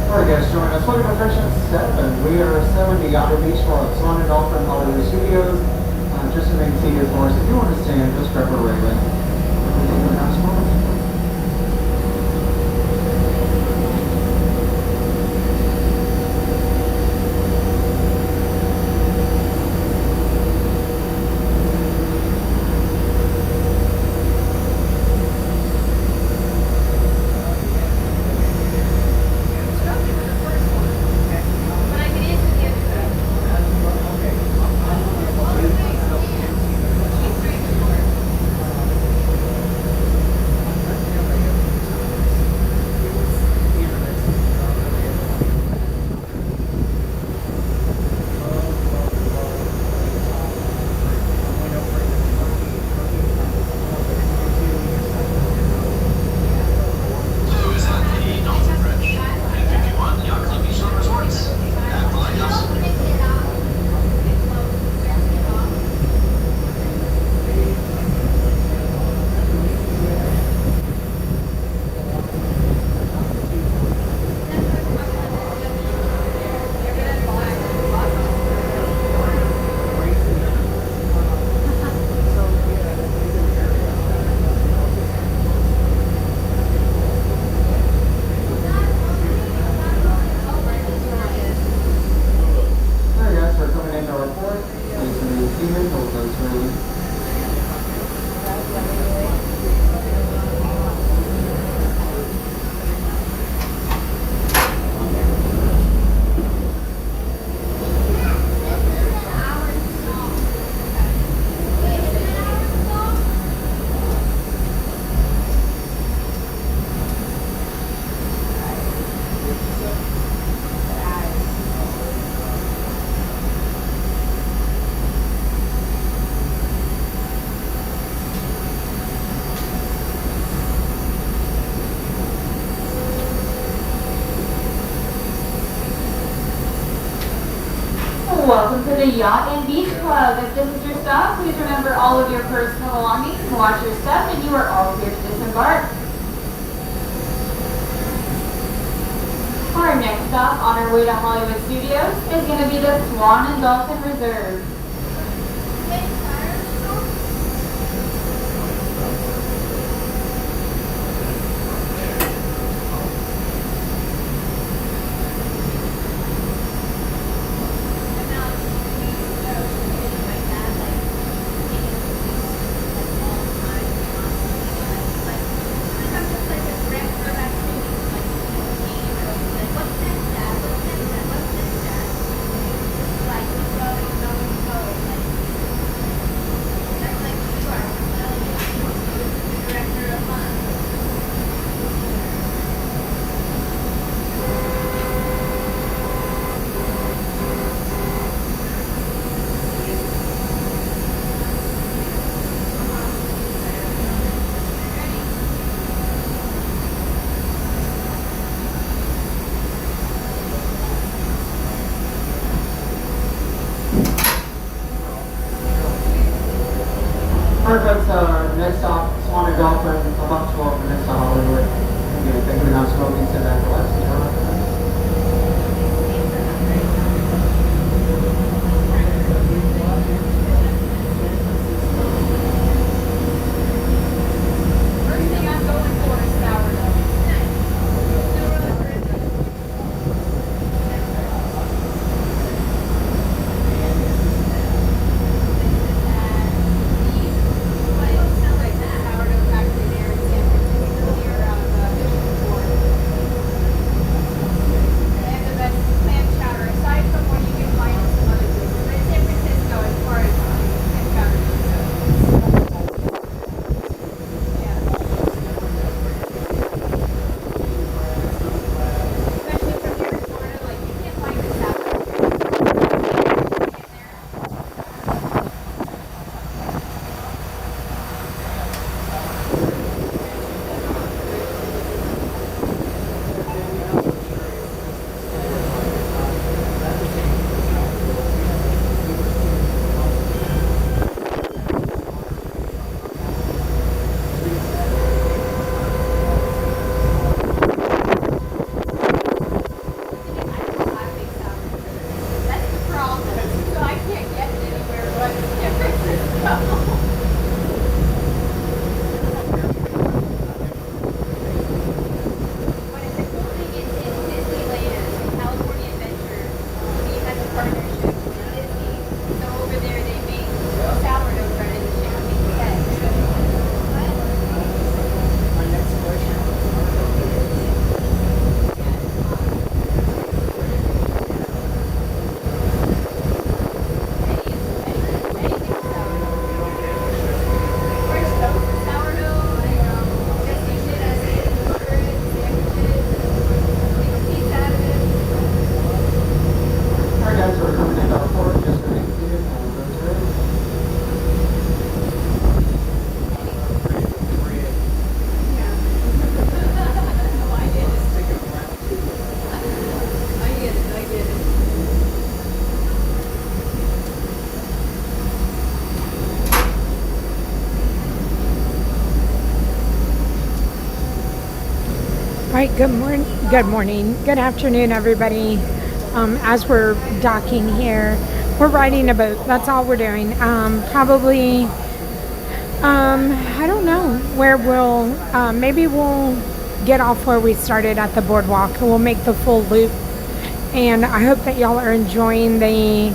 Speaker 6: Alright guys, join us. Welcome to Reflection 7. We are 7 Yacht Beach for Swan and Dolphin Hollywood Studios. Just to maintain your course, if you want to stand, just grab a railing.
Speaker 16: Welcome to the Yacht and Beach Club. If this is your stop, please remember all of your personal belongings and watch your step, and you are all clear to disembark. Our next stop on our way to Hollywood Studios is going to be the Swan and Dolphin Reserve.
Speaker 6: Perfect. Next stop, Swan and Dolphin, about 12 minutes to Hollywood. Thank you for not smoking, sit back, relax, and turn off.
Speaker 16: First thing I'm going for is sourdough.
Speaker 1: right, good morning, good afternoon, everybody. As we're docking here, we're riding a boat. That's all we're doing. Probably, I don't know where we'll, maybe we'll get off where we started at the boardwalk and we'll make the full loop. And I hope that y'all are enjoying the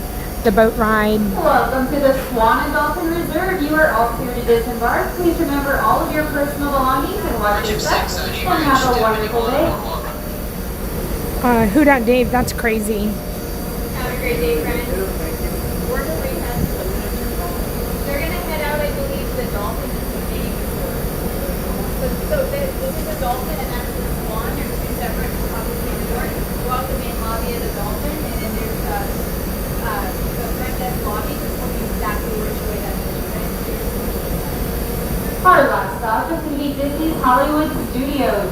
Speaker 1: boat ride.
Speaker 16: Welcome to the Swan and Dolphin Reserve. You are all clear to disembark. Please remember all of your personal belongings and watch your steps. And have a wonderful day.
Speaker 1: Who dat Dave? That's crazy.
Speaker 16: Have a great day, friends. We're the rehab. They're gonna head out, I believe, the dolphin is the main resort. So this is the dolphin and that's the swan. There's two separate obviously resorts. Go out the main lobby of the dolphin, and then there's the front desk lobby. Just tell me exactly which way that is. Our last stop is going to be Disney's Hollywood Studios.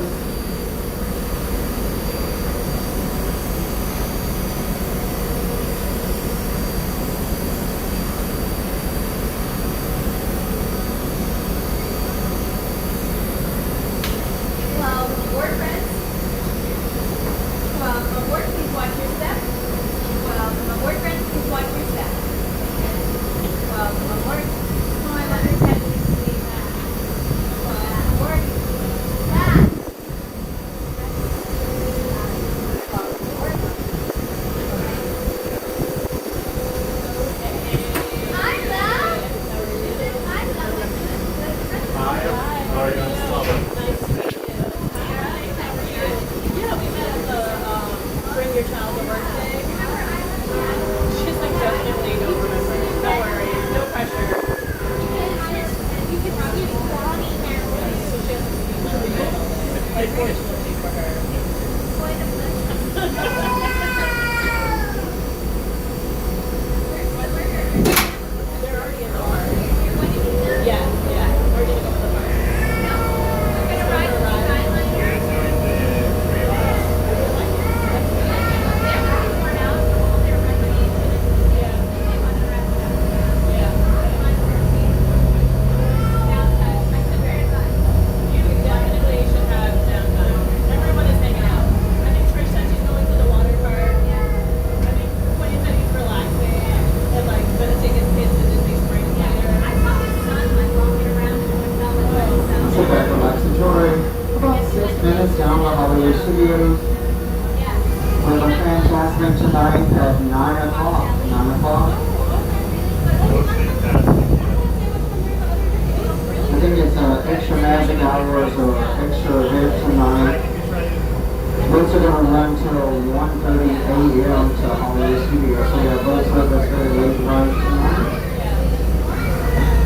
Speaker 6: boats with us very late lunch tonight.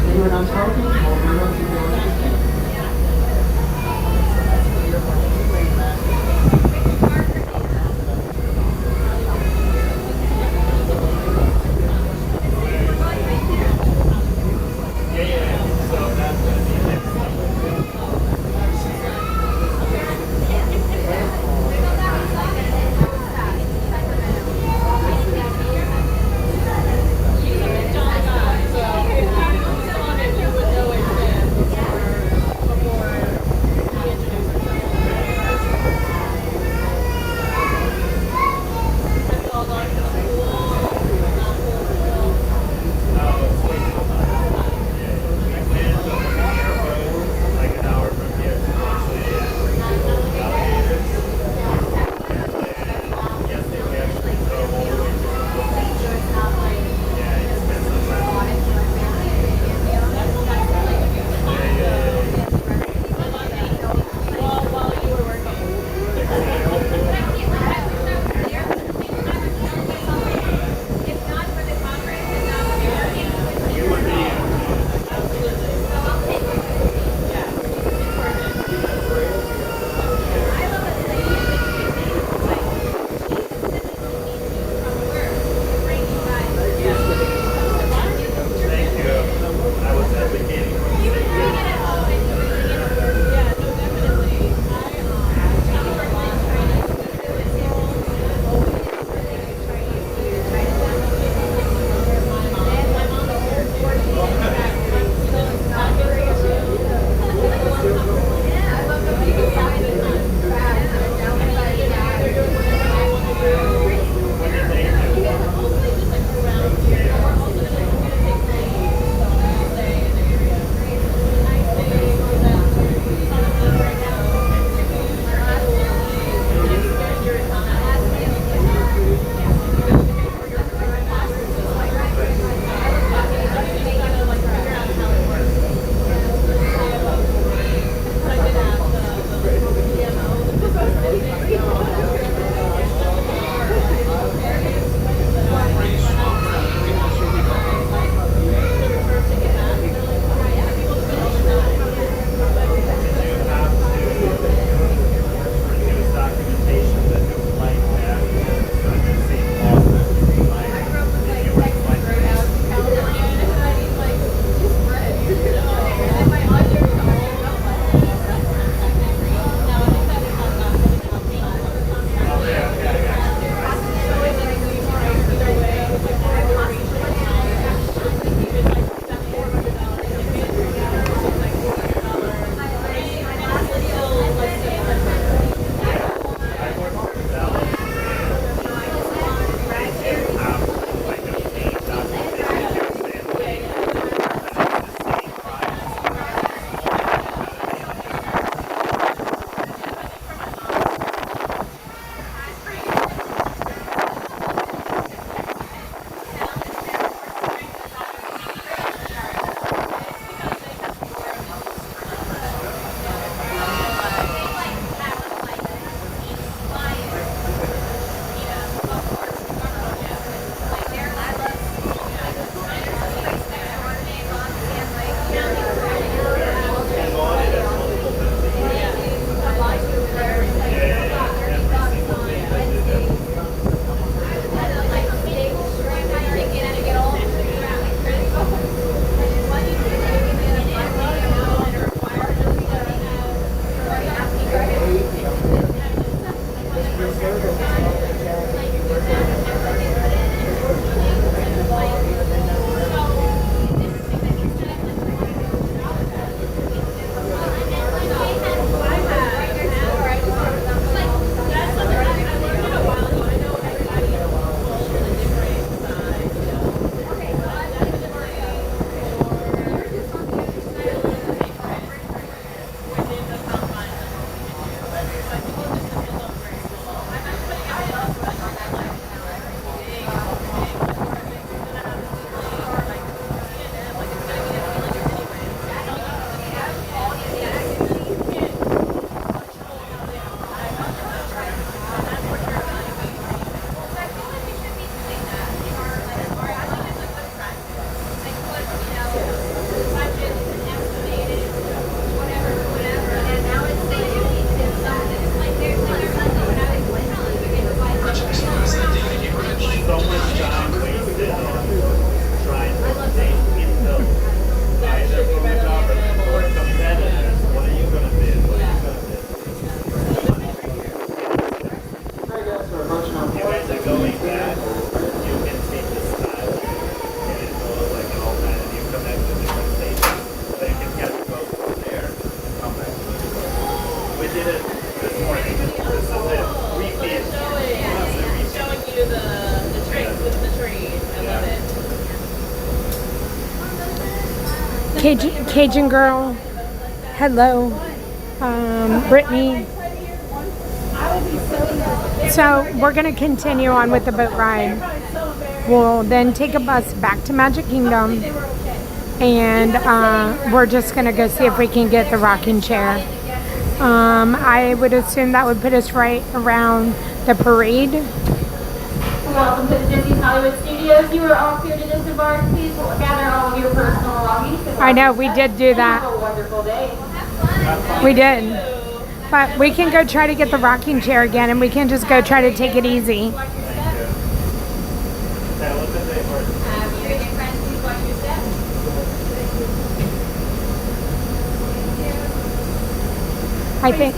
Speaker 6: Anyone else talking?
Speaker 1: Cajun Girl. Hello. Brittany. So we're going to continue on with the boat ride. We'll then take a bus back to Magic Kingdom. And we're just going to go see if we can get the rocking chair. I would assume that would put us right around the parade.
Speaker 12: Welcome to the Disney's Hollywood Studios. You are all here to disembark. Please gather all of your personal belongings.
Speaker 1: I know, we did do that.
Speaker 12: Have a wonderful day.
Speaker 1: We did. But we can go try to get the rocking chair again, and we can just go try to take it easy. I think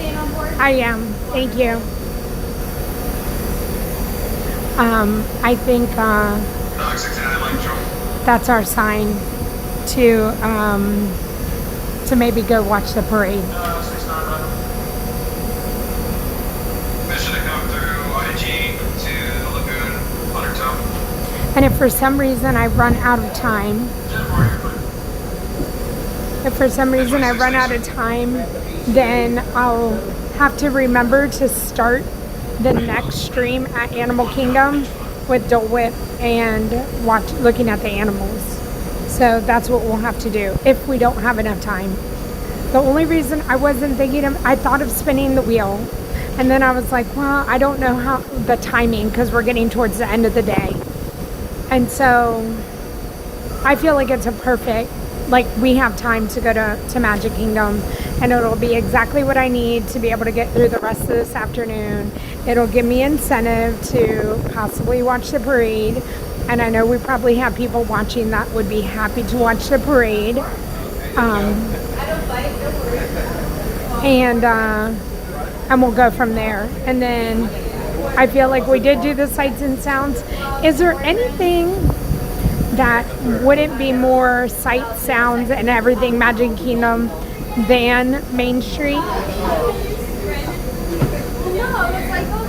Speaker 1: I am. Thank you. I think that's our sign to maybe go watch the parade.
Speaker 9: Mission to come through IG to the lagoon, Undertow.
Speaker 1: And if for some reason I run out of time, then I'll have to remember to start the next stream at Animal Kingdom with Dole Whip and looking at the animals. So that's what we'll have to do if we don't have enough time. The only reason I wasn't thinking of, I thought of spinning the wheel, and then I was like, well, I don't know how the timing, because we're getting towards the end of the day. And so I feel like it's a perfect, like we have time to go to Magic Kingdom, and it'll be exactly what I need to be able to get through the rest of this afternoon. It'll give me incentive to possibly watch the parade, and I know we probably have people watching that would be happy to watch the parade. And we'll go from there. And then I feel like we did do the sights and sounds. Is there anything that wouldn't be more sight, sounds, and everything Magic Kingdom than Main Street?
Speaker 12: No, I was like, oh,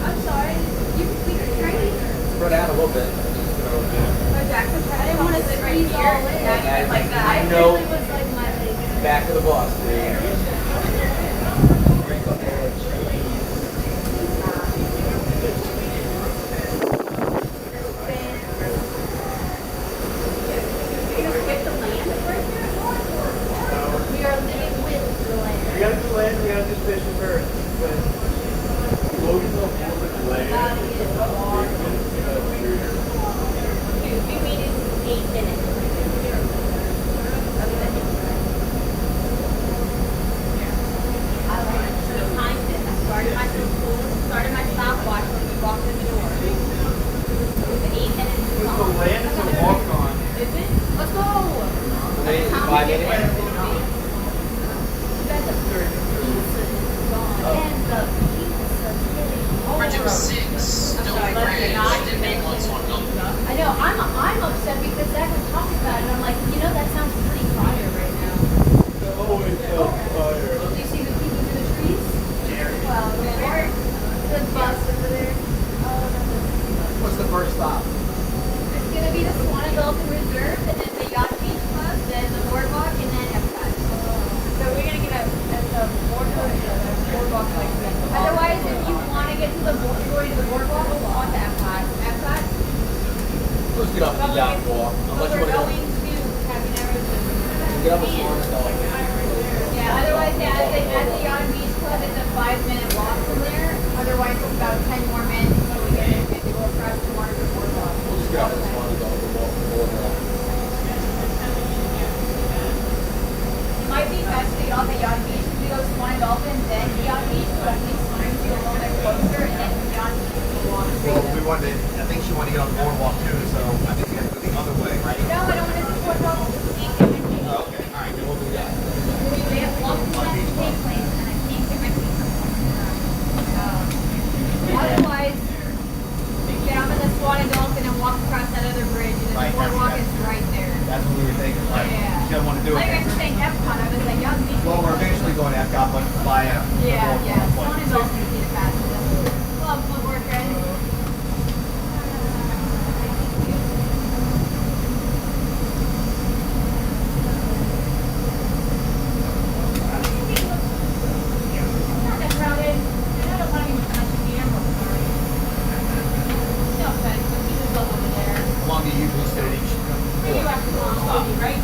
Speaker 12: I'm sorry. We could trade.
Speaker 6: Spread out a little bit.
Speaker 12: Oh, Jackson, I didn't want to squeeze all in like that. I
Speaker 6: No.
Speaker 12: really was like my leg.
Speaker 6: Back of the bus, dude.
Speaker 8: We gotta do land, we gotta do fishing first. Logan's on board with land.
Speaker 12: Dude, we waited 8 minutes. Started my stopwatch when we walked in the door. It was 8 minutes.
Speaker 8: The land is a walk on.
Speaker 12: Is it? Let's go.
Speaker 6: Wait, 5 minutes?
Speaker 17: Bridge of 6. Don't worry.
Speaker 12: I know. I'm upset because Zach was talking about it, and I'm like, that sounds pretty fire right now.
Speaker 8: Always fire.
Speaker 12: Do you see the people through the trees? Well, the bus over there.
Speaker 6: What's the first stop?
Speaker 12: It's gonna be the Swan and Dolphin Reserve, and then the Yacht Beach Club, then the Boardwalk, and then Epcot. So we're gonna get a boardwalk like that. Otherwise, if you want to get to the boardwalk, we'll on to Epcot. Epcot.
Speaker 6: Let's get off the yacht walk. Unless you want to go. Get up the Swan and Dolphin.
Speaker 12: Yeah, otherwise, at the Yacht Beach Club, it's a 5-minute walk from there. Otherwise, it's about 10 more minutes until we get to go across to Margaret Boardwalk.
Speaker 6: We'll just get off the Swan and Dolphin walk the boardwalk.
Speaker 12: It might be best to get off at Yacht Beach if we go Swan and Dolphin, then to Yacht Beach, but at least Swan and Dolphin a little bit closer, and then Yacht Beach will walk.
Speaker 20: Well, I think she wanted to get on the boardwalk too, so I think we have to go the other way, right?
Speaker 12: No, I don't want to do boardwalk.
Speaker 20: Oh, okay, all right, then we'll do that.
Speaker 12: They have lots of things to take place, and I can't get my feet otherwise, get up in the Swan and Dolphin and walk across that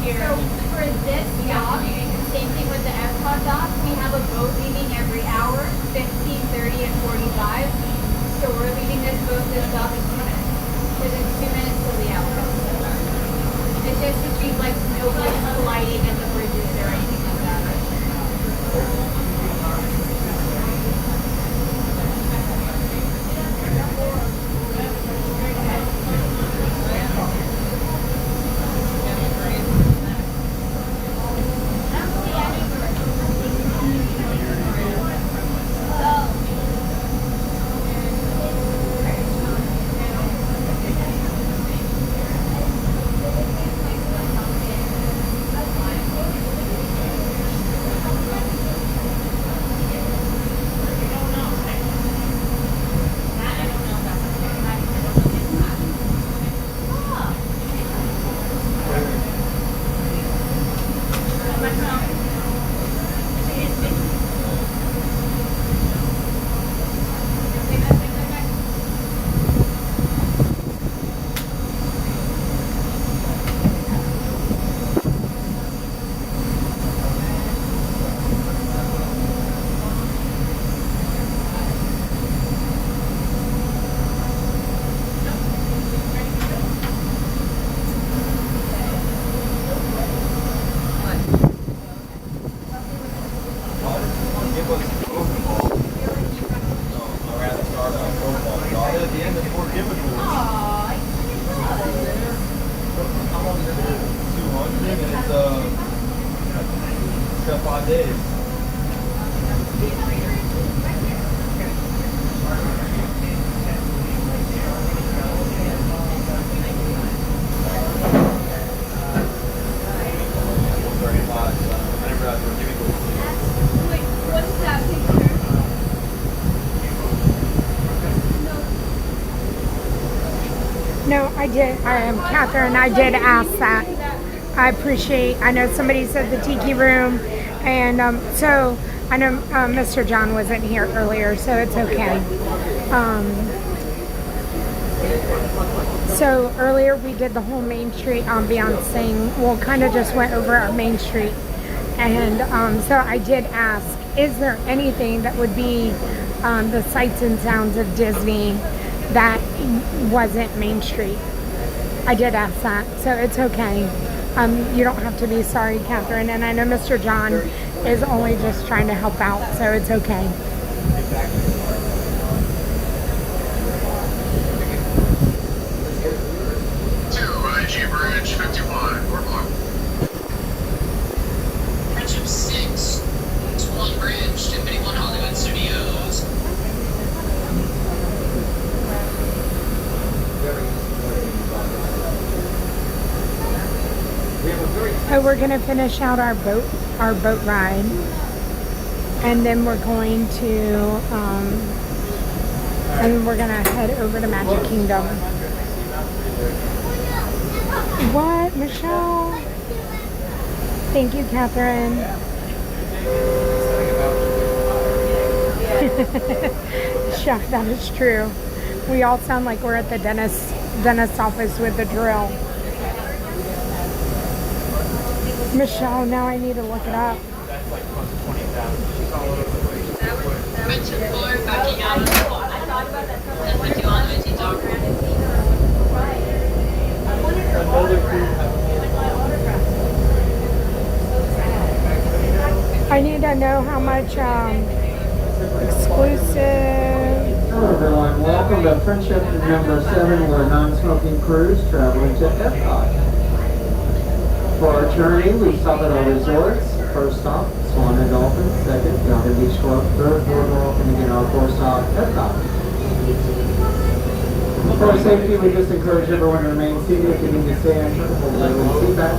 Speaker 16: So for this dock, same thing with the Epcot dock, we have a boat leaving every hour, 15, 30, and 45. So we're leaving this dock in 2 minutes. Because it's 2 minutes till the outbound. It's just to keep like no colliding at the bridges or anything like that.
Speaker 1: No, I did. Catherine, I did ask that. I appreciate. I know somebody said the tiki room, and so I know Mr. John wasn't here earlier, so it's okay. So earlier we did the whole Main Street ambiance thing. Well, kind of just went over our Main Street, and so I did ask, is there anything that would be the sights and sounds of Disney that wasn't Main Street? I did ask that, so it's okay. You don't have to be sorry, Catherine. And I know Mr. John is only just trying to help out, so it's okay.
Speaker 9: IG Bridge 51, Boardwalk. Friendship 6, Swan Bridge, 51 Hollywood Studios.
Speaker 1: So we're gonna finish out our boat ride, and then we're going to head over to Magic Kingdom. What, Michelle? Thank you, Catherine. Sure, that is true. We all sound like we're at the dentist's office with the drill. Michelle, now I need to look it up.
Speaker 17: Friendship 4, backing out of the water. And put you on IG Dog.
Speaker 1: I need to know how much exclusive.
Speaker 6: Hello everyone, welcome to Friendship number 7. We're a non-smoking cruise traveling to Epcot. For our journey, we stop at our resorts. First stop, Swan and Dolphin. Second, Yonder Beach Club. Third, Boardwalk. And again, our fourth stop, Epcot. For our safety, we just encourage everyone to remain seated. If you need to stay in, hold the seat back.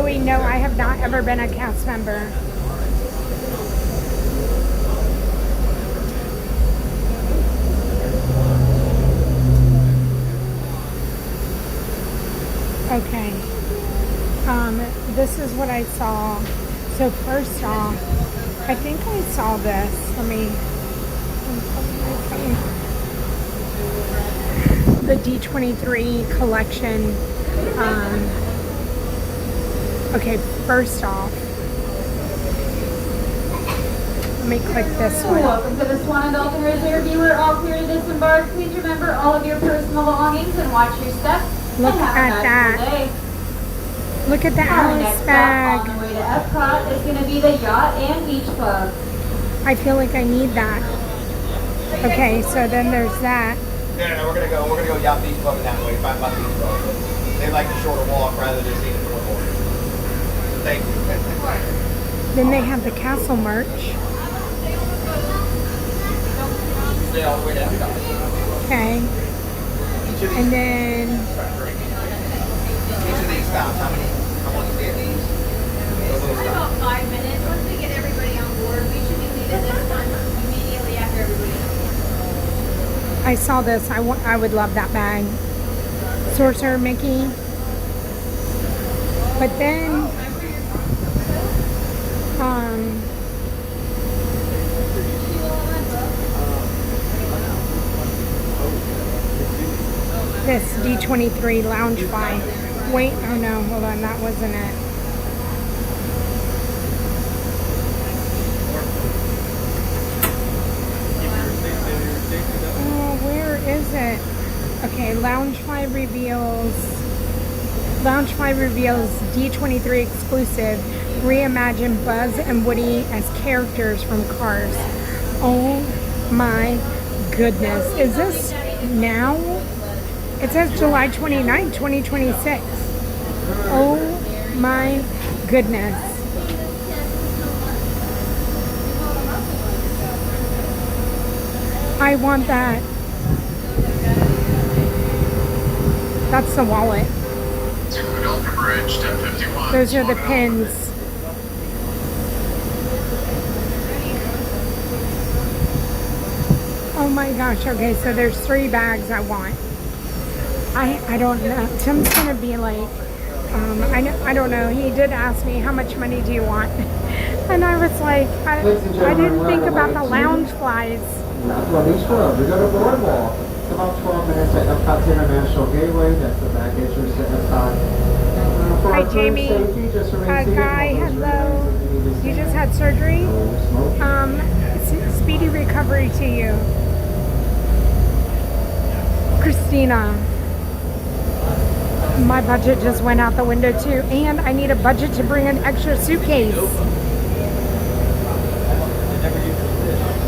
Speaker 1: Chloe, no, I have not ever been a cast member. Okay. This is what I saw. So first off, I think I saw this. Let me. The D23 collection. Okay, first off, let me click this one.
Speaker 16: Welcome to the Swan and Dolphin Reserve. You are all clear to disembark. Please remember all of your personal belongings and watch your steps.
Speaker 1: Look at that. Look at the Alice bag.
Speaker 16: On the way to Epcot is going to be the Yacht and Beach Club.
Speaker 1: I feel like I need that. Okay, so then there's that.
Speaker 11: No, we're gonna go Yacht Beach Club that way, 5 bucks Beach Club. They like the shorter walk rather than seeing the more. Thank you.
Speaker 1: Then they have the castle merch.
Speaker 11: Stay all the way to Epcot.
Speaker 1: Okay. And then
Speaker 11: each of these stops, how long do you get these?
Speaker 16: About 5 minutes. Once we get everybody on board, we should be leaving this one immediately after everybody else.
Speaker 1: I saw this. I would love that bag. Sorcerer Mickey. But then, this D23 Loungefly. Wait, oh no, hold on, that wasn't it. Oh, where is it? Okay, Loungefly reveals D23 exclusive reimagined Buzz and Woody as characters from Cars. Oh my goodness. Is this now? It says July 29, 2026. Oh my goodness. I want that. That's the wallet.
Speaker 9: Bridge, 1051.
Speaker 1: Those are the pins. Oh my gosh, okay, so there's 3 bags I want. I don't know. Tim's gonna be like, I don't know. He did ask me, how much money do you want? And I was like, I didn't think about the lounge flies.
Speaker 6: That's what he's from. We go to Boardwalk. It's about 12 minutes at Epcot International Gateway. That's the back entrance to Epcot.
Speaker 1: Hi, Jamie. Guy, hello. You just had surgery? Speedy recovery to you. Christina. My budget just went out the window too. And I need a budget to bring an extra suitcase.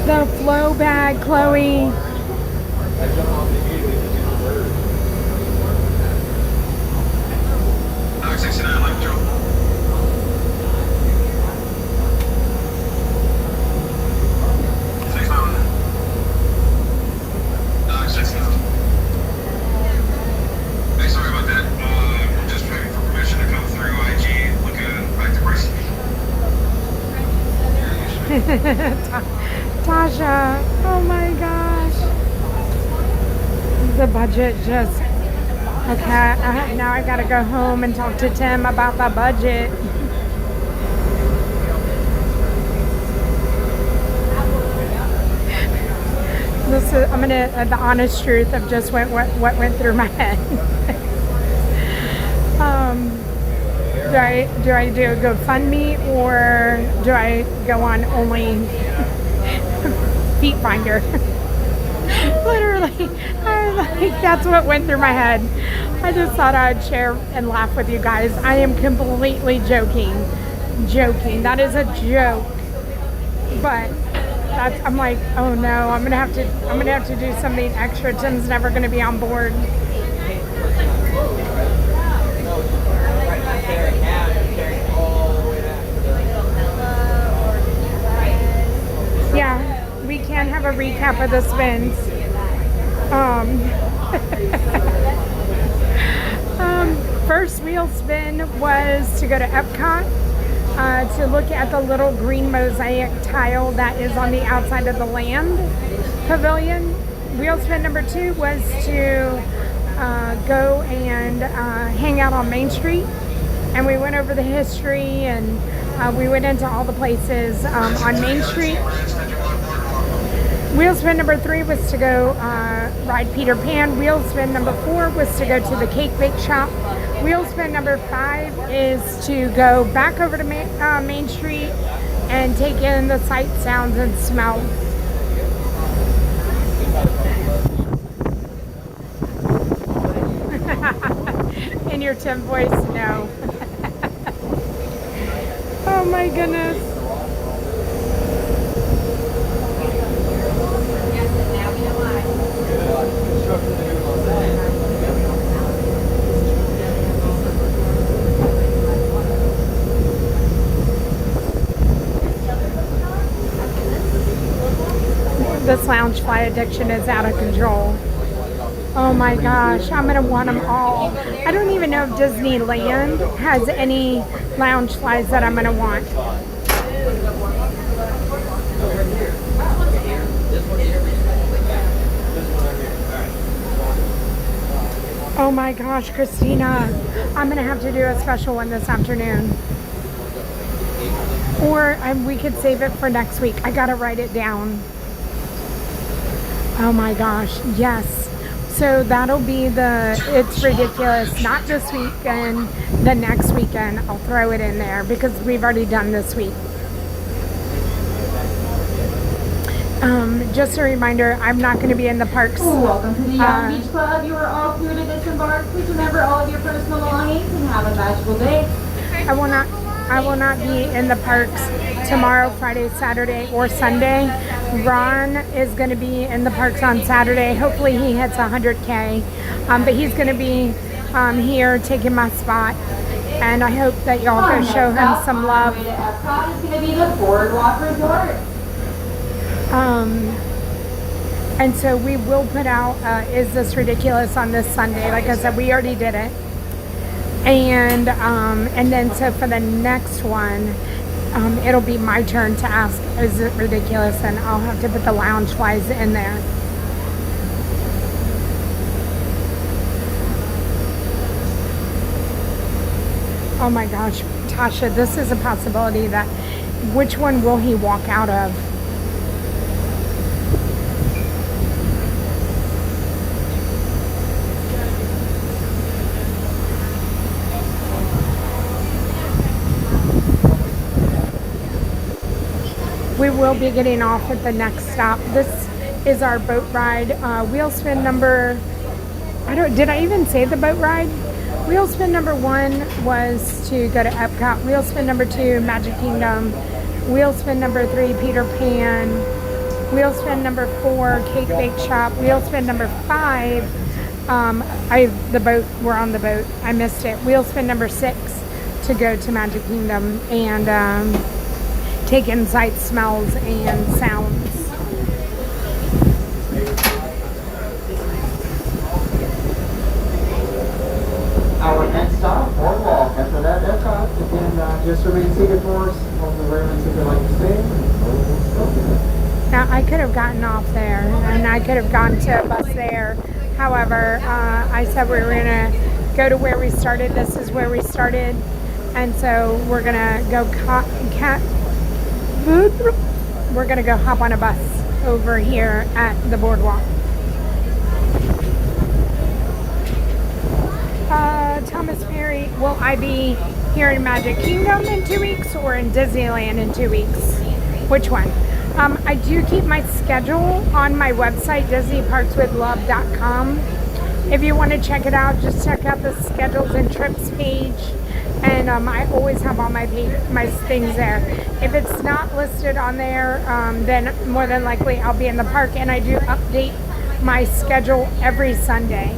Speaker 1: The flow bag, Chloe.
Speaker 9: Sorry about that. Just waiting for permission to come through IG. Looking back to pricing.
Speaker 1: Tasha, oh my gosh. The budget just, okay, now I gotta go home and talk to Tim about the budget. This is, I'm gonna, the honest truth of just what went through my head. Do I do a GoFundMe or do I go on only Feet Finder? Literally, that's what went through my head. I just thought I'd share and laugh with you guys. I am completely joking. That is a joke. But that's, I'm like, oh no, I'm gonna have to do something extra. Tim's never gonna be on board. Yeah, we can have a recap of the spins. First wheel spin one was to go to Epcot to look at the little green mosaic tile that is on the outside of the land pavilion. Wheel spin number 2 was to go and hang out on Main Street, and we went over the history, and we went into all the places on Main Street. Wheel spin number 3 was to go ride Peter Pan. Wheel spin number 4 was to go to the cake bake shop. Wheel spin number 5 is to go back over to Main Street and take in the sights, sounds, and smells. In your Tim voice, no. Oh my goodness. This Loungefly addiction is out of control. Oh my gosh, I'm gonna want them all. I don't even know if Disneyland has any Loungeflies that I'm gonna want. Oh my gosh, Christina, I'm gonna have to do a special one this afternoon. Or we could save it for next week. I gotta write it down. Oh my gosh, yes. So that'll be It's Ridiculous, not this weekend, the next weekend. I'll throw it in there because we've already done this week. Just a reminder, I'm not going to be in the parks.
Speaker 12: Welcome to the Young Beach Club. You are all clear to disembark. Please remember all of your personal belongings and have a magical day.
Speaker 1: I will not be in the parks tomorrow, Friday, Saturday, or Sunday. Ron is going to be in the parks on Saturday. Hopefully he hits 100K. But he's going to be here taking my spot. And I hope that y'all go show him some love.
Speaker 12: Epcot is going to be the Boardwalk Resort.
Speaker 1: And so we will put out Is This Ridiculous on this Sunday. Like I said, we already did it. And then so for the next one, it'll be my turn to ask, is it ridiculous? And I'll have to put the Loungeflies in there. Oh my gosh, Tasha, this is a possibility that, which one will he walk out of? We will be getting off at the next stop. This is our boat ride. Wheel spin number, did I even say the boat ride? Wheel spin number 1 was to go to Epcot. Wheel spin number 2, Magic Kingdom. Wheel spin number 3, Peter Pan. Wheel spin number 4, Cake Bake Shop. Wheel spin number 5, we're on the boat. I missed it. Wheel spin number 6 to go to Magic Kingdom and take in sights, smells, and sounds.
Speaker 6: Our next stop, Boardwalk. After that, Epcot. Again, just remain seated for us. Hopefully, everyone's if they'd like to stay.
Speaker 1: Now, I could have gotten off there, and I could have gone to a bus there. However, I said we were going to go to where we started. This is where we started. And so we're going to go hop on a bus over here at the boardwalk. Thomas Perry, will I be here in Magic Kingdom in 2 weeks or in Disneyland in 2 weeks? Which one? I do keep my schedule on my website, DisneyParksWithLove.com. If you want to check it out, just check out the schedules and trips page. And I always have all my things there. If it's not listed on there, then more than likely I'll be in the park. And I do update my schedule every Sunday.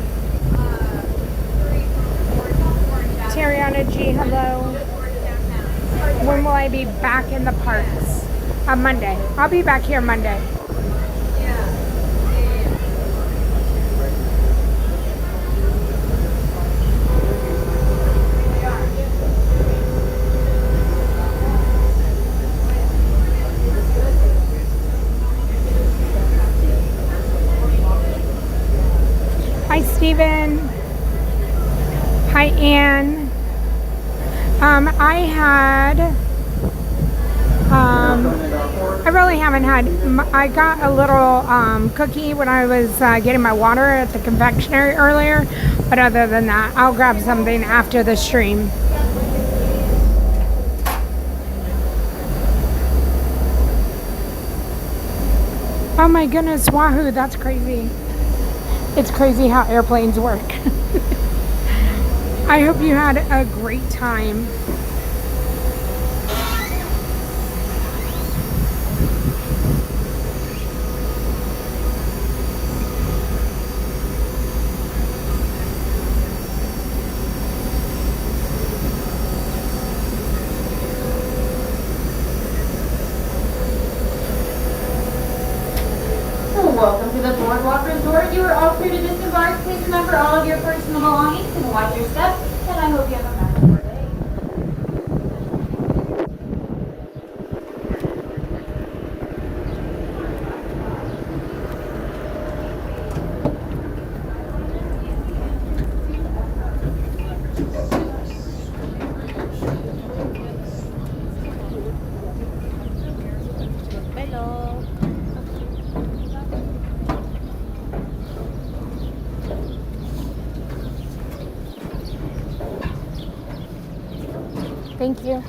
Speaker 1: Tariana G, hello. When will I be back in the parks? Monday. I'll be back here Monday. Steven. Hi, Ann. I really haven't had, I got a little cookie when I was getting my water at the confectionery earlier, but other than that, I'll grab something after the stream. Oh my goodness, wahoo, that's crazy. It's crazy how airplanes work. I hope you had a great time.
Speaker 16: Welcome to the Boardwalk Resort. You are all clear to disembark. Please remember all of your personal belongings and watch your step. And I hope you have a magical day.
Speaker 1: Thank you.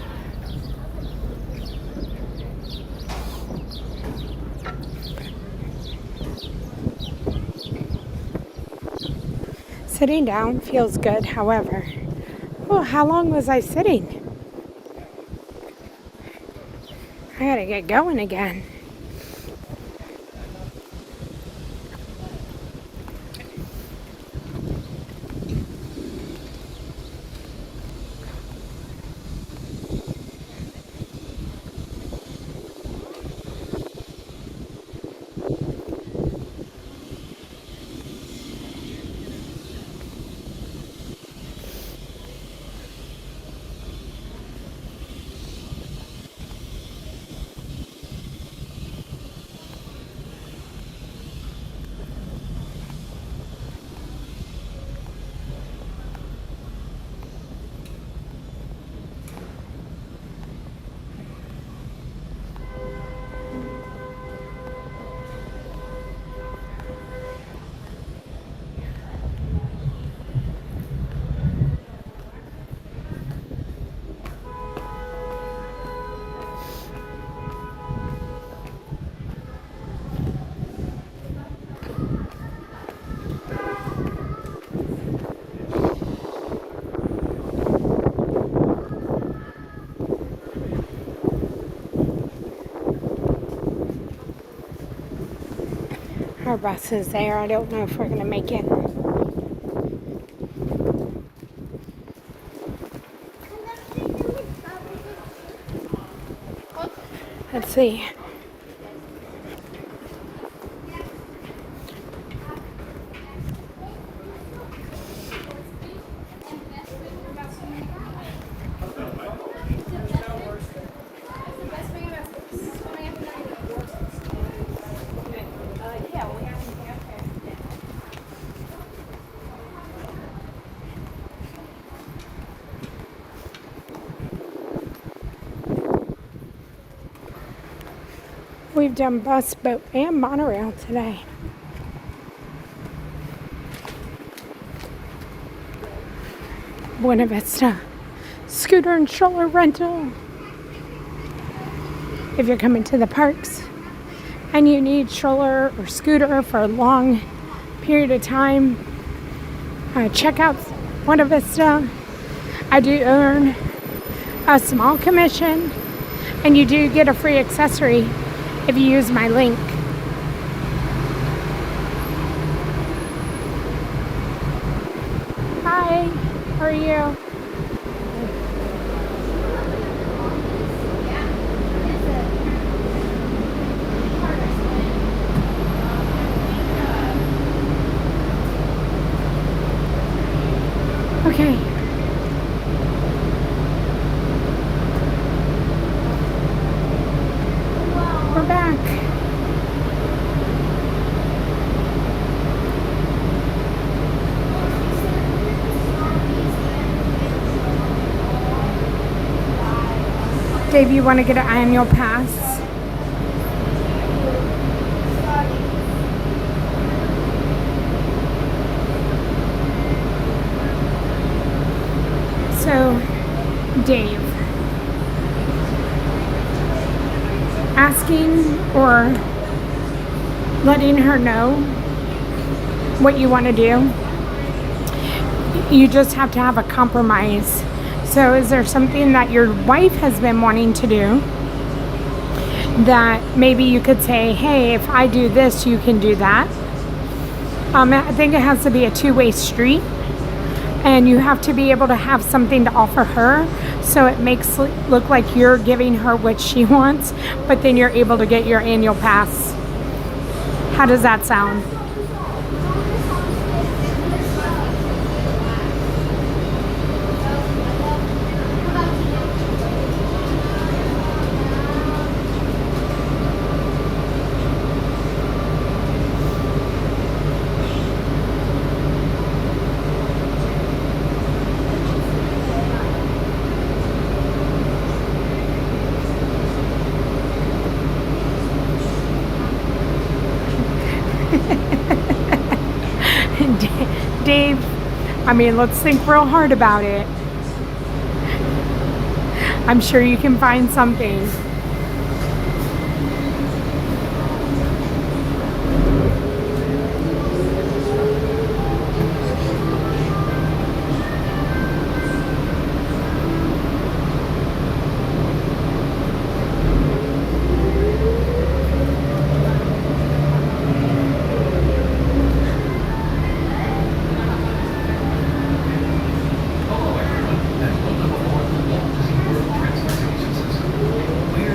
Speaker 1: Sitting down feels good, however. Oh, how long was I sitting? I gotta get going again. Our bus is there. I don't know if we're going to make it. Let's see. We've done bus, boat, and monorail today. Buena Vista scooter and stroller rental. If you're coming to the parks and you need stroller or scooter for a long period of time, check out Buena Vista. I do earn a small commission, and you do get a free accessory if you use my link. Hi, how are you? Okay. We're back. Dave, you want to get an annual pass? So, Dave, asking or letting her know what you want to do, you just have to have a compromise. So is there something that your wife has been wanting to do that maybe you could say, hey, if I do this, you can do that? I think it has to be a two-way street, and you have to be able to have something to offer her so it makes it look like you're giving her what she wants, but then you're able to get your annual pass. How does that sound? Dave, I mean, let's think real hard about it. I'm sure you can find something.
Speaker 2: Where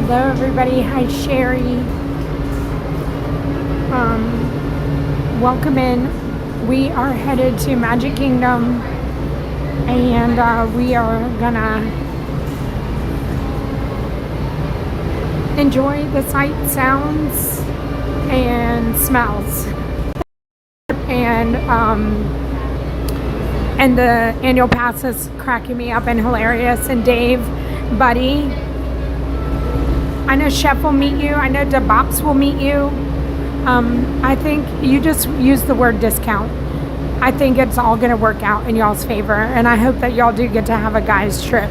Speaker 1: Hello, everybody. Hi, Sherry. Welcome in. We are headed to Magic Kingdom, and we are gonna enjoy the sights, sounds, and smells. And the annual pass is cracking me up and hilarious. And Dave, buddy, I know Chef will meet you. I know the Box will meet you. I think you just use the word discount. I think it's all going to work out in y'all's favor. And I hope that y'all do get to have a guy's trip.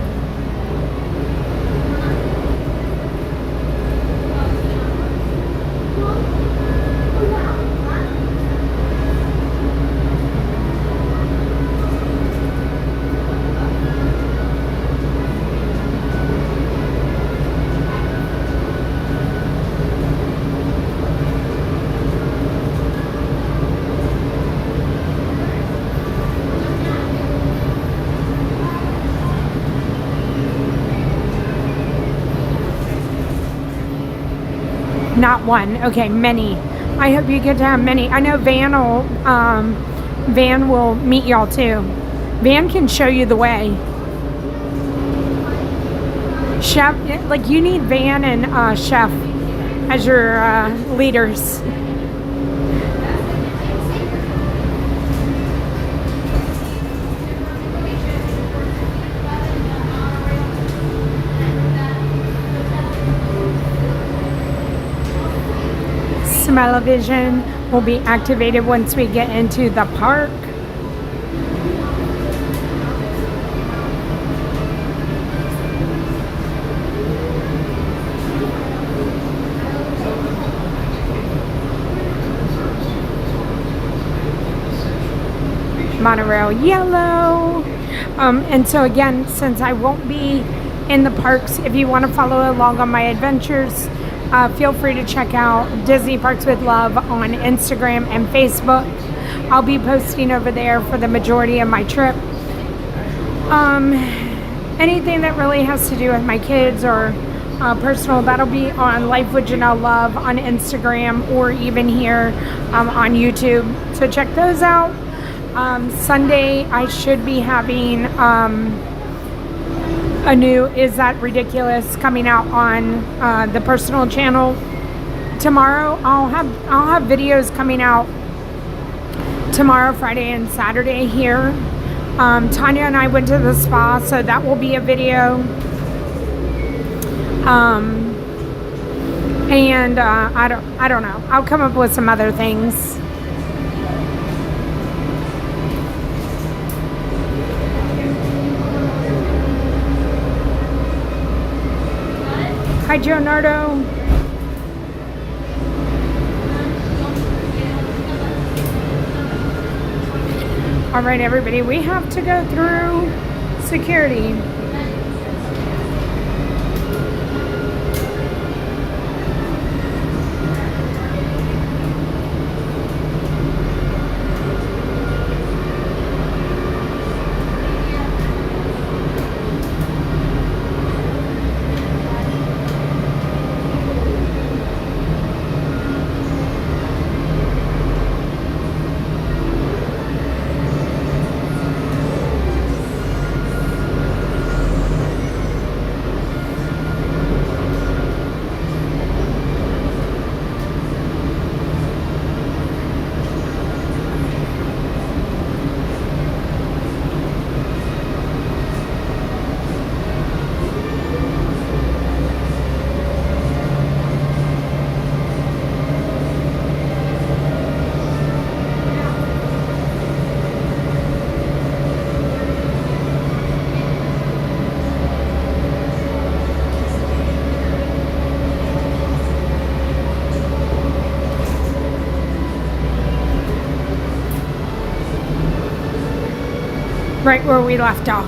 Speaker 1: Not one. Okay, many. I hope you get to have many. I know Van will meet y'all too. Van can show you the way. Chef, like you need Van and Chef as your leaders. Smell-o-vision will be activated once we get into the park. Monorail yellow. And so again, since I won't be in the parks, if you want to follow along on my adventures, feel free to check out Disney Parks with Love on Instagram and Facebook. I'll be posting over there for the majority of my trip. Anything that really has to do with my kids or personal, that'll be on Life with Janel Love on Instagram or even here on YouTube. So check those out. Sunday, I should be having a new Is That Ridiculous coming out on the personal channel. Tomorrow I'll have videos coming out tomorrow, Friday and Saturday here. Tanya and I went to the spa, so that will be a video. And I don't know. I'll come up with some other things. Hi, Joe Nardo. All right, everybody, we have to go through security. Right where we left off.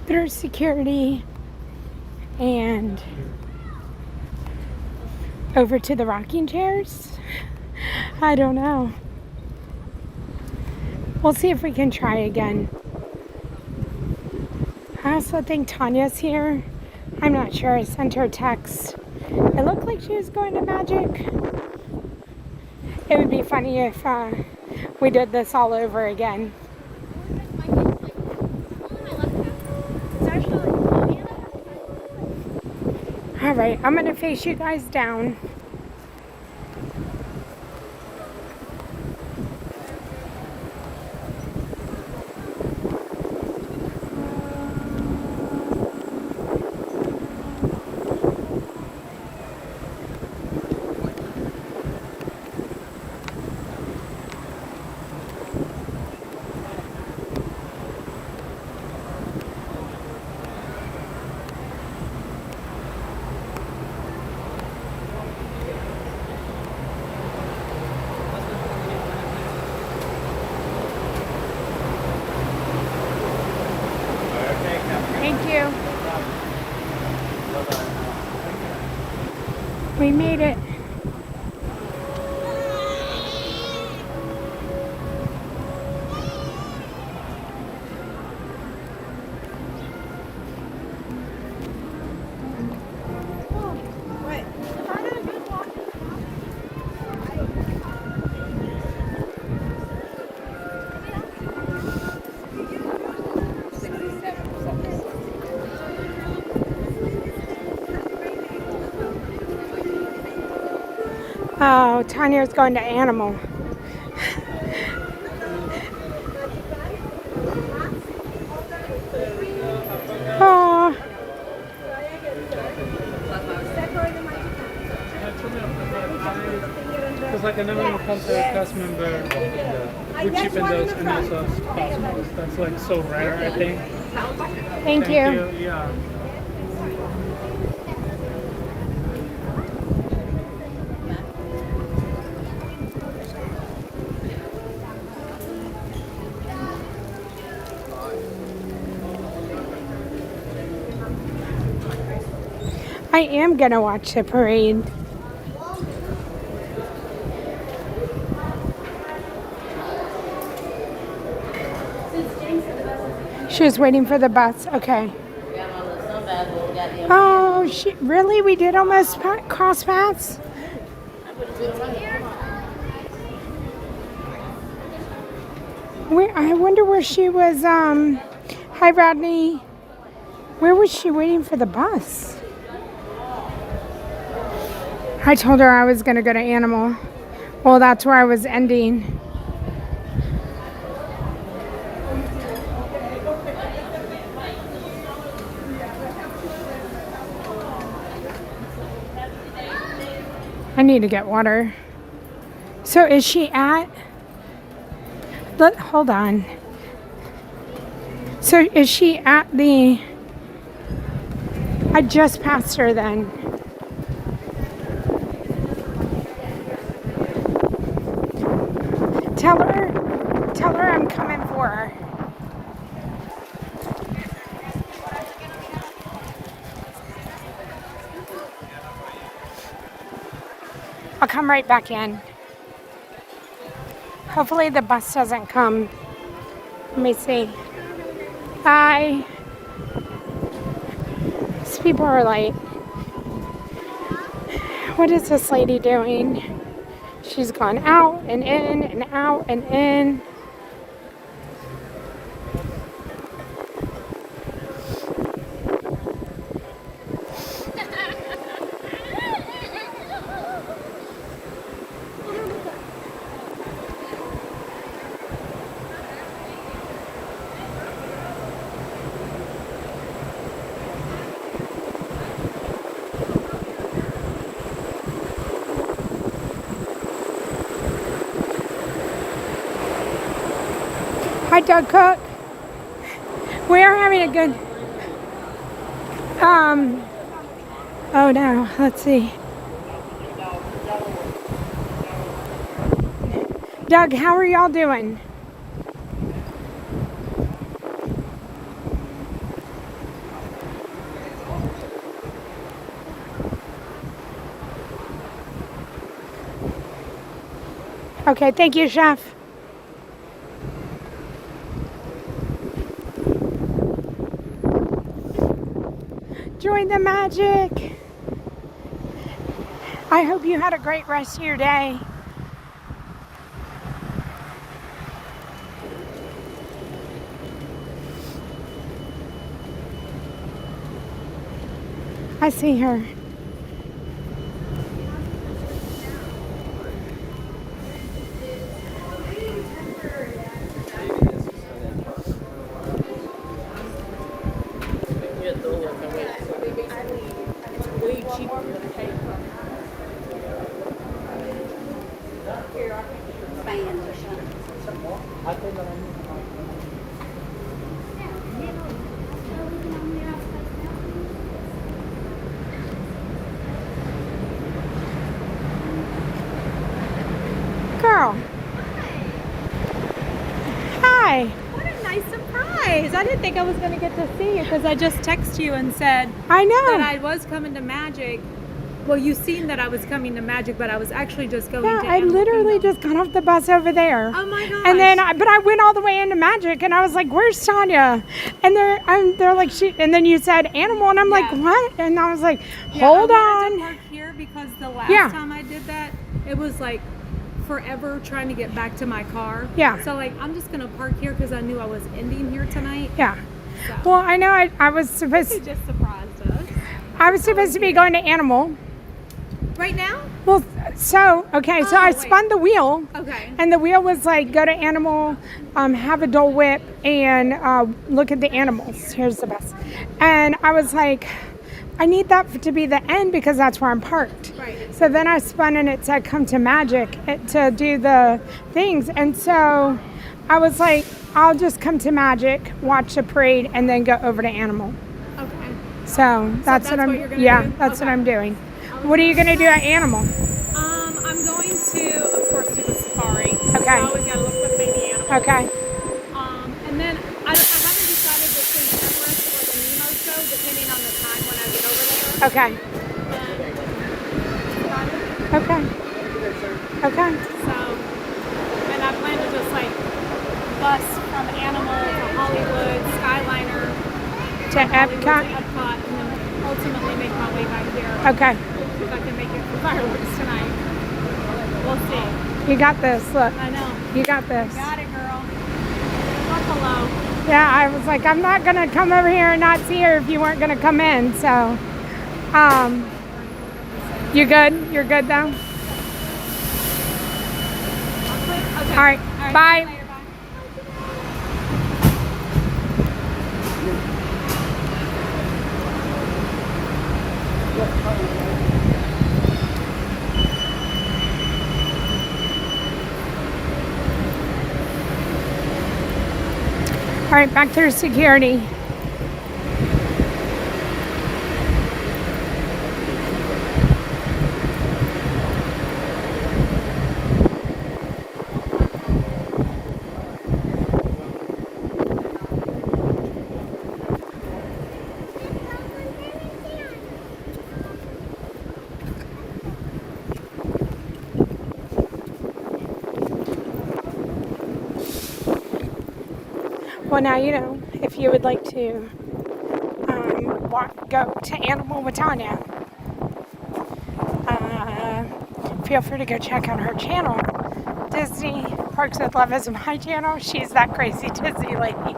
Speaker 1: through security and over to the rocking chairs. I don't know. We'll see if we can try again. I also think Tanya's here. I'm not sure. I sent her a text. It looked like she was going to Magic. It would be funny if we did this all over again. All right, I'm gonna face you guys down. Thank you. We made it. Oh, Tanya's going to Animal. Oh.
Speaker 5: Because like I never encountered a cast member with cheap in those and also cosmos. That's like so rare, I think.
Speaker 1: Thank you.
Speaker 5: Yeah.
Speaker 1: I am gonna watch the parade. She was waiting for the bus. Okay. Oh, really? We did almost cross paths? I wonder where she was. Hi, Rodney. Where was she waiting for the bus? I told her I was going to go to Animal. Well, that's where I was ending. I need to get water. So is she at... Hold on. So is she at the... I just passed her then. Tell her I'm coming for her. I'll come right back in. Hopefully the bus doesn't come. Let me see. Bye. These people are late. What is this lady doing? She's gone out and in and out and in. Hi, Doug Cook. We are having a good, oh no, let's see. Doug, how are y'all doing? Okay, thank you, Chef. Join the magic. I hope you had a great rest of your day. I see her. Girl. Hi.
Speaker 3: What a nice surprise. I didn't think I was going to get to see you because I just texted you and said
Speaker 1: I know
Speaker 3: that I was coming to Magic. Well, you seen that I was coming to Magic, but I was actually just going
Speaker 1: Yeah,
Speaker 3: to
Speaker 1: I literally just got off the bus over there.
Speaker 3: Oh my gosh.
Speaker 1: And then, but I went all the way into Magic, and I was like, "Where's Tanya?" And they're like, and then you said animal, and I'm like, "What?" And I was like, "Hold
Speaker 3: I
Speaker 1: on."
Speaker 3: wanted to park here because the last time I did that, it was like forever trying to get back to my car.
Speaker 1: Yeah.
Speaker 3: So like, I'm just gonna park here because I knew I was ending here tonight.
Speaker 1: Yeah. Well, I know I was supposed.
Speaker 3: You just surprised us.
Speaker 1: I was supposed to be going to animal.
Speaker 3: Right now?
Speaker 1: Well, so I spun the wheel.
Speaker 3: Okay.
Speaker 1: And the wheel was like, go to animal, have a Dole Whip, and look at the animals. Here's the bus. And I was like, I need that to be the end because that's where I'm parked.
Speaker 3: Right.
Speaker 1: So then I spun and it said, come to Magic to do the things. And so I was like, I'll just come to Magic, watch the parade, and then go over to animal.
Speaker 3: Okay.
Speaker 1: So that's what I'm.
Speaker 3: you're gonna
Speaker 1: Yeah,
Speaker 3: do?
Speaker 1: that's what I'm doing. What are you gonna do at animal?
Speaker 3: I'm going to, of course, do the safari.
Speaker 1: Okay.
Speaker 3: I always gotta look with baby animals.
Speaker 1: Okay.
Speaker 3: And then I haven't decided between Everest or the Nemo show, depending on the time when I get over there.
Speaker 1: Okay. Okay. Okay.
Speaker 3: So, and I plan to just like bus from Animal to Hollywood, Skyliner
Speaker 1: To Epcot.
Speaker 3: and then ultimately make my way back here.
Speaker 1: Okay.
Speaker 3: If I can make it for fireworks tonight. We'll see.
Speaker 1: You got this. Look.
Speaker 3: I know.
Speaker 1: You got this.
Speaker 3: Got it, girl. Buffalo.
Speaker 1: Yeah, I was like, I'm not gonna come over here and not see her if you weren't gonna come in. So, you good? You're good though.
Speaker 3: Okay.
Speaker 1: All right. Bye. All right, back through security. Well, now you know, if you would like to go to Animal with Tanya, feel free to go check out her channel. Disney Parks with Love is my channel. She's that crazy Disney lady.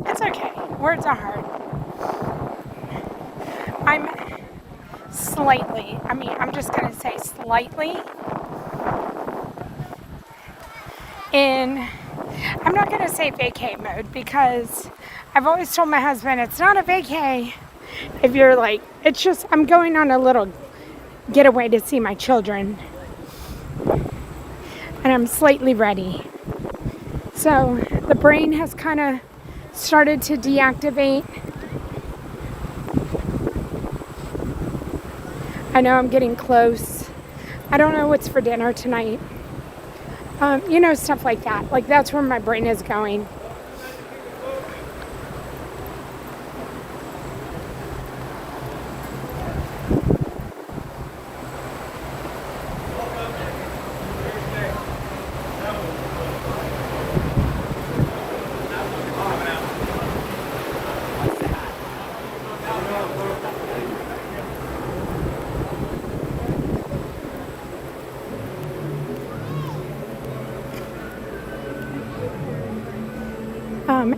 Speaker 1: It's okay. Words are hard. I'm just going to say slightly I'm not going to say vacay mode because I've always told my husband it's not a vacay if you're like, it's just, I'm going on a little getaway to see my children. And I'm slightly ready. So the brain has kind of started to deactivate. I know I'm getting close. I don't know what's for dinner tonight. Stuff like that. Like, that's where my brain is going.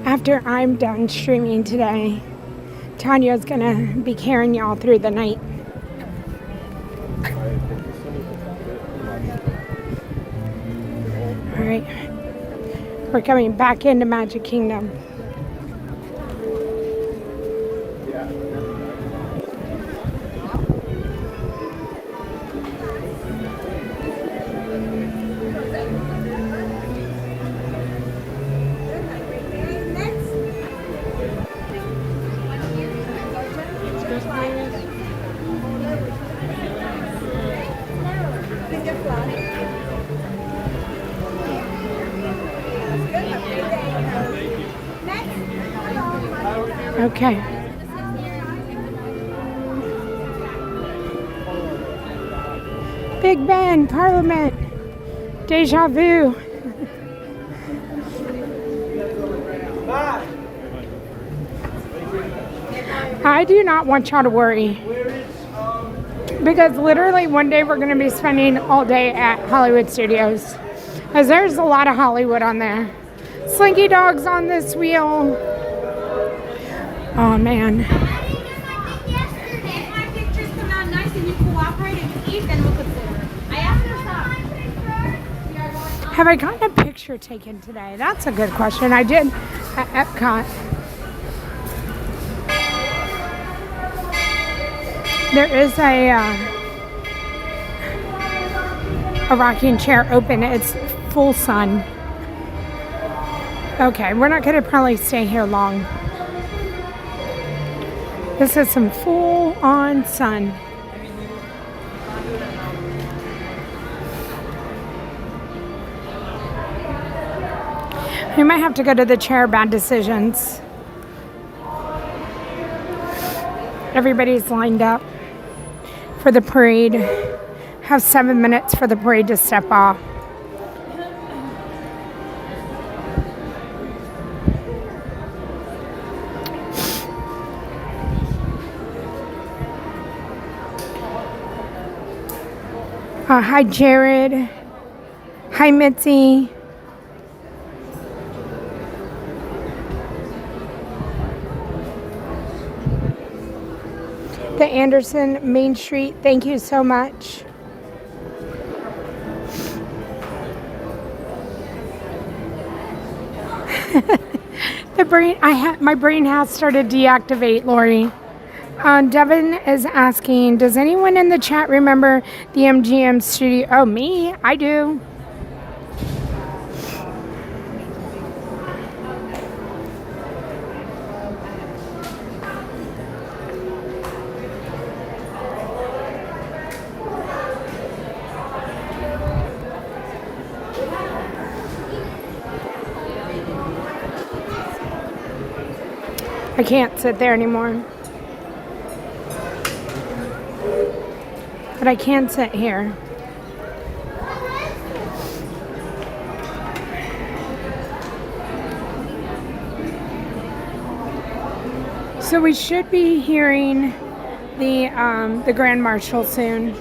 Speaker 1: After I'm done streaming today, Tanya's gonna be carrying y'all through the night. All right, we're coming back into Magic Kingdom. Okay. Big Ben, Parliament, Deja Vu. I do not want y'all to worry, because literally one day we're going to be spending all day at Hollywood Studios, because there's a lot of Hollywood on there. Slinky Dog's on this wheel. Oh man. Have I gotten a picture taken today? That's a good question. I did at Epcot. There is a rocking chair open. It's full sun. Okay, we're not going to probably stay here long. This is some full-on sun. We might have to go to the chair Bad Decisions. Everybody's lined up for the parade. Have 7 minutes for the parade to step off. Hi, Jared. Hi, Mitzi. The Anderson Main Street, thank you so much. My brain has started to deactivate, Lori. Devin is asking, does anyone in the chat remember the MGM studio? Oh, me? I do. I can't sit there anymore. But I can sit here. So we should be hearing the Grand Marshal soon.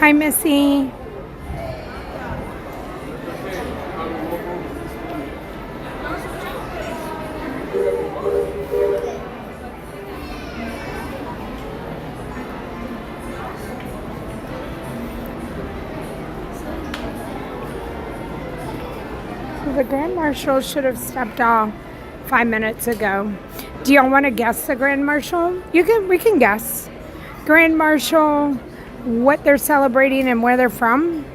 Speaker 1: Hi, Missy. So the Grand Marshal should have stepped off 5 minutes ago. Do y'all want to guess the Grand Marshal? We can guess. Grand Marshal, what they're celebrating and where they're from.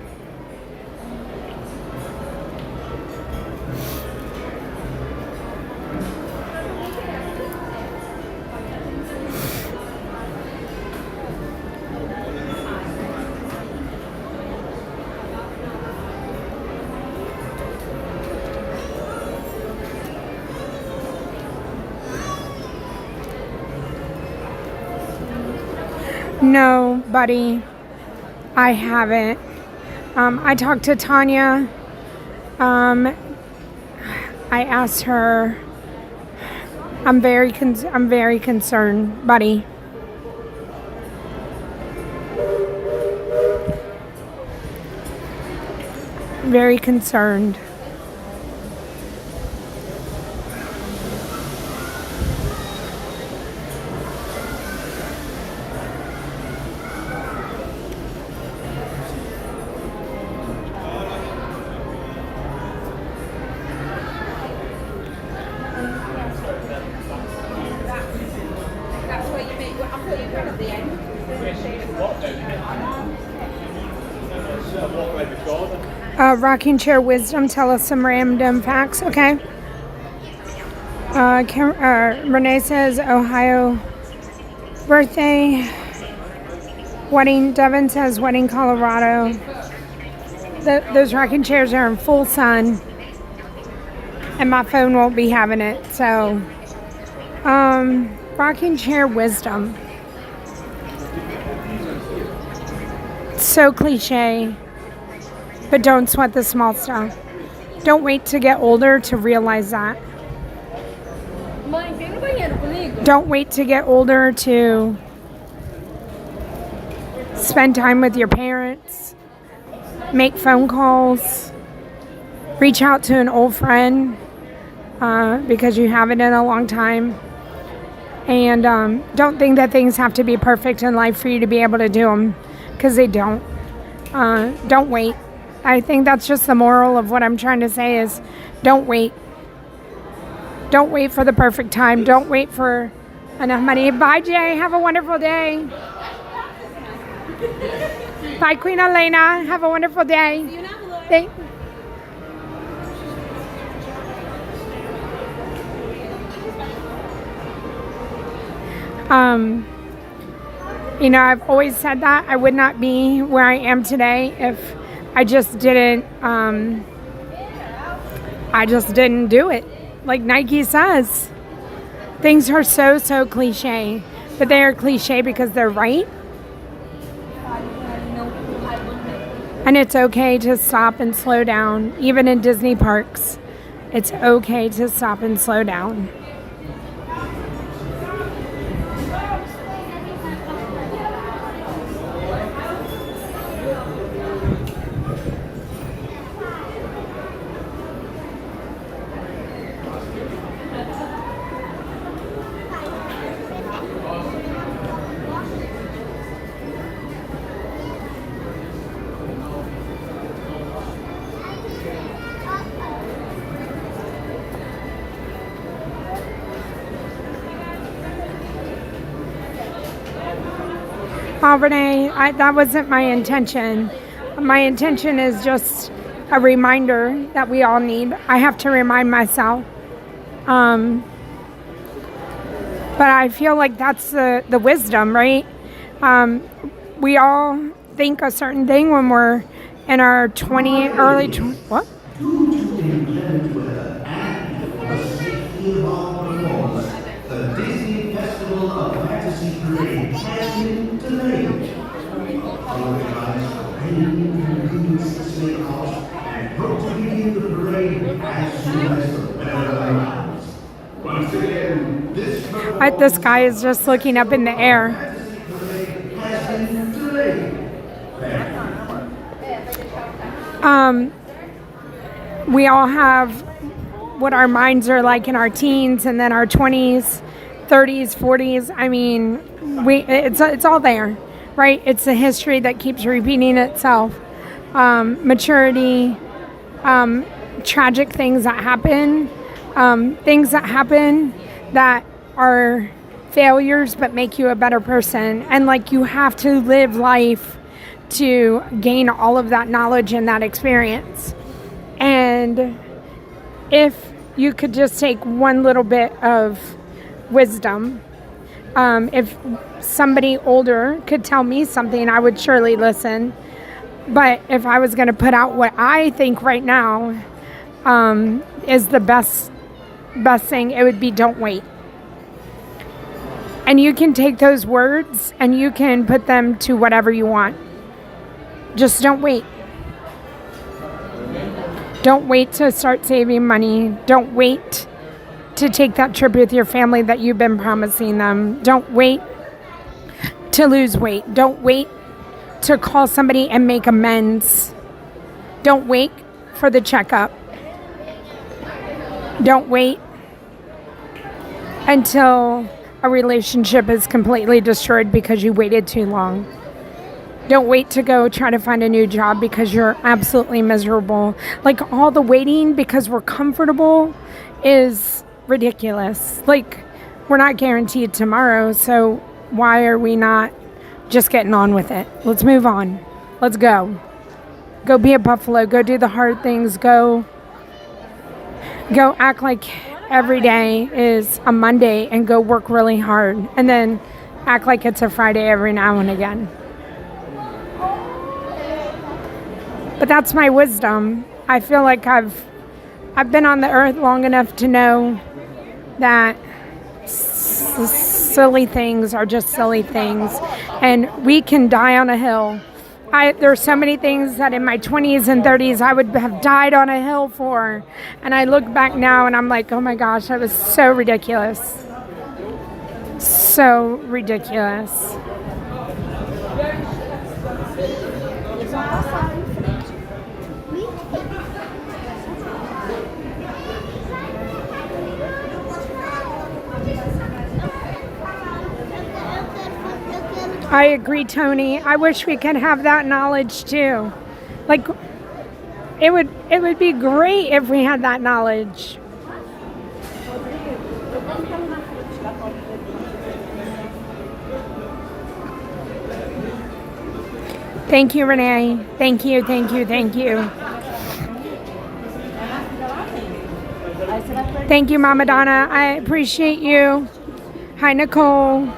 Speaker 1: No, buddy, I haven't. I talked to Tanya. I asked her. I'm very concerned, buddy. Very concerned. Rocking chair wisdom. Tell us some random facts. Okay. Renee says Ohio birthday. Wedding. Devin says wedding Colorado. Those rocking chairs are in full sun, and my phone won't be having it. So, rocking chair wisdom. So cliche. But don't sweat the small stuff. Don't wait to get older to realize that. Don't wait to get older to spend time with your parents, make phone calls, reach out to an old friend because you haven't in a long time. And don't think that things have to be perfect in life for you to be able to do them, because they don't. Don't wait. I think that's just the moral of what I'm trying to say is don't wait. Don't wait for the perfect time. Don't wait for enough money. Bye, Jay. Have a wonderful day. Bye, Queen Elena. Have a wonderful day. You know, I've always said that I would not be where I am today if I just didn't do it. Like Nike says, things are so cliche, but they are cliche because they're right. And it's okay to stop and slow down, even in Disney parks. It's okay to stop and slow down. Renee, that wasn't my intention. My intention is just a reminder that we all need. I have to remind myself. But I feel like that's the wisdom, right? We all think a certain thing when we're in our what?
Speaker 2: The Disney Festival of Fantasy Parade has been delayed. Apologize for any inconvenience this may cause and hope to begin the parade as soon as the weather allows. Once again,
Speaker 1: The sky is just looking up in the air.
Speaker 2: has been delayed.
Speaker 1: We all have what our minds are like in our teens and then our 20s, 30s, 40s. I mean, it's all there, right? It's a history that keeps repeating itself. Maturity, tragic things that happen that are failures but make you a better person. And like, you have to live life to gain all of that knowledge and that experience. And if you could just take one little bit of wisdom, if somebody older could tell me something, I would surely listen. But if I was going to put out what I think right now is the best thing, it would be don't wait. And you can take those words and you can put them to whatever you want. Just don't wait. Don't wait to start saving money. Don't wait to take that trip with your family that you've been promising them. Don't wait to lose weight. Don't wait to call somebody and make amends. Don't wait for the checkup. Don't wait until a relationship is completely destroyed because you waited too long. Don't wait to go try to find a new job because you're absolutely miserable. Like, all the waiting because we're comfortable is ridiculous. Like, we're not guaranteed tomorrow, so why are we not just getting on with it? Let's move on. Let's go. Go be a buffalo. Go do the hard things. Go act like every day is a Monday and go work really hard. And then act like it's a Friday every now and again. But that's my wisdom. I feel like I've been on the earth long enough to know that silly things are just silly things, and we can die on a hill. There's so many things that in my 20s and 30s I would have died on a hill for, and I look back now and I'm like, oh my gosh, that was so ridiculous. So ridiculous. I agree, Tony. I wish we could have that knowledge too. Like, it would be great if we had that knowledge. Thank you, Renee. Thank you, thank you, thank you. Thank you, Mama Donna. I appreciate you. Hi, Nicole.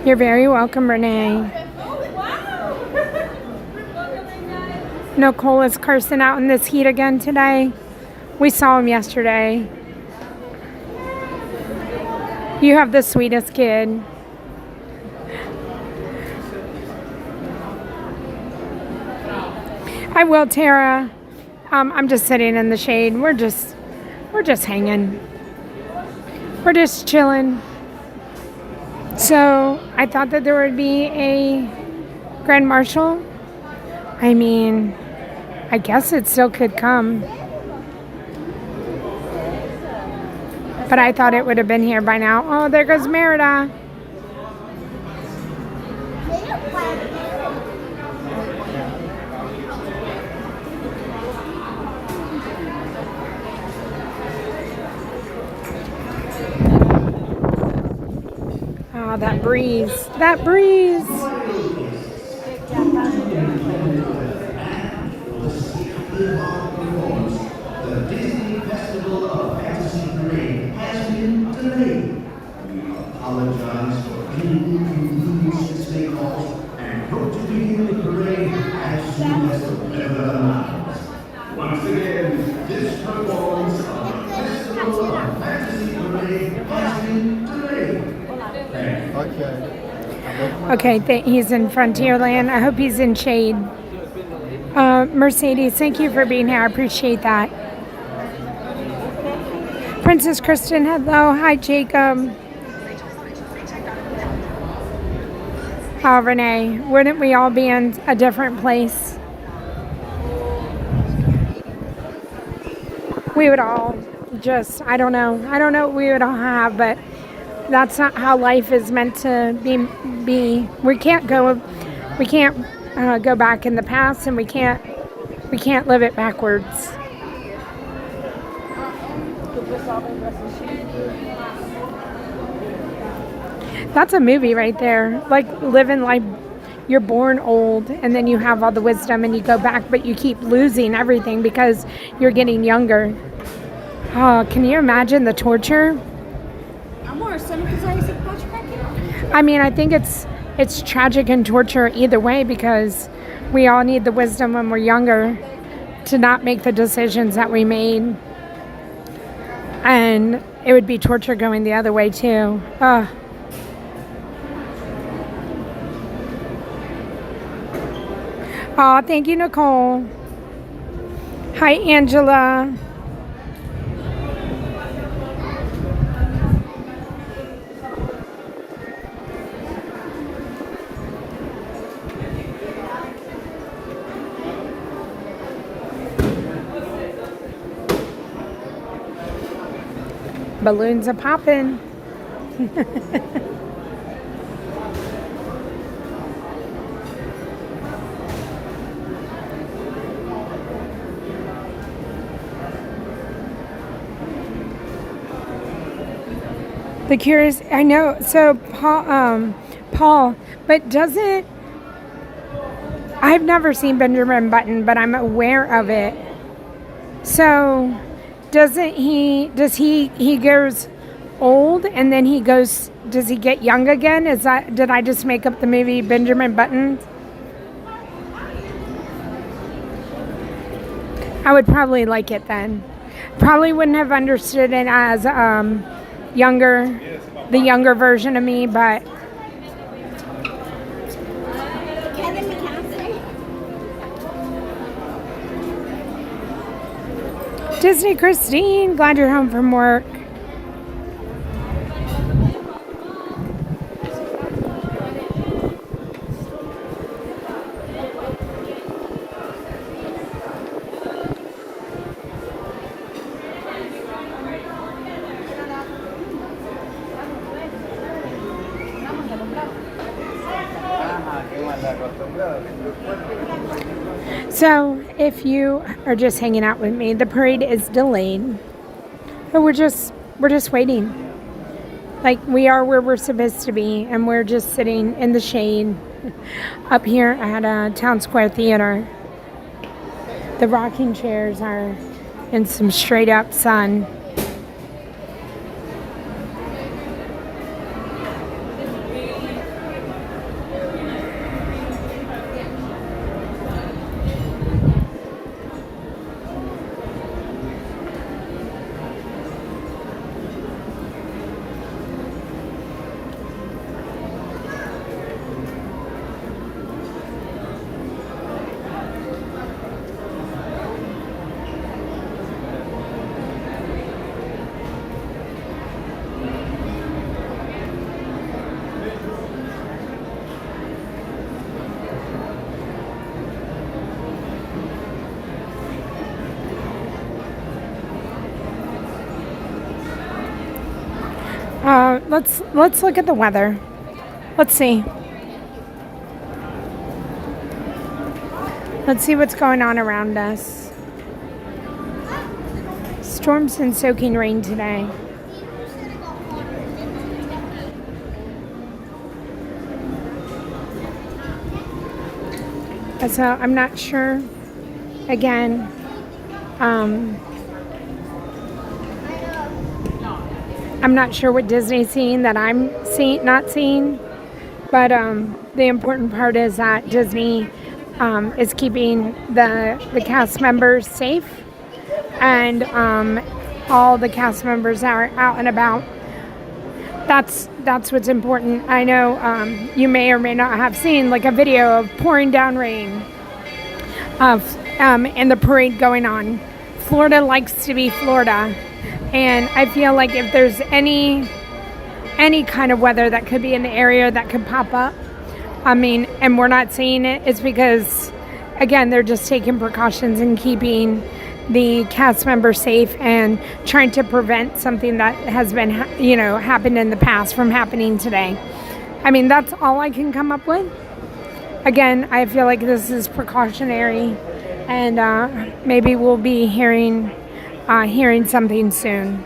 Speaker 1: You're very welcome, Renee. Nicole is cursing out in this heat again today. We saw him yesterday. You have the sweetest kid. I will, Tara. I'm just sitting in the shade. We're just hanging. We're just chilling. So I thought that there would be a Grand Marshal. I mean, I guess it still could come. But I thought it would have been here by now. Oh, there goes Merida. Oh, that breeze. That breeze.
Speaker 2: The Disney Festival of Fantasy Parade has been delayed. We apologize for any inconvenience this may cause and hope to begin the parade as soon as the weather allows. Once again, this performance of the Festival of Fantasy Parade has been delayed.
Speaker 1: Okay, he's in Frontierland. I hope he's in shade. Mercedes, thank you for being here. I appreciate that. Princess Kristen, hello. Hi, Jacob. Oh, Renee, wouldn't we all be in a different place? We would all just, I don't know what we would all have, but that's not how life is meant to be. We can't go back in the past, and we can't live it backwards. That's a movie right there. Like, living life, you're born old and then you have all the wisdom and you go back, but you keep losing everything because you're getting younger. Oh, can you imagine the torture? I mean, I think it's tragic and torture either way, because we all need the wisdom when we're younger to not make the decisions that we made. And it would be torture going the other way too. Oh, thank you, Nicole. Hi, Angela. Balloons are popping. The Curious, I know. So Paul, but doesn't, I've never seen Benjamin Button, but I'm aware of it. So does he goes old and then does he get young again? Did I just make up the movie Benjamin Button? I would probably like it then. Probably wouldn't have understood it as the younger version of me, but Disney Christine, glad you're home from work. So, if you are just hanging out with me, the parade is delayed, but we're just waiting. Like, we are where we're supposed to be, and we're just sitting in the shade up here at Town Square Theater. The rocking chairs are in some straight up sun. Let's look at the weather. Let's see. Let's see what's going on around us. Storms and soaking rain today. So I'm not sure. Again, I'm not sure what Disney's seeing that I'm not seeing, but the important part is that Disney is keeping the cast members safe, and all the cast members are out and about. That's what's important. I know you may or may not have seen like a video of pouring down rain and the parade going on. Florida likes to be Florida. And I feel like if there's any kind of weather that could be in the area that could pop up, I mean, and we're not seeing it, it's because, again, they're just taking precautions and keeping the cast members safe and trying to prevent something that has been, happened in the past from happening today. I mean, that's all I can come up with. Again, I feel like this is precautionary, and maybe we'll be hearing something soon.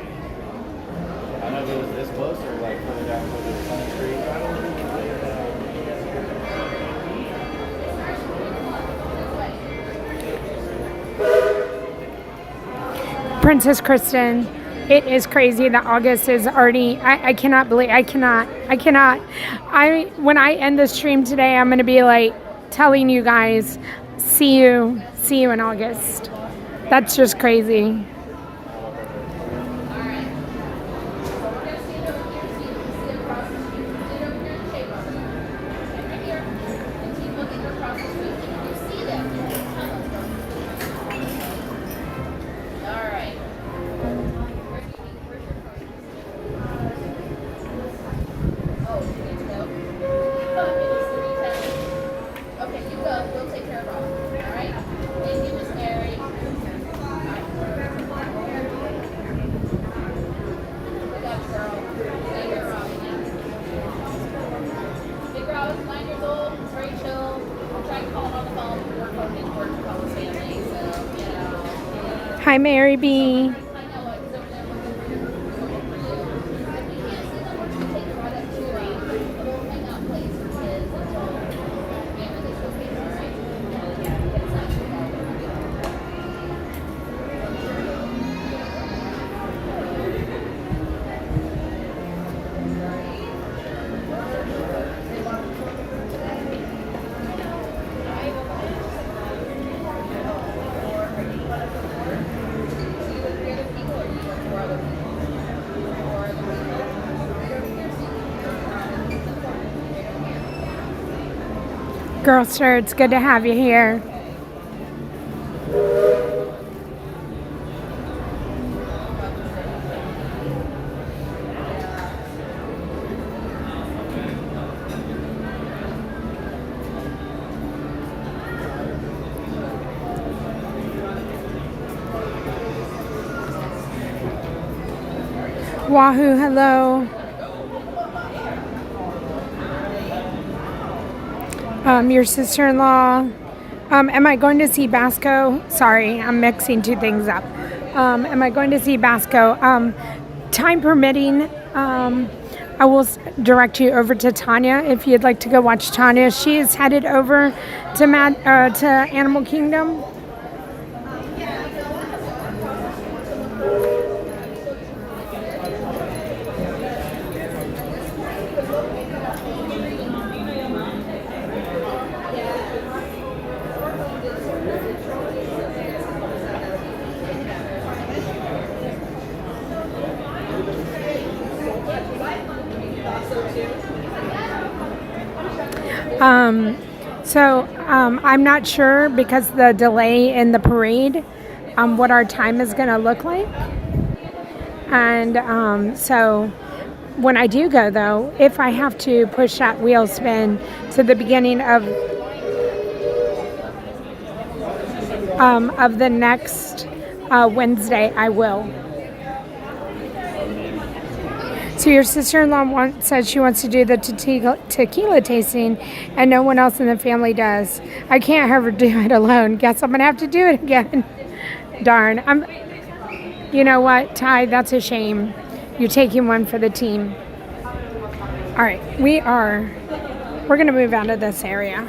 Speaker 8: I don't know if it was this close or like further down to the Sunny Street.
Speaker 1: Princess Kristen, it is crazy that August is already, I cannot believe, when I end the stream today, I'm going to be like telling you guys, see you in August. That's just crazy. Hi, Mary B. Girl Sir, it's good to have you here. Wahoo, hello. Your sister-in-law. Am I going to see Basco? Sorry, I'm mixing two things up. Am I going to see Basco? Time permitting, I will direct you over to Tanya if you'd like to go watch Tanya. She is headed over to Animal Kingdom. I'm not sure because the delay in the parade, what our time is going to look like. And so when I do go, though, if I have to push that wheel spin to the beginning of the next Wednesday, I will. So your sister-in-law said she wants to do the tequila tasting, and no one else in the family does. I can't have her do it alone. Guess I'm gonna have to do it again. Darn. You know what, Ty? That's a shame. You're taking one for the team. All right, we're gonna move out of this area.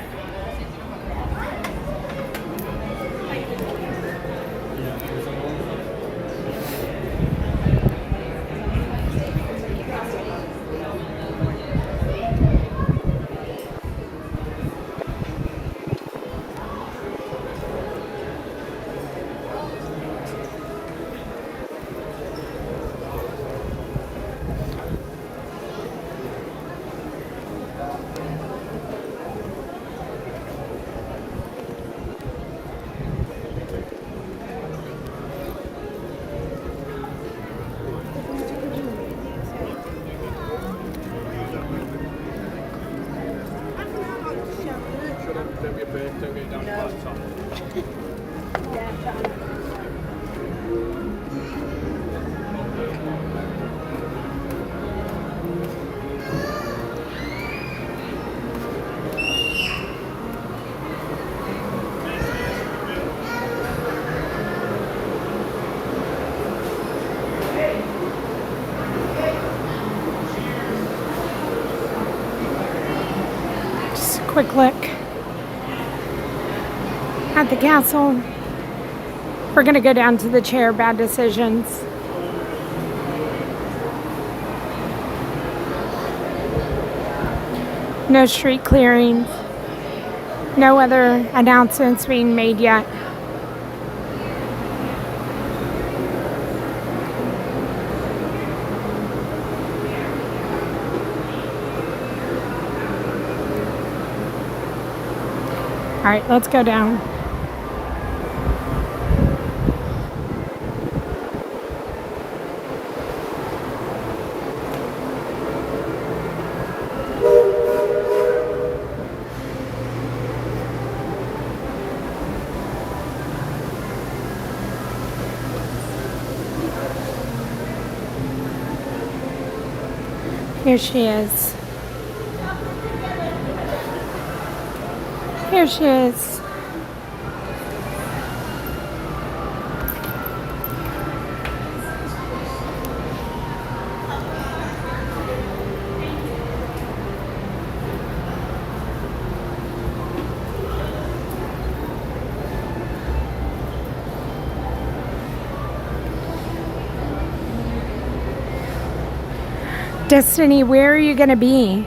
Speaker 1: Quick look at the castle. We're going to go down to the chair bad decisions. No street clearings. No other announcements being made yet. All right, let's go down. Here she is. Here she is. Destiny, where are you going to be?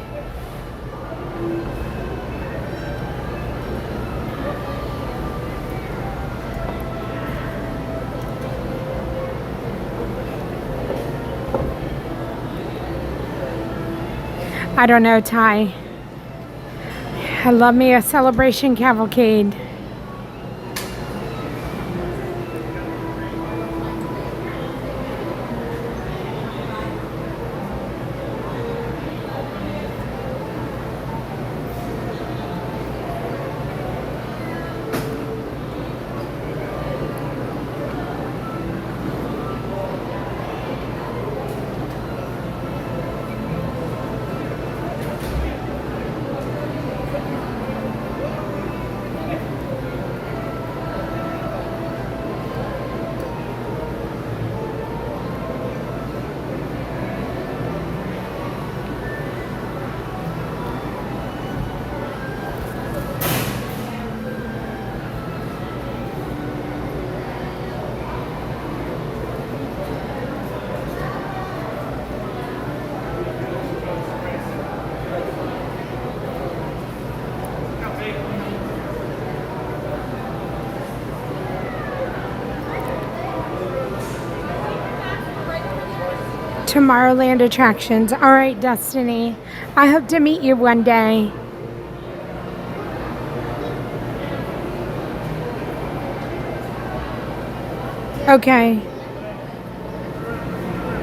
Speaker 1: I don't know, Ty. I love me a celebration cavalcade. Tomorrowland attractions. All right, Destiny. I hope to meet you one day. Okay.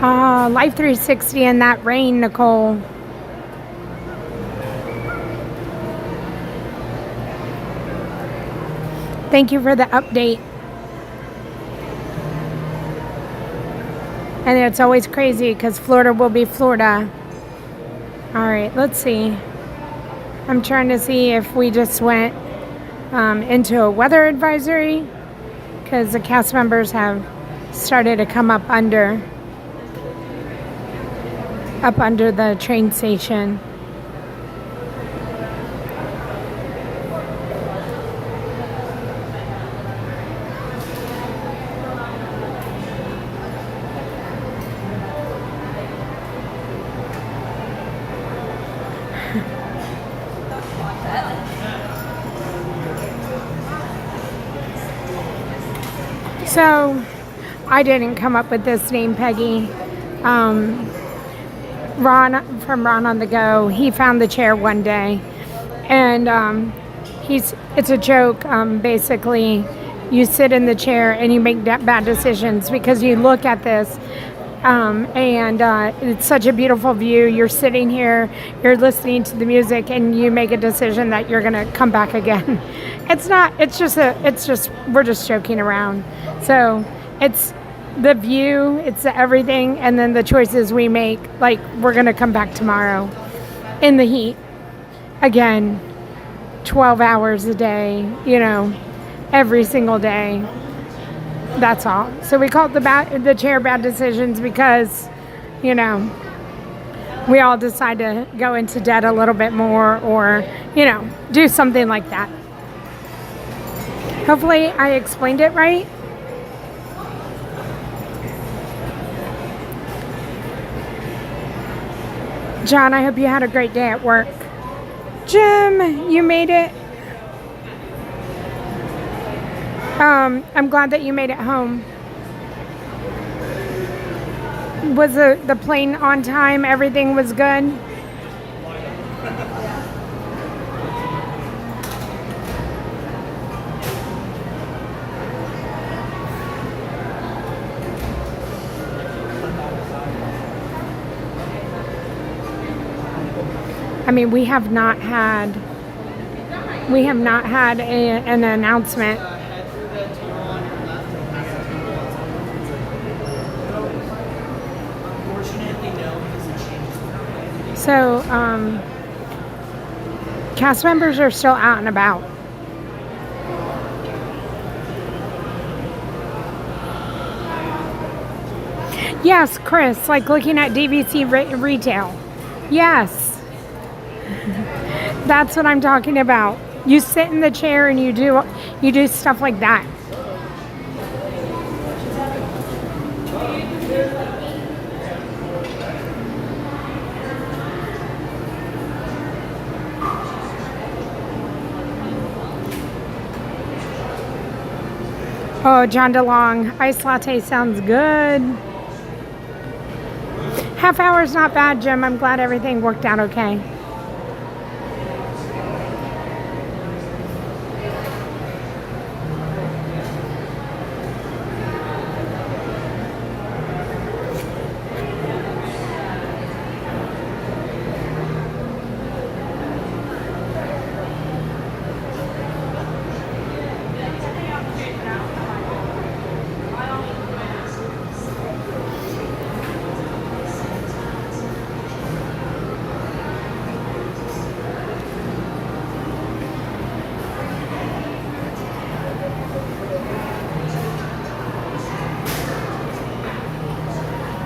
Speaker 1: Life 360 in that rain, Nicole. Thank you for the update. And it's always crazy because Florida will be Florida. All right, let's see. I'm trying to see if we just went into a weather advisory because the cast members have started to come up under the train station. So, I didn't come up with this name, Peggy. Ron from Ron on the Go, he found the chair one day, and it's a joke. Basically, you sit in the chair and you make bad decisions because you look at this, and it's such a beautiful view. You're sitting here, you're listening to the music, and you make a decision that you're gonna come back again. We're just joking around. So it's the view, it's the everything, and then the choices we make, like we're gonna come back tomorrow in the heat again, 12 hours a day, every single day. That's all. So we call it the chair bad decisions because, we all decide to go into debt a little bit more or, do something like that. Hopefully I explained it right. John, I hope you had a great day at work. Jim, you made it. I'm glad that you made it home. Was the plane on time? Everything was good? I mean, we have not had an announcement. So, cast members are still out and about. Yes, Chris, like looking at DVC retail. Yes. That's what I'm talking about. You sit in the chair and you do stuff like that. Oh, John DeLong, iced latte sounds good. Half hour's not bad, Jim. I'm glad everything worked out okay.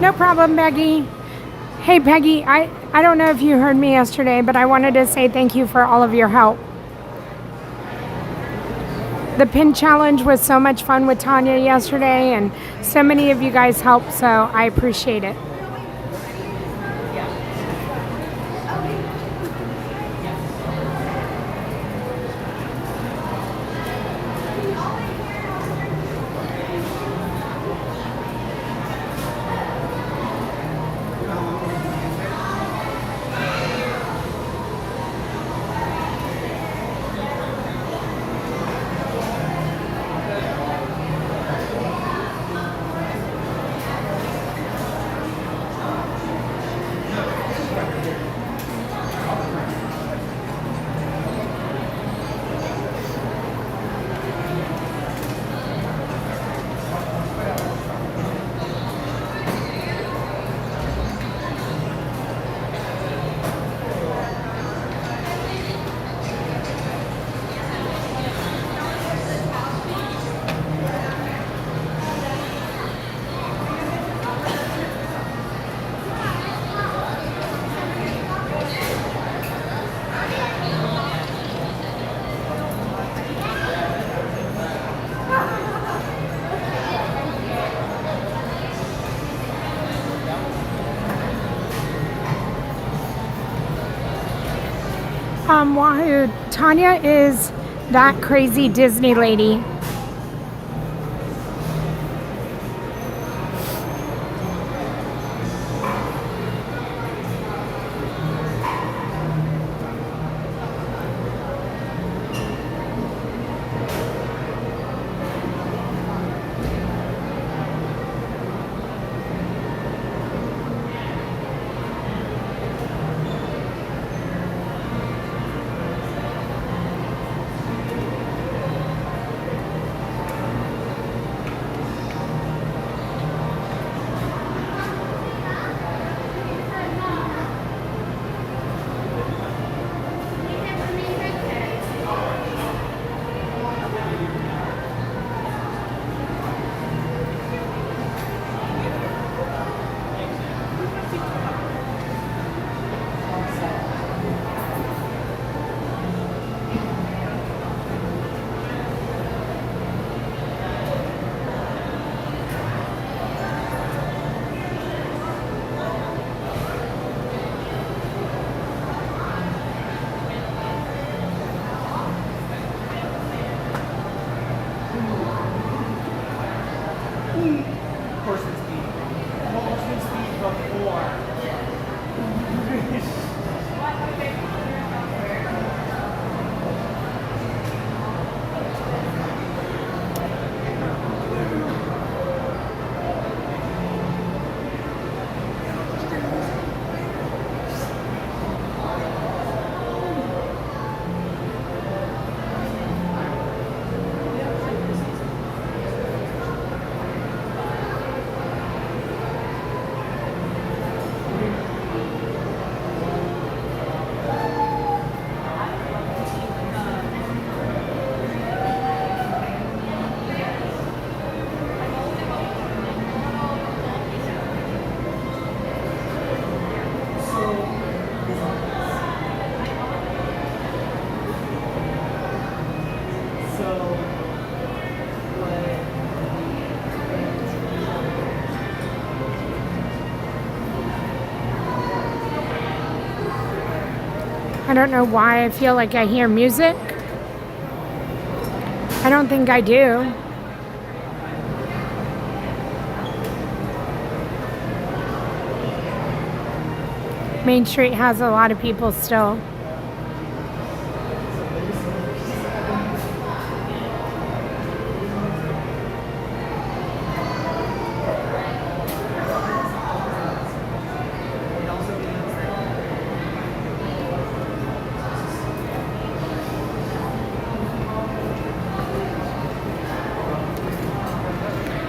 Speaker 1: No problem, Peggy. Hey, Peggy, I don't know if you heard me yesterday, but I wanted to say thank you for all of your help. The pin challenge was so much fun with Tanya yesterday, and so many of you guys helped, so I appreciate it. Wahoo, Tanya is that crazy Disney lady. I don't know why I feel like I hear music. I don't think I do. Main Street has a lot of people still.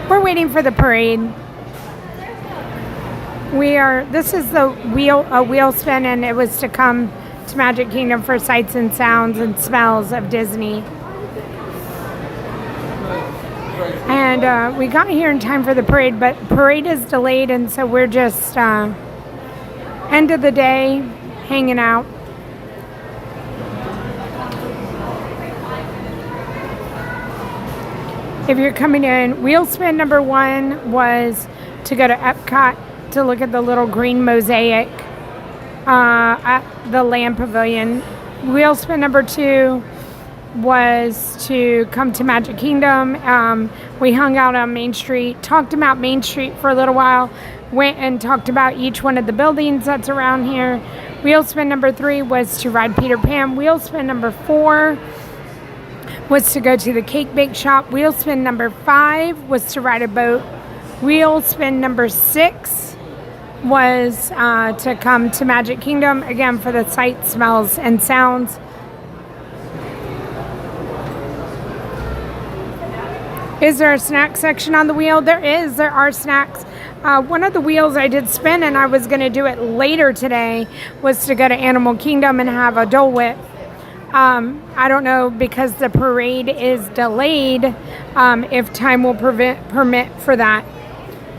Speaker 1: We're waiting for the parade. This is the wheel spin, and it was to come to Magic Kingdom for sights and sounds and smells of Disney. And we got here in time for the parade, but parade is delayed, and so we're just end of the day hanging out. If you're coming in, wheel spin number 1 was to go to Epcot to look at the little green mosaic at the Land Pavilion. Wheel spin number 2 was to come to Magic Kingdom. We hung out on Main Street, talked about Main Street for a little while, went and talked about each one of the buildings that's around here. Wheel spin number 3 was to ride Peter Pan. Wheel spin number 4 was to go to the cake bake shop. Wheel spin number 5 was to ride a boat. Wheel spin number 6 was to come to Magic Kingdom, again for the sights, smells, and sounds. Is there a snack section on the wheel? There is. There are snacks. One of the wheels I did spin, and I was going to do it later today, was to go to Animal Kingdom and have a Dole Whip. I don't know, because the parade is delayed, if time will permit for that.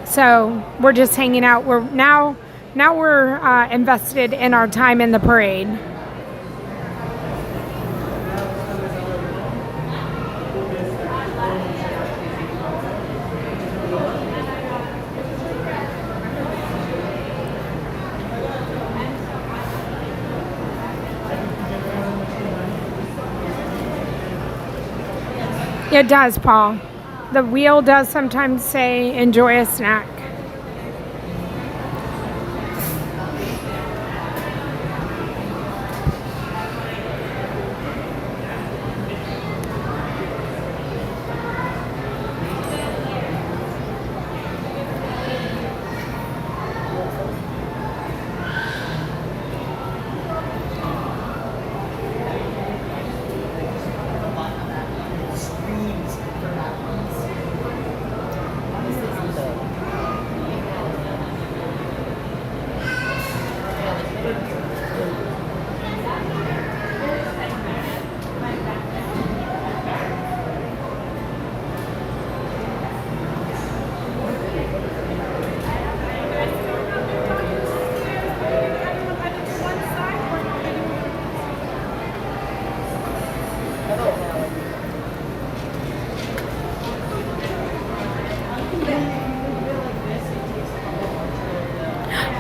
Speaker 1: So we're just hanging out. We're now we're invested in our time in the parade. It does, Paul. The wheel does sometimes say, enjoy a snack.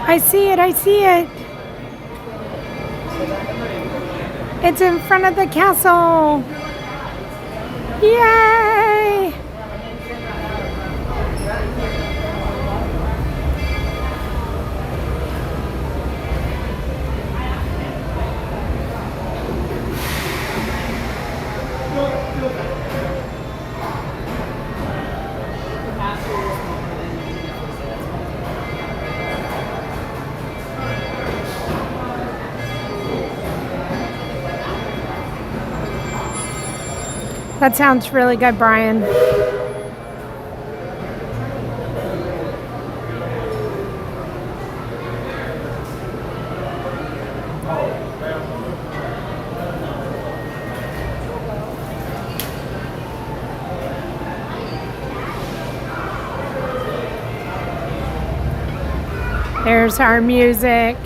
Speaker 1: I see it, I see it. It's in front of the castle. Yay! That sounds really good, Brian. There's our music.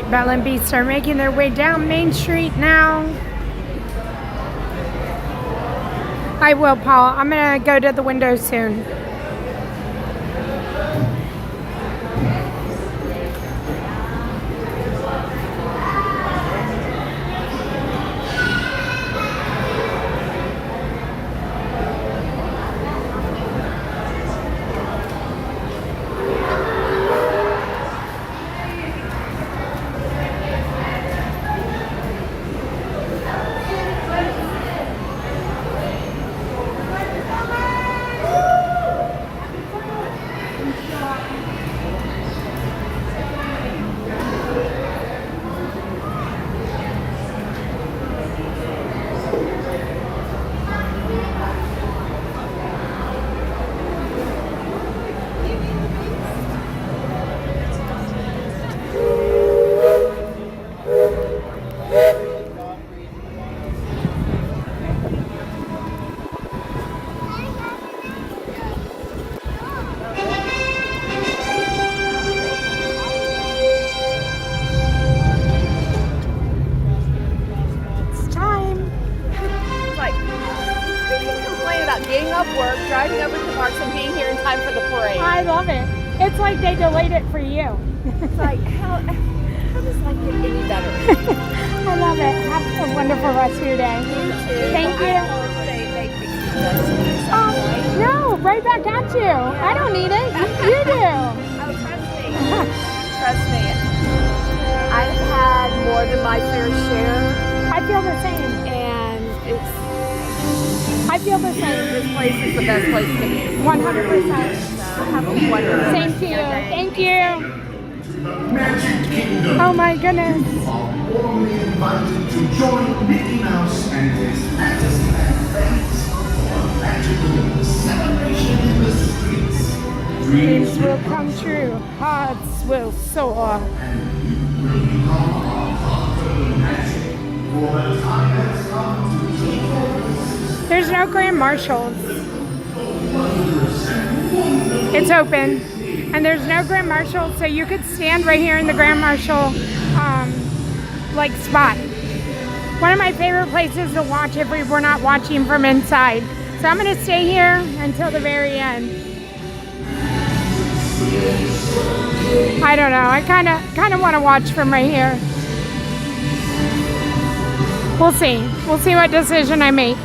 Speaker 1: Belle and Beast are making their way down Main Street now. I will, Paul. I'm going to go to the window soon.
Speaker 3: Getting off work, driving over to Marks, and being here in time for the parade.
Speaker 1: I love it. It's like they delayed it for you.
Speaker 3: It's like, how does life get any better?
Speaker 1: I love it. Have a wonderful rest of your day.
Speaker 3: You too.
Speaker 1: Thank you. No, right back at you. I don't need it. You do.
Speaker 3: Oh, trust me. Trust me. I've had more than my fair share.
Speaker 1: I feel the same.
Speaker 3: And
Speaker 1: I feel the same.
Speaker 3: This place is the best place to be.
Speaker 1: 100%.
Speaker 3: So have a wonderful
Speaker 1: Same to you.
Speaker 3: day.
Speaker 1: Thank you.
Speaker 2: Magic Kingdom.
Speaker 1: Oh my goodness.
Speaker 2: You are warmly invited to join Mickey Mouse and his Fantasyland friends for a magical celebration in the streets.
Speaker 1: Dreams will come true. Hearts will soar.
Speaker 2: And you will become a part of the magic. For the time has come to take over.
Speaker 1: There's no Grand Marshals. It's open. And there's no Grand Marshal, so you could stand right here in the Grand Marshal like spot. One of my favorite places to watch if we were not watching from inside. So I'm gonna stay here until the very end. I don't know, I kinda wanna watch from right here. We'll see. We'll see what decision I make.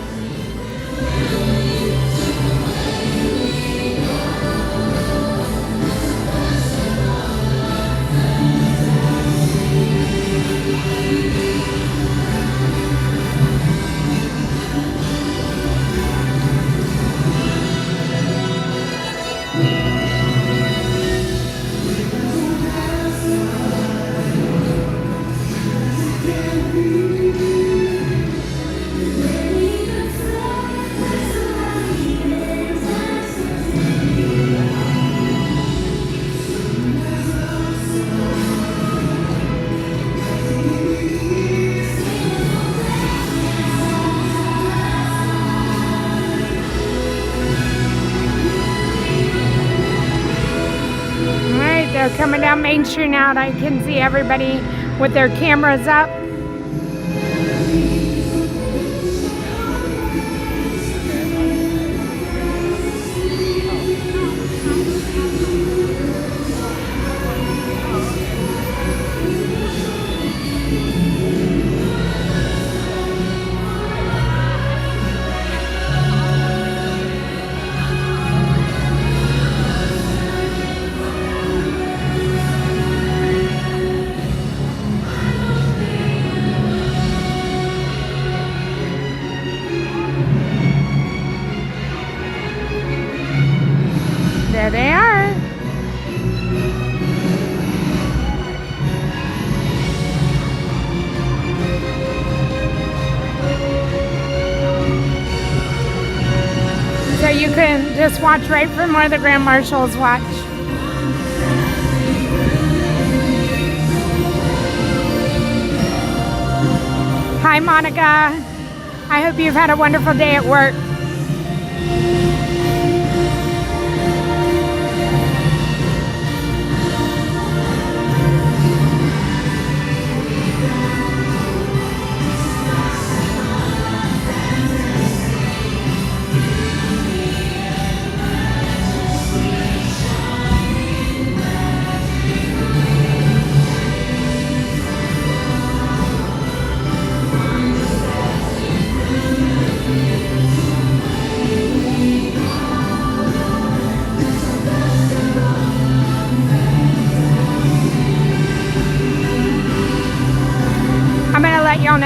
Speaker 1: They're coming down Main Street now, and I can see everybody with their cameras up. There they are. So you can just watch right from where the Grand Marshals watch. Hi, Monica. I hope you've had a wonderful day at work.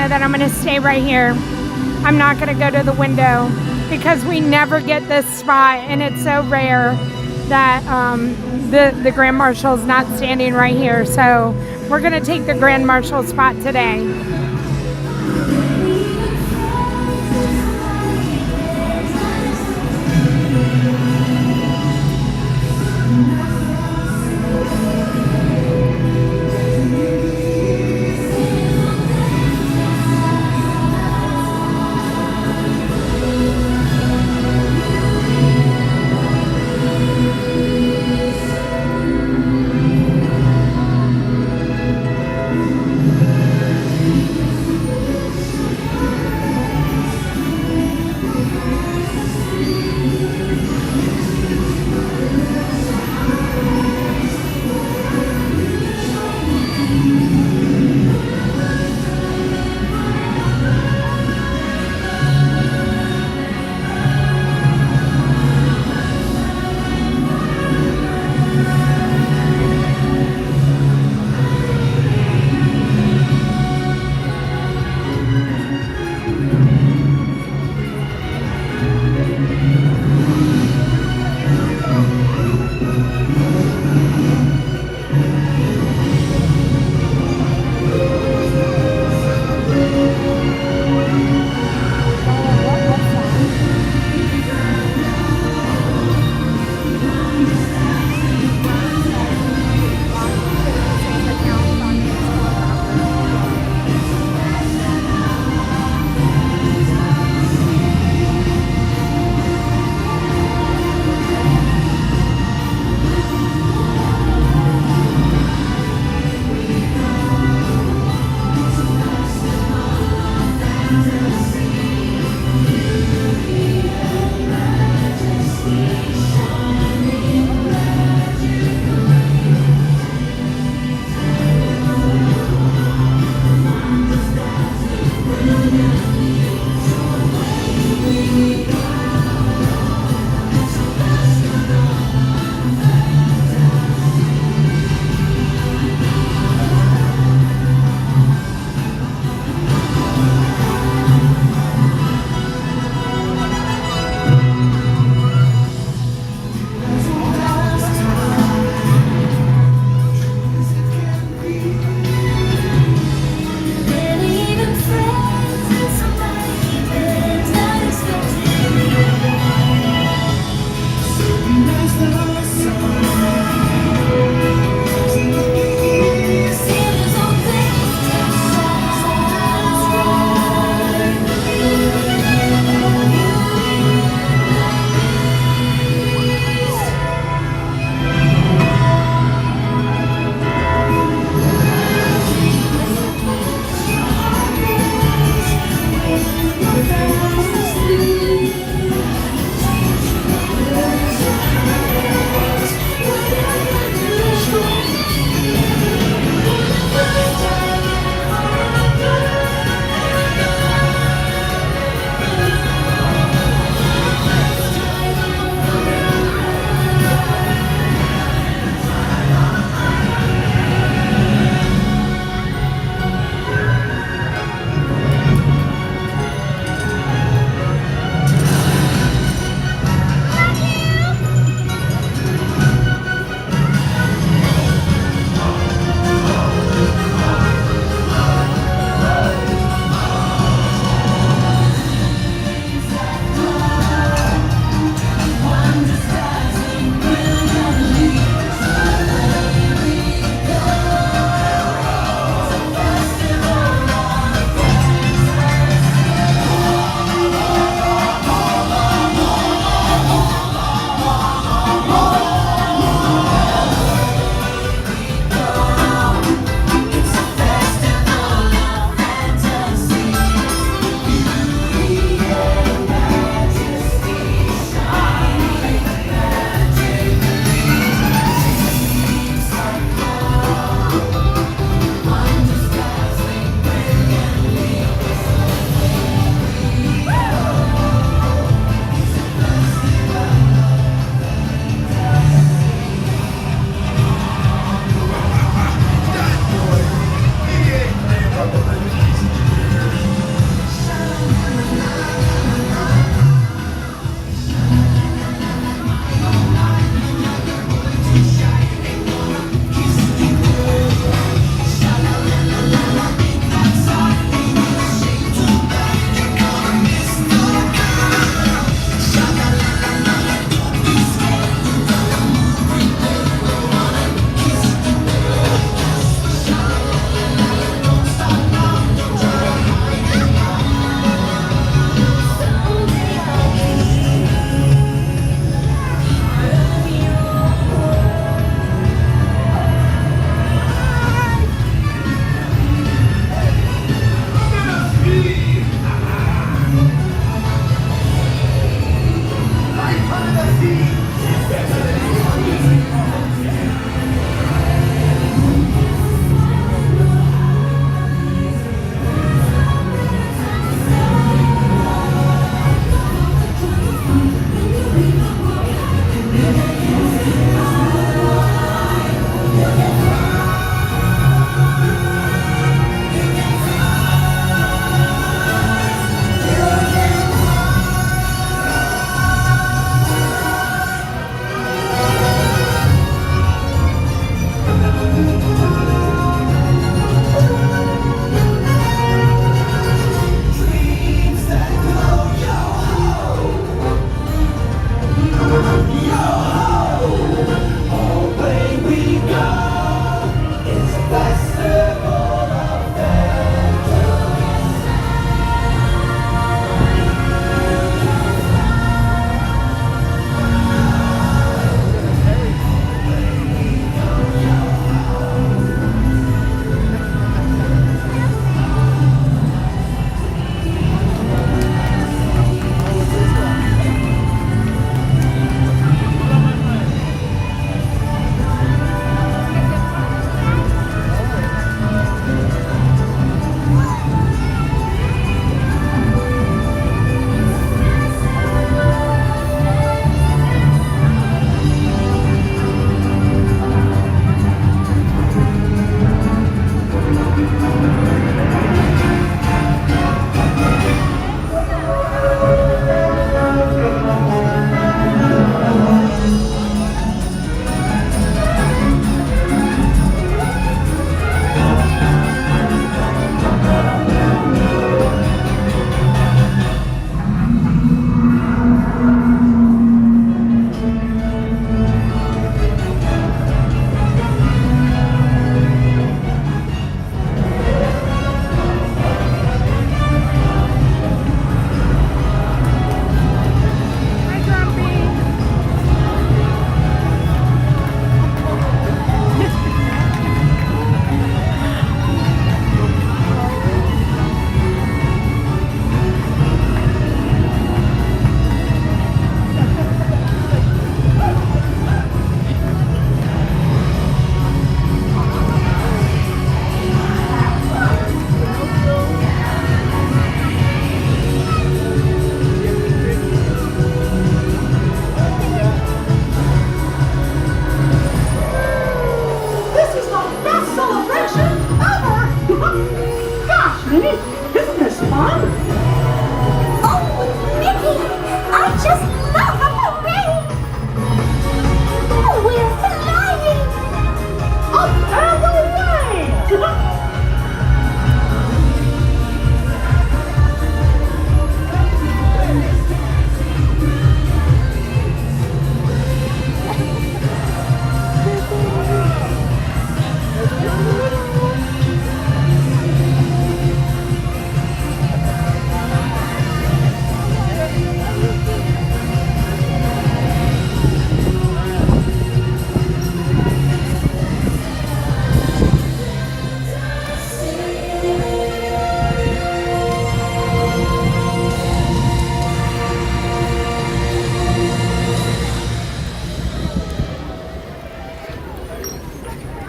Speaker 1: know that I'm going to stay right here. I'm not going to go to the window because we never get this spot, and it's so rare that the Grand Marshal's not standing right here. So we're going to take the Grand Marshal spot today.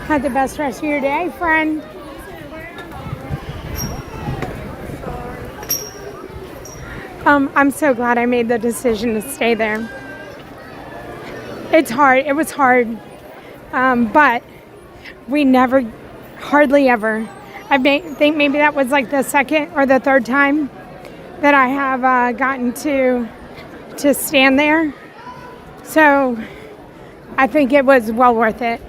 Speaker 1: Have the best rest of your day, friend. I'm so glad I made the decision to stay there. It's hard. It was hard. But we never, hardly ever. Think maybe that was like the second or the third time that I have gotten to stand there. So I think it was well worth it.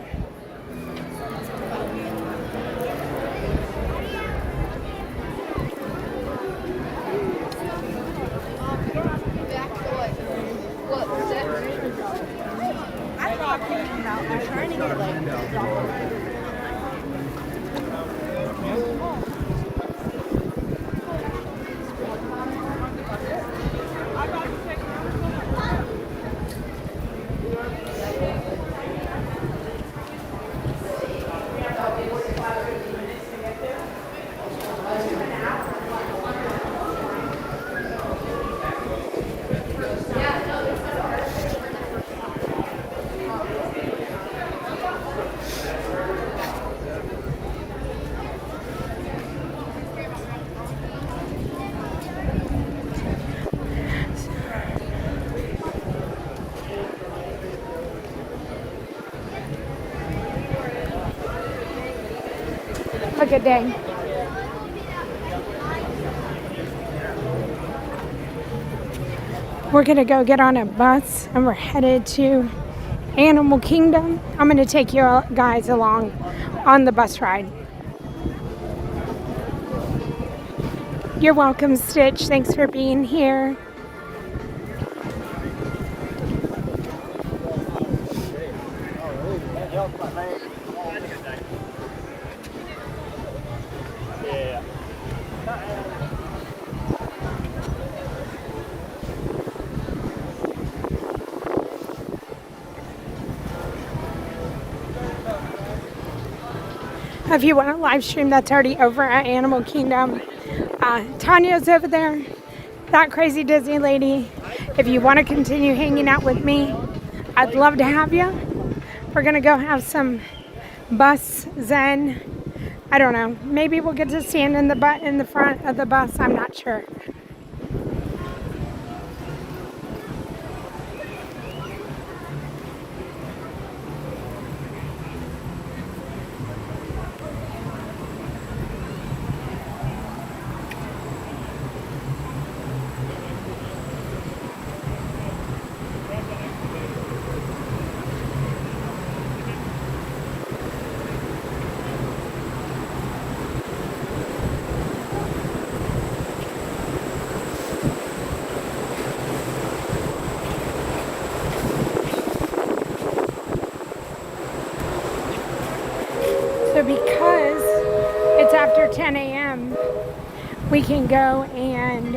Speaker 1: Have a good day. We're gonna go get on a bus and we're headed to Animal Kingdom. I'm gonna take you guys along on the bus ride. You're welcome, Stitch. Thanks for being here. If you want a live stream, that's already over at Animal Kingdom. Tanya's over there, that crazy Disney lady. If you want to continue hanging out with me, I'd love to have you. We're gonna go have some bus zen. I don't know. Maybe we'll get to stand in the front of the bus. I'm not sure. So because it's after 10 a.m., we can go and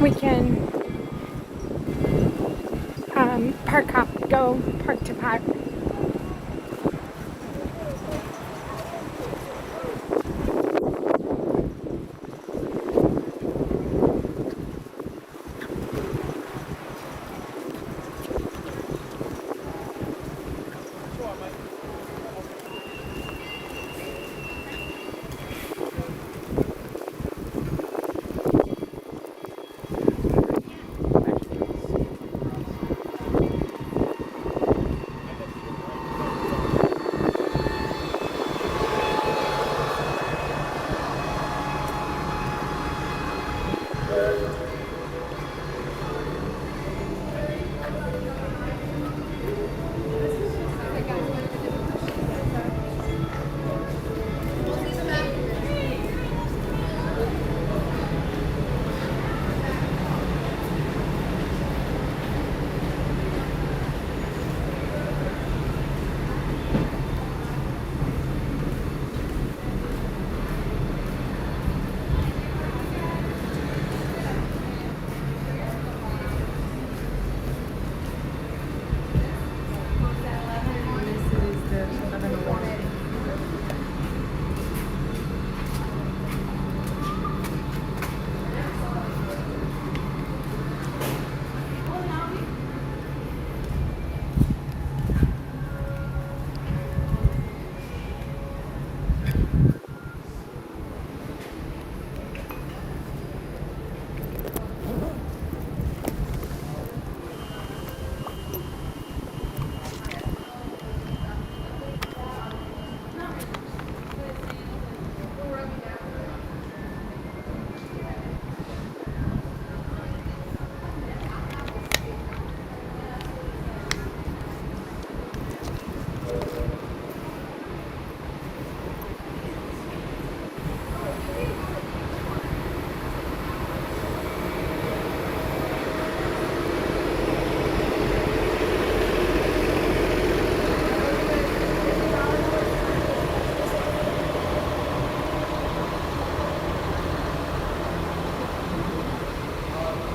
Speaker 1: we can go park to park.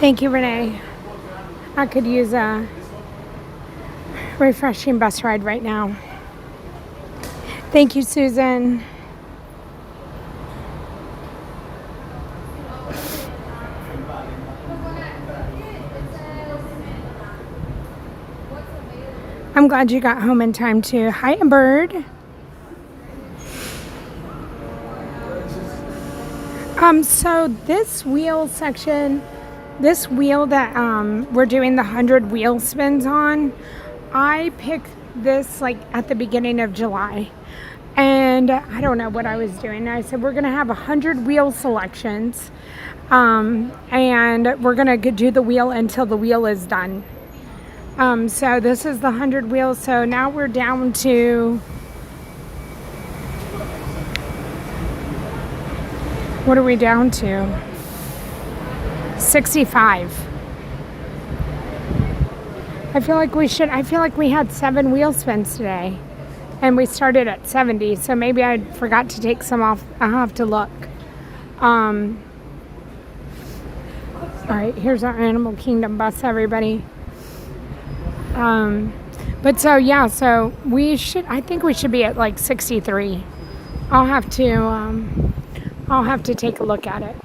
Speaker 1: Thank you, Renee. I could use a refreshing bus ride right now. Thank you, Susan. I'm glad you got home in time too. Hi, Bird. So this wheel section, this wheel that we're doing the 100 wheel spins on, I picked this like at the beginning of July. And I don't know what I was doing. I said, we're going to have 100 wheel selections. And we're going to do the wheel until the wheel is done. So this is the 100 wheels. So now we're down to, what are we down to? 65. I feel like we had 7 wheel spins today. And we started at 70, so maybe I forgot to take some off. I'll have to look. All right, here's our Animal Kingdom bus, everybody. But so yeah, so I think we should be at like 63. I'll have to take a look at it.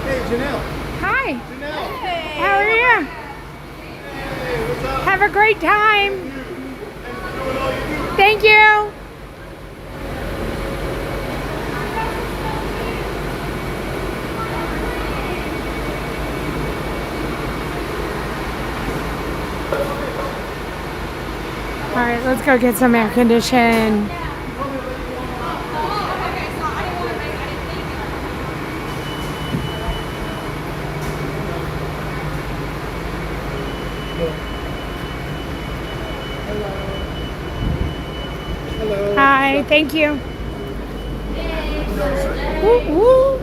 Speaker 20: Hey, Janelle.
Speaker 1: Hi.
Speaker 20: Janelle.
Speaker 1: How are you?
Speaker 20: Hey, what's up?
Speaker 1: Have a great time.
Speaker 20: Thanks for doing all you do.
Speaker 1: Thank you. All right, let's go get some air condition.
Speaker 20: Hello.
Speaker 1: Hi, thank you. Woo, woo.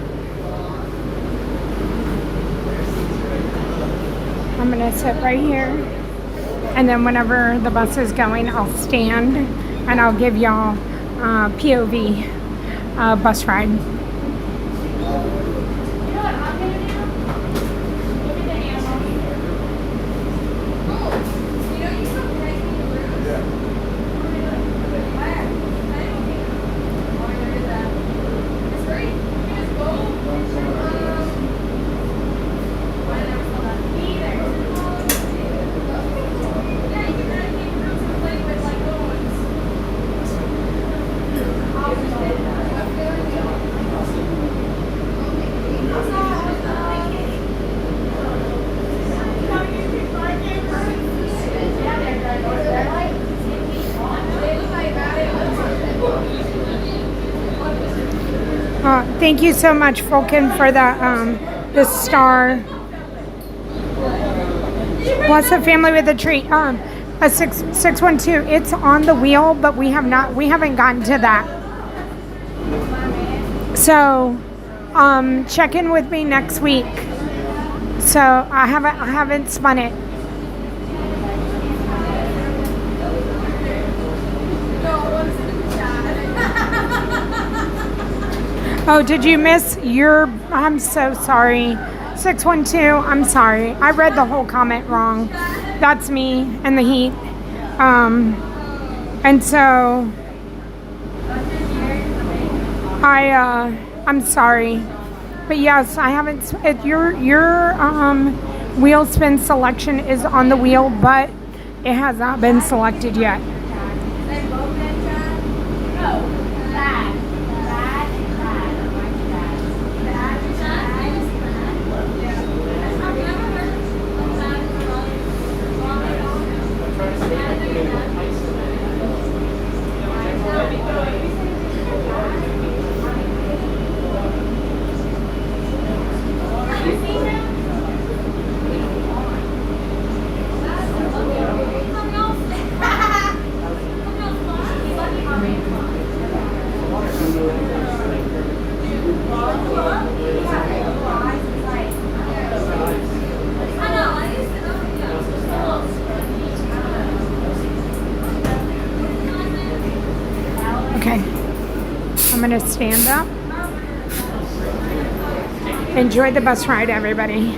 Speaker 1: I'm gonna sit right here, and then whenever the bus is going, I'll stand and I'll give y'all POV bus ride. Thank you so much, Fulkin, for the star. Bless the family with a treat. A 612. It's on the wheel, but we haven't gotten to that. So, check in with me next week. So I haven't spun it. Oh, did you miss your? I'm so sorry. 612. I'm sorry. I read the whole comment wrong. That's me and the heat. And so I'm sorry. But yes, I haven't. Your wheel spin selection is on the wheel, but it has not been selected yet.
Speaker 16: They both get bad? No, bad. Bad and bad. Bad. Bad and bad. Yeah. I've never heard of bad and
Speaker 1: Okay, I'm gonna stand up. Enjoy the bus ride, everybody.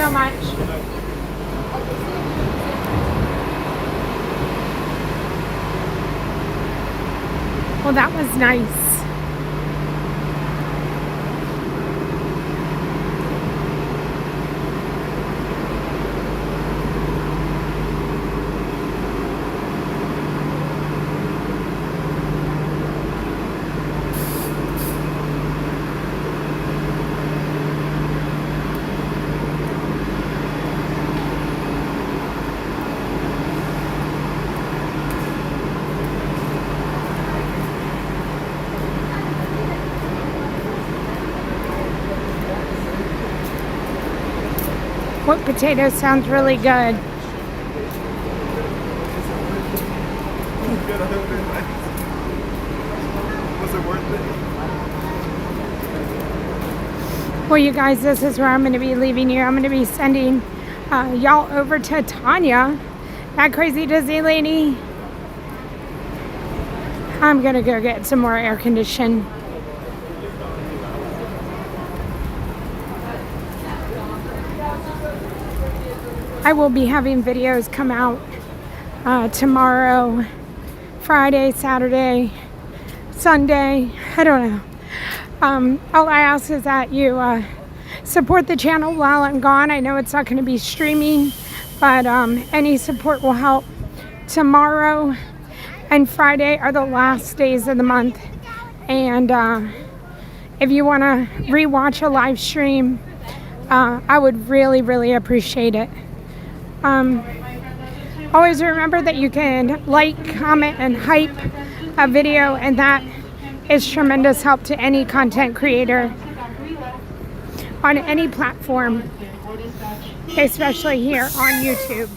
Speaker 1: so much. Well, that was nice. What potato sounds really good?
Speaker 20: Was it worth it?
Speaker 1: Well, you guys, this is where I'm going to be leaving you. I'm going to be sending y'all over to Tanya, that crazy Disney lady. I'm going to go get some more air conditioning. I will be having videos come out tomorrow, Friday, Saturday, Sunday. I don't know. All I ask is that you support the channel while I'm gone. I know it's not going to be streaming, but any support will help. Tomorrow and Friday are the last days of the month. And if you want to rewatch a live stream, I would really, really appreciate it. Always remember that you can like, comment, and hype a video, and that is tremendous help to any content creator on any platform, especially here on YouTube.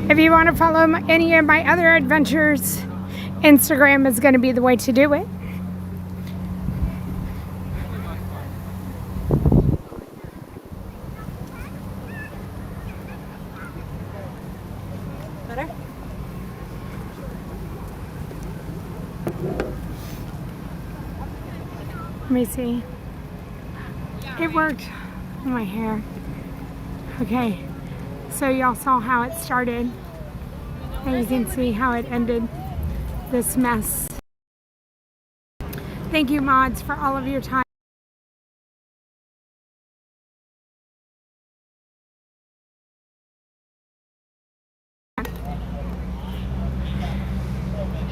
Speaker 1: If you want to follow any of my other adventures, Instagram is going to be the way to do it. Let me see. It worked on my hair. Okay, so y'all saw how it started, and you can see how it ended. This mess. Thank you, mods, for all of your time.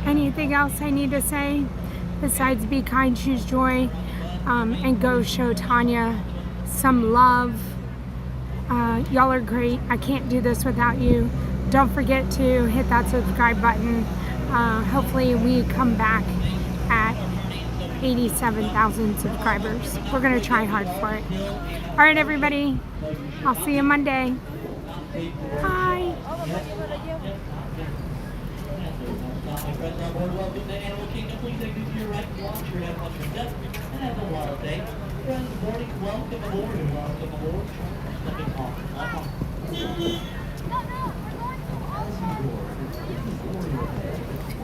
Speaker 1: Anything else I need to say besides be kind, choose joy, and go show Tanya some love. Y'all are great. I can't do this without you. Don't forget to hit that subscribe button. Hopefully we come back at 87,000 subscribers. We're gonna try hard for it. All right, everybody. I'll see you Monday. Bye.
Speaker 17: Welcome to Animal Kingdom. Please exit to your right, watch your head, watch your step, and have a wild day. Friends, good morning. Welcome aboard and welcome aboard. Stepping off.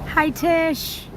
Speaker 1: Hi, Tish.